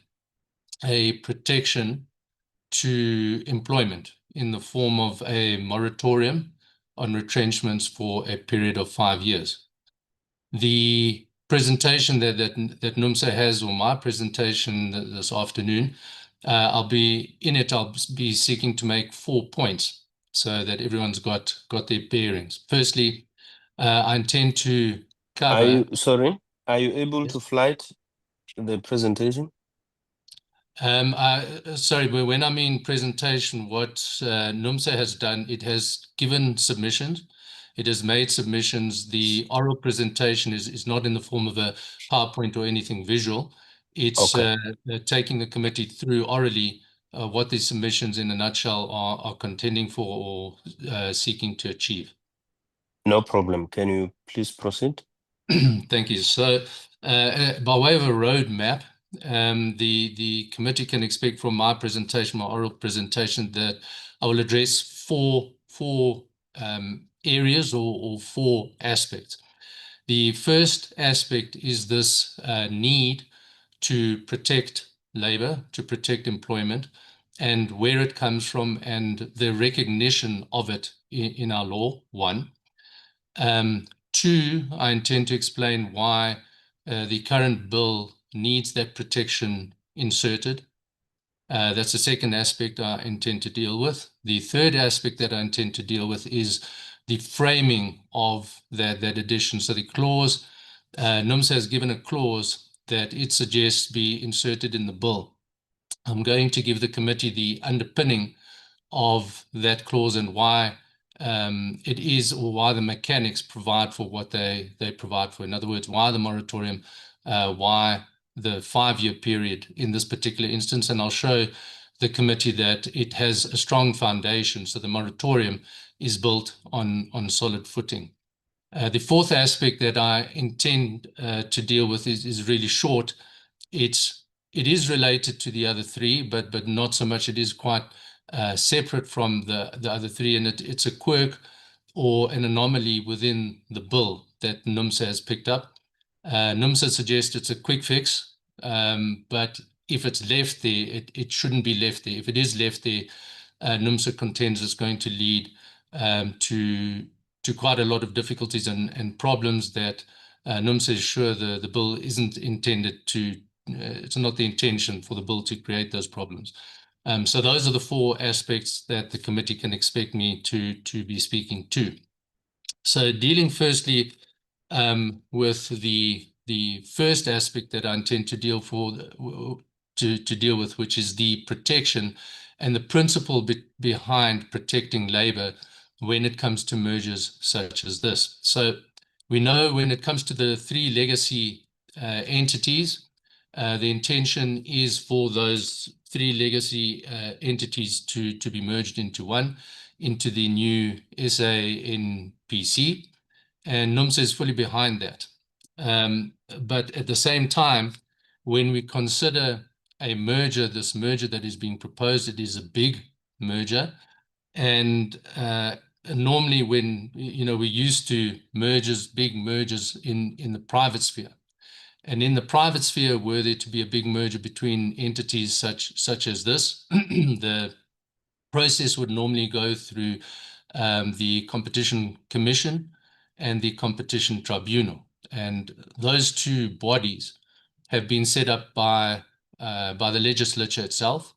a protection to employment in the form of a moratorium on retrenchments for a period of 5 years. The presentation that NUMSA has, or my presentation this afternoon, I'll be seeking to make 4 points so that everyone's got their bearings. Firstly, I intend to cover. Are you able to flight the presentation? Sorry, but when I mean presentation, what NUMSA has done, it has given submissions. It has made submissions. The oral presentation is not in the form of a PowerPoint or anything visual. It's taking the committee through orally what the submissions in a nutshell are contending for or seeking to achieve. No problem. Can you please proceed? Thank you. So by way of a roadmap, the committee can expect from my presentation, my oral presentation, that I will address four areas or 4 aspects. The first aspect is this need to protect labor, to protect employment, and where it comes from and the recognition of it in our law, 1. 2, I intend to explain why the current bill needs that protection inserted. That's the second aspect I intend to deal with. The third aspect that I intend to deal with is the framing of that addition. So the clause, NUMSA has given a clause that it suggests be inserted in the bill. I'm going to give the committee the underpinning of that clause and why it is, or why the mechanics provide for what they provide for. In other words, why the moratorium, why the 5-year period in this particular instance. And I'll show the committee that it has a strong foundation. So the moratorium is built on solid footing. The fourth aspect that I intend to deal with is really short. It is related to the other 3, but not so much. It is quite separate from the other 3, and it's a quirk or an anomaly within the bill that NUMSA has picked up. NUMSA suggests it's a quick fix, but if it's left there, it shouldn't be left there. If it is left there, NUMSA contends it's going to lead to quite a lot of difficulties and problems that NUMSA is sure the bill isn't intended to, it's not the intention for the bill to create those problems. So those are the 4 aspects that the committee can expect me to be speaking to. So dealing firstly with the first aspect that I intend to deal with, which is the protection and the principle behind protecting labor when it comes to mergers such as this. So we know when it comes to the 3 legacy entities, The intention is for those three legacy entities to be merged into one, into the new SANPC, and NUMSA is fully behind that. But at the same time, when we consider a merger, this merger that is being proposed, it is a big merger. And normally when, we're used to mergers, big mergers in the private sphere. And in the private sphere, were there to be a big merger between entities such as this, the process would normally go through the Competition Commission and the Competition Tribunal. And those two bodies have been set up by the legislature itself.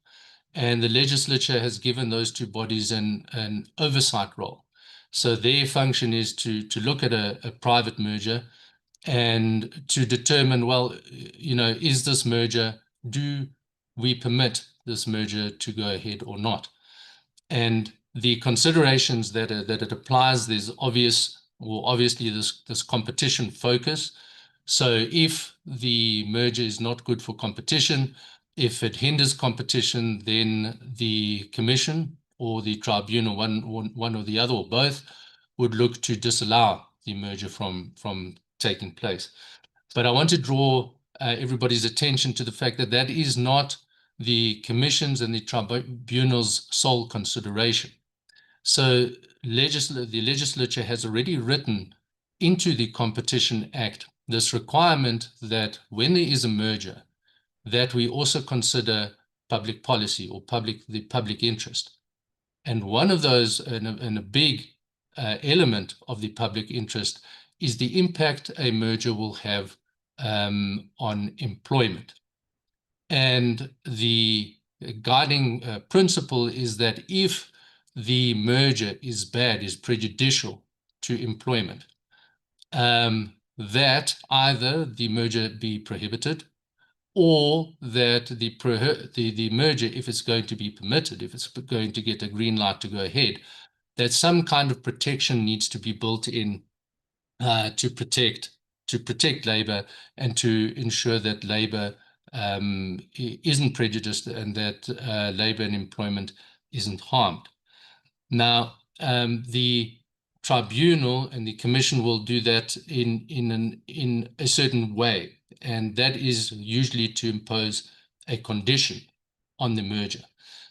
And the legislature has given those two bodies an oversight role. So their function is to look at a private merger and to determine, well, is this merger, do we permit this merger to go ahead or not? And the considerations that it applies, there's obviously this competition focus. So if the merger is not good for competition, if it hinders competition, then the commission or the tribunal, one or the other or both, would look to disallow the merger from taking place. But I want to draw everybody's attention to the fact that that is not the commission's and the tribunal's sole consideration. So the legislature has already written into the Competition Act this requirement that when there is a merger, that we also consider public policy or the public interest. And one of those, and a big element of the public interest, is the impact a merger will have on employment. And the guiding principle is that if the merger is bad, is prejudicial to employment, that either the merger be prohibited, or that the merger, if it's going to be permitted, if it's going to get a green light to go ahead, that some kind of protection needs to be built in to protect labor and to ensure that labor isn't prejudiced and that labor and employment isn't harmed. Now, the tribunal and the commission will do that in a certain way, and that is usually to impose a condition on the merger.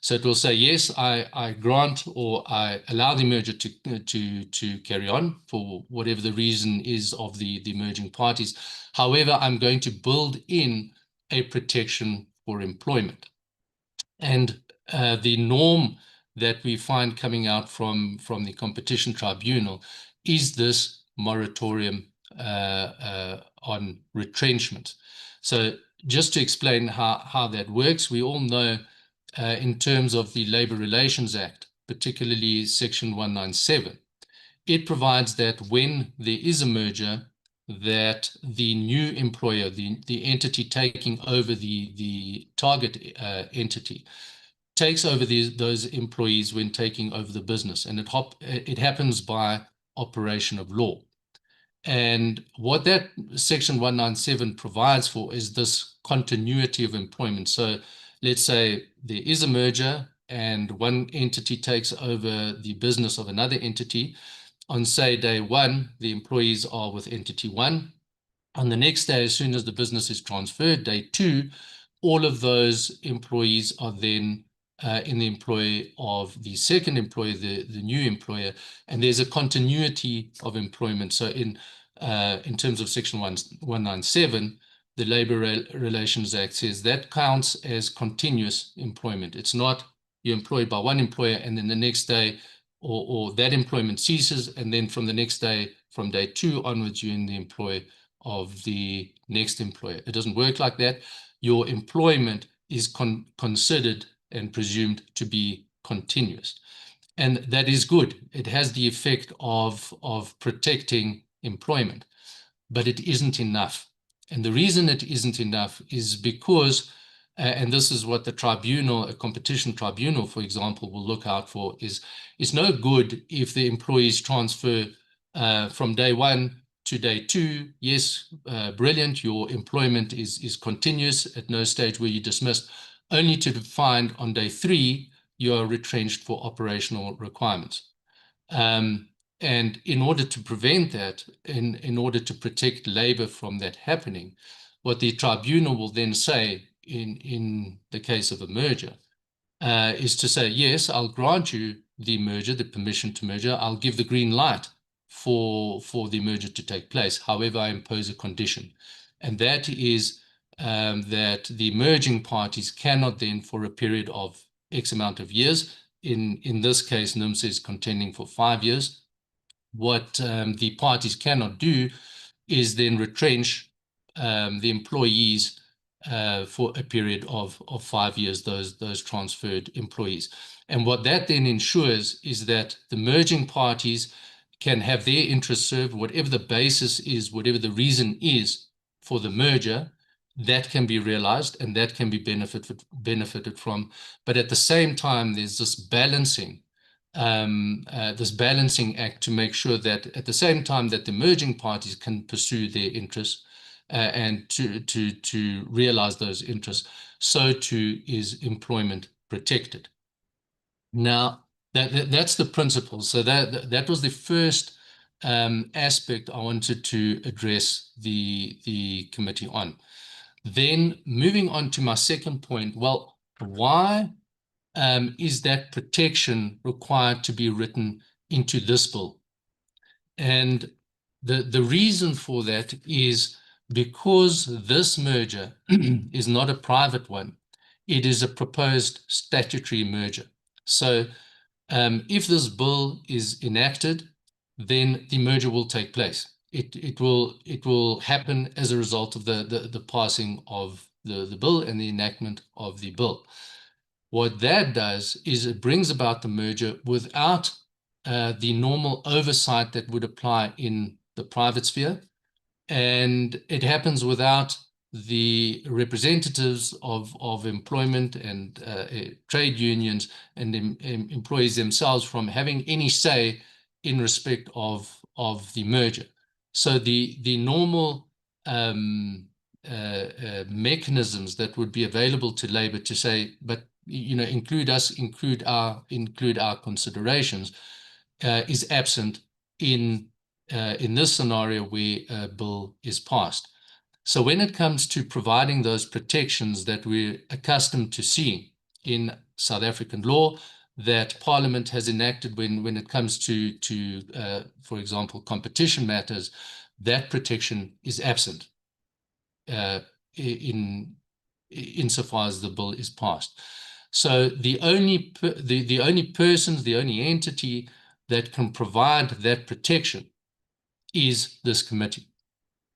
So it will say, yes, I grant or I allow the merger to carry on for whatever the reason is of the merging parties. However, I'm going to build in a protection for employment. And the norm that we find coming out from the Competition Tribunal is this moratorium on retrenchment. So just to explain how that works, we all know in terms of the Labour Relations Act, particularly Section 197, it provides that when there is a merger, that the new employer, the entity taking over the target entity, takes over those employees when taking over the business, and it happens by operation of law. And what that Section 197 provides for is this continuity of employment. So let's say there is a merger and one entity takes over the business of another entity. On, say, day one, the employees are with entity one. On the next day, as soon as the business is transferred, day two, all of those employees are then in the employ of the second employer, the new employer, and there's a continuity of employment. So in terms of Section 197, the Labour Relations Act says that counts as continuous employment. It's not you're employed by one employer and then the next day or that employment ceases, and then from the next day, from day two onwards, you're in the employ of the next employer. It doesn't work like that. Your employment is considered and presumed to be continuous. And that is good. It has the effect of protecting employment, but it isn't enough. And the reason it isn't enough is because, and this is what the tribunal, a competition tribunal, for example, will look out for, is it's no good if the employees transfer from day one to day 2, yes, brilliant, your employment is continuous at no stage were you dismissed, only to find on day 3 you are retrenched for operational requirements. And in order to prevent that, in order to protect labor from that happening, what the tribunal will then say in the case of a merger is to say, yes, I'll grant you the merger, the permission to merger. I'll give the green light for the merger to take place. However, I impose a condition. And that is that the merging parties cannot then, for a period of X amount of years, in this case, NUMSA is contending for 5 years, what the parties cannot do is then retrench the employees for a period of 5 years, those transferred employees. And what that then ensures is that the merging parties can have their interests served, whatever the basis is, whatever the reason is for the merger, that can be realized and that can be benefited from. But at the same time, there's this balancing act to make sure that at the same time that the merging parties can pursue their interests and to realize those interests, so too is employment protected. Now, that's the principle. So that was the first aspect I wanted to address the committee on. Then moving on to my second point, well, why is that protection required to be written into this bill? And the reason for that is because this merger is not a private one, it is a proposed statutory merger. So if this bill is enacted, then the merger will take place. It will happen as a result of the passing of the bill and the enactment of the bill. What that does is it brings about the merger without the normal oversight that would apply in the private sphere. And it happens without the representatives of employment and trade unions and employees themselves from having any say in respect of the merger. So the normal mechanisms that would be available to labor to say, but include us, include our considerations, is absent in this scenario where a bill is passed. So when it comes to providing those protections that we're accustomed to seeing in South African law, that Parliament has enacted when it comes to for example, competition matters, that protection is absent insofar as the bill is passed. So the only persons, the only entity that can provide that protection is this committee.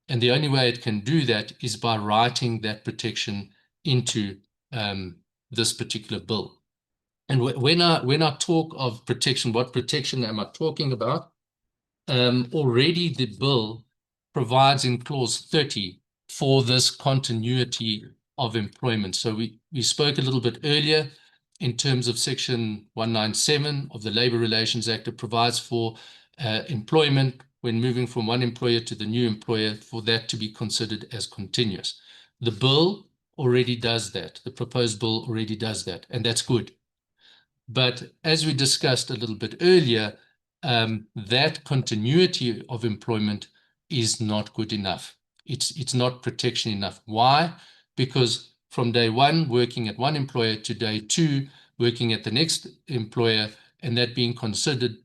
And the only way it can do that is by writing that protection into this particular bill. And when I talk of protection, what protection am I talking about? Already the bill provides in clause 30 for this continuity of employment. So we spoke a little bit earlier in terms of section 197 of the Labour Relations Act. It provides for employment when moving from one employer to the new employer, for that to be considered as continuous. The bill already does that. The proposed bill already does that, and that's good. But as we discussed a little bit earlier, that continuity of employment is not good enough. It's not protection enough. Why? Because from day 1, working at one employer, to day 2, working at the next employer, and that being considered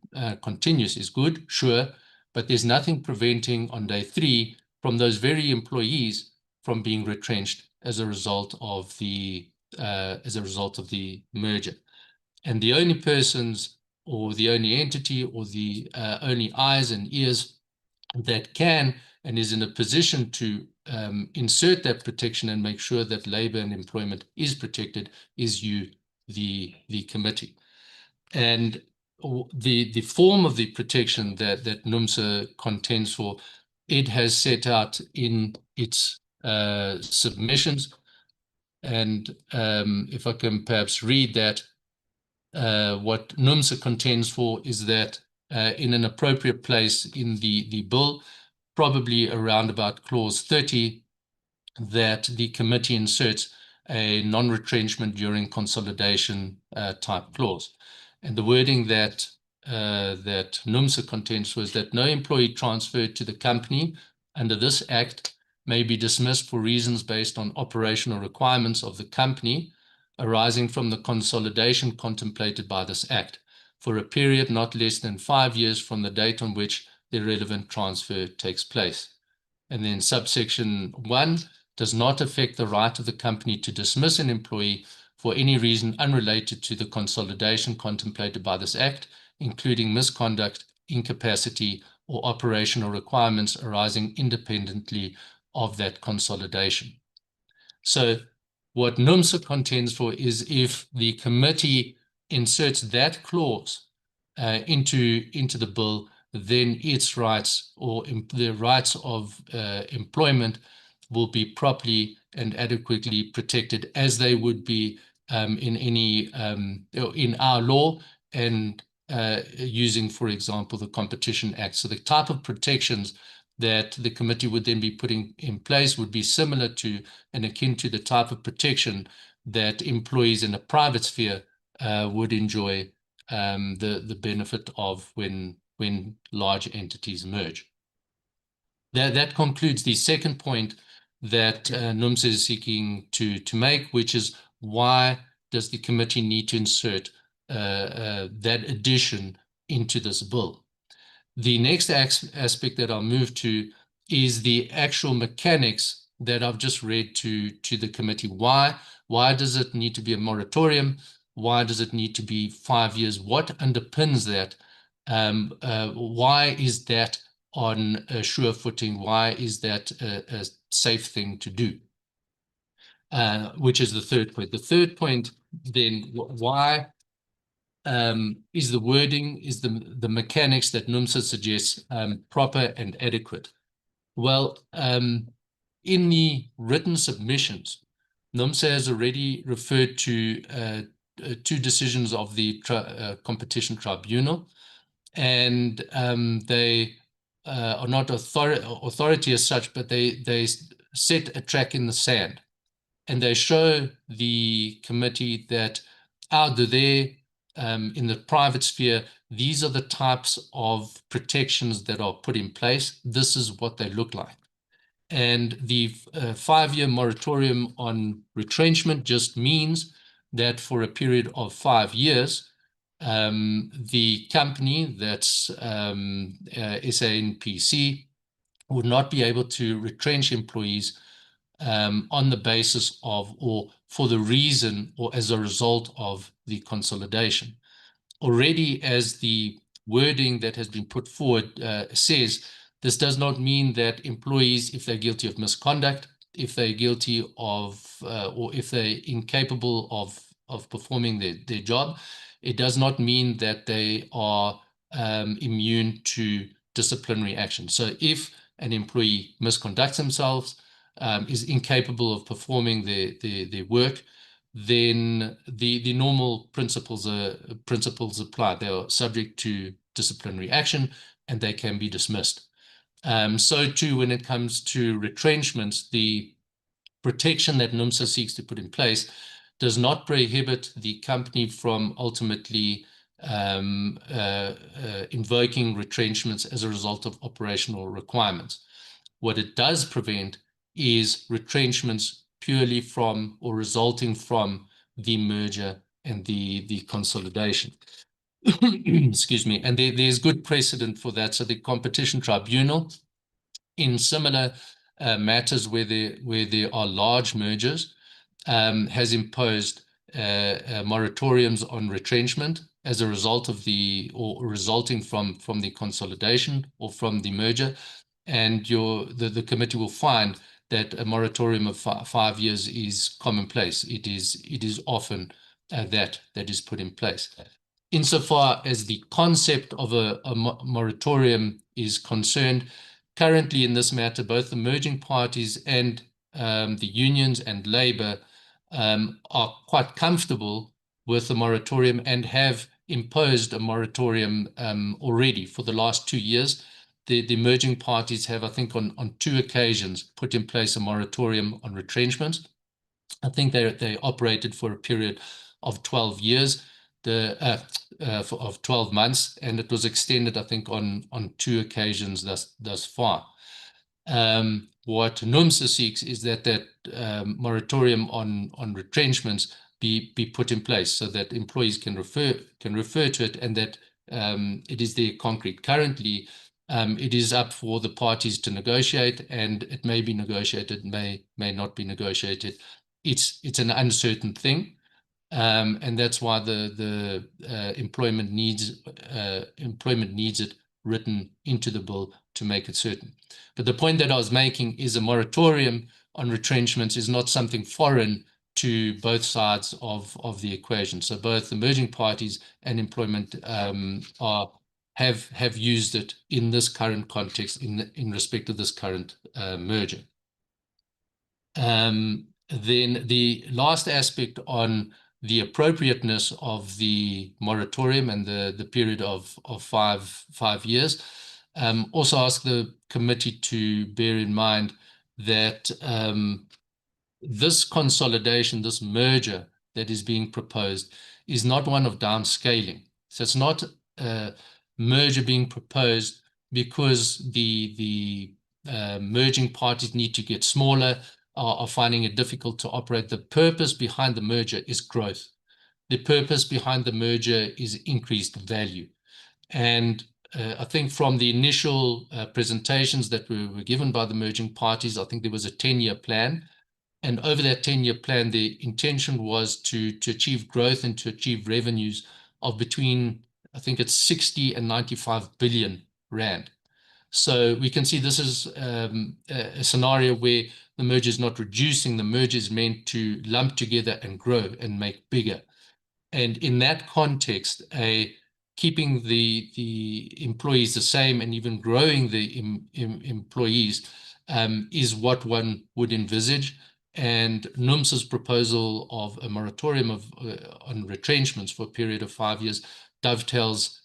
continuous is good, sure, but there's nothing preventing on day 3 from those very employees from being retrenched as a result of the merger. And the only persons or the only entity or the only eyes and ears that can and is in a position to insert that protection and make sure that labor and employment is protected is you, the committee. And the form of the protection that NUMSA contends for, it has set out in its submissions. And if I can perhaps read that, what NUMSA contends for is that in an appropriate place in the bill, probably around about clause 30, that the committee inserts a non-retrenchment during consolidation type clause. And the wording that that NUMSA contends was that no employee transferred to the company under this act may be dismissed for reasons based on operational requirements of the company arising from the consolidation contemplated by this act for a period not less than 5 years from the date on which the relevant transfer takes place. And then subsection 1 does not affect the right of the company to dismiss an employee for any reason unrelated to the consolidation contemplated by this act, including misconduct, incapacity, or operational requirements arising independently of that consolidation. So what NUMSA contends for is if the committee inserts that clause into the bill, then its rights or the rights of employment will be properly and adequately protected as they would be in any in our law and using, for example, the Competition Act. So the type of protections that the committee would then be putting in place would be similar to and akin to the type of protection that employees in the private sphere would enjoy the benefit of when large entities merge. That concludes the second point that NUMSA is seeking to make, which is why does the committee need to insert that addition into this bill? The next aspect that I'll move to is the actual mechanics that I've just read to the committee. Why does it need to be a moratorium? Why does it need to be 5 years? What underpins that? Why is that on a sure footing? Why is that a safe thing to do? Which is the third point. The third point then, why is the wording, is the mechanics that NUMSA suggests proper and adequate? Well, in the written submissions, NUMSA has already referred to 2 decisions of the Competition Tribunal, and they are not authority as such, but they set a track in the sand, and they show the committee that out there in the private sphere, these are the types of protections that are put in place. This is what they look like. And the 5-year moratorium on retrenchment just means that for a period of 5 years, the company, that's SANPC, would not be able to retrench employees on the basis of or for the reason or as a result of the consolidation. Already, as the wording that has been put forward says, this does not mean that employees, if they're guilty of misconduct, if they're guilty of or if they're incapable of performing their job, it does not mean that they are immune to disciplinary action. So if an employee misconducts themselves, is incapable of performing their work, then the normal principles apply. They are subject to disciplinary action and they can be dismissed. So too, when it comes to retrenchments, the protection that NUMSA seeks to put in place does not prohibit the company from ultimately invoking retrenchments as a result of operational requirements. What it does prevent is retrenchments purely from or resulting from the merger and the consolidation. Excuse me. And there's good precedent for that. So the Competition Tribunal, in similar matters where there are large mergers, has imposed moratoriums on retrenchment as a result of or resulting from the consolidation or from the merger. And the committee will find that a moratorium of 5 years is commonplace. It is often that is put in place. Insofar as the concept of a moratorium is concerned, currently in this matter, both the merging parties and the unions and labor are quite comfortable with the moratorium and have imposed a moratorium already for the last 2 years. the merging parties have, I think, on 2 occasions put in place a moratorium on retrenchment. I think they operated for a period of 12 years, of 12 months, and it was extended, I think, on 2 occasions thus far. What NUMSA seeks is that moratorium on retrenchments be put in place so that employees can refer to it, and that it is there concrete. Currently, it is up for the parties to negotiate, and it may be negotiated, may not be negotiated. It's an uncertain thing, and that's why the employment needs it written into the bill to make it certain. But the point that I was making is a moratorium on retrenchments is not something foreign to both sides of the equation. So both the merging parties and employment have used it in this current context, in respect of this current merger. Then the last aspect on the appropriateness of the moratorium and the period of 5 years. Also ask the committee to bear in mind that this consolidation, this merger that is being proposed, is not one of downscaling. So it's not a merger being proposed because the merging parties need to get smaller, are finding it difficult to operate. The purpose behind the merger is growth. The purpose behind the merger is increased value. And I think from the initial presentations that were given by the merging parties, I think there was a 10-year plan. And over that 10-year plan, the intention was to achieve growth and to achieve revenues of between, I think it's 60 and 95 billion rand. So we can see this is a scenario where the merger is not reducing. The merger is meant to lump together and grow and make bigger. And in that context, keeping the employees the same and even growing the employees is what one would envisage. And NUMSA's proposal of a moratorium on retrenchments for a period of 5 years dovetails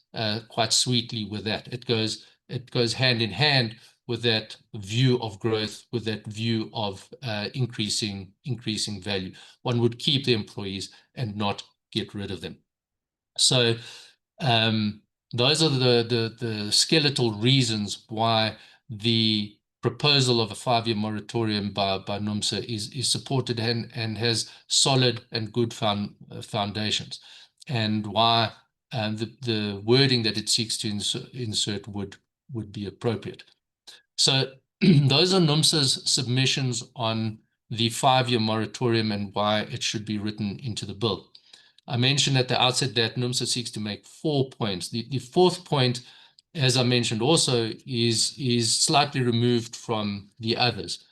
quite sweetly with that. It goes hand in hand with that view of growth, with that view of increasing value. One would keep the employees and not get rid of them. So those are the skeletal reasons why the proposal of a 5-year moratorium by NUMSA is supported and has solid and good foundations, and why the wording that it seeks to insert would be appropriate. So those are NUMSA's submissions on the 5-year moratorium and why it should be written into the bill. I mentioned at the outset that NUMSA seeks to make 4 points. The 4th point, as I mentioned also, is slightly removed from the others.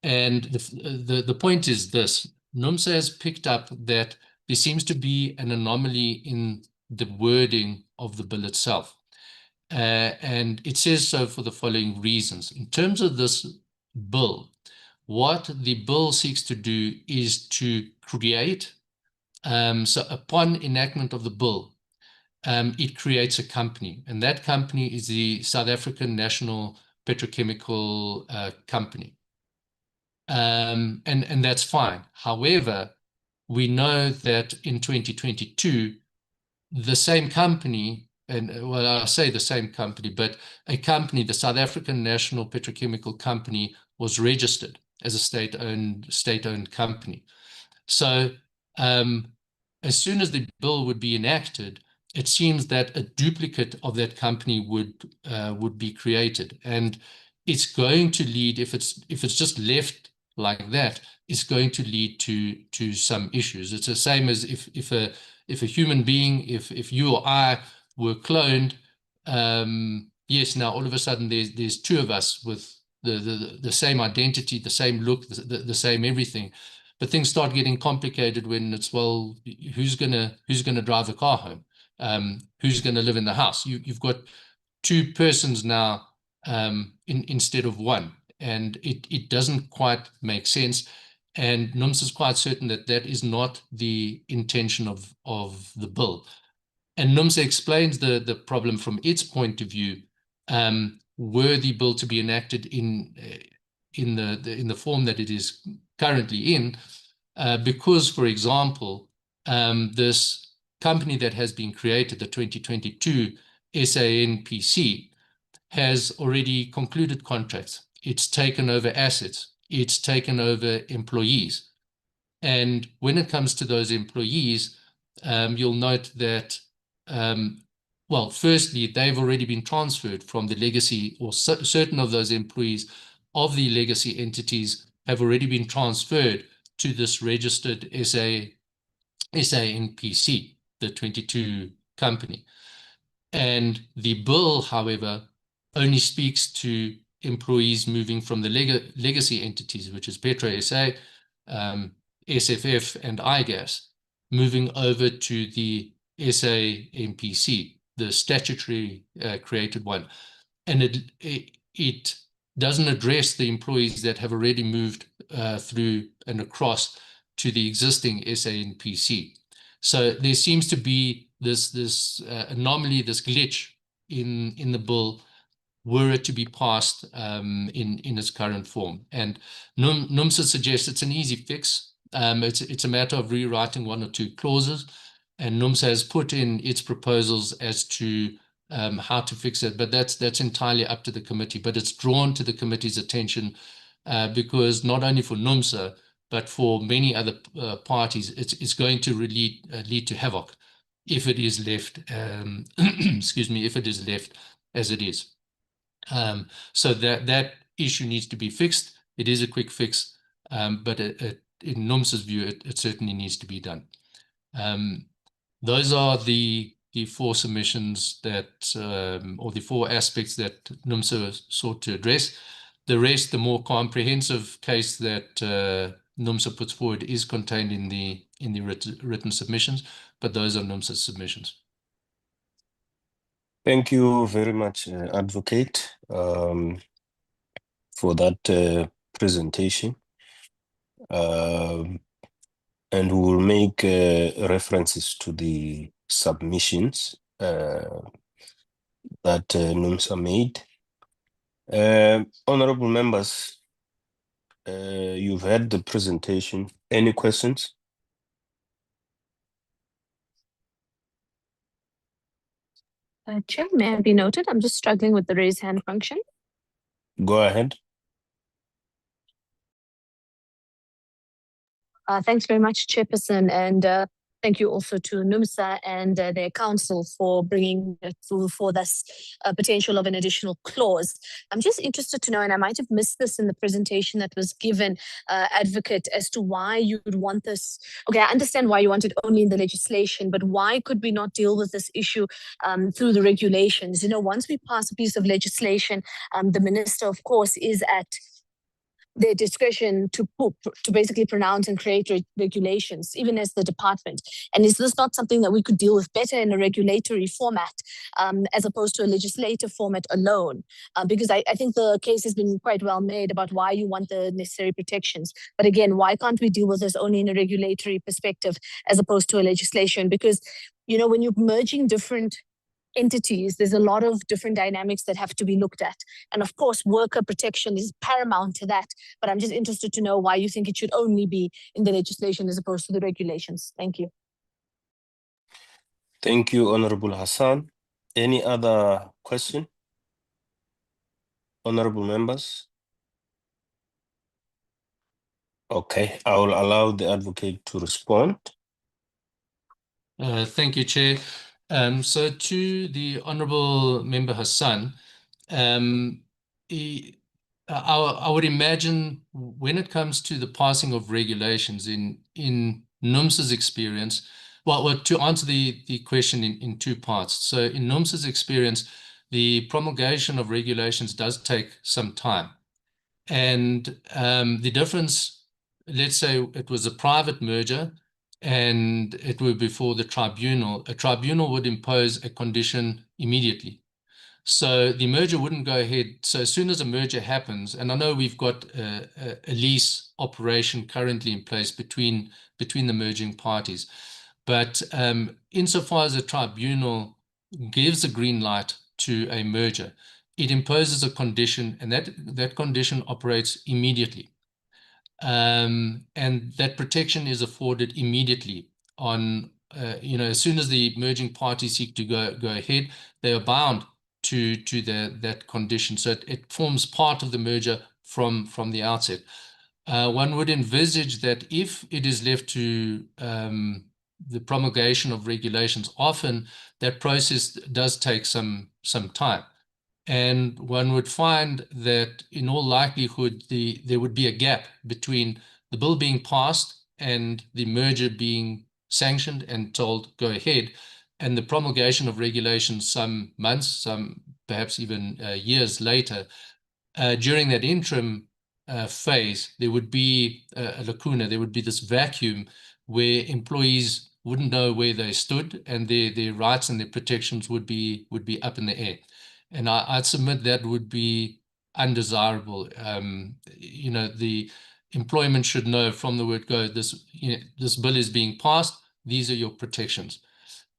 And the point is this: NUMSA has picked up that there seems to be an anomaly in the wording of the bill itself. And it says so for the following reasons. In terms of this bill, what the bill seeks to do is to create, so upon enactment of the bill, it creates a company, and that company is the South African National Petrochemical Company. And that's fine. However, we know that in 2022, the same company, and well, I say the same company, but a company, the South African National Petrochemical Company, was registered as a state-owned company. So as soon as the bill would be enacted, it seems that a duplicate of that company would be created, and it's going to lead, if it's just left like that, it's going to lead to some issues. It's the same as if a human being, if you or I were cloned, yes, now all of a sudden there's 2 of us with the same identity, the same look, the same everything. But things start getting complicated when it's, well, who's gonna drive the car home? Who's gonna live in the house? You've got 2 persons now instead of 1, and it doesn't quite make sense. And NUMSA is quite certain that that is not the intention of the bill. And NUMSA explains the problem from its point of view, were the bill to be enacted in the form that it is currently in, because, for example, this company that has been created, the 2022 SANPC, has already concluded contracts. It's taken over assets. It's taken over employees. And when it comes to those employees, you'll note that, well, firstly, they've already been transferred from the legacy, or certain of those employees of the legacy entities have already been transferred to this registered SANPC, the 22 company. And the bill, however, only speaks to employees moving from the legacy entities, which is Petro SA, SFF, and IGAS, moving over to the SANPC, the statutory created one. And it doesn't address the employees that have already moved through and across to the existing SANPC. So there seems to be this anomaly, this glitch in the bill, were it to be passed in its current form. And NUMSA suggests it's an easy fix. It's a matter of rewriting one or two clauses, and NUMSA has put in its proposals as to how to fix it, but that's entirely up to the committee. But it's drawn to the committee's attention because not only for NUMSA, but for many other parties, it's going to lead to havoc if it is left, excuse me, if it is left as it is. So that issue needs to be fixed. It is a quick fix, but in NUMSA's view, it certainly needs to be done. Those are the four submissions that, or the four aspects that NUMSA sought to address. The rest, the more comprehensive case that NUMSA puts forward, is contained in the written submissions, but those are NUMSA's submissions. Thank you very much, Advocate, for that presentation. And we will make references to the submissions that NUMSA made. Honorable members, you've heard the presentation. Any questions? Chair, may I be noted? I'm just struggling with the raise hand function. Go ahead. Thanks very much, Chairperson, and thank you also to NUMSA and their council for bringing through for this potential of an additional clause. I'm just interested to know, and I might have missed this in the presentation that was given, Advocate, as to why you would want this. Okay, I understand why you want it only in the legislation, but why could we not deal with this issue through the regulations? You know, once we pass a piece of legislation, the minister, of course, is at their discretion to basically pronounce and create regulations, even as the department. And is this not something that we could deal with better in a regulatory format as opposed to a legislative format alone? Because I think the case has been quite well made about why you want the necessary protections. But again, why can't we deal with this only in a regulatory perspective as opposed to a legislation? Because, you know, when you're merging different entities, there's a lot of different dynamics that have to be looked at. And of course, worker protection is paramount to that. But I'm just interested to know why you think it should only be in the legislation as opposed to the regulations. Thank you. Thank you, Honorable Hassan. Any other question? Honorable members? Okay, I will allow the advocate to respond. Thank you, Chair. So to the Honourable Member Hassan, I would imagine when it comes to the passing of regulations in NUMSA's experience, well, to answer the question in two parts. So in NUMSA's experience, the promulgation of regulations does take some time. And the difference, let's say it was a private merger, and it were before the tribunal, a tribunal would impose a condition immediately. So the merger wouldn't go ahead. So as soon as a merger happens, and I know we've got a lease operation currently in place between the merging parties, but insofar as a tribunal gives a green light to a merger, it imposes a condition, and that condition operates immediately. And that protection is afforded immediately on, as soon as the merging parties seek to go ahead, they are bound to that condition. So it forms part of the merger from the outset. One would envisage that if it is left to the promulgation of regulations, often that process does take some time. And one would find that in all likelihood, there would be a gap between the bill being passed and the merger being sanctioned and told go ahead, and the promulgation of regulations some months, some perhaps even years later. During that interim phase, there would be a lacuna, there would be this vacuum where employees wouldn't know where they stood, and their rights and their protections would be up in the air. And I'd submit that would be undesirable. The employment should know from the word go, this bill is being passed, these are your protections.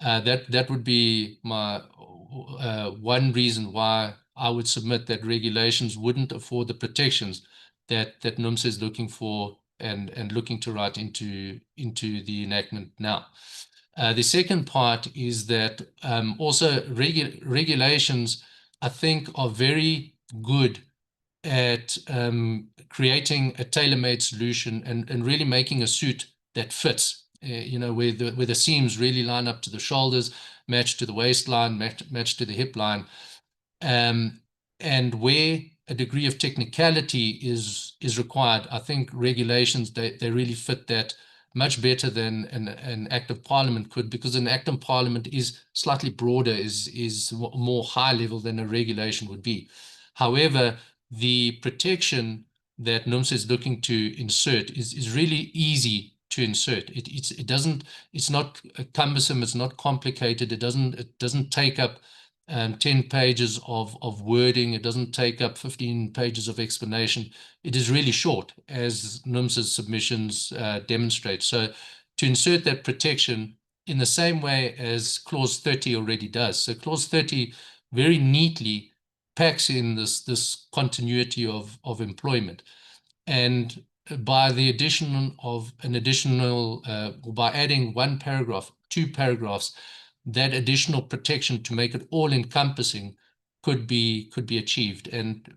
That would be my one reason why I would submit that regulations wouldn't afford the protections that NUMSA is looking for and looking to write into the enactment now. The second part is that also regulations, I think, are very good at creating a tailor-made solution and really making a suit that fits, where the seams really line up to the shoulders, match to the waistline, match to the hip line, and where a degree of technicality is required. I think regulations, they really fit that much better than an act of parliament could, because an act of parliament is slightly broader, is more high level than a regulation would be. However, the protection that NUMSA is looking to insert is really easy to insert. It's not cumbersome, it's not complicated, it doesn't take up 10 pages of wording, it doesn't take up 15 pages of explanation. It is really short, as NUMSA's submissions demonstrate. So to insert that protection in the same way as Clause 30 already does. So Clause 30 very neatly packs in this continuity of employment. And by the addition of an additional, or by adding one paragraph, 2 paragraphs, that additional protection to make it all-encompassing could be achieved. And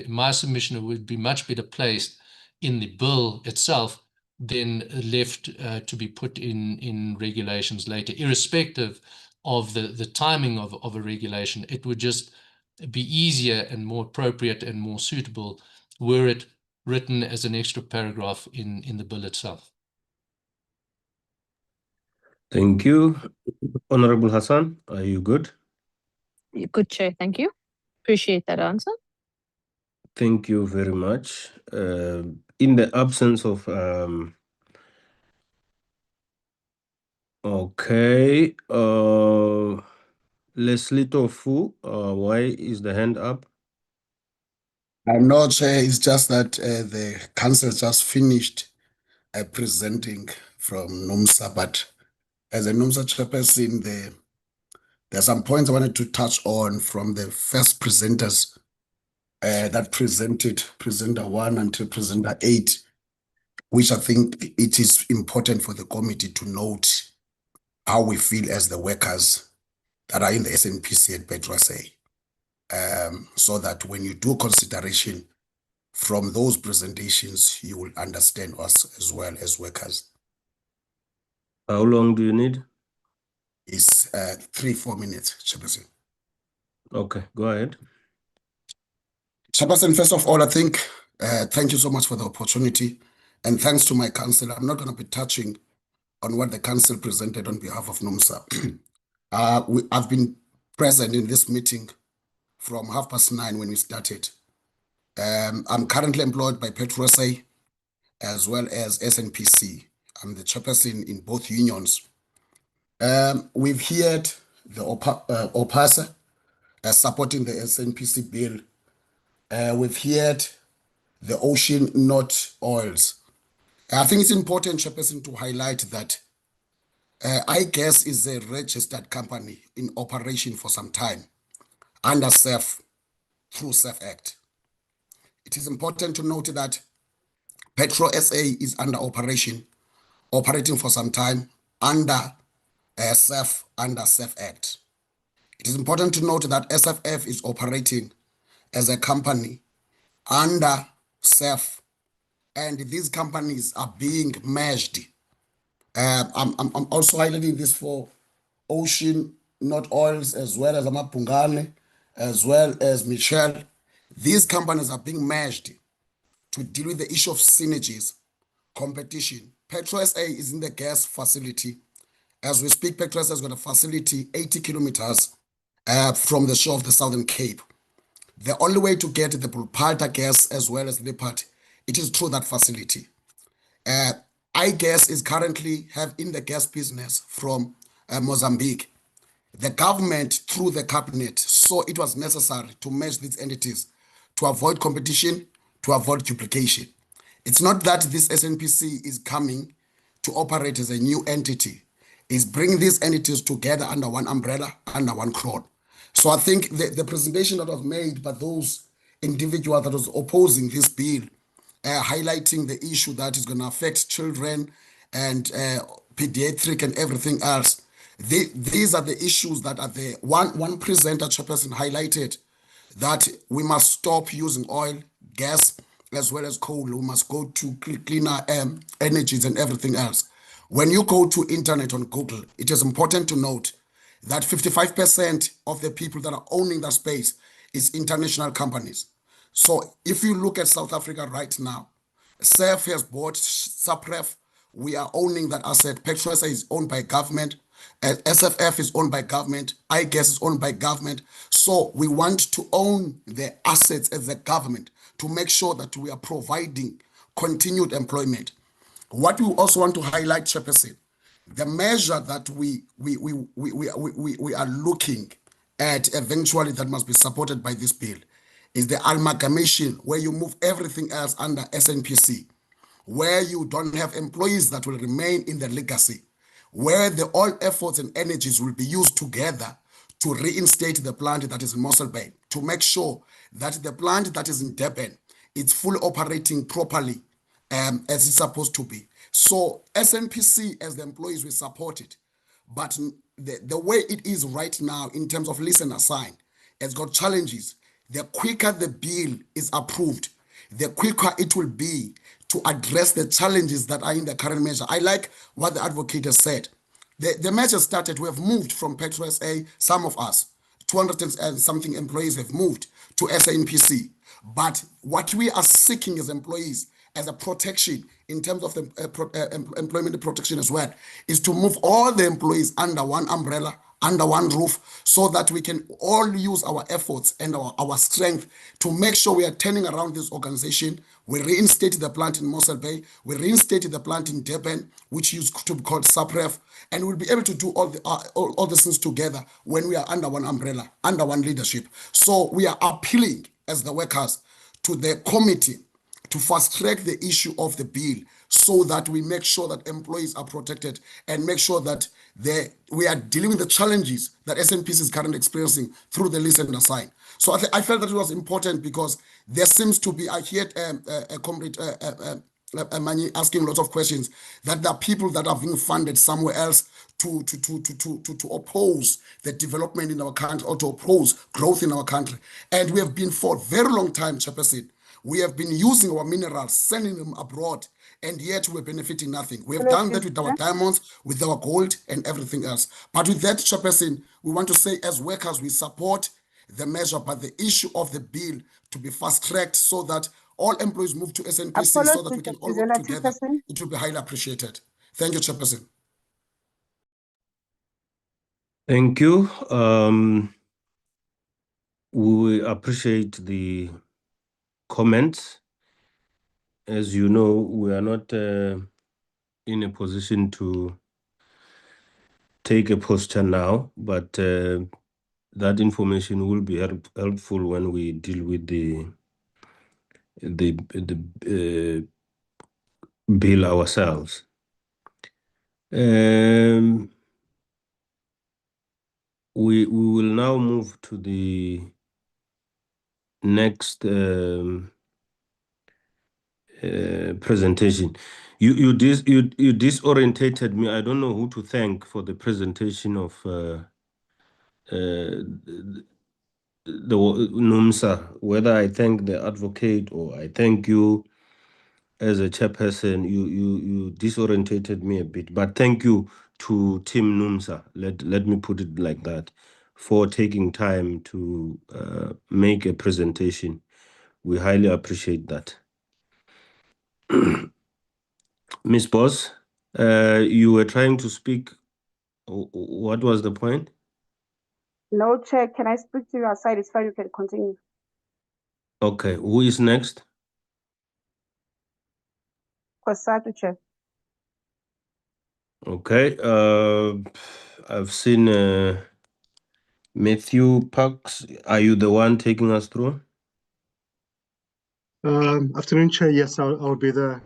my submission would be much better placed in the bill itself than left to be put in regulations later, irrespective of the timing of a regulation. It would just be easier and more appropriate and more suitable were it written as an extra paragraph in the bill itself. Thank you. Honorable Hassan, are you good? Good, Chair. Thank you. Appreciate that answer. Thank you very much. In the absence of okay, Leslie Tofu, why is the hand up? No, Chair, it's just that the council just finished presenting from NUMSA, but as a NUMSA chairperson, there are some points I wanted to touch on from the first presenters that presented, presenter 1 until presenter 8, which I think it is important for the committee to note how we feel as the workers that are in the SANPC at Petroleum, so that when you do consideration from those presentations, you will understand us as well as workers. How long do you need? It's 3-4 minutes, Chairperson. Okay, go ahead. Chairperson, first of all, I think, thank you so much for the opportunity, and thanks to my council. I'm not going to be touching on what the council presented on behalf of NUMSA. I've been present in this meeting from 9:30 when we started. I'm currently employed by Petroleum as well as SANPC. I'm the chairperson in both unions. We've heard the OPASA supporting the SANPC bill. We've heard the Ocean Not Oils. I think it's important, Chairperson, to highlight that iGas is a registered company in operation for some time under SAF. through SAF Act. It is important to note that Petro SA is under operating for some time under SAF Act. It is important to note that SFF is operating as a company under SAF, and these companies are being merged. I'm also highlighting this for Ocean, Not Oils, as well as Amapungane, as well as Michelle. These companies are being merged to deal with the issue of synergies, competition. Petro SA is in the gas facility. As we speak, Petro SA has got a facility 80 kilometers from the shore of the Southern Cape. The only way to get the Bulpalta gas as well as Leopard, it is through that facility. iGas is currently in the gas business from Mozambique. The government, through the cabinet, saw it was necessary to merge these entities to avoid competition, to avoid duplication. It's not that this SANPC is coming to operate as a new entity. It's bringing these entities together under one umbrella, under one crown. So I think the presentation that was made by those individuals that was opposing this bill, highlighting the issue that is going to affect children and pediatric and everything else. These are the issues that are there. One presenter, chairperson, highlighted that we must stop using oil, gas, as well as coal. We must go to cleaner energies and everything else. When you go to internet on Google, it is important to note that 55% of the people that are owning that space is international companies. So if you look at South Africa right now, SAF has bought Sapref. We are owning that asset. Petrosa is owned by government. SFF is owned by government. iGas is owned by government. So we want to own the assets as a government to make sure that we are providing continued employment. What we also want to highlight, Chairperson, the measure that we are looking at eventually that must be supported by this bill is the amalgamation, where you move everything else under SANPC, where you don't have employees that will remain in the legacy, where all efforts and energies will be used together to reinstate the plant that is in Mossel Bay, to make sure that the plant that is in Durban is fully operating properly as it's supposed to be. So SANPC, as the employees, will support it. But the way it is right now in terms of listen assign, it's got challenges. The quicker the bill is approved, the quicker it will be to address the challenges that are in the current measure. I like what the advocate has said. The measure started, we have moved from Petro SA, some of us, 200 and something employees have moved to SANPC. But what we are seeking as employees, as a protection in terms of the employment protection as well, is to move all the employees under one umbrella, under one roof, so that we can all use our efforts and our strength to make sure we are turning around this organization. We reinstated the plant in Mossel Bay, we reinstated the plant in Durban, which used to be called Sapref, and we'll be able to do all the things together when we are under one umbrella, under one leadership. So we are appealing as the workers to the committee to fast track the issue of the bill so that we make sure that employees are protected and make sure that we are dealing with the challenges that SANPC is currently experiencing through the listen and assign. So I felt that it was important because there seems to be, I heard a comrade Mani asking lots of questions, that there are people that are being funded somewhere else to oppose the development in our country or to oppose growth in our country. And we have been for a very long time, Chairperson, we have been using our minerals, sending them abroad, and yet we're benefiting nothing. We have done that with our diamonds, with our gold, and everything else. But with that, Chairperson, we want to say as workers, we support the measure, but the issue of the bill to be fast-tracked so that all employees move to SANPC so that we can all work together. It will be highly appreciated. Thank you, Chairperson. Thank you. We appreciate the comments. As you know, we are not in a position to take a posture now, but that information will be helpful when we deal with the bill ourselves. We will now move to the next presentation. You disorientated me. I don't know who to thank for the presentation of the NUMSA, whether I thank the advocate or I thank you as a chairperson. You disorientated me a bit, but thank you to Team NUMSA. Let me put it like that, for taking time to make a presentation. We highly appreciate that. Ms. Boss, you were trying to speak. What was the point? No, Chair, can I speak to you outside? It's fine, you can continue. Okay, who is next? Kwesatu, Chair. Okay, I've seen Matthew Parks. Are you the one taking us through? Afternoon, Chair. Yes, I'll be the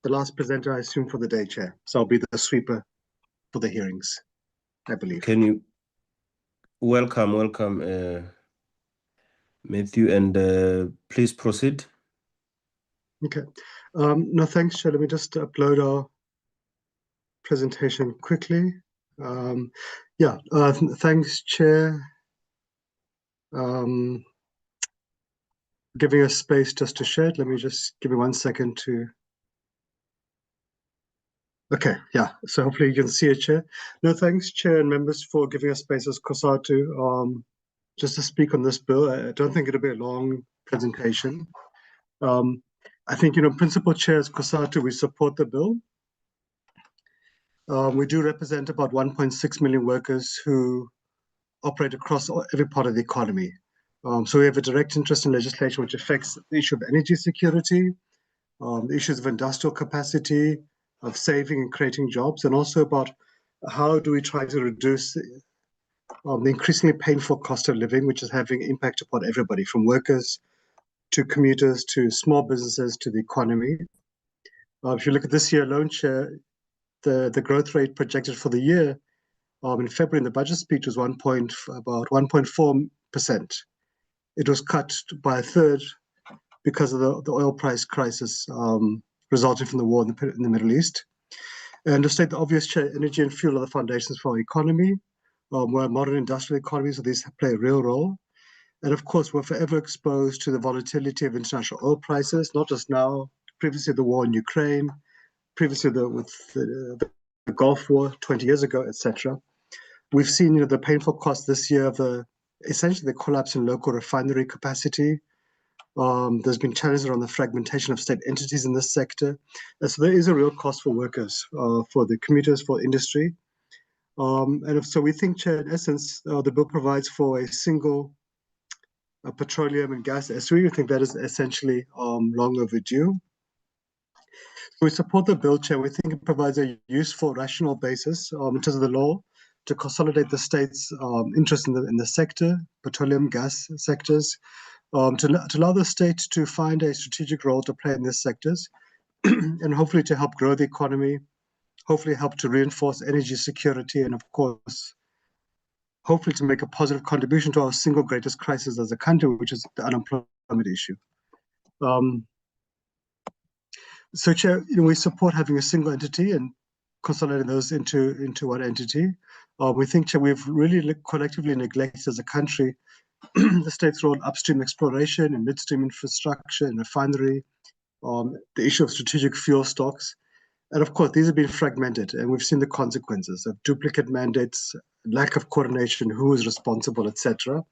last presenter, I assume, for the day, Chair. So I'll be the sweeper for the hearings, I believe. Can you welcome Matthew, and please proceed. Okay. No, thanks, Chair. Let me just upload our presentation quickly. Thanks, Chair. Giving us space just to share it. Let me just give me 1 second to. Okay, yeah. So hopefully you can see it, Chair. No, thanks, Chair and members, for giving us space as COSATU just to speak on this bill. I don't think it'll be a long presentation. I think, Principal Chair as COSATU, we support the bill. We do represent about 1.6 million workers who operate across every part of the economy. So we have a direct interest in legislation which affects the issue of energy security, the issues of industrial capacity, of saving and creating jobs, and also about how do we try to reduce the increasingly painful cost of living, which is having impact upon everybody, from workers to commuters to small businesses to the economy. If you look at this year alone, Chair, the growth rate projected for the year in February in the budget speech was about 1.4%. It was cut by a third because of the oil price crisis resulting from the war in the Middle East. And to state the obvious, Chair, energy and fuel are the foundations for our economy. We're a modern industrial economy, so these play a real role. And of course, we're forever exposed to the volatility of international oil prices, not just now, previously the war in Ukraine, previously with the Gulf War 20 years ago, etc. We've seen the painful cost this year of essentially the collapse in local refinery capacity. There's been challenges around the fragmentation of state entities in this sector. So there is a real cost for workers, for the commuters, for industry. So we think, Chair, in essence, the bill provides for a single petroleum and gas SOE. We think that is essentially long overdue. We support the bill, Chair. We think it provides a useful, rational basis in terms of the law to consolidate the state's interest in the sector, petroleum, gas sectors, to allow the state to find a strategic role to play in these sectors, and hopefully to help grow the economy, hopefully help to reinforce energy security, and of course, hopefully to make a positive contribution to our single greatest crisis as a country, which is the unemployment issue. So, Chair, we support having a single entity and consolidating those into one entity. We think, Chair, we've really collectively neglected as a country the state's role in upstream exploration and midstream infrastructure and refinery, the issue of strategic fuel stocks. And of course, these have been fragmented, and we've seen the consequences of duplicate mandates, lack of coordination, who is responsible, etc.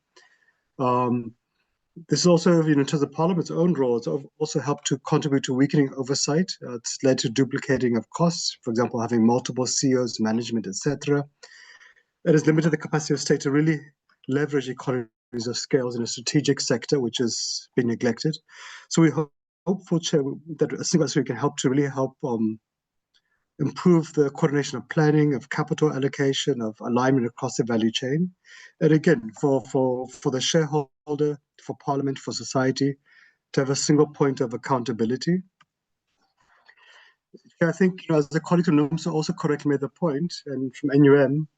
This is also, in terms of Parliament's own role, it's also helped to contribute to weakening oversight. It's led to duplicating of costs, for example, having multiple CEOs, management, etc. It has limited the capacity of state to really leverage economies of scales in a strategic sector, which has been neglected. So we hopeful, Chair, that a single SOE can help to really help improve the coordination of planning, of capital allocation, of alignment across the value chain. And again, for the shareholder, for Parliament, for society, to have a single point of accountability. I think, as the colleague from NUMSA also correctly made the point, and from NUM,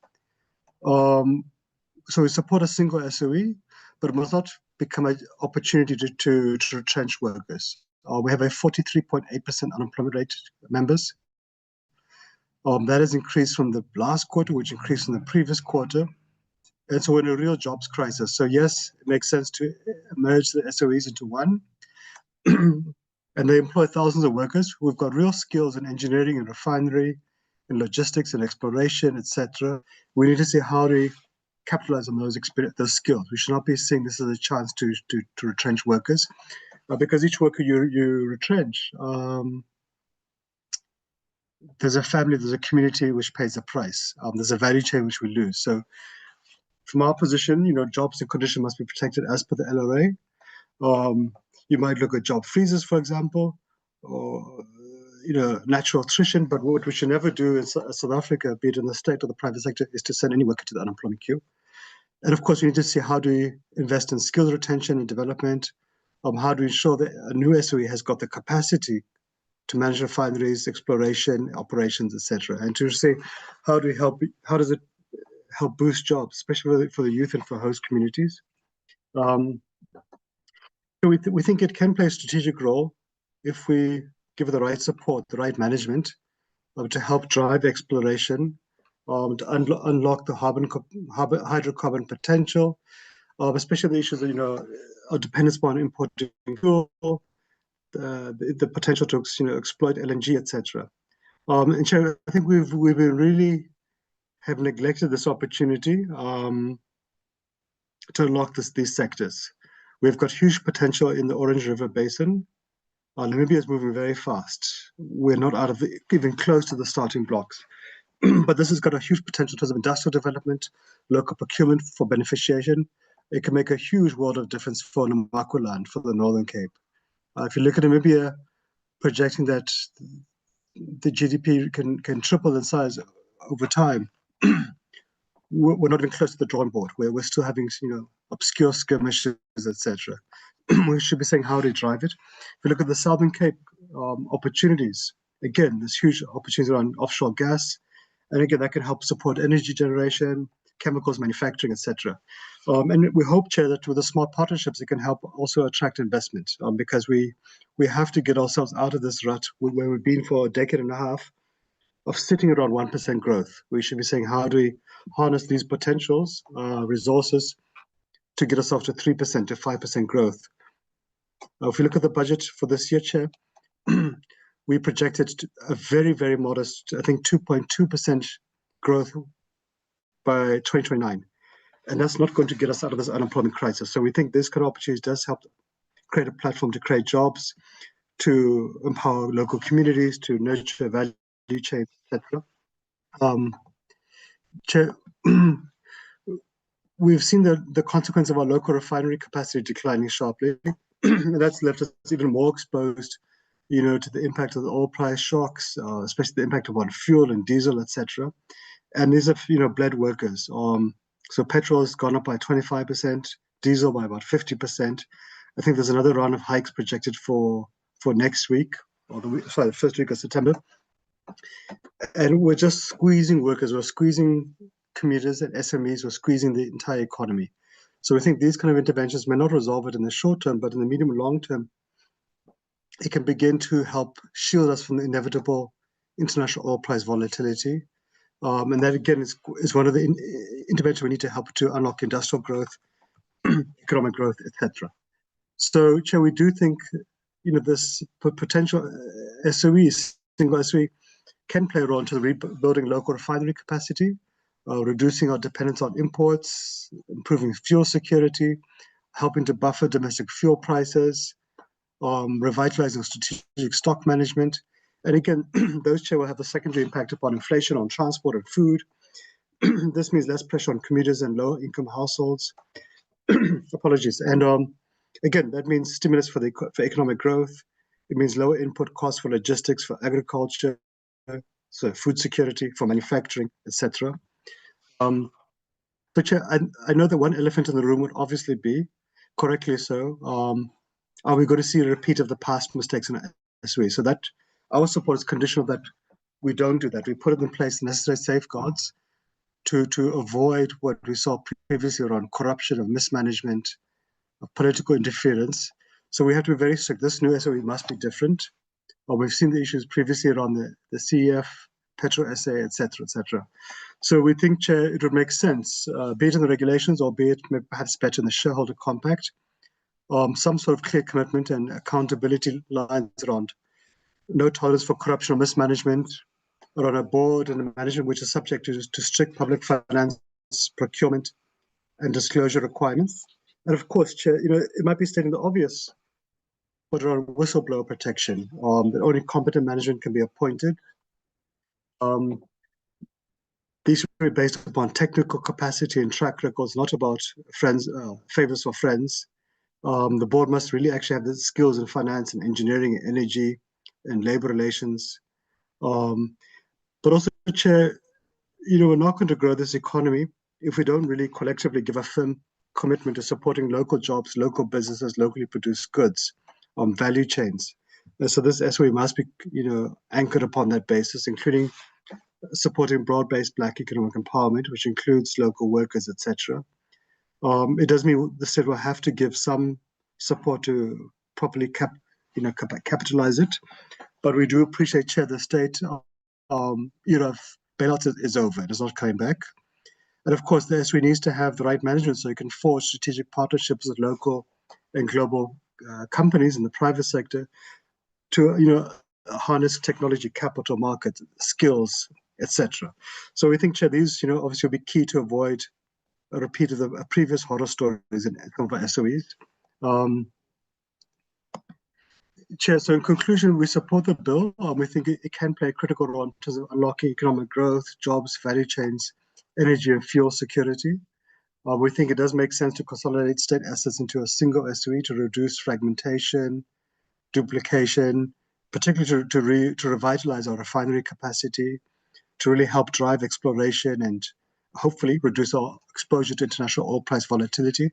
so we support a single SOE, but it must not become an opportunity to retrench workers. We have a 43.8% unemployment rate, members. That has increased from the last quarter, which increased from the previous quarter. And so we're in a real jobs crisis. So yes, it makes sense to merge the SOEs into one. And they employ thousands of workers who've got real skills in engineering and refinery, in logistics and exploration, etc. We need to see how to capitalize on those skills. We should not be seeing this as a chance to retrench workers, because each worker you retrench, there's a family, there's a community which pays the price. There's a value chain which we lose. So from our position, jobs and conditions must be protected as per the LRA. You might look at job freezes, for example, or natural attrition, but what we should never do in South Africa, be it in the state or the private sector, is to send any worker to the unemployment queue. And of course, we need to see how do we invest in skills retention and development, how do we ensure that a new SOE has got the capacity to manage refineries, exploration, operations, etc. And to say, how does it help boost jobs, especially for the youth and for host communities? So we think it can play a strategic role if we give it the right support, the right management, to help drive exploration, to unlock the hydrocarbon potential, especially the issues of our dependence on importing fuel, the potential to exploit LNG, etc. And so I think we've been really have neglected this opportunity to unlock these sectors. We've got huge potential in the Orange River Basin. Namibia is moving very fast. We're not even close to the starting blocks. But this has got a huge potential in terms of industrial development, local procurement for beneficiation. It can make a huge world of difference for Namaqualand, for the Northern Cape. If you look at Namibia, projecting that the GDP can triple in size over time, we're not even close to the drawing board. We're still having obscure skirmishes, etc. We should be saying how to drive it. If you look at the Southern Cape opportunities, again, there's huge opportunities around offshore gas, and again that can help support energy generation, chemicals manufacturing, etc. And we hope, Chair, that with the smart partnerships, it can help also attract investment, because we have to get ourselves out of this rut where we've been for a decade and a half of sitting around 1% growth. We should be saying, how do we harness these potentials, resources, to get ourselves to 3% to 5% growth? If we look at the budget for this year, Chair, we projected a very, very modest, I think 2.2% growth by 2029. And that's not going to get us out of this unemployment crisis. So we think this kind of opportunity does help create a platform to create jobs, to empower local communities, to nurture value chains, etc. Chair, we've seen the consequence of our local refinery capacity declining sharply. And that's left us even more exposed, to the impact of the oil price shocks, especially the impact on fuel and diesel, etc. And these have, bled workers. So petrol has gone up by 25%, diesel by about 50%. I think there's another round of hikes projected for next week, or the first week of September. And we're just squeezing workers, we're squeezing commuters and SMEs, we're squeezing the entire economy. So we think these kind of interventions may not resolve it in the short term, but in the medium and long term, it can begin to help shield us from the inevitable international oil price volatility. And that, again, is one of the interventions we need to help to unlock industrial growth, economic growth, etc. So, Chair, we do think, this potential SOE, single SOE, can play a role into rebuilding local refinery capacity, reducing our dependence on imports, improving fuel security, helping to buffer domestic fuel prices, revitalizing strategic stock management. And again, those, Chair, will have a secondary impact upon inflation, on transport and food. This means less pressure on commuters and lower income households. Apologies. And again, that means stimulus for economic growth. It means lower input costs for logistics, for agriculture, so food security, for manufacturing, etc. But Chair, I know that one elephant in the room would obviously be, correctly so, are we going to see a repeat of the past mistakes in SOE? So that our support is conditional that we don't do that. We put in place the necessary safeguards to avoid what we saw previously around corruption and mismanagement, of political interference. So we have to be very strict. This new SOE must be different. We've seen the issues previously around the CEF, Petro SA, etc., etc. So we think, Chair, it would make sense, be it in the regulations or be it perhaps better in the shareholder compact, some sort of clear commitment and accountability lines around no tolerance for corruption or mismanagement, around a board and a management which is subject to strict public finance, procurement, and disclosure requirements. And of course, Chair, it might be stating the obvious, but around whistleblower protection, that only competent management can be appointed. These should be based upon technical capacity and track records, not about favors for friends. The board must really actually have the skills in finance and engineering, energy, and labor relations. But also, Chair, we're not going to grow this economy if we don't really collectively give a firm commitment to supporting local jobs, local businesses, locally produced goods, value chains. And so this SOE must be, anchored upon that basis, including supporting broad-based Black economic empowerment, which includes local workers, etc. It does mean the state will have to give some support to properly capitalize it. But we do appreciate, Chair, the state era of bailout is over. It is not coming back. And of course, the SOE needs to have the right management so it can forge strategic partnerships with local and global companies in the private sector to, harness technology, capital market, skills, etc. So we think, Chair, these, obviously will be key to avoid a repeat of the previous horror stories in some of our SOEs. Chair, so in conclusion, we support the bill. We think it can play a critical role in terms of unlocking economic growth, jobs, value chains, energy and fuel security. We think it does make sense to consolidate state assets into a single SOE to reduce fragmentation, duplication, particularly to revitalize our refinery capacity, to really help drive exploration and hopefully reduce our exposure to international oil price volatility.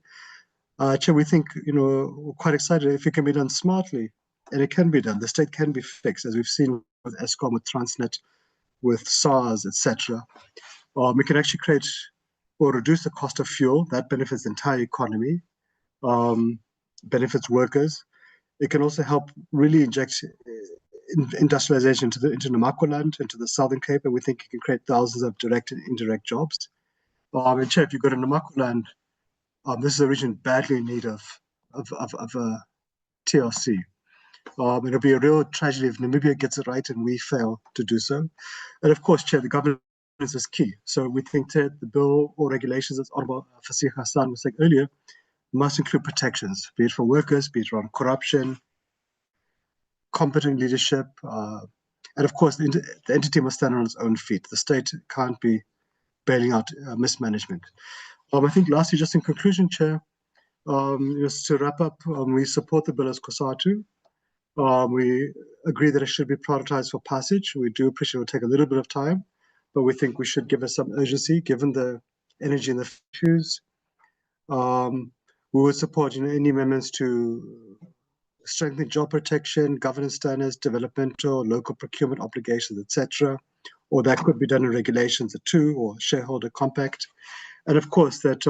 Chair, we think, we're quite excited if it can be done smartly, and it can be done. The state can be fixed, as we've seen with Eskom, with Transnet, with SARS, etc. We can actually create or reduce the cost of fuel. That benefits the entire economy, benefits workers. It can also help really inject industrialization into Namaqualand, into the Southern Cape, and we think it can create thousands of direct and indirect jobs. And Chair, if you go to Namaqualand, this is a region badly in need of TLC. It'll be a real tragedy if Namibia gets it right and we fail to do so. And of course, Chair, the governance is key. So we think that the bill or regulations, as Honorable Fasih Hassan was saying earlier, must include protections, be it for workers, be it around corruption, competent leadership, and of course, the entity must stand on its own feet. The state can't be bailing out mismanagement. I think lastly, just in conclusion, Chair, just to wrap up, we support the bill as COSATU. We agree that it should be prioritized for passage. We do appreciate it will take a little bit of time, but we think we should give it some urgency given the energy and the issues. We would support any amendments to strengthen job protection, governance standards, developmental, local procurement obligations, etc. Or that could be done in regulations too, or shareholder compact. And of course, that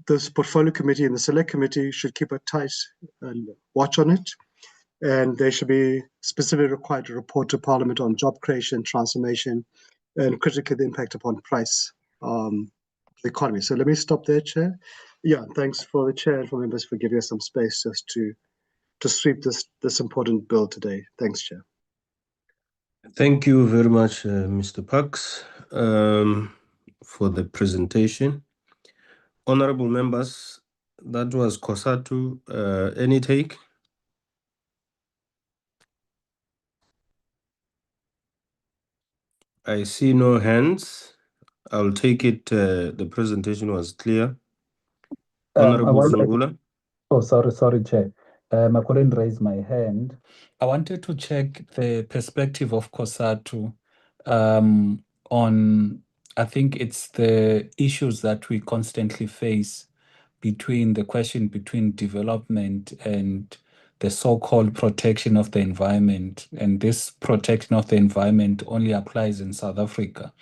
this portfolio committee and the select committee should keep a tight watch on it. And they should be specifically required to report to Parliament on job creation, transformation, and critically the impact upon price, the economy. So let me stop there, Chair. Yeah, thanks for the Chair and for members for giving us some space just to sweep this important bill today. Thanks, Chair. Thank you very much, Mr. Parks, for the presentation. Honorable members, that was COSATU. Any take? I see no hands. I'll take it. The presentation was clear. Honorable Sungula. Oh, sorry, Chair. I couldn't raise my hand. I wanted to check the perspective of COSATU on, I think it's the issues that we constantly face between the question between development and the so-called protection of the environment. And this protection of the environment only applies in South Africa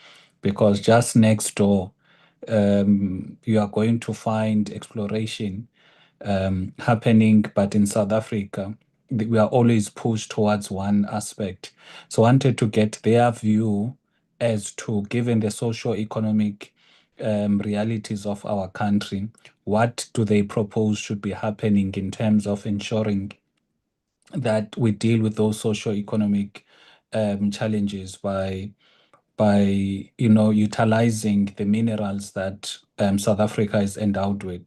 because just next door, you are going to find exploration happening, but in South Africa, we are always pushed towards one aspect. So I wanted to get their view as to, given the socio-economic realities of our country, what do they propose should be happening in terms of ensuring that we deal with those socio-economic challenges by utilizing the minerals that South Africa is endowed with.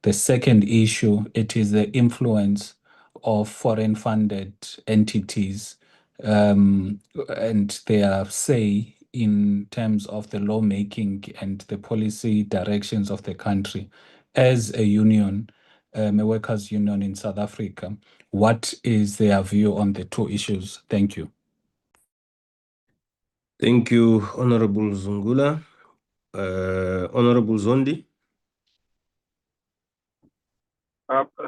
The second issue, it is the influence of foreign funded entities and their say in terms of the lawmaking and the policy directions of the country. As a union, a workers' union in South Africa, what is their view on the two issues? Thank you. Thank you, Honorable Zungula. Honorable Zondi.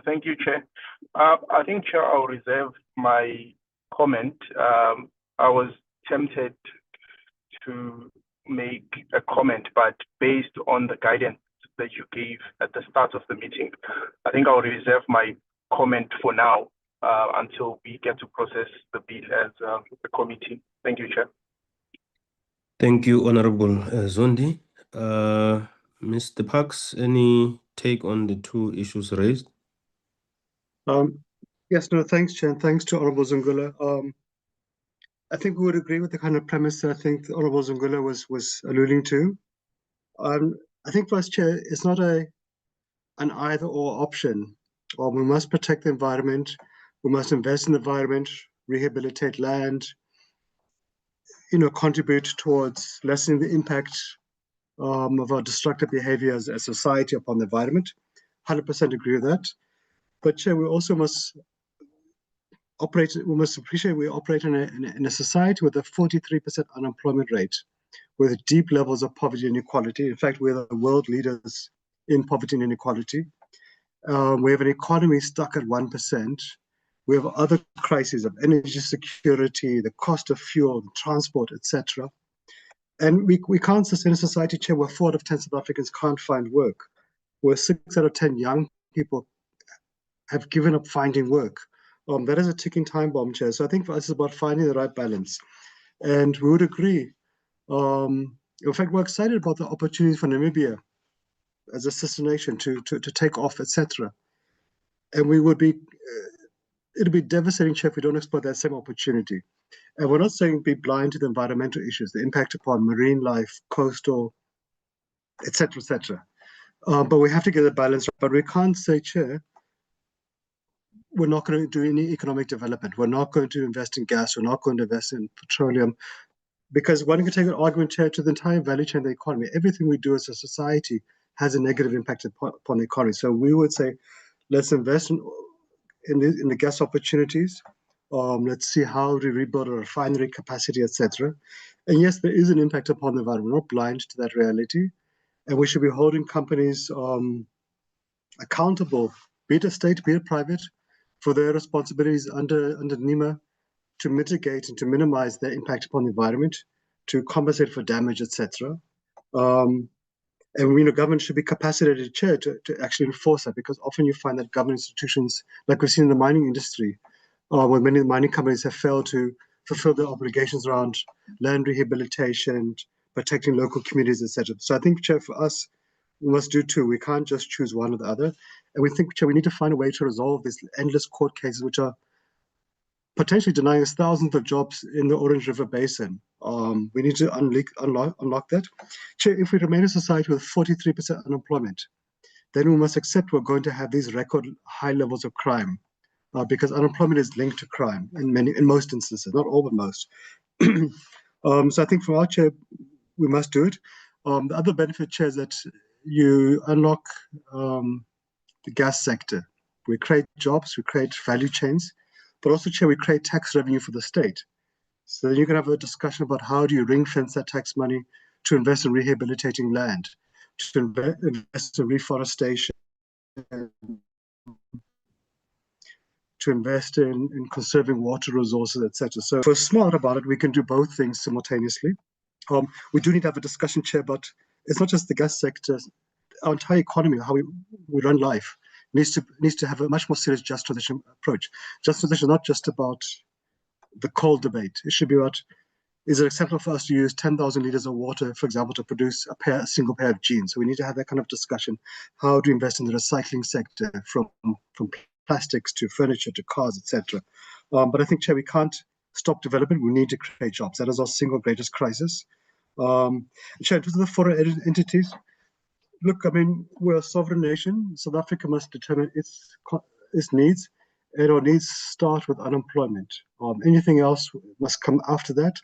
Thank you, Chair. I think, Chair, I'll reserve my comment. I was tempted to make a comment, but based on the guidance that you gave at the start of the meeting, I think I'll reserve my comment for now until we get to process the bill as a committee. Thank you, Chair. Thank you, Honorable Zondi. Mr. Parks, any take on the two issues raised? Yes, no, thanks, Chair, and thanks to Honorable Zungula. I think we would agree with the kind of premise that I think Honorable Zungula was alluding to. I think for us, Chair, it's not an either-or option. We must protect the environment, we must invest in the environment, rehabilitate land, contribute towards lessening the impact of our destructive behavior as a society upon the environment. 100% agree with that. But Chair, we also must appreciate we operate in a society with a 43% unemployment rate, with deep levels of poverty and inequality. In fact, we're the world leaders in poverty and inequality. We have an economy stuck at 1%. We have other crises of energy security, the cost of fuel, transport, etc. And we can't sustain a society, Chair, where 4 out of 10 South Africans can't find work, where 6 out of 10 young people have given up finding work. That is a ticking time bomb, Chair. So I think for us, it's about finding the right balance. And we would agree. In fact, we're excited about the opportunities for Namibia as a sister nation to take off, etc. And we would be, it'd be devastating, Chair, if we don't exploit that same opportunity. And we're not saying be blind to the environmental issues, the impact upon marine life, coastal, etc., etc. But we have to get a balance. But we can't say, Chair, we're not going to do any economic development. We're not going to invest in gas. We're not going to invest in petroleum. Because one can take an argument, Chair, to the entire value chain of the economy. Everything we do as a society has a negative impact upon the economy. So we would say, let's invest in the gas opportunities. Let's see how we rebuild a refinery capacity, etc. And yes, there is an impact upon the environment. We're not blind to that reality. And we should be holding companies accountable, be it a state, be it private, for their responsibilities under NEMA to mitigate and to minimize their impact upon the environment, to compensate for damage, etc. And government should be capacitated, Chair, to actually enforce that, because often you find that government institutions, like we've seen in the mining industry, where many of the mining companies have failed to fulfill their obligations around land rehabilitation, protecting local communities, etc. So I think, Chair, for us, we must do two. We can't just choose one or the other. And we think, Chair, we need to find a way to resolve these endless court cases, which are potentially denying us thousands of jobs in the Orange River Basin. We need to unlock that. Chair, if we remain a society with 43% unemployment, then we must accept we're going to have these record high levels of crime, because unemployment is linked to crime in most instances, not all, but most. So I think from our Chair, we must do it. The other benefit, Chair, is that you unlock the gas sector. We create jobs, we create value chains, but also, Chair, we create tax revenue for the state. So then you can have a discussion about how do you ring fence that tax money to invest in rehabilitating land, to invest in reforestation, to invest in conserving water resources, etc. So if we're smart about it, we can do both things simultaneously. We do need to have a discussion, Chair, but it's not just the gas sector, our entire economy, how we run life needs to have a much more serious just transition approach. Just transition is not just about the coal debate. It should be about, is it acceptable for us to use 10,000 liters of water, for example, to produce a single pair of jeans? So we need to have that kind of discussion. How do we invest in the recycling sector, from plastics to furniture to cars, etc. But I think, Chair, we can't stop development. We need to create jobs. That is our single greatest crisis. Chair, in terms of the foreign entities, look, I mean, we're a sovereign nation. South Africa must determine its needs, and our needs start with unemployment. Anything else must come after that.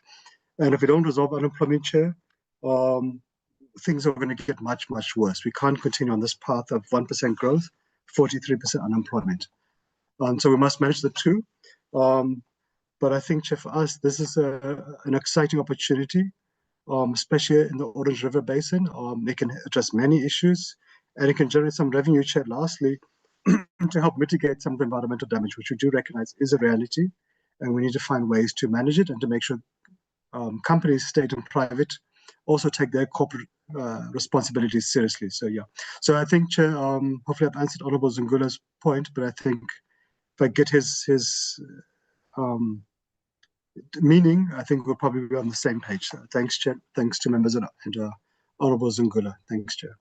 And if we don't resolve unemployment, Chair, things are going to get much, much worse. We can't continue on this path of 1% growth, 43% unemployment. So we must manage the two. But I think, Chair, for us, this is an exciting opportunity, especially in the Orange River Basin. They can address many issues, and it can generate some revenue, Chair, lastly, to help mitigate some of the environmental damage, which we do recognize is a reality. And we need to find ways to manage it and to make sure companies, state and private, also take their corporate responsibilities seriously. So, yeah. So I think, Chair, hopefully I've answered Honorable Zungula's point, but I think if I get his meaning, I think we'll probably be on the same page. Thanks, Chair. Thanks to members and Honorable Zungula. Thanks, Chair.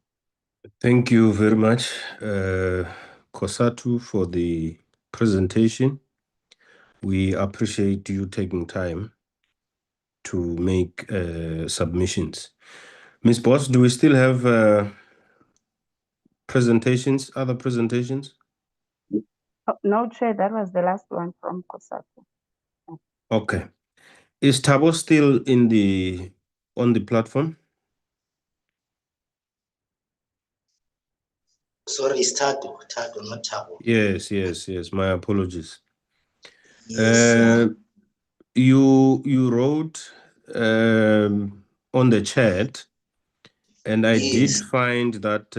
Thank you very much, Kosatu, for the presentation. We appreciate you taking time to make submissions. Ms. Boss, do we still have presentations, other presentations? No, Chair, that was the last one from Kosatu. Okay. Is Tabo still on the platform? Sorry, it's Tabo, not Tabo. Yes. My apologies. Yes. You wrote on the chat, and I did find that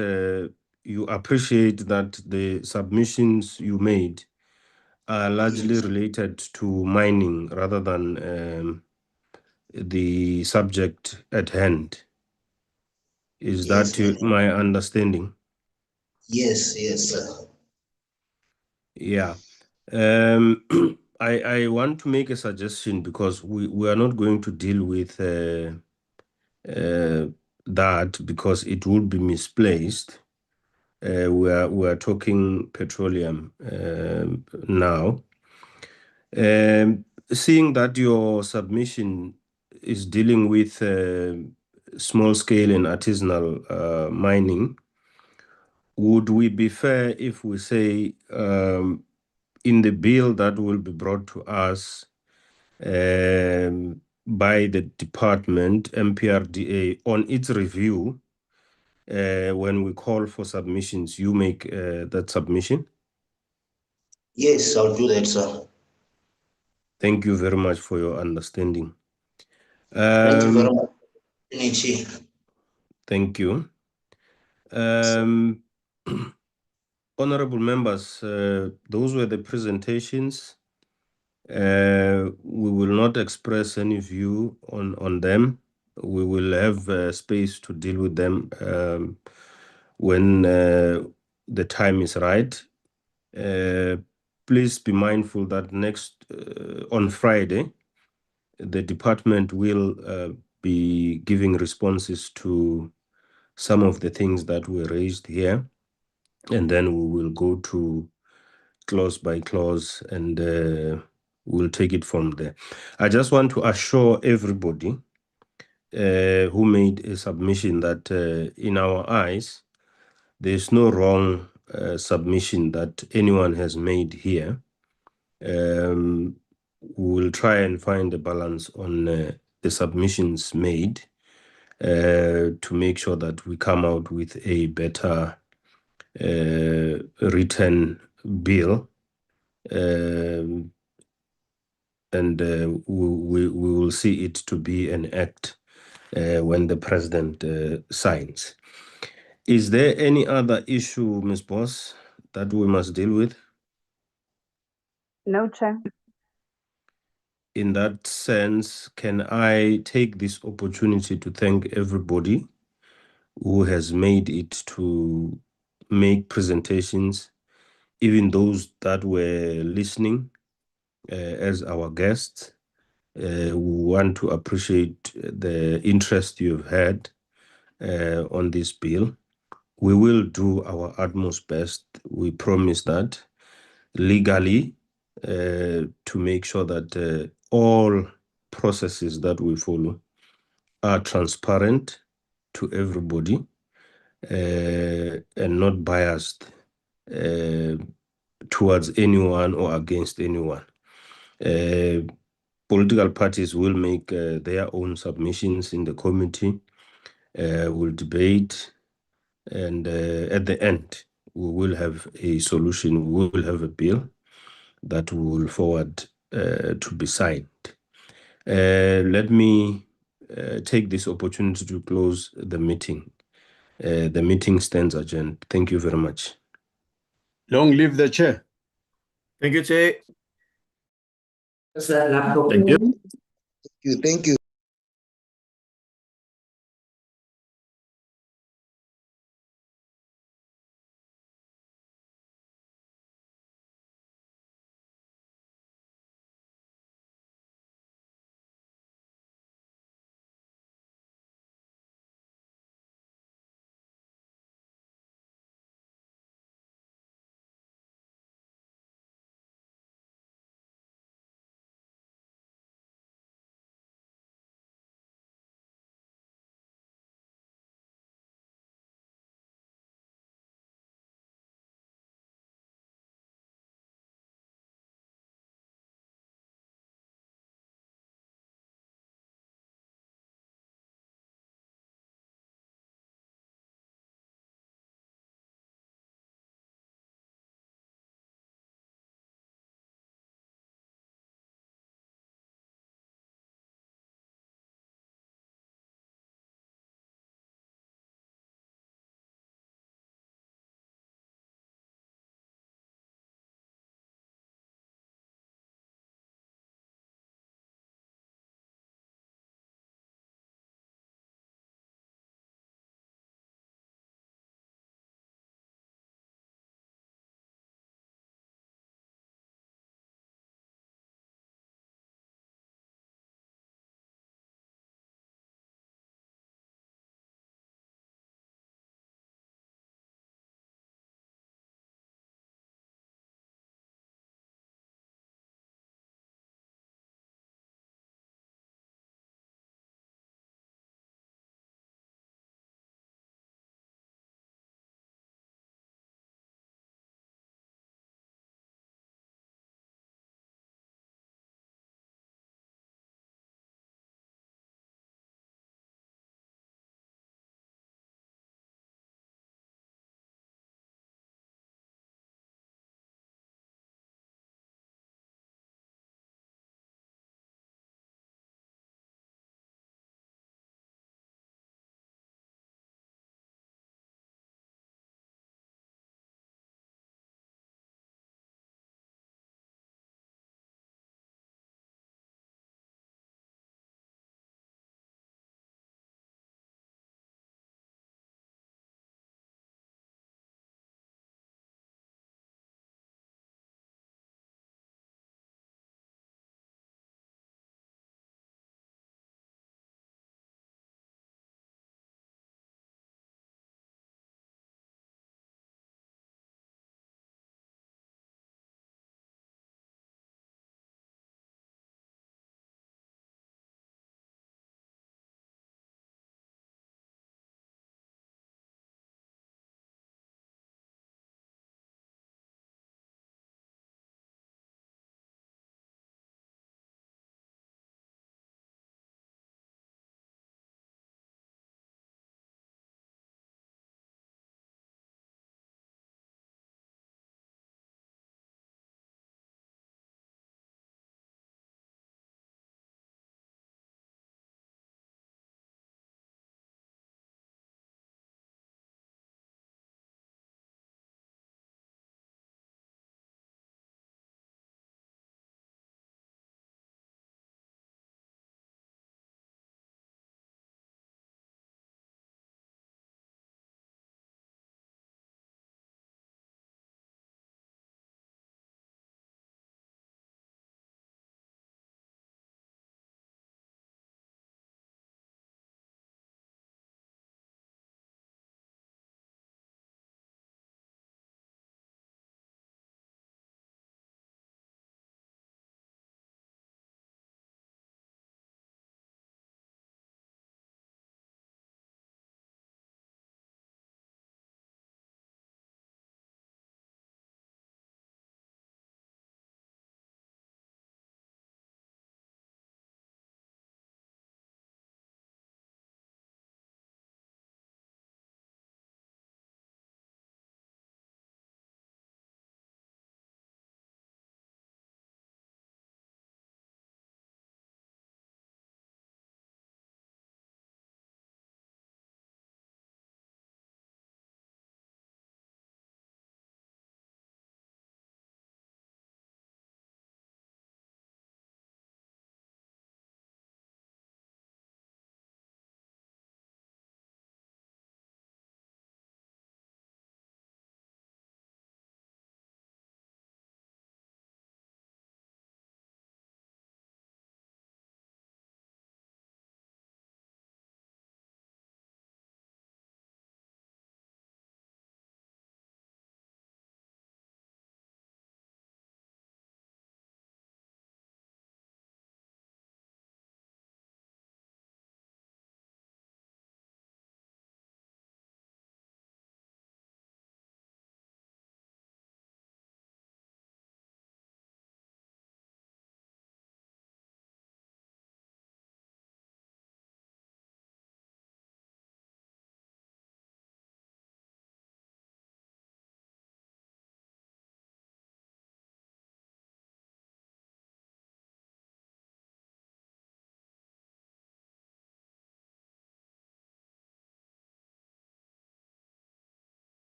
you appreciate that the submissions you made are largely related to mining rather than the subject at hand. Is that my understanding? Yes, sir. Yeah. I want to make a suggestion, because we are not going to deal with that, because it would be misplaced. We are talking petroleum now. Seeing that your submission is dealing with small scale and artisanal mining, would we be fair if we say in the bill that will be brought to us by the department, MPRDA, on its review, when we call for submissions, you make that submission? Yes, I'll do that, sir. Thank you very much for your understanding. Thank you very much. Thank you. Honorable members, those were the presentations. We will not express any view on them. We will have space to deal with them when the time is right. Please be mindful that on Friday, the department will be giving responses to some of the things that were raised here, and then we will go to clause by clause, and we'll take it from there. I just want to assure everybody who made a submission that in our eyes, there's no wrong submission that anyone has made here. We will try and find a balance on the submissions made to make sure that we come out with a better written bill, and we will see it to be an act when the president signs. Is there any other issue, Ms. Boss, that we must deal with? No, Chair. In that sense, can I take this opportunity to thank everybody who has made it to make presentations even those that were listening as our guests. We want to appreciate the interest you've had on this bill. We will do our utmost best. We promise that legally to make sure that all processes that we follow are transparent to everybody and not biased towards anyone or against anyone. Political parties will make their own submissions in the committee, will debate, and at the end, we will have a solution. We will have a bill that we will forward to be signed. Let me take this opportunity to close the meeting. The meeting stands adjourned. Thank you very much. Long live the chair. Thank you, Chair. Thank you. Thank you.